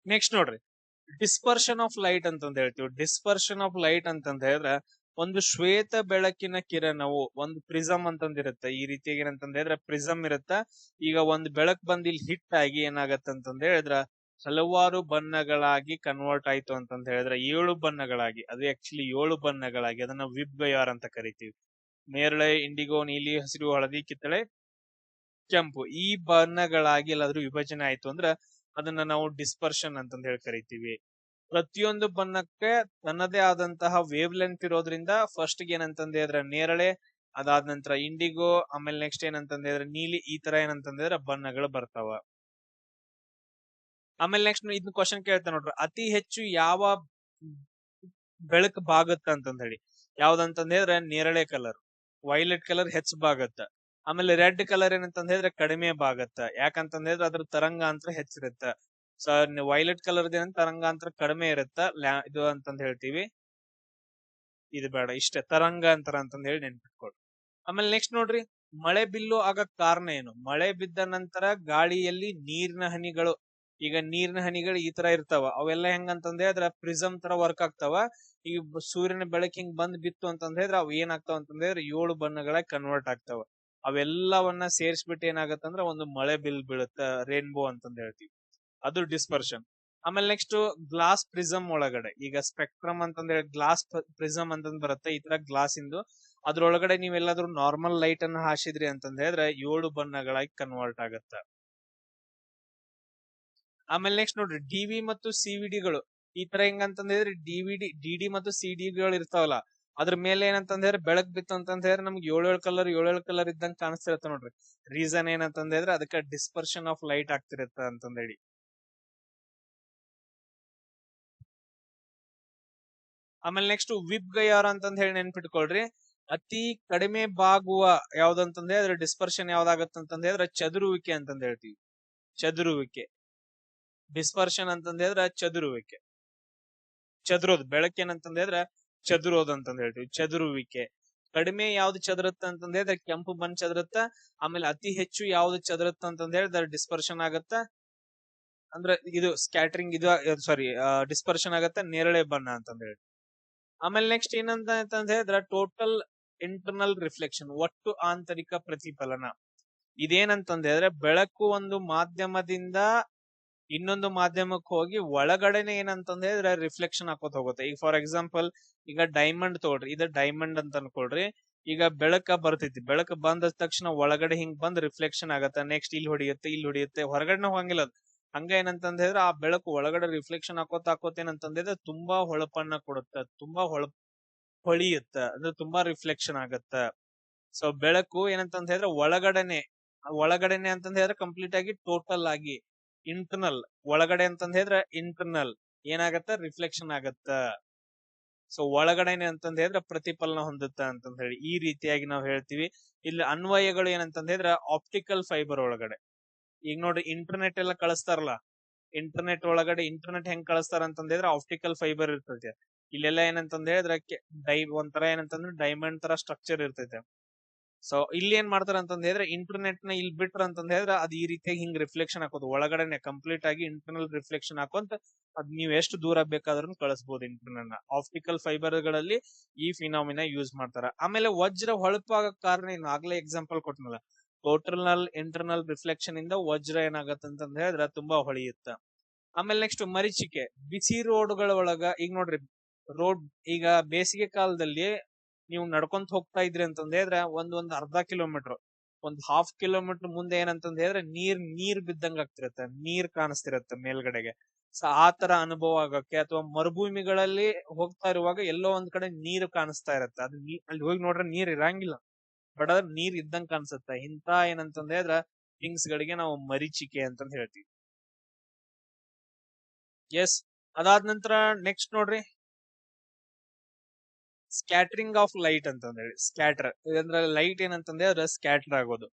Speaker 1: ನೆಕ್ಸ್ಟ್ ನೋಡ್ರಿ, ಡಿಸ್ಪರ್ಷನ್ ಆಫ್ ಲೈಟ್ ಅಂತಂದ್ ಹೇಳ್ತೀವಿ. ಡಿಸ್ಪರ್ಷನ್ ಆಫ್ ಲೈಟ್ ಅಂತಂದ್ ಹೇಳಿದ್ರೆ ಒಂದು ಶ್ವೇತ ಬೆಳಕಿನ ಕಿರಣವು ಒಂದು ಪ್ರಿಸಮ್ ಅಂತಂದಿರುತ್ತೆ. ಈ ರೀತಿಯಾಗಿ ಏನಂತಂದ್ ಹೇಳಿದ್ರೆ ಪ್ರಿಸಮ್ ಇರುತ್ತ. ಈಗ ಒಂದು ಬೆಳಕ್ ಬಂದ್ ಇಲ್ಲಿ ಹಿಟ್ ಆಗಿ ಏನಾಗತ್ತಂತಂದ್ ಹೇಳಿದ್ರ ಹಲವಾರು ಬಣ್ಣಗಳಾಗಿ ಕನ್ವರ್ಟ್ ಆಯ್ತು ಅಂತಂದ್ ಹೇಳಿದ್ರೆ 7 ಬಣ್ಣಗಳಾಗಿ, ಅದು ಆಕ್ಚುಲಿ 7 ಬಣ್ಣಗಳಾಗಿ ಅದನ್ನ ವಿಬ್ಗಯಾರ್ ಅಂತ ಕರಿತೀವಿ. ನೇರಳೆ, ಇಂಡಿಗೋ, ನೀಲಿ, ಹಸಿರು, ಹಳದಿ, ಕಿತ್ತಳೆ, ಕೆಂಪು, ಈ ಬಣ್ಣಗಳಾಗಿ ಎಲ್ಲಾದ್ರೂ ವಿಭಜನೆ ಆಯ್ತು ಅಂದ್ರ ಅದನ್ನ ನಾವು ಡಿಸ್ಪರ್ಷನ್ ಅಂತಂದ್ ಹೇಳಿ ಕರಿತೀವಿ. ಪ್ರತಿಯೊಂದು ಬಣ್ಣಕ್ಕೆ ತನ್ನದೇ ಆದಂತಹ ವೇವ್ ಲೆಂತ್ ಇರೋದ್ರಿಂದ ಫಸ್ಟ್ ಏನಂತಂದ್ ಹೇಳಿದ್ರೆ ನೇರಳೆ ಅದಾದ ನಂತರ ಇಂಡಿಗೋ, ಆಮೇಲೆ ನೆಕ್ಸ್ಟ್ ಏನಂತಂದ್ರೆ ನೀಲಿ, ಈ ತರ ಏನಂತಂದ್ರೆ ಬಣ್ಣಗಳು ಬರ್ತಾವ. ಆಮೇಲೆ ನೆಕ್ಸ್ಟ್ ಇದನ್ನ ಕ್ವಶನ್ ಕೇಳ್ತಾ ನೋಡ್ರಿ, ಅತಿ ಹೆಚ್ಚು ಯಾವ ಬೆಳಕು ಬಾಗುತ್ತ ಅಂತಂದ ಹೇಳಿ. ಯಾವ್ದಂತಂದ್ರೆ ನೇರಳೆ ಕಲರ್, ವೈಲೆಟ್ ಕಲರ್ ಹೆಚ್ಚು ಬಾಗತ್ತ. ಆಮೇಲೆ ರೆಡ್ ಕಲರ್ ಏನಂತಂದ್ರೆ ಕಡಿಮೆ ಬಾಗತ್ತ. ಯಾಕಂತಂದ್ರೆ ಅದ್ರ ತರಂಗಾಂತರ ಹೆಚ್ಚಿರುತ್ತ. ಸೊ ವೈಲೆಟ್ ಕಲರ್ ತರಂಗಾಂತರ ಕಡಿಮೆ ಇರುತ್ತ. ಇದು ಅಂತಂದ ಹೇಳ್ತೀವಿ. ಇದು ಬೇಡ, ಇಷ್ಟೇ ತರಂಗಾಂತರ ಅಂತಂದ ಹೇಳಿ ನೆನ್ಪಿಟ್ಕೊಡ್ರಿ. ಆಮೇಲೆ ನೆಕ್ಸ್ಟ್ ನೋಡ್ರಿ, ಮಳೆ ಬಿಲ್ಲು ಆಗಕ್ ಕಾರಣ ಏನು? ಮಳೆ ಬಿದ್ದ ನಂತರ ಗಾಳಿಯಲ್ಲಿ ನೀರಿನ ಹನಿಗಳು, ಈಗ ನೀರಿನ ಹನಿಗಳು ಈ ತರ ಇರ್ತಾವ, ಅವೆಲ್ಲ ಹೆಂಗಂತಂದ್ರೆ ಅದ್ರ ಪ್ರಿಸಮ್ ತರ ವರ್ಕ್ ಆಗ್ತಾವ. ಈಗ ಸೂರ್ಯನ ಬೆಳಕ್ ಹಿಂಗ್ ಬಂದ್ ಬಿತ್ತು ಅಂತಂದ್ರೆ ಅವ್ ಏನಾಗ್ತಾವ ಅಂತಂದ್ರೆ 7 ಬಣ್ಣಗಳ ಕನ್ವರ್ಟ್ ಆಗ್ತಾವ. ಅವೆಲ್ಲವನ್ನ ಸೇರಿಸ್ಬಿಟ್ಟು ಏನಾಗತ್ತಂದ್ರ ಒಂದು ಮಳೆ ಬಿಲ್ ಬೀಳುತ್ತ, ರೇನ್ಬೋ ಅಂತಂದ ಹೇಳ್ತೀವಿ. ಅದು ಡಿಸ್ಪರ್ಷನ್. ಆಮೇಲೆ ನೆಕ್ಸ್ಟ್ ಗ್ಲಾಸ್ ಪ್ರಿಸಮ್ ಒಳಗಡೆ, ಈಗ ಸ್ಪೆಕ್ಟ್ರಮ್ ಅಂತಂದ್ರೆ ಗ್ಲಾಸ್ ಪ್ರಿಸಮ್ ಅಂತಂದ್ ಬರುತ್ತೆ, ಈ ತರ ಗ್ಲಾಸ್ ಇಂದು ಅದ್ರೊಳಗಡೆ ನೀವೆಲ್ಲಾದ್ರೂ ನಾರ್ಮಲ್ ಲೈಟ್ ಅನ್ನ ಹಾಸಿದ್ರಿ ಅಂತಂದ ಹೇಳಿದ್ರೆ 7 ಬಣ್ಣಗಳಾಗಿ ಕನ್ವರ್ಟ್ ಆಗತ್ತ. ಆಮೇಲೆ ನೆಕ್ಸ್ಟ್ ನೋಡ್ರಿ, ಡಿವಿ ಮತ್ತು ಸಿವಿಡಿಗಳು ಈ ತರ ಹೆಂಗಂತಂದ್ರೆ ಡಿಡಿ ಮತ್ತು ಸಿಡಿಗಳು ಇರ್ತಾವಲ್ಲ, ಅದ್ರ ಮೇಲೆ ಏನಂತಂದ್ರೆ ಬೆಳಕ್ ಬಿತ್ತು ಅಂತಂದ್ರೆ ನಮ್ಗೆ 7 ಕಲರ್ ಇದ್ದಂಗ ಕಾಣಿಸ್ತಿರತ್ತ ನೋಡ್ರಿ. ರೀಸನ್ ಏನಂತಂದ್ರೆ ಅದಕ್ಕೆ ಡಿಸ್ಪರ್ಷನ್ ಆಫ್ ಲೈಟ್ ಆಗ್ತಿರತ್ತ ಅಂತಂದ ಹೇಳಿ. ಆಮೇಲೆ ನೆಕ್ಸ್ಟ್ ವಿಬ್ ಗಯಾರ್ ಅಂತಂದ ಹೇಳಿ ನೆನ್ಪಿಟ್ಕೊಳ್ರಿ. ಅತಿ ಕಡಿಮೆ ಬಾಗುವ ಯಾವ್ದಂತಂದ್ರೆ ಅದ್ರ ಡಿಸ್ಪರ್ಷನ್ ಯಾವ್ದಾಗತ್ತಂತಂದ್ರೆ ಚದುರುವಿಕೆ ಅಂತಂದ ಹೇಳ್ತೀವಿ. ಚದುರುವಿಕೆ. ಡಿಸ್ಪರ್ಷನ್ ಅಂತಂದ್ರೆ ಚದುರುವಿಕೆ, ಚದುರೋದು. ಬೆಳಕೇನಂತಂದ್ರೆ ಚದುರೋದು ಅಂತಂದ ಹೇಳ್ತೀವಿ, ಚದುರುವಿಕೆ. ಕಡಿಮೆ ಯಾವ್ದು ಚದುರುತ್ತ ಅಂತಂದ್ರೆ ಕೆಂಪು ಬಣ್ಣ ಚದುರುತ್ತ. ಆಮೇಲೆ ಅತಿ ಹೆಚ್ಚು ಯಾವ್ದು ಚದುರುತ್ತ ಅಂತಂದ ಹೇಳಿದ್ರೆ ಡಿಸ್ಪರ್ಷನ್ ಆಗತ್ತ, ಅಂದ್ರೆ ಇದು ಸ್ಕ್ಯಾಟರಿಂಗ್, ಇದು ಸಾರಿ ಡಿಸ್ಪರ್ಷನ್ ಆಗತ್ತ ನೇರಳೆ ಬಣ್ಣ ಅಂತಂದ ಹೇಳಿ. ಆಮೇಲೆ ನೆಕ್ಸ್ಟ್ ಏನಂತ ಹೇಳಿದ್ರೆ ಟೋಟಲ್ ಇಂಟರ್ನಲ್ ರಿಫ್ಲೆಕ್ಷನ್, ಒಟ್ಟು ಆಂತರಿಕ ಪ್ರತಿಫಲನ. ಇದೇನಂತಂದ್ರೆ ಬೆಳಕು ಒಂದು ಮಾಧ್ಯಮದಿಂದ ಇನ್ನೊಂದು ಮಾಧ್ಯಮಕ್ಕೆ ಹೋಗಿ ಒಳಗಡೆನೆ ಏನಂತಂದ್ರೆ ರಿಫ್ಲೆಕ್ಷನ್ ಹಾಕೋತ ಹೋಗುತ್ತೆ. ಈಗ ಫಾರ್ ಎಕ್ಸಾಂಪಲ್ ಈಗ ಡೈಮಂಡ್ ತಗೊಳ್ರಿ, ಇದು ಡೈಮಂಡ್ ಅಂತ ಅನ್ಕೊಳ್ರಿ. ಈಗ ಬೆಳಕ ಬರ್ತೈತಿ, ಬೆಳಕು ಬಂದ ತಕ್ಷಣ ಒಳಗಡೆ ಹಿಂಗ್ ಬಂದ್ ರಿಫ್ಲೆಕ್ಷನ್ ಆಗತ್ತ. ನೆಕ್ಸ್ಟ್ ಇಲ್ಲಿ ಹೊಡಿಯುತ್ತೆ, ಹೊರಗಡೆ ಹೋಗಂಗಿಲ್ಲ ಅದು. ಹಂಗ ಏನಂತಂದ್ರೆ ಆ ಬೆಳಕು ಒಳಗಡೆ ರಿಫ್ಲೆಕ್ಷನ್ ಹಾಕೋತ ಏನಂತಂದ್ರೆ ತುಂಬಾ ಹೊಳಪನ್ನ ಕೊಡುತ್ತ, ತುಂಬಾ ಹೊಳಿಯುತ್ತ, ಅಂದ್ರೆ ತುಂಬಾ ರಿಫ್ಲೆಕ್ಷನ್ ಆಗತ್ತ. ಸೊ ಬೆಳಕು ಏನಂತ ಹೇಳಿದ್ರೆ ಒಳಗಡೆನೆ ಅಂತಂದ ಹೇಳಿದ್ರೆ ಕಂಪ್ಲೀಟ್ ಆಗಿ ಟೋಟಲ್ ಆಗಿ ಇಂಟರ್ನಲ್, ಒಳಗಡೆ ಅಂತಂದ ಹೇಳಿದ್ರೆ ಇಂಟರ್ನಲ್ ಏನಾಗತ್ತ ರಿಫ್ಲೆಕ್ಷನ್ ಆಗತ್ತ. ಸೊ ಒಳಗಡೆನೆ ಅಂತಂದ ಹೇಳಿದ್ರೆ ಪ್ರತಿಫಲನ ಹೊಂದುತ್ತ ಅಂತಂದ ಹೇಳಿ ಈ ರೀತಿಯಾಗಿ ನಾವು ಹೇಳ್ತೀವಿ. ಇಲ್ಲಿ ಅನ್ವಯಗಳು ಏನಂತಂದ ಹೇಳಿದ್ರೆ ಆಪ್ಟಿಕಲ್ ಫೈಬರ್ ಒಳಗಡೆ. ಈಗ ನೋಡ್ರಿ ಇಂಟರ್ನೆಟ್ ಎಲ್ಲ ಕಳಿಸ್ತಾರಲ್ಲ, ಇಂಟರ್ನೆಟ್ ಒಳಗಡೆ ಇಂಟರ್ನೆಟ್ ಹೆಂಗ್ ಕಳಿಸ್ತಾರ ಅಂತಂದ್ರೆ ಆಪ್ಟಿಕಲ್ ಫೈಬರ್ ಇರ್ತೈತೆ. ಇಲ್ಲೆಲ್ಲ ಏನಂತಂದ ಹೇಳಿದ್ರೆ ಒಂಥರ ಏನಂತಂದ್ರೆ ಡೈಮಂಡ್ ತರ ಸ್ಟ್ರಕ್ಚರ್ ಇರ್ತೈತೆ. ಸೊ ಇಲ್ಲಿ ಏನ್ ಮಾಡ್ತಾರ ಅಂತಂದ ಹೇಳಿದ್ರೆ ಇಂಟರ್ನೆಟ್ ನ ಇಲ್ಲಿ ಬಿಟ್ರ ಅಂತಂದ ಹೇಳಿದ್ರೆ ಅದು ಈ ರೀತಿಯಾಗಿ ಹಿಂಗ್ ರಿಫ್ಲೆಕ್ಷನ್ ಹಾಕೋದು, ಒಳಗಡೆನೆ ಕಂಪ್ಲೀಟ್ ಆಗಿ ಇಂಟರ್ನಲ್ ರಿಫ್ಲೆಕ್ಷನ್ ಹಾಕೋಂತ ಅದ್ ನೀವ್ ಎಷ್ಟು ದೂರ ಬೇಕಾದ್ರೂ ಕಳಿಸಬಹುದು ಇಂಟರ್ನೆಟ್ ನ. ಆಪ್ಟಿಕಲ್ ಫೈಬರ್ ಗಳಲ್ಲಿ ಈ ಫಿನಾಮಿನಾ ಯೂಸ್ ಮಾಡ್ತಾರ. ಆಮೇಲೆ ವಜ್ರ ಹೊಳಪಾಗಕ್ ಕಾರಣ ಏನು, ಆಗ್ಲೇ ಎಕ್ಸಾಂಪಲ್ ಕೊಟ್ಟನಲ್ಲ, ಟೋಟಲ್ ಇಂಟರ್ನಲ್ ರಿಫ್ಲೆಕ್ಷನ್ ಇಂದ ವಜ್ರ ಏನಾಗತ್ತ ಅಂತಂದ ಹೇಳಿದ್ರೆ ತುಂಬಾ ಹೊಳೆಯುತ್ತ. ಆಮೇಲೆ ನೆಕ್ಸ್ಟ್ ಮರೀಚಿಕೆ, ಬಿಸಿ ರೋಡ್ಗಳ ಒಳಗ ಈಗ ನೋಡ್ರಿ, ರೋಡ್ ಈಗ ಬೇಸಿಗೆ ಕಾಲದಲ್ಲಿ ನೀವು ನಡ್ಕೊಂತ ಹೋಗ್ತಾ ಇದ್ರಿ ಅಂತಂದ ಹೇಳಿದ್ರೆ ಒಂದ್ ಅರ್ಧ ಕಿಲೋಮೀಟರ್, ಒಂದ್ ಹಾಫ್ ಕಿಲೋಮೀಟರ್ ಮುಂದೆ ಏನಂತಂದ ಹೇಳಿದ್ರೆ ನೀರ್ ಬಿದ್ದಂಗ ಆಗ್ತಿರತ್ತ, ನೀರ್ ಕಾಣಿಸ್ತಿರತ್ತ ಮೇಲ್ಗಡೆಗೆ. ಸೊ ಆ ತರ ಅನುಭವ ಆಗಕ್ಕೆ, ಅಥವಾ ಮರುಭೂಮಿಗಳಲ್ಲಿ ಹೋಗ್ತಾ ಇರುವಾಗ ಎಲ್ಲೋ ಒಂದ್ ಕಡೆ ನೀರು ಕಾಣಿಸ್ತಾ ಇರತ್ತ, ಅದು ಅಲ್ಲಿ ಹೋಗಿ ನೋಡ್ರೆ ನೀರ್ ಇರಂಗಿಲ್ಲ, ಬಟ್ ಅದ್ರ ನೀರ್ ಇದ್ದಂಗ ಕಾಣಿಸುತ್ತೆ. ಇಂತ ಏನಂತಂದ ಹೇಳಿದ್ರೆ ಥಿಂಗ್ಸ್ ಗಳಿಗೆ ನಾವು ಮರೀಚಿಕೆ ಅಂತಂದ ಹೇಳ್ತೀವಿ. ಎಸ್, ಅದಾದ ನಂತರ ನೆಕ್ಸ್ಟ್ ನೋಡ್ರಿ, ಸ್ಕ್ಯಾಟರಿಂಗ್ ಆಫ್ ಲೈಟ್ ಅಂತಂದ ಹೇಳಿ. ಸ್ಕ್ಯಾಟರ್ ಅಂದ್ರೆ ಲೈಟ್ ಏನಂತಂದ್ರೆ ಸ್ಕ್ಯಾಟರ್ ಆಗೋದು.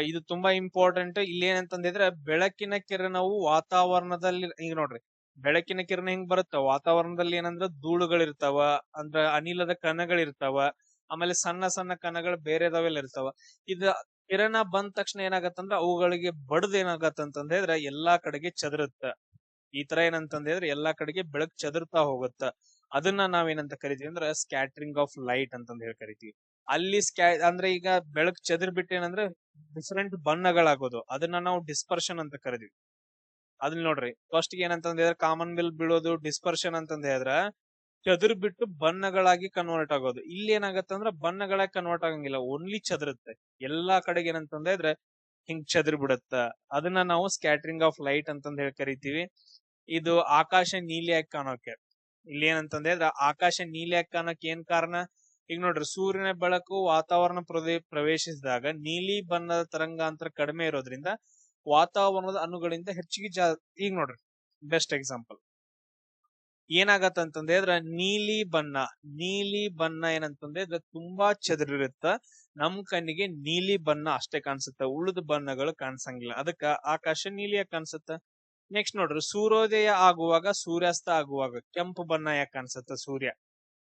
Speaker 1: ಇದು ತುಂಬಾ ಇಂಪಾರ್ಟೆಂಟ್. ಇಲ್ಲಿ ಏನಂತಂದ್ರೆ ಬೆಳಕಿನ ಕಿರಣವು ವಾತಾವರಣದಲ್ಲಿ, ಈಗ ನೋಡ್ರಿ ಬೆಳಕಿನ ಕಿರಣ ಹೆಂಗ್ ಬರುತ್ತ, ವಾತಾವರಣದಲ್ಲಿ ಏನಂದ್ರ ಧೂಳುಗಳಿರ್ತಾವ, ಅಂದ್ರ ಅನಿಲದ ಕಣಗಳಿರ್ತಾವ, ಆಮೇಲೆ ಸಣ್ಣ ಸಣ್ಣ ಕಣಗಳು ಬೇರೆದವೆಲ್ಲ ಇರ್ತಾವ. ಇದು ಕಿರಣ ಬಂದ ತಕ್ಷಣ ಏನಾಗತ್ತಂದ್ರ ಅವುಗಳಿಗೆ ಬಡದ್ ಏನಾಗತ್ತಂತಂದ್ರೆ ಎಲ್ಲಾ ಕಡೆಗೆ ಚದರುತ್ತ. ಈ ತರ ಏನಂತಂದ್ರೆ ಎಲ್ಲಾ ಕಡೆಗೆ ಬೆಳಕು ಚದುರ್ತಾ ಹೋಗುತ್ತ. ಅದನ್ನ ನಾವೇನಂತ ಕರಿತೀವಿ ಅಂದ್ರೆ ಸ್ಕ್ಯಾಟರಿಂಗ್ ಆಫ್ ಲೈಟ್ ಅಂತಂದ ಹೇಳಿ ಕರಿತೀವಿ. ಅಲ್ಲಿ ಅಂದ್ರೆ ಈಗ ಬೆಳಕು ಚದುರ್ ಬಿಟ್ಟು ಏನಂದ್ರೆ ಡಿಫರೆಂಟ್ ಬಣ್ಣಗಳಾಗೋದು, ಅದನ್ನ ನಾವು ಡಿಸ್ಪರ್ಷನ್ ಅಂತ ಕರಿತೀವಿ. ಅದನ್ನ ನೋಡ್ರಿ, ಫಸ್ಟ್ ಏನಂತಂದ್ರೆ ಕಾಮನ್ ಬಿಲ್ ಬೀಳೋದು ಡಿಸ್ಪರ್ಷನ್ ಅಂತಂದ ಹೇಳಿದ್ರ ಚದುರ್ ಬಿಟ್ಟು ಬಣ್ಣಗಳಾಗಿ ಕನ್ವರ್ಟ್ ಆಗೋದು. ಇಲ್ಲಿ ಏನಾಗತ್ತಂದ್ರ ಬಣ್ಣಗಳಾಗಿ ಕನ್ವರ್ಟ್ ಆಗಂಗಿಲ್ಲ, ಓನ್ಲಿ ಚದುರುತ್ತೆ ಎಲ್ಲಾ ಕಡೆಗೆ. ಏನಂತಂದ್ರೆ ಹಿಂಗ್ ಚದುರ್ ಬಿಡುತ್ತ, ಅದನ್ನ ನಾವು ಸ್ಕ್ಯಾಟರಿಂಗ್ ಆಫ್ ಲೈಟ್ ಅಂತಂದ ಹೇಳಿ ಕರಿತೀವಿ. ಇದು ಆಕಾಶ ನೀಲಿಯಾಗಿ ಕಾಣೋಕೆ. ಇಲ್ಲಿ ಏನಂತಂದ್ರೆ ಆಕಾಶ ನೀಲಿಯಾಗಿ ಕಾಣೋಕೆ ಏನ್ ಕಾರಣ, ಈಗ ನೋಡ್ರಿ, ಸೂರ್ಯನ ಬೆಳಕು ವಾತಾವರಣ ಪ್ರವೇಶಿಸಿದಾಗ ನೀಲಿ ಬಣ್ಣದ ತರಂಗಾಂತರ ಕಡಿಮೆ ಇರೋದ್ರಿಂದ ವಾತಾವರಣದ ಅಣುಗಳಿಂದ ಹೆಚ್ಚಿಗೆ ಈಗ ನೋಡ್ರಿ, ಬೆಸ್ಟ್ ಎಕ್ಸಾಂಪಲ್ ಏನಾಗತ್ತಂತಂದ್ರೆ ಇದ್ರ ನೀಲಿ ಬಣ್ಣ ಏನಂತಂದ್ರೆ ಇದ್ರ ತುಂಬಾ ಚದುರಿರುತ್ತ. ನಮ್ ಕಣ್ಣಿಗೆ ನೀಲಿ ಬಣ್ಣ ಅಷ್ಟೇ ಕಾಣಿಸುತ್ತೆ, ಉಳಿದ ಬಣ್ಣಗಳು ಕಾಣಿಸಂಗಿಲ್ಲ. ಅದಕ್ಕ ಆಕಾಶ ನೀಲಿಯಾಗಿ ಕಾಣಿಸುತ್ತ. ನೆಕ್ಸ್ಟ್ ನೋಡ್ರಿ, ಸೂರ್ಯೋದಯ ಆಗುವಾಗ ಸೂರ್ಯಾಸ್ತ ಆಗುವಾಗ ಕೆಂಪು ಬಣ್ಣ ಯಾಕೆ ಕಾಣಿಸುತ್ತೆ ಸೂರ್ಯ?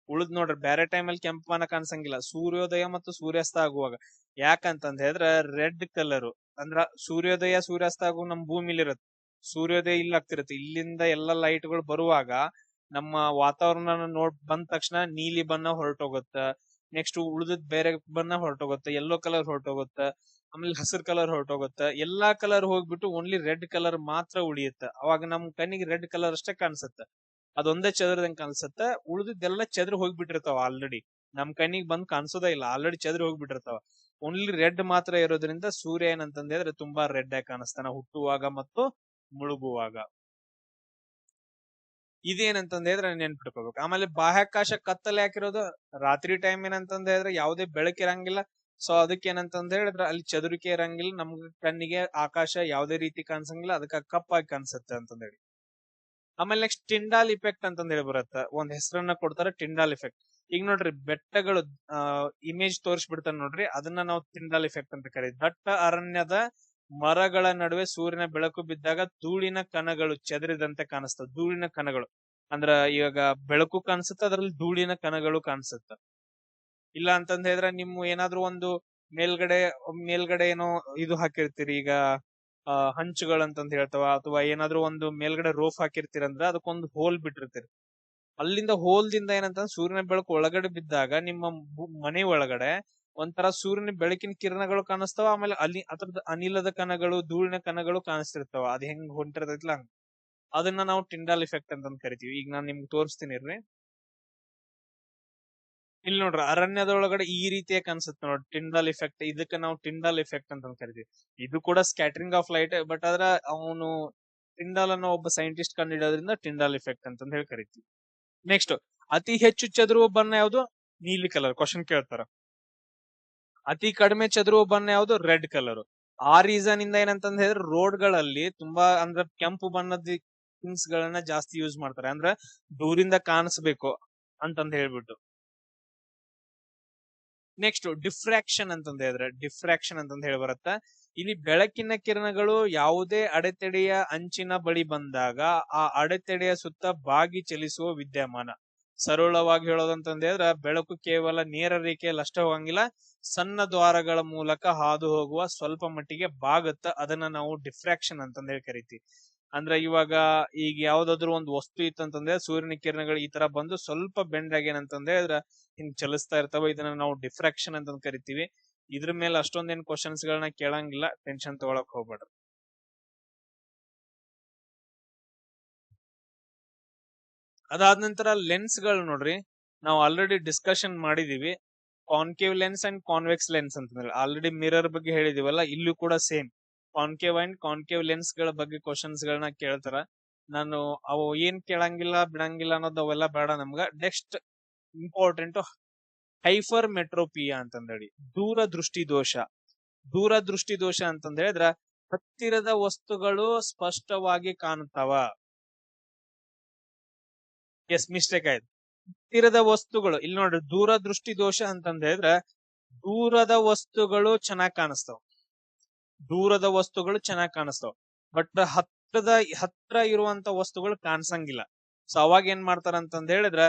Speaker 1: ಉಳಿದ್ ನೋಡ್ರಿ, ಬೇರೆ ಟೈಮಲ್ಲಿ ಕೆಂಪು ಬಣ್ಣ ಕಾಣಿಸಂಗಿಲ್ಲ, ಸೂರ್ಯೋದಯ ಮತ್ತು ಸೂರ್ಯಾಸ್ತ ಆಗುವಾಗ. ಯಾಕಂತಂದ ಹೇಳಿದ್ರೆ ರೆಡ್ ಕಲರ್ ಅಂದ್ರ ಸೂರ್ಯೋದಯ ಸೂರ್ಯಾಸ್ತ ಆಗುವ ನಮ್ ಭೂಮಿಲಿ ಇರುತ್ತೆ, ಸೂರ್ಯೋದಯ ಇಲ್ಲಿ ಆಗ್ತಿರುತ್ತೆ. ಇಲ್ಲಿಂದ ಎಲ್ಲಾ ಲೈಟ್ಗಳು ಬರುವಾಗ ನಮ್ಮ ವಾತಾವರಣ ಬಂದ ತಕ್ಷಣ ನೀಲಿ ಬಣ್ಣ ಹೊರಟೋಗುತ್ತ. ನೆಕ್ಸ್ಟ್ ಉಳಿದದ್ ಬೇರೆ ಬಣ್ಣ ಹೊರಟೋಗುತ್ತೆ, ಯೆಲ್ಲೋ ಕಲರ್ ಹೊರಟೋಗುತ್ತ, ಆಮೇಲೆ ಹಸಿರು ಕಲರ್ ಹೊರಟೋಗುತ್ತ. ಎಲ್ಲಾ ಕಲರ್ ಹೋಗ್ಬಿಟ್ಟು ಓನ್ಲಿ ರೆಡ್ ಕಲರ್ ಮಾತ್ರ ಉಳಿಯುತ್ತ. ಅವಾಗ ನಮ್ ಕಣ್ಣಿಗೆ ರೆಡ್ ಕಲರ್ ಅಷ್ಟೇ ಕಾಣಿಸುತ್ತೆ, ಅದೊಂದೇ ಚದುರದಂಗ್ ಕಾಣಿಸುತ್ತೆ. ಉಳಿದೆಲ್ಲ ಚದುರು ಹೋಗ್ಬಿಟ್ಟಿರ್ತಾವ ಆಲ್ರೆಡಿ, ನಮ್ ಕಣ್ಣಿಗೆ ಬಂದ್ ಕಾಣಿಸೋದೇ ಇಲ್ಲ, ಆಲ್ರೆಡಿ ಚದುರು ಹೋಗ್ಬಿಟ್ಟಿರ್ತಾವ. ಓನ್ಲಿ ರೆಡ್ ಮಾತ್ರ ಇರೋದ್ರಿಂದ ಸೂರ್ಯ ಏನಂತಂದ್ರೆ ತುಂಬಾ ರೆಡ್ ಆಗಿ ಕಾಣಿಸ್ತಾನ ಹುಟ್ಟುವಾಗ ಮತ್ತು ಮುಳುಗುವಾಗ. ಇದೇನಂತಂದ್ರೆ ನೆನ್ಪಿಟ್ಕೋಬೇಕು. ಆಮೇಲೆ ಬಾಹ್ಯಾಕಾಶ ಕತ್ತಲೆ ಹಾಕಿರೋದು ರಾತ್ರಿ ಟೈಮ್ ಏನಂತಂದ ಹೇಳಿದ್ರೆ ಯಾವುದೇ ಬೆಳಕಿರಂಗಿಲ್ಲ. ಸೊ ಅದಕ್ಕೆ ಏನಂತಂದ ಹೇಳಿದ್ರೆ ಅಲ್ಲಿ ಚದುರಿಕೆ ಇರಂಗಿಲ್ಲ, ನಮ್ಗ ಕಣ್ಣಿಗೆ ಆಕಾಶ ಯಾವುದೇ ರೀತಿ ಕಾಣಿಸಂಗಿಲ್ಲ, ಅದಕ್ಕೆ ಕಪ್ಪಾಗಿ ಕಾಣಿಸುತ್ತೆ ಅಂತಂದ ಹೇಳಿ. ಆಮೇಲೆ ನೆಕ್ಸ್ಟ್ ಟಿಂಡಾಲ್ ಇಫೆಕ್ಟ್ ಅಂತಂದ ಹೇಳಿ ಬರುತ್ತೆ, ಒಂದ್ ಹೆಸರನ್ನ ಕೊಡ್ತಾರೆ ಟಿಂಡಾಲ್ ಇಫೆಕ್ಟ್. ಈಗ ನೋಡ್ರಿ, ಬೆಟ್ಟಗಳು ಇಮೇಜ್ ತೋರಿಸ್ಬಿಡ್ತಾನೆ ನೋಡ್ರಿ, ಅದನ್ನ ನಾವು ಟಿಂಡಾಲ್ ಇಫೆಕ್ಟ್ ಅಂತ ಕರೀತೀವಿ. ದಟ್ಟ ಅರಣ್ಯದ ಮರಗಳ ನಡುವೆ ಸೂರ್ಯನ ಬೆಳಕು ಬಿದ್ದಾಗ ಧೂಳಿನ ಕಣಗಳು ಚೆದರಿದಂತೆ ಕಾಣಿಸ್ತದೆ. ಧೂಳಿನ ಕಣಗಳು ಅಂದ್ರ ಇವಾಗ ಬೆಳಕು ಕಾಣಿಸುತ್ತೆ, ಅದ್ರಲ್ಲಿ ಧೂಳಿನ ಕಣಗಳು ಕಾಣಿಸುತ್ತ. ಇಲ್ಲ ಅಂತಂದ ಹೇಳಿದ್ರೆ ನಿಮ್ಮ ಏನಾದ್ರು ಒಂದು ಮೇಲ್ಗಡೆ ಏನೋ ಇದು ಹಾಕಿರ್ತೀರಿ, ಈಗ ಹಂಚುಗಳಂತಂದ ಹೇಳ್ತಾವ, ಅಥವಾ ಏನಾದ್ರು ಒಂದು ಮೇಲ್ಗಡೆ ರೋಫ್ ಹಾಕಿರ್ತೀರಂದ್ರ ಅದಕ್ಕೊಂದು ಹೋಲ್ ಬಿಟ್ಟಿರ್ತೀರಿ. ಅಲ್ಲಿಂದ ಹೋಲ್ದಿಂದ ಏನಂತಂದ್ರೆ ಸೂರ್ಯನ ಬೆಳಕು ಒಳಗಡೆ ಬಿದ್ದಾಗ ನಿಮ್ಮ ಮನೆ ಒಳಗಡೆ ಒಂಥರ ಸೂರ್ಯನ ಬೆಳಕಿನ ಕಿರಣಗಳು ಕಾಣಿಸ್ತಾವ. ಆಮೇಲೆ ಅಲ್ಲಿ ಅದ್ರದ್ದು ಅನಿಲದ ಕಣಗಳು, ಧೂಳಿನ ಕಣಗಳು ಕಾಣಿಸ್ತಿರ್ತಾವ. ಅದ್ ಹೆಂಗ್ ಹೊಂಟಿರ್ತೈತ್ಲ ಹಂಗ, ಅದನ್ನ ನಾವು ಟಿಂಡಾಲ್ ಇಫೆಕ್ಟ್ ಅಂತ ಕರಿತೀವಿ. ಈಗ ನಾನ್ ನಿಮ್ಗೆ ತೋರಿಸ್ತೀನಿ ಇರ್ರಿ. ಇಲ್ಲಿ ನೋಡ್ರಿ, ಅರಣ್ಯದೊಳಗಡೆ ಈ ರೀತಿಯಾಗಿ ಕಾಣಿಸುತ್ತೆ ನೋಡ್ರಿ ಟಿಂಡಾಲ್ ಇಫೆಕ್ಟ್. ಇದಕ್ಕೆ ನಾವು ಟಿಂಡಾಲ್ ಇಫೆಕ್ಟ್ ಅಂತ ಕರಿತೀವಿ. ಇದು ಕೂಡ ಸ್ಕ್ಯಾಟರಿಂಗ್ ಆಫ್ ಲೈಟ್, ಬಟ್ ಆದ್ರ ಅವನು ಟಿಂಡಾಲ್ ಅನ್ನೋ ಒಬ್ಬ ಸೈಂಟಿಸ್ಟ್ ಕಂಡಿಡೋದ್ರಿಂದ ಟಿಂಡಾಲ್ ಇಫೆಕ್ಟ್ ಅಂತ ಹೇಳಿ ಕರಿತೀವಿ. ನೆಕ್ಸ್ಟ್, ಅತಿ ಹೆಚ್ಚು ಚದುರುವ ಬಣ್ಣ ಯಾವುದು? ನೀಲಿ ಕಲರ್. ಕ್ವಶನ್ ಕೇಳ್ತಾರ. ಅತಿ ಕಡಿಮೆ ಚದುರುವ ಬಣ್ಣ ಯಾವುದು? Red colour. ಆ ರೀಸನ್ ಇಂದ ಏನಂತಂದ ಹೇಳಿದ್ರೆ ರೋಡ್ ಗಳಲ್ಲಿ ತುಂಬಾ ಅಂದ್ರೆ ಕೆಂಪು ಬಣ್ಣದ ಥಿಂಗ್ಸ್ ಗಳನ್ನ ಜಾಸ್ತಿ ಯೂಸ್ ಮಾಡ್ತಾರೆ, ಅಂದ್ರೆ ದೂರಿಂದ ಕಾಣಿಸ್ಬೇಕು ಅಂತಂದ ಹೇಳ್ಬಿಟ್ಟು. ನೆಕ್ಸ್ಟ್ ಡಿಫ್ರಾಕ್ಷನ್ ಅಂತಂದ ಹೇಳಿ ಬರುತ್ತ. ಇಲ್ಲಿ ಬೆಳಕಿನ ಕಿರಣಗಳು ಯಾವುದೇ ಅಡೆತಡೆಯ ಅಂಚಿನ ಬಳಿ ಬಂದಾಗ ಆ ಅಡೆತಡೆಯ ಸುತ್ತ ಬಾಗಿ ಚಲಿಸುವ ವಿದ್ಯಮಾನ. ಸರಳವಾಗಿ ಹೇಳೋದಂತಂದ್ರೆ ಬೆಳಕು ಕೇವಲ ನೇರ ರೇಖೆಯಲ್ಲಿ ಅಷ್ಟೇ ಹೋಗಂಗಿಲ್ಲ, ಸಣ್ಣ ದ್ವಾರಗಳ ಮೂಲಕ ಹಾದು ಹೋಗುವ ಸ್ವಲ್ಪ ಮಟ್ಟಿಗೆ ಬಾಗುತ್ತ. ಅದನ್ನ ನಾವು ಡಿಫ್ರಾಕ್ಷನ್ ಅಂತಂದ ಹೇಳಿ ಕರಿತೀವಿ. ಅಂದ್ರೆ ಇವಾಗ ಈಗ ಯಾವ್ದಾದ್ರು ಒಂದು ವಸ್ತು ಇತ್ತಂತಂದ್ರೆ ಸೂರ್ಯನ ಕಿರಣಗಳು ಈ ತರ ಬಂದು ಸ್ವಲ್ಪ ಬೆಂಡ್ ಆಗಿ ಏನಂತಂದ್ರೆ ಹಿಂಗ್ ಚಲಿಸ್ತಾ ಇರ್ತಾವ. ಇದನ್ನ ನಾವು ಡಿಫ್ರಾಕ್ಷನ್ ಅಂತ ಕರಿತೀವಿ. ಇದ್ರ ಮೇಲೆ ಅಷ್ಟೊಂದೇನ್ ಕ್ವಶನ್ಸ್ ಗಳನ್ನ ಕೇಳಂಗಿಲ್ಲ, ಟೆನ್ಷನ್ ತಗೊಳಕ್ ಹೋಗ್ಬೇಡ್ರಿ. ಅದಾದ ನಂತರ ಲೆನ್ಸ್ ಗಳು ನೋಡ್ರಿ, ನಾವು ಆಲ್ರೆಡಿ ಡಿಸ್ಕಷನ್ ಮಾಡಿದೀವಿ. Concave lens and convex lens ಅಂತಂದ್ರೆ ಆಲ್ರೆಡಿ ಮಿರರ್ ಬಗ್ಗೆ ಹೇಳಿದಿವಲ್ಲ, ಇಲ್ಲೂ ಕೂಡ same concave and concave lens ಗಳ ಬಗ್ಗೆ ಕ್ವಶನ್ಸ್ ಗಳನ್ನ ಕೇಳ್ತಾರ. ನಾನು ಅವು ಏನ್ ಕೇಳಂಗಿಲ್ಲ ಬಿಡಂಗಿಲ್ಲ ಅನ್ನೋದು ಅವೆಲ್ಲ ಬೇಡ ನಮ್ಗ. ನೆಕ್ಸ್ಟ್ ಇಂಪಾರ್ಟೆಂಟ್ ಹೈಫರ್ ಮೆಟ್ರೋಪಿಯಾ ಅಂತಂದೇಳಿ ದೂರದೃಷ್ಟಿ ದೋಷ ಅಂತಂದ ಹೇಳಿದ್ರ ಹತ್ತಿರದ ವಸ್ತುಗಳು ಸ್ಪಷ್ಟವಾಗಿ ಕಾಣುತ್ತವ. ಎಸ್, ಮಿಸ್ಟೇಕ್ ಆಯ್ತು. ಹತ್ತಿರದ ವಸ್ತುಗಳು ಇಲ್ಲಿ ನೋಡ್ರಿ, ದೂರದೃಷ್ಟಿ ದೋಷ ಅಂತಂದ ಹೇಳಿದ್ರ ದೂರದ ವಸ್ತುಗಳು ಚೆನ್ನಾಗಿ ಕಾಣಿಸ್ತಾವ, ಬಟ್ ಹತ್ರ ಇರುವಂತ ವಸ್ತುಗಳು ಕಾಣಿಸಂಗಿಲ್ಲ. ಸೊ ಅವಾಗ ಏನ್ ಮಾಡ್ತಾರ ಅಂತಂದ ಹೇಳಿದ್ರ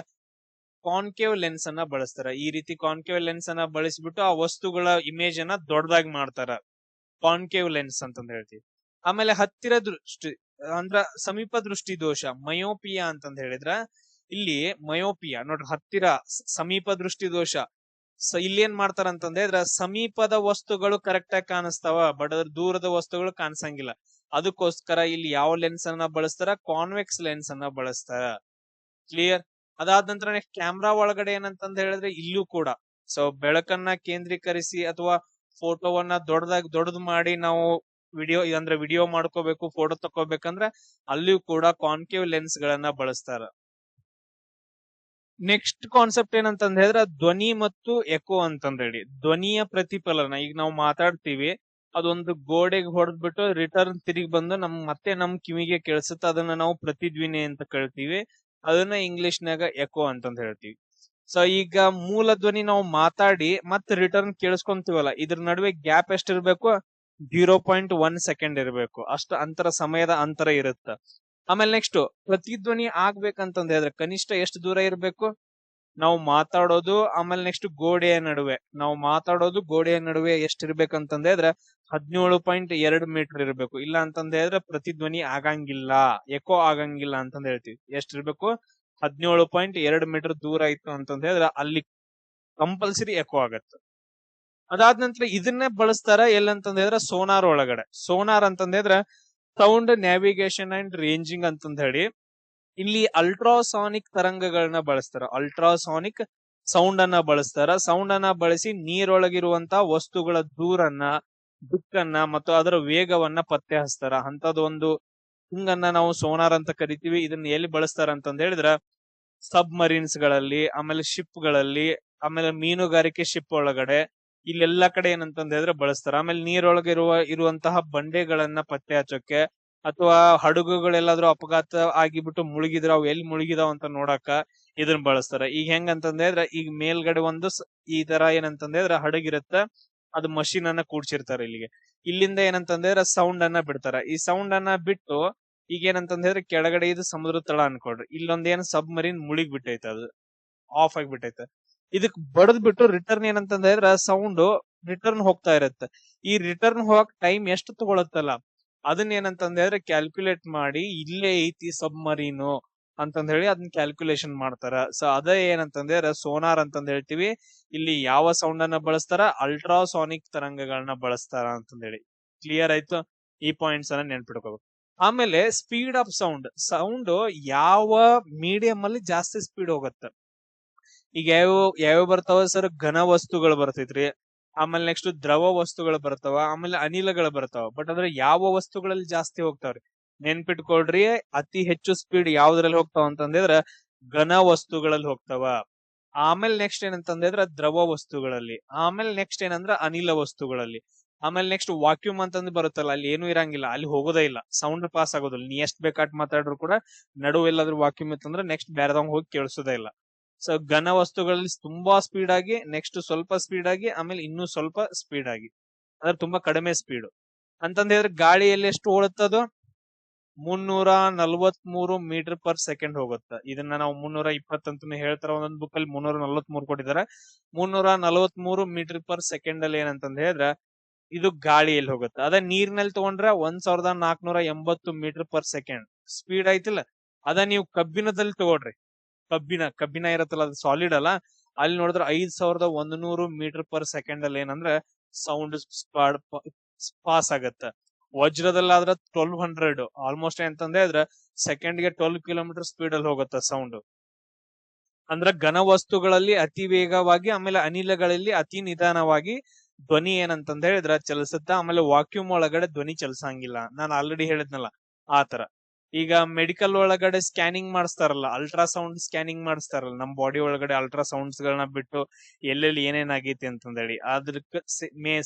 Speaker 1: ಕಾನ್ಕೇವ್ ಲೆನ್ಸ್ ಅನ್ನ ಬಳಸ್ತಾರ. ಈ ರೀತಿ ಕಾನ್ಕೇವ್ ಲೆನ್ಸ್ ಅನ್ನ ಬಳಸಿಬಿಟ್ಟು ಆ ವಸ್ತುಗಳ ಇಮೇಜ್ ಅನ್ನ ದೊಡ್ಡದಾಗಿ ಮಾಡ್ತಾರ, ಕಾನ್ಕೇವ್ ಲೆನ್ಸ್ ಅಂತಂದ ಹೇಳ್ತೀವಿ. ಆಮೇಲೆ ಹತ್ತಿರ ದೃಷ್ಟಿ ಅಂದ್ರ ಸಮೀಪ ದೃಷ್ಟಿ ದೋಷ, ಮಯೋಪಿಯಾ ಅಂತಂದ ಹೇಳಿದ್ರ ಇಲ್ಲಿ ಮಯೋಪಿಯಾ ನೋಡ್ರಿ, ಹತ್ತಿರ ಸಮೀಪ ದೃಷ್ಟಿ ದೋಷ. ಇಲ್ಲಿ ಏನ್ ಮಾಡ್ತಾರ ಅಂತಂದ್ರೆ ಸಮೀಪದ ವಸ್ತುಗಳು ಕರೆಕ್ಟ್ ಆಗಿ ಕಾಣಿಸ್ತಾವ, ಬಟ್ ಅದ್ರ ದೂರದ ವಸ್ತುಗಳು ಕಾಣಿಸಂಗಿಲ್ಲ. ಅದಕ್ಕೋಸ್ಕರ ಇಲ್ಲಿ ಯಾವ ಲೆನ್ಸ್ ಅನ್ನ ಬಳಸ್ತಾರ? ಕಾನ್ವೆಕ್ಸ್ ಲೆನ್ಸ್ ಅನ್ನ ಬಳಸ್ತಾರ. ಕ್ಲಿಯರ್? ಅದಾದ ನಂತರ ನೆಕ್ಸ್ಟ್ ಕ್ಯಾಮ್ರಾ ಒಳಗಡೆ ಏನಂತಂದ ಹೇಳಿದ್ರೆ ಇಲ್ಲೂ ಕೂಡ ಸೊ ಬೆಳಕನ್ನ ಕೇಂದ್ರೀಕರಿಸಿ ಅಥವಾ ಫೋಟೋವನ್ನ ದೊಡ್ಡದು ಮಾಡಿ ನಾವು ವಿಡಿಯೋ ಮಾಡ್ಕೋಬೇಕು, ಫೋಟೋ ತಕೋಬೇಕಂದ್ರ ಅಲ್ಲಿಯೂ ಕೂಡ ಕಾನ್ಕೇವ್ ಲೆನ್ಸ್ ಗಳನ್ನ ಬಳಸ್ತಾರ. ನೆಕ್ಸ್ಟ್ ಕಾನ್ಸೆಪ್ಟ್ ಏನಂತಂದ್ ಹೇಳಿದ್ರೆ ಧ್ವನಿ ಮತ್ತು ಎಕೋ ಅಂತಂದ್ ಹೇಳಿ. ಧ್ವನಿಯ ಪ್ರತಿಫಲನ, ಈಗ ನಾವು ಮಾತಾಡ್ತೀವಿ, ಅದೊಂದು ಗೋಡೆಗೆ ಹೊಡೆದ್ಬಿಟ್ಟು ರಿಟರ್ನ್ ತಿರುಗಿ ಬಂದು ಮತ್ತೆ ನಮ್ ಕಿವಿಗೆ ಕೇಳಿಸುತ್ತೆ, ಅದನ್ನ ನಾವು ಪ್ರತಿಧ್ವನಿ ಅಂತ ಕೇಳ್ತೀವಿ. ಅದನ್ನ ಇಂಗ್ಲಿಷ್ ನಾಗ ಎಕೋ ಅಂತಂದ್ ಹೇಳ್ತೀವಿ. ಸೊ ಈಗ ಮೂಲ ಧ್ವನಿ ನಾವು ಮಾತಾಡಿ ಮತ್ತೆ ರಿಟರ್ನ್ ಕೇಳಿಸ್ಕೊಂತೀವಲ್ಲ, ಇದ್ರ ನಡುವೆ ಗ್ಯಾಪ್ ಎಷ್ಟಿರ್ಬೇಕು? 0.1 ಸೆಕೆಂಡ್ ಇರಬೇಕು. ಅಷ್ಟು ಸಮಯದ ಅಂತರ ಇರುತ್ತೆ. ಆಮೇಲೆ ನೆಕ್ಸ್ಟ್ ಪ್ರತಿಧ್ವನಿ ಆಗ್ಬೇಕಂತಂದ್ ಹೇಳಿದ್ರೆ ಕನಿಷ್ಠ ಎಷ್ಟು ದೂರ ಇರಬೇಕು? ನಾವು ಮಾತಾಡೋದು ಆಮೇಲೆ ನೆಕ್ಸ್ಟ್ ಗೋಡೆಯ ನಡುವೆ ಎಷ್ಟಿರ್ಬೇಕಂತಂದ್ ಹೇಳಿದ್ರೆ 17.2 ಮೀಟರ್ ಇರಬೇಕು. ಇಲ್ಲ ಅಂತಂದ್ ಹೇಳಿದ್ರೆ ಪ್ರತಿಧ್ವನಿ ಆಗಂಗಿಲ್ಲ, ಎಕೋ ಆಗಂಗಿಲ್ಲ ಅಂತಂದ್ ಹೇಳ್ತೀವಿ. ಎಷ್ಟಿರ್ಬೇಕು? 17.2 ಮೀಟರ್ ದೂರ ಇತ್ತು ಅಂತಂದ್ ಹೇಳಿದ್ರೆ ಅಲ್ಲಿ ಕಂಪಲ್ಸರಿ ಎಕೋ ಆಗತ್ತೆ. ಅದಾದ ನಂತರ ಇದನ್ನೇ ಬಳಸ್ತಾರ ಎಲ್ಲಂತಂದ್ ಹೇಳಿದ್ರೆ ಸೋನಾರ್ ಒಳಗಡೆ. ಸೋನಾರ್ ಅಂತಂದ್ ಹೇಳಿದ್ರೆ ಸೌಂಡ್ ನ್ಯಾವಿಗೇಷನ್ ಅಂಡ್ ರೇಂಜಿಂಗ್ ಅಂತಂದ್ ಹೇಳಿ, ಇಲ್ಲಿ ಅಲ್ಟ್ರಾಸಾನಿಕ್ ತರಂಗಗಳನ್ನ ಬಳಸ್ತಾರ. ಅಲ್ಟ್ರಾಸಾನಿಕ್ ಸೌಂಡ್ ಅನ್ನ ಬಳಸ್ತಾರ. ಸೌಂಡ್ ಅನ್ನ ಬಳಸಿ ನೀರೊಳಗಿರುವಂತಹ ವಸ್ತುಗಳ ದೂರನ್ನ, ದಿಕ್ಕನ್ನ ಮತ್ತು ಅದರ ವೇಗವನ್ನ ಪತ್ತೆ ಹಚ್ತಾರ. ಅಂತದ್ ಒಂದು ಹಿಂಗನ್ನ ನಾವು ಸೋನಾರ್ ಅಂತ ಕರಿತೀವಿ. ಇದನ್ನ ಎಲ್ಲಿ ಬಳಸ್ತಾರ ಅಂತಂದ್ ಹೇಳಿದ್ರ ಸಬ್ ಮರೀನ್ಸ್ ಗಳಲ್ಲಿ, ಆಮೇಲೆ ಶಿಪ್ ಗಳಲ್ಲಿ, ಆಮೇಲೆ ಮೀನುಗಾರಿಕೆ ಶಿಪ್ ಒಳಗಡೆ, ಇಲ್ಲೆಲ್ಲಾ ಕಡೆ ಏನಂತಂದ್ ಹೇಳಿದ್ರೆ ಬಳಸ್ತಾರ. ಆಮೇಲೆ ನೀರೊಳಗೆ ಇರುವಂತಹ ಬಂಡೆಗಳನ್ನ ಪತ್ತೆ ಹಚ್ಚೋಕೆ, ಅಥವಾ ಹಡಗುಗಳೆಲ್ಲಾದ್ರೂ ಅಪಘಾತ ಆಗಿಬಿಟ್ಟು ಮುಳುಗಿದ್ರ ಅವು ಎಲ್ಲಿ ಮುಳುಗಿದಾವ್ ಅಂತ ನೋಡಾಕ ಇದನ್ನ ಬಳಸ್ತಾರ. ಈಗ ಹೆಂಗಂತಂದ್ ಹೇಳಿದ್ರೆ ಈಗ ಮೇಲ್ಗಡೆ ಒಂದು ಈ ತರ ಏನಂತಂದ್ ಹೇಳಿದ್ರೆ ಹಡಗಿರುತ್ತ, ಅದು ಮಷೀನ್ ಅನ್ನ ಕೂಡ್ಸಿರ್ತಾರ ಇಲ್ಲಿಗೆ. ಇಲ್ಲಿಂದ ಏನಂತಂದ್ ಹೇಳಿದ್ರೆ ಸೌಂಡ್ ಅನ್ನ ಬಿಡ್ತಾರ. ಈ ಸೌಂಡ್ ಅನ್ನ ಬಿಟ್ಟು ಈಗ ಏನಂತಂದ್ ಹೇಳಿದ್ರೆ ಕೆಳಗಡೆ ಇದು ಸಮುದ್ರ ತಳ ಅನ್ಕೊಡ್ರಿ, ಇಲ್ಲೊಂದೇನ್ ಸಬ್ ಮರೀನ್ ಮುಳುಗಿ ಬಿಟ್ಟೈತೆ, ಅದು ಆಫ್ ಆಗಿಬಿಟ್ಟೈತೆ. ಇದಕ್ ಬಡದ್ ಬಿಟ್ಟು ರಿಟರ್ನ್ ಏನಂತಂದ್ ಹೇಳಿದ್ರೆ ಸೌಂಡ್ ರಿಟರ್ನ್ ಹೋಗ್ತಾ ಇರತ್ತೆ. ಈ ರಿಟರ್ನ್ ಹೋಗಕ್ ಟೈಮ್ ಎಷ್ಟು ತಗೊಳತ್ತಲ್ಲ, ಅದನ್ನ ಏನಂತಂದ್ ಹೇಳಿದ್ರೆ ಕ್ಯಾಲ್ಕುಲೇಟ್ ಮಾಡಿ ಇಲ್ಲೇ ಐತಿ ಸಬ್ ಮರೀನು ಅಂತಂದ್ ಹೇಳಿ ಅದನ್ನ ಕ್ಯಾಲ್ಕುಲೇಷನ್ ಮಾಡ್ತಾರ. ಸೊ ಅದೇ ಏನಂತಂದ್ ಹೇಳಿದ್ರೆ ಸೋನಾರ್ ಅಂತಂದ್ ಹೇಳ್ತೀವಿ. ಇಲ್ಲಿ ಯಾವ ಸೌಂಡ್ ಅನ್ನ ಬಳಸ್ತಾರ? ಅಲ್ಟ್ರಾಸಾನಿಕ್ ತರಂಗಗಳನ್ನ ಬಳಸ್ತಾರ ಅಂತಂದ್ ಹೇಳಿ. ಕ್ಲಿಯರ್ ಆಯ್ತು? ಈ ಪಾಯಿಂಟ್ಸ್ ಅನ್ನ ನೆನ್ಪಿಡ್ಕೋಬೇಕು. ಆಮೇಲೆ ಸ್ಪೀಡ್ ಆಫ್ ಸೌಂಡ್ ಯಾವ ಮೀಡಿಯಂ ಅಲ್ಲಿ ಜಾಸ್ತಿ ಸ್ಪೀಡ್ ಹೋಗುತ್ತೆ? ಈಗ ಯಾವ ಬರ್ತಾವ ಸರ್? ಘನ ವಸ್ತುಗಳು ಬರ್ತೈತ್ರಿ, ಆಮೇಲೆ ನೆಕ್ಸ್ಟ್ ದ್ರವ ವಸ್ತುಗಳು ಬರ್ತಾವ, ಆಮೇಲೆ ಅನಿಲಗಳು ಬರ್ತಾವ. ಬಟ್ ಅಂದ್ರೆ ಯಾವ ವಸ್ತುಗಳಲ್ಲಿ ಜಾಸ್ತಿ ಹೋಗ್ತಾವ್ರಿ? ನೆನ್ಪಿಟ್ಕೊಳ್ರಿ, ಅತಿ ಹೆಚ್ಚು ಸ್ಪೀಡ್ ಯಾವ್ದ್ರಲ್ಲಿ ಹೋಗ್ತಾವ ಅಂತಂದ್ರೆ ಘನ ವಸ್ತುಗಳಲ್ಲಿ ಹೋಗ್ತಾವ. ಆಮೇಲೆ ನೆಕ್ಸ್ಟ್ ಏನಂತಂದ್ರೆ ದ್ರವ ವಸ್ತುಗಳಲ್ಲಿ, ಆಮೇಲೆ ನೆಕ್ಸ್ಟ್ ಏನಂದ್ರ ಅನಿಲ ವಸ್ತುಗಳಲ್ಲಿ, ಆಮೇಲೆ ನೆಕ್ಸ್ಟ್ ವಾಕ್ಯೂಮ್ ಅಂತಂದ್ ಬರುತ್ತಲ್ಲ, ಅಲ್ಲಿ ಏನು ಇರಂಗಿಲ್ಲ, ಅಲ್ಲಿ ಹೋಗೋದೇ ಇಲ್ಲ, ಸೌಂಡ್ ಪಾಸ್ ಆಗೋದಿಲ್ಲ. ನೀ ಎಷ್ಟ್ ಬೇಕಾಟ್ ಮಾತಾಡ್ರು ಕೂಡ ನಡುವೆ ಎಲ್ಲಾದ್ರೂ ವಾಕ್ಯೂಮ್ ಇತ್ತಂದ್ರೆ ನೆಕ್ಸ್ಟ್ ಬೇರೆದವಂಗ್ ಹೋಗಿ ಕೇಳಿಸೋದೇ ಇಲ್ಲ. ಸೊ ಘನ ವಸ್ತುಗಳಲ್ಲಿ ತುಂಬಾ ಸ್ಪೀಡ್ ಆಗಿ, ನೆಕ್ಸ್ಟ್ ಸ್ವಲ್ಪ ಸ್ಪೀಡ್ ಆಗಿ, ಆಮೇಲೆ ಇನ್ನೂ ಸ್ವಲ್ಪ ಸ್ಪೀಡ್ ಆಗಿ, ಅಂದ್ರೆ ತುಂಬಾ ಕಡಿಮೆ ಸ್ಪೀಡ್ ಅಂತಂದ್ ಹೇಳಿದ್ರೆ ಗಾಳಿಯಲ್ಲಿ ಎಷ್ಟು ಓಡುತ್ತದು? 343 ಮೀಟರ್/ಸೆಕೆಂಡ್ ಹೋಗುತ್ತೆ. ಇದನ್ನ ನಾವು 320 ಅಂತಾನೆ ಹೇಳ್ತಾರ, ಒಂದೊಂದು ಬುಕ್ ಅಲ್ಲಿ 343 ಕೊಟ್ಟಿದ್ದಾರೆ. 343 ಮೀಟರ್/ಸೆಕೆಂಡ್ ಅಲ್ಲಿ ಏನಂತಂದ್ ಹೇಳಿದ್ರೆ ಇದು ಗಾಳಿಯಲ್ಲಿ ಹೋಗುತ್ತೆ. ಅದ ನೀರಿನಲ್ಲಿ ತಗೊಂಡ್ರೆ 1480 ಮೀಟರ್/ಸೆಕೆಂಡ್ ಸ್ಪೀಡ್ ಆಯ್ತಿಲ್ಲ. ಅದ ನೀವು ಕಬ್ಬಿಣದಲ್ಲಿ ತಗೊಳ್ರಿ, ಕಬ್ಬಿಣ ಇರತ್ತಲ್ಲ, ಅದು ಸಾಲಿಡ್ ಅಲ್ಲ, ಅಲ್ಲಿ ನೋಡಿದ್ರೆ 5100 ಮೀಟರ್/ಸೆಕೆಂಡ್ ಅಲ್ಲಿ ಏನಂದ್ರೆ ಸೌಂಡ್ ಪಾಸ್ ಆಗತ್ತ. ವಜ್ರದಲ್ಲಾದ್ರೆ 1200, ಆಲ್ಮೋಸ್ಟ್ ಅಂತಂದ್ರೆ ಅದ್ರ ಸೆಕೆಂಡ್ಗೆ 12 ಕಿಲೋಮೀಟರ್ ಸ್ಪೀಡ್ ಅಲ್ಲಿ ಹೋಗುತ್ತೆ ಸೌಂಡ್. ಅಂದ್ರೆ ಘನ ವಸ್ತುಗಳಲ್ಲಿ ಅತಿ ವೇಗವಾಗಿ, ಆಮೇಲೆ ಅನಿಲಗಳಲ್ಲಿ ಅತಿ ನಿಧಾನವಾಗಿ ಧ್ವನಿ ಏನಂತಂದ್ ಹೇಳಿದ್ರ ಚಲಿಸುತ್ತ. ಆಮೇಲೆ ವಾಕ್ಯೂಮ್ ಒಳಗಡೆ ಧ್ವನಿ ಚಲಿಸಂಗಿಲ್ಲ, ನಾನು ಆಲ್ರೆಡಿ ಹೇಳಿದ್ನಲ್ಲ ಆತರ. ಈಗ ಮೆಡಿಕಲ್ ಒಳಗಡೆ ಸ್ಕ್ಯಾನಿಂಗ್ ಮಾಡಿಸ್ತಾರಲ್ಲ, ಅಲ್ಟ್ರಾಸೌಂಡ್ ಸ್ಕ್ಯಾನಿಂಗ್ ಮಾಡಿಸ್ತಾರಲ್ಲ, ನಮ್ ಬಾಡಿ ಒಳಗಡೆ ಅಲ್ಟ್ರಾಸೌಂಡ್ಸ್ ಗಳನ್ನ ಬಿಟ್ಟು ಎಲ್ಲೆಲ್ಲಿ ಏನೇನಾಗೈತಿ ಅಂತಂದೇಳಿ, ಅದಕ್ಕೆ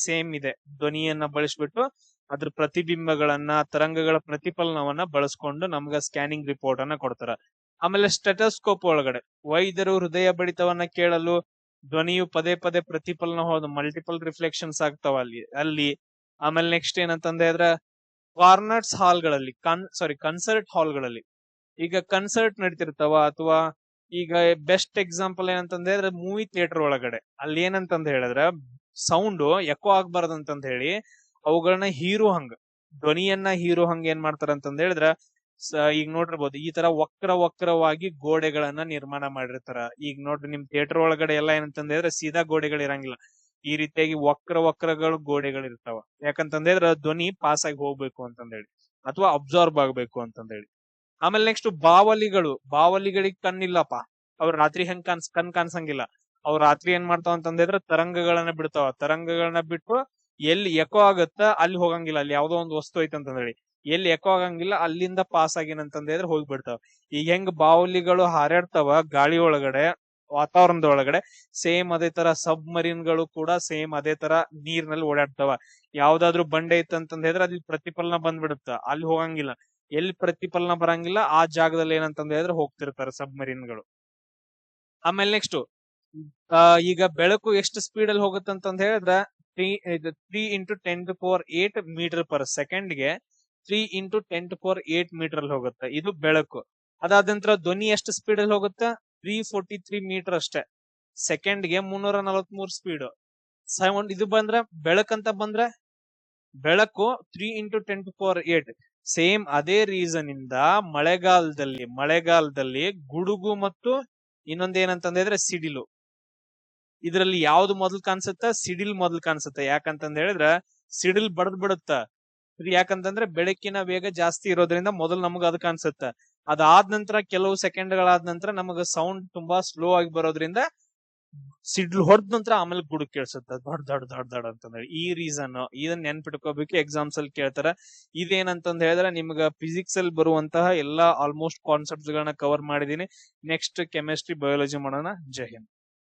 Speaker 1: ಸೇಮ್ ಇದೆ. ಧ್ವನಿಯನ್ನ ಬಳಸ್ಬಿಟ್ಟು ಅದ್ರ ಪ್ರತಿಬಿಂಬಗಳನ್ನ, ತರಂಗಗಳ ಪ್ರತಿಫಲನವನ್ನ ಬಳಸ್ಕೊಂಡು ನಮ್ಗ ಸ್ಕ್ಯಾನಿಂಗ್ ರಿಪೋರ್ಟ್ ಅನ್ನ ಕೊಡ್ತಾರ. ಆಮೇಲೆ ಸ್ಟೆಟಸ್ಕೋಪ್ ಒಳಗಡೆ ವೈದ್ಯರು ಹೃದಯ ಬಡಿತವನ್ನ ಕೇಳಲು ಧ್ವನಿಯು ಪದೇ ಪದೇ ಪ್ರತಿಫಲನ ಹೋದ ಮಲ್ಟಿಪಲ್ ರಿಫ್ಲೆಕ್ಷನ್ಸ್ ಆಗ್ತಾವ ಅಲ್ಲಿ. ಆಮೇಲೆ ನೆಕ್ಸ್ಟ್ ಏನಂತಂದ್ರೆ ಅದ್ರ ಕಾರ್ನರ್ಸ್ ಹಾಲ್ಗಳಲ್ಲಿ, ಕನ್ಸರ್ಟ್ ಹಾಲ್ಗಳಲ್ಲಿ, ಈಗ ಕನ್ಸರ್ಟ್ ನಡೀತಿರ್ತಾವ, ಅಥವಾ ಈಗ ಬೆಸ್ಟ್ ಎಕ್ಸಾಂಪಲ್ ಏನಂತಂದ್ರೆ ಮೂವಿ ಥಿಯೇಟರ್ ಒಳಗಡೆ ಅಲ್ಲಿ ಏನಂತಂದ್ ಹೇಳಿದ್ರೆ ಸೌಂಡ್ ಎಕೋ ಆಗ್ಬಾರ್ದಂತಂದ್ ಹೇಳಿ ಅವುಗಳನ್ನ ಧ್ವನಿಯನ್ನ ಹೀರೋ ಹಂಗ ಏನ್ ಮಾಡ್ತಾರ ಅಂತಂದ್ ಹೇಳಿದ್ರ, ಈಗ ನೋಡಿರ್ಬೋದು ಈ ತರ ವಕ್ರವಾಗಿ ಗೋಡೆಗಳನ್ನ ನಿರ್ಮಾಣ ಮಾಡಿರ್ತಾರ. ಈಗ ನೋಡ್ರಿ ನಿಮ್ ಥಿಯೇಟರ್ ಒಳಗಡೆ ಎಲ್ಲಾ ಏನಂತಂದ್ ಹೇಳಿದ್ರೆ ಸೀದಾ ಗೋಡೆಗಳು ಇರಂಗಿಲ್ಲ, ಈ ರೀತಿಯಾಗಿ ವಕ್ರಗಳು ಗೋಡೆಗಳು ಇರ್ತಾವ. ಯಾಕಂತಂದ್ರೆ ಧ್ವನಿ ಪಾಸ್ ಆಗಿ ಹೋಗ್ಬೇಕು ಅಂತಂದ್ ಹೇಳಿ, ಅಥವಾ ಅಬ್ಸಾರ್ಬ್ ಆಗ್ಬೇಕು ಅಂತಂದ್ ಹೇಳಿ. ಆಮೇಲೆ ನೆಕ್ಸ್ಟ್ ಬಾವಲಿಗಳಿಗೆ ಕಣ್ಣಿಲ್ಲಪ್ಪ, ಅವ್ರ ರಾತ್ರಿ ಹೆಂಗ್ ಕಣ್ ಕಾಣಿಸಂಗಿಲ್ಲ. ಅವ್ರ ರಾತ್ರಿ ಏನ್ ಮಾಡ್ತಾವ ಅಂತಂದ್ರೆ ತರಂಗಗಳನ್ನ ಬಿಡ್ತಾವ. ತರಂಗಗಳನ್ನ ಬಿಟ್ಟು ಎಲ್ಲಿ ಎಕೋ ಆಗತ್ತ ಅಲ್ಲಿ ಹೋಗಂಗಿಲ್ಲ, ಅಲ್ಲಿ ಯಾವ್ದೋ ಒಂದು ವಸ್ತು ಐತಂತ ಹೇಳಿ ಎಲ್ಲಿ ಎಕೋ ಆಗಂಗಿಲ್ಲ ಅಲ್ಲಿಂದ ಪಾಸ್ ಆಗಿನಂತಂದ್ರೆ ಹೋಗ್ಬಿಡ್ತಾವ. ಈಗ ಹೆಂಗ್ ಬಾವಲಿಗಳು ಹಾರಾಡ್ತಾವ ಗಾಳಿ ಒಳಗಡೆ, ವಾತಾವರಣದ ಒಳಗಡೆ. ಸೇಮ್ ಅದೇ ತರ ಸಬ್ ಮರೀನ್ ಗಳು ಕೂಡ ಸೇಮ್ ಅದೇ ತರ ನೀರ್ನಲ್ಲಿ ಓಡಾಡ್ತಾವ. ಯಾವ್ದಾದ್ರು ಬಂಡೆ ಇತ್ತಂತಂದ್ ಹೇಳಿದ್ರೆ ಅಲ್ಲಿ ಪ್ರತಿಫಲನ ಬಂದ್ಬಿಡುತ್ತ, ಅಲ್ಲಿ ಹೋಗಂಗಿಲ್ಲ. ಎಲ್ಲಿ ಪ್ರತಿಫಲನ ಬರಂಗಿಲ್ಲ ಆ ಜಾಗದಲ್ಲಿ ಏನಂತಂದ್ ಹೇಳಿದ್ರೆ ಹೋಗ್ತಿರ್ತಾರೆ ಸಬ್ ಮರೀನ್ ಗಳು. ಆಮೇಲೆ ನೆಕ್ಸ್ಟ್ ಈಗ ಬೆಳಕು ಎಷ್ಟು ಸ್ಪೀಡ್ ಅಲ್ಲಿ ಹೋಗುತ್ತಂತಂದ್ ಹೇಳಿದ್ರ 3 × 10⁸ ಮೀಟರ್/ಸೆಕೆಂಡ್ಗೆ 3 × 10⁸ ಮೀಟರ್ ಅಲ್ಲಿ ಹೋಗುತ್ತೆ. ಇದು ಬೆಳಕು. ಅದಾದ ನಂತರ ಧ್ವನಿ ಎಷ್ಟು ಸ್ಪೀಡ್ ಅಲ್ಲಿ ಹೋಗುತ್ತೆ? 343 ಮೀಟರ್ ಅಷ್ಟೇ. ಸೆಕೆಂಡ್ಗೆ 343 ಸ್ಪೀಡ್. ಸೌಂಡ್ ಇದು ಬಂದ್ರೆ ಬೆಳಕಂತ ಬಂದ್ರೆ ಬೆಳಕು 3 × 10⁸. ಸೇಮ್ ಅದೇ ರೀಸನ್ ಇಂದ ಮಳೆಗಾಲದಲ್ಲಿ ಗುಡುಗು ಮತ್ತು ಇನ್ನೊಂದೇನಂತಂದ್ರೆ ಸಿಡಿಲು, ಇದ್ರಲ್ಲಿ ಯಾವ್ದು ಮೊದಲು ಕಾಣಿಸುತ್ತ? ಸಿಡಿಲ್ ಮೊದಲು ಕಾಣಿಸುತ್ತೆ. ಯಾಕಂತಂದ್ ಹೇಳಿದ್ರ ಸಿಡಿಲ್ ಬಡದ್ ಬಿಡುತ್ತ. ಯಾಕಂತಂದ್ರೆ ಬೆಳಕಿನ ವೇಗ ಜಾಸ್ತಿ ಇರೋದ್ರಿಂದ ಮೊದಲು ನಮಗ ಅದು ಕಾಣಿಸುತ್ತೆ. ಅದಾದ ನಂತರ ಕೆಲವು ಸೆಕೆಂಡ್ಗಳಾದ ನಂತರ ನಮಗ ಸೌಂಡ್ ತುಂಬಾ ಸ್ಲೋ ಆಗಿ ಬರೋದ್ರಿಂದ ಸಿಡ್ಲು ಹೊಡೆದ ನಂತರ ಆಮೇಲೆ ಗುಡುಗ್ ಕೇಳಿಸುತ್ತೆ, ದೊಡ್ಡ ದೊಡ್ಡ ದೊಡ್ಡ ದೊಡ್ಡ ಅಂತಂದ್ರೆ. ಈ ರೀಸನ್ ಇದನ್ನ ನೆನ್ಪಿಟ್ಕೋಬೇಕು, ಎಕ್ಸಾಮ್ಸ್ ಅಲ್ಲಿ ಕೇಳ್ತಾರ. ಇದೇನಂತಂದ್ ಹೇಳಿದ್ರೆ ನಿಮ್ಗ ಫಿಸಿಕ್ಸ್ ಅಲ್ಲಿ ಬರುವಂತಹ ಎಲ್ಲಾ ಆಲ್ಮೋಸ್ಟ್ ಕಾನ್ಸೆಪ್ಟ್ಸ್ ಗಳನ್ನ ಕವರ್ ಮಾಡಿದೀನಿ. ನೆಕ್ಸ್ಟ್ ಕೆಮಿಸ್ಟ್ರಿ ಬಯಾಲಜಿ ಮಾಡೋಣ. ಜೈ ಹಿಂದ್.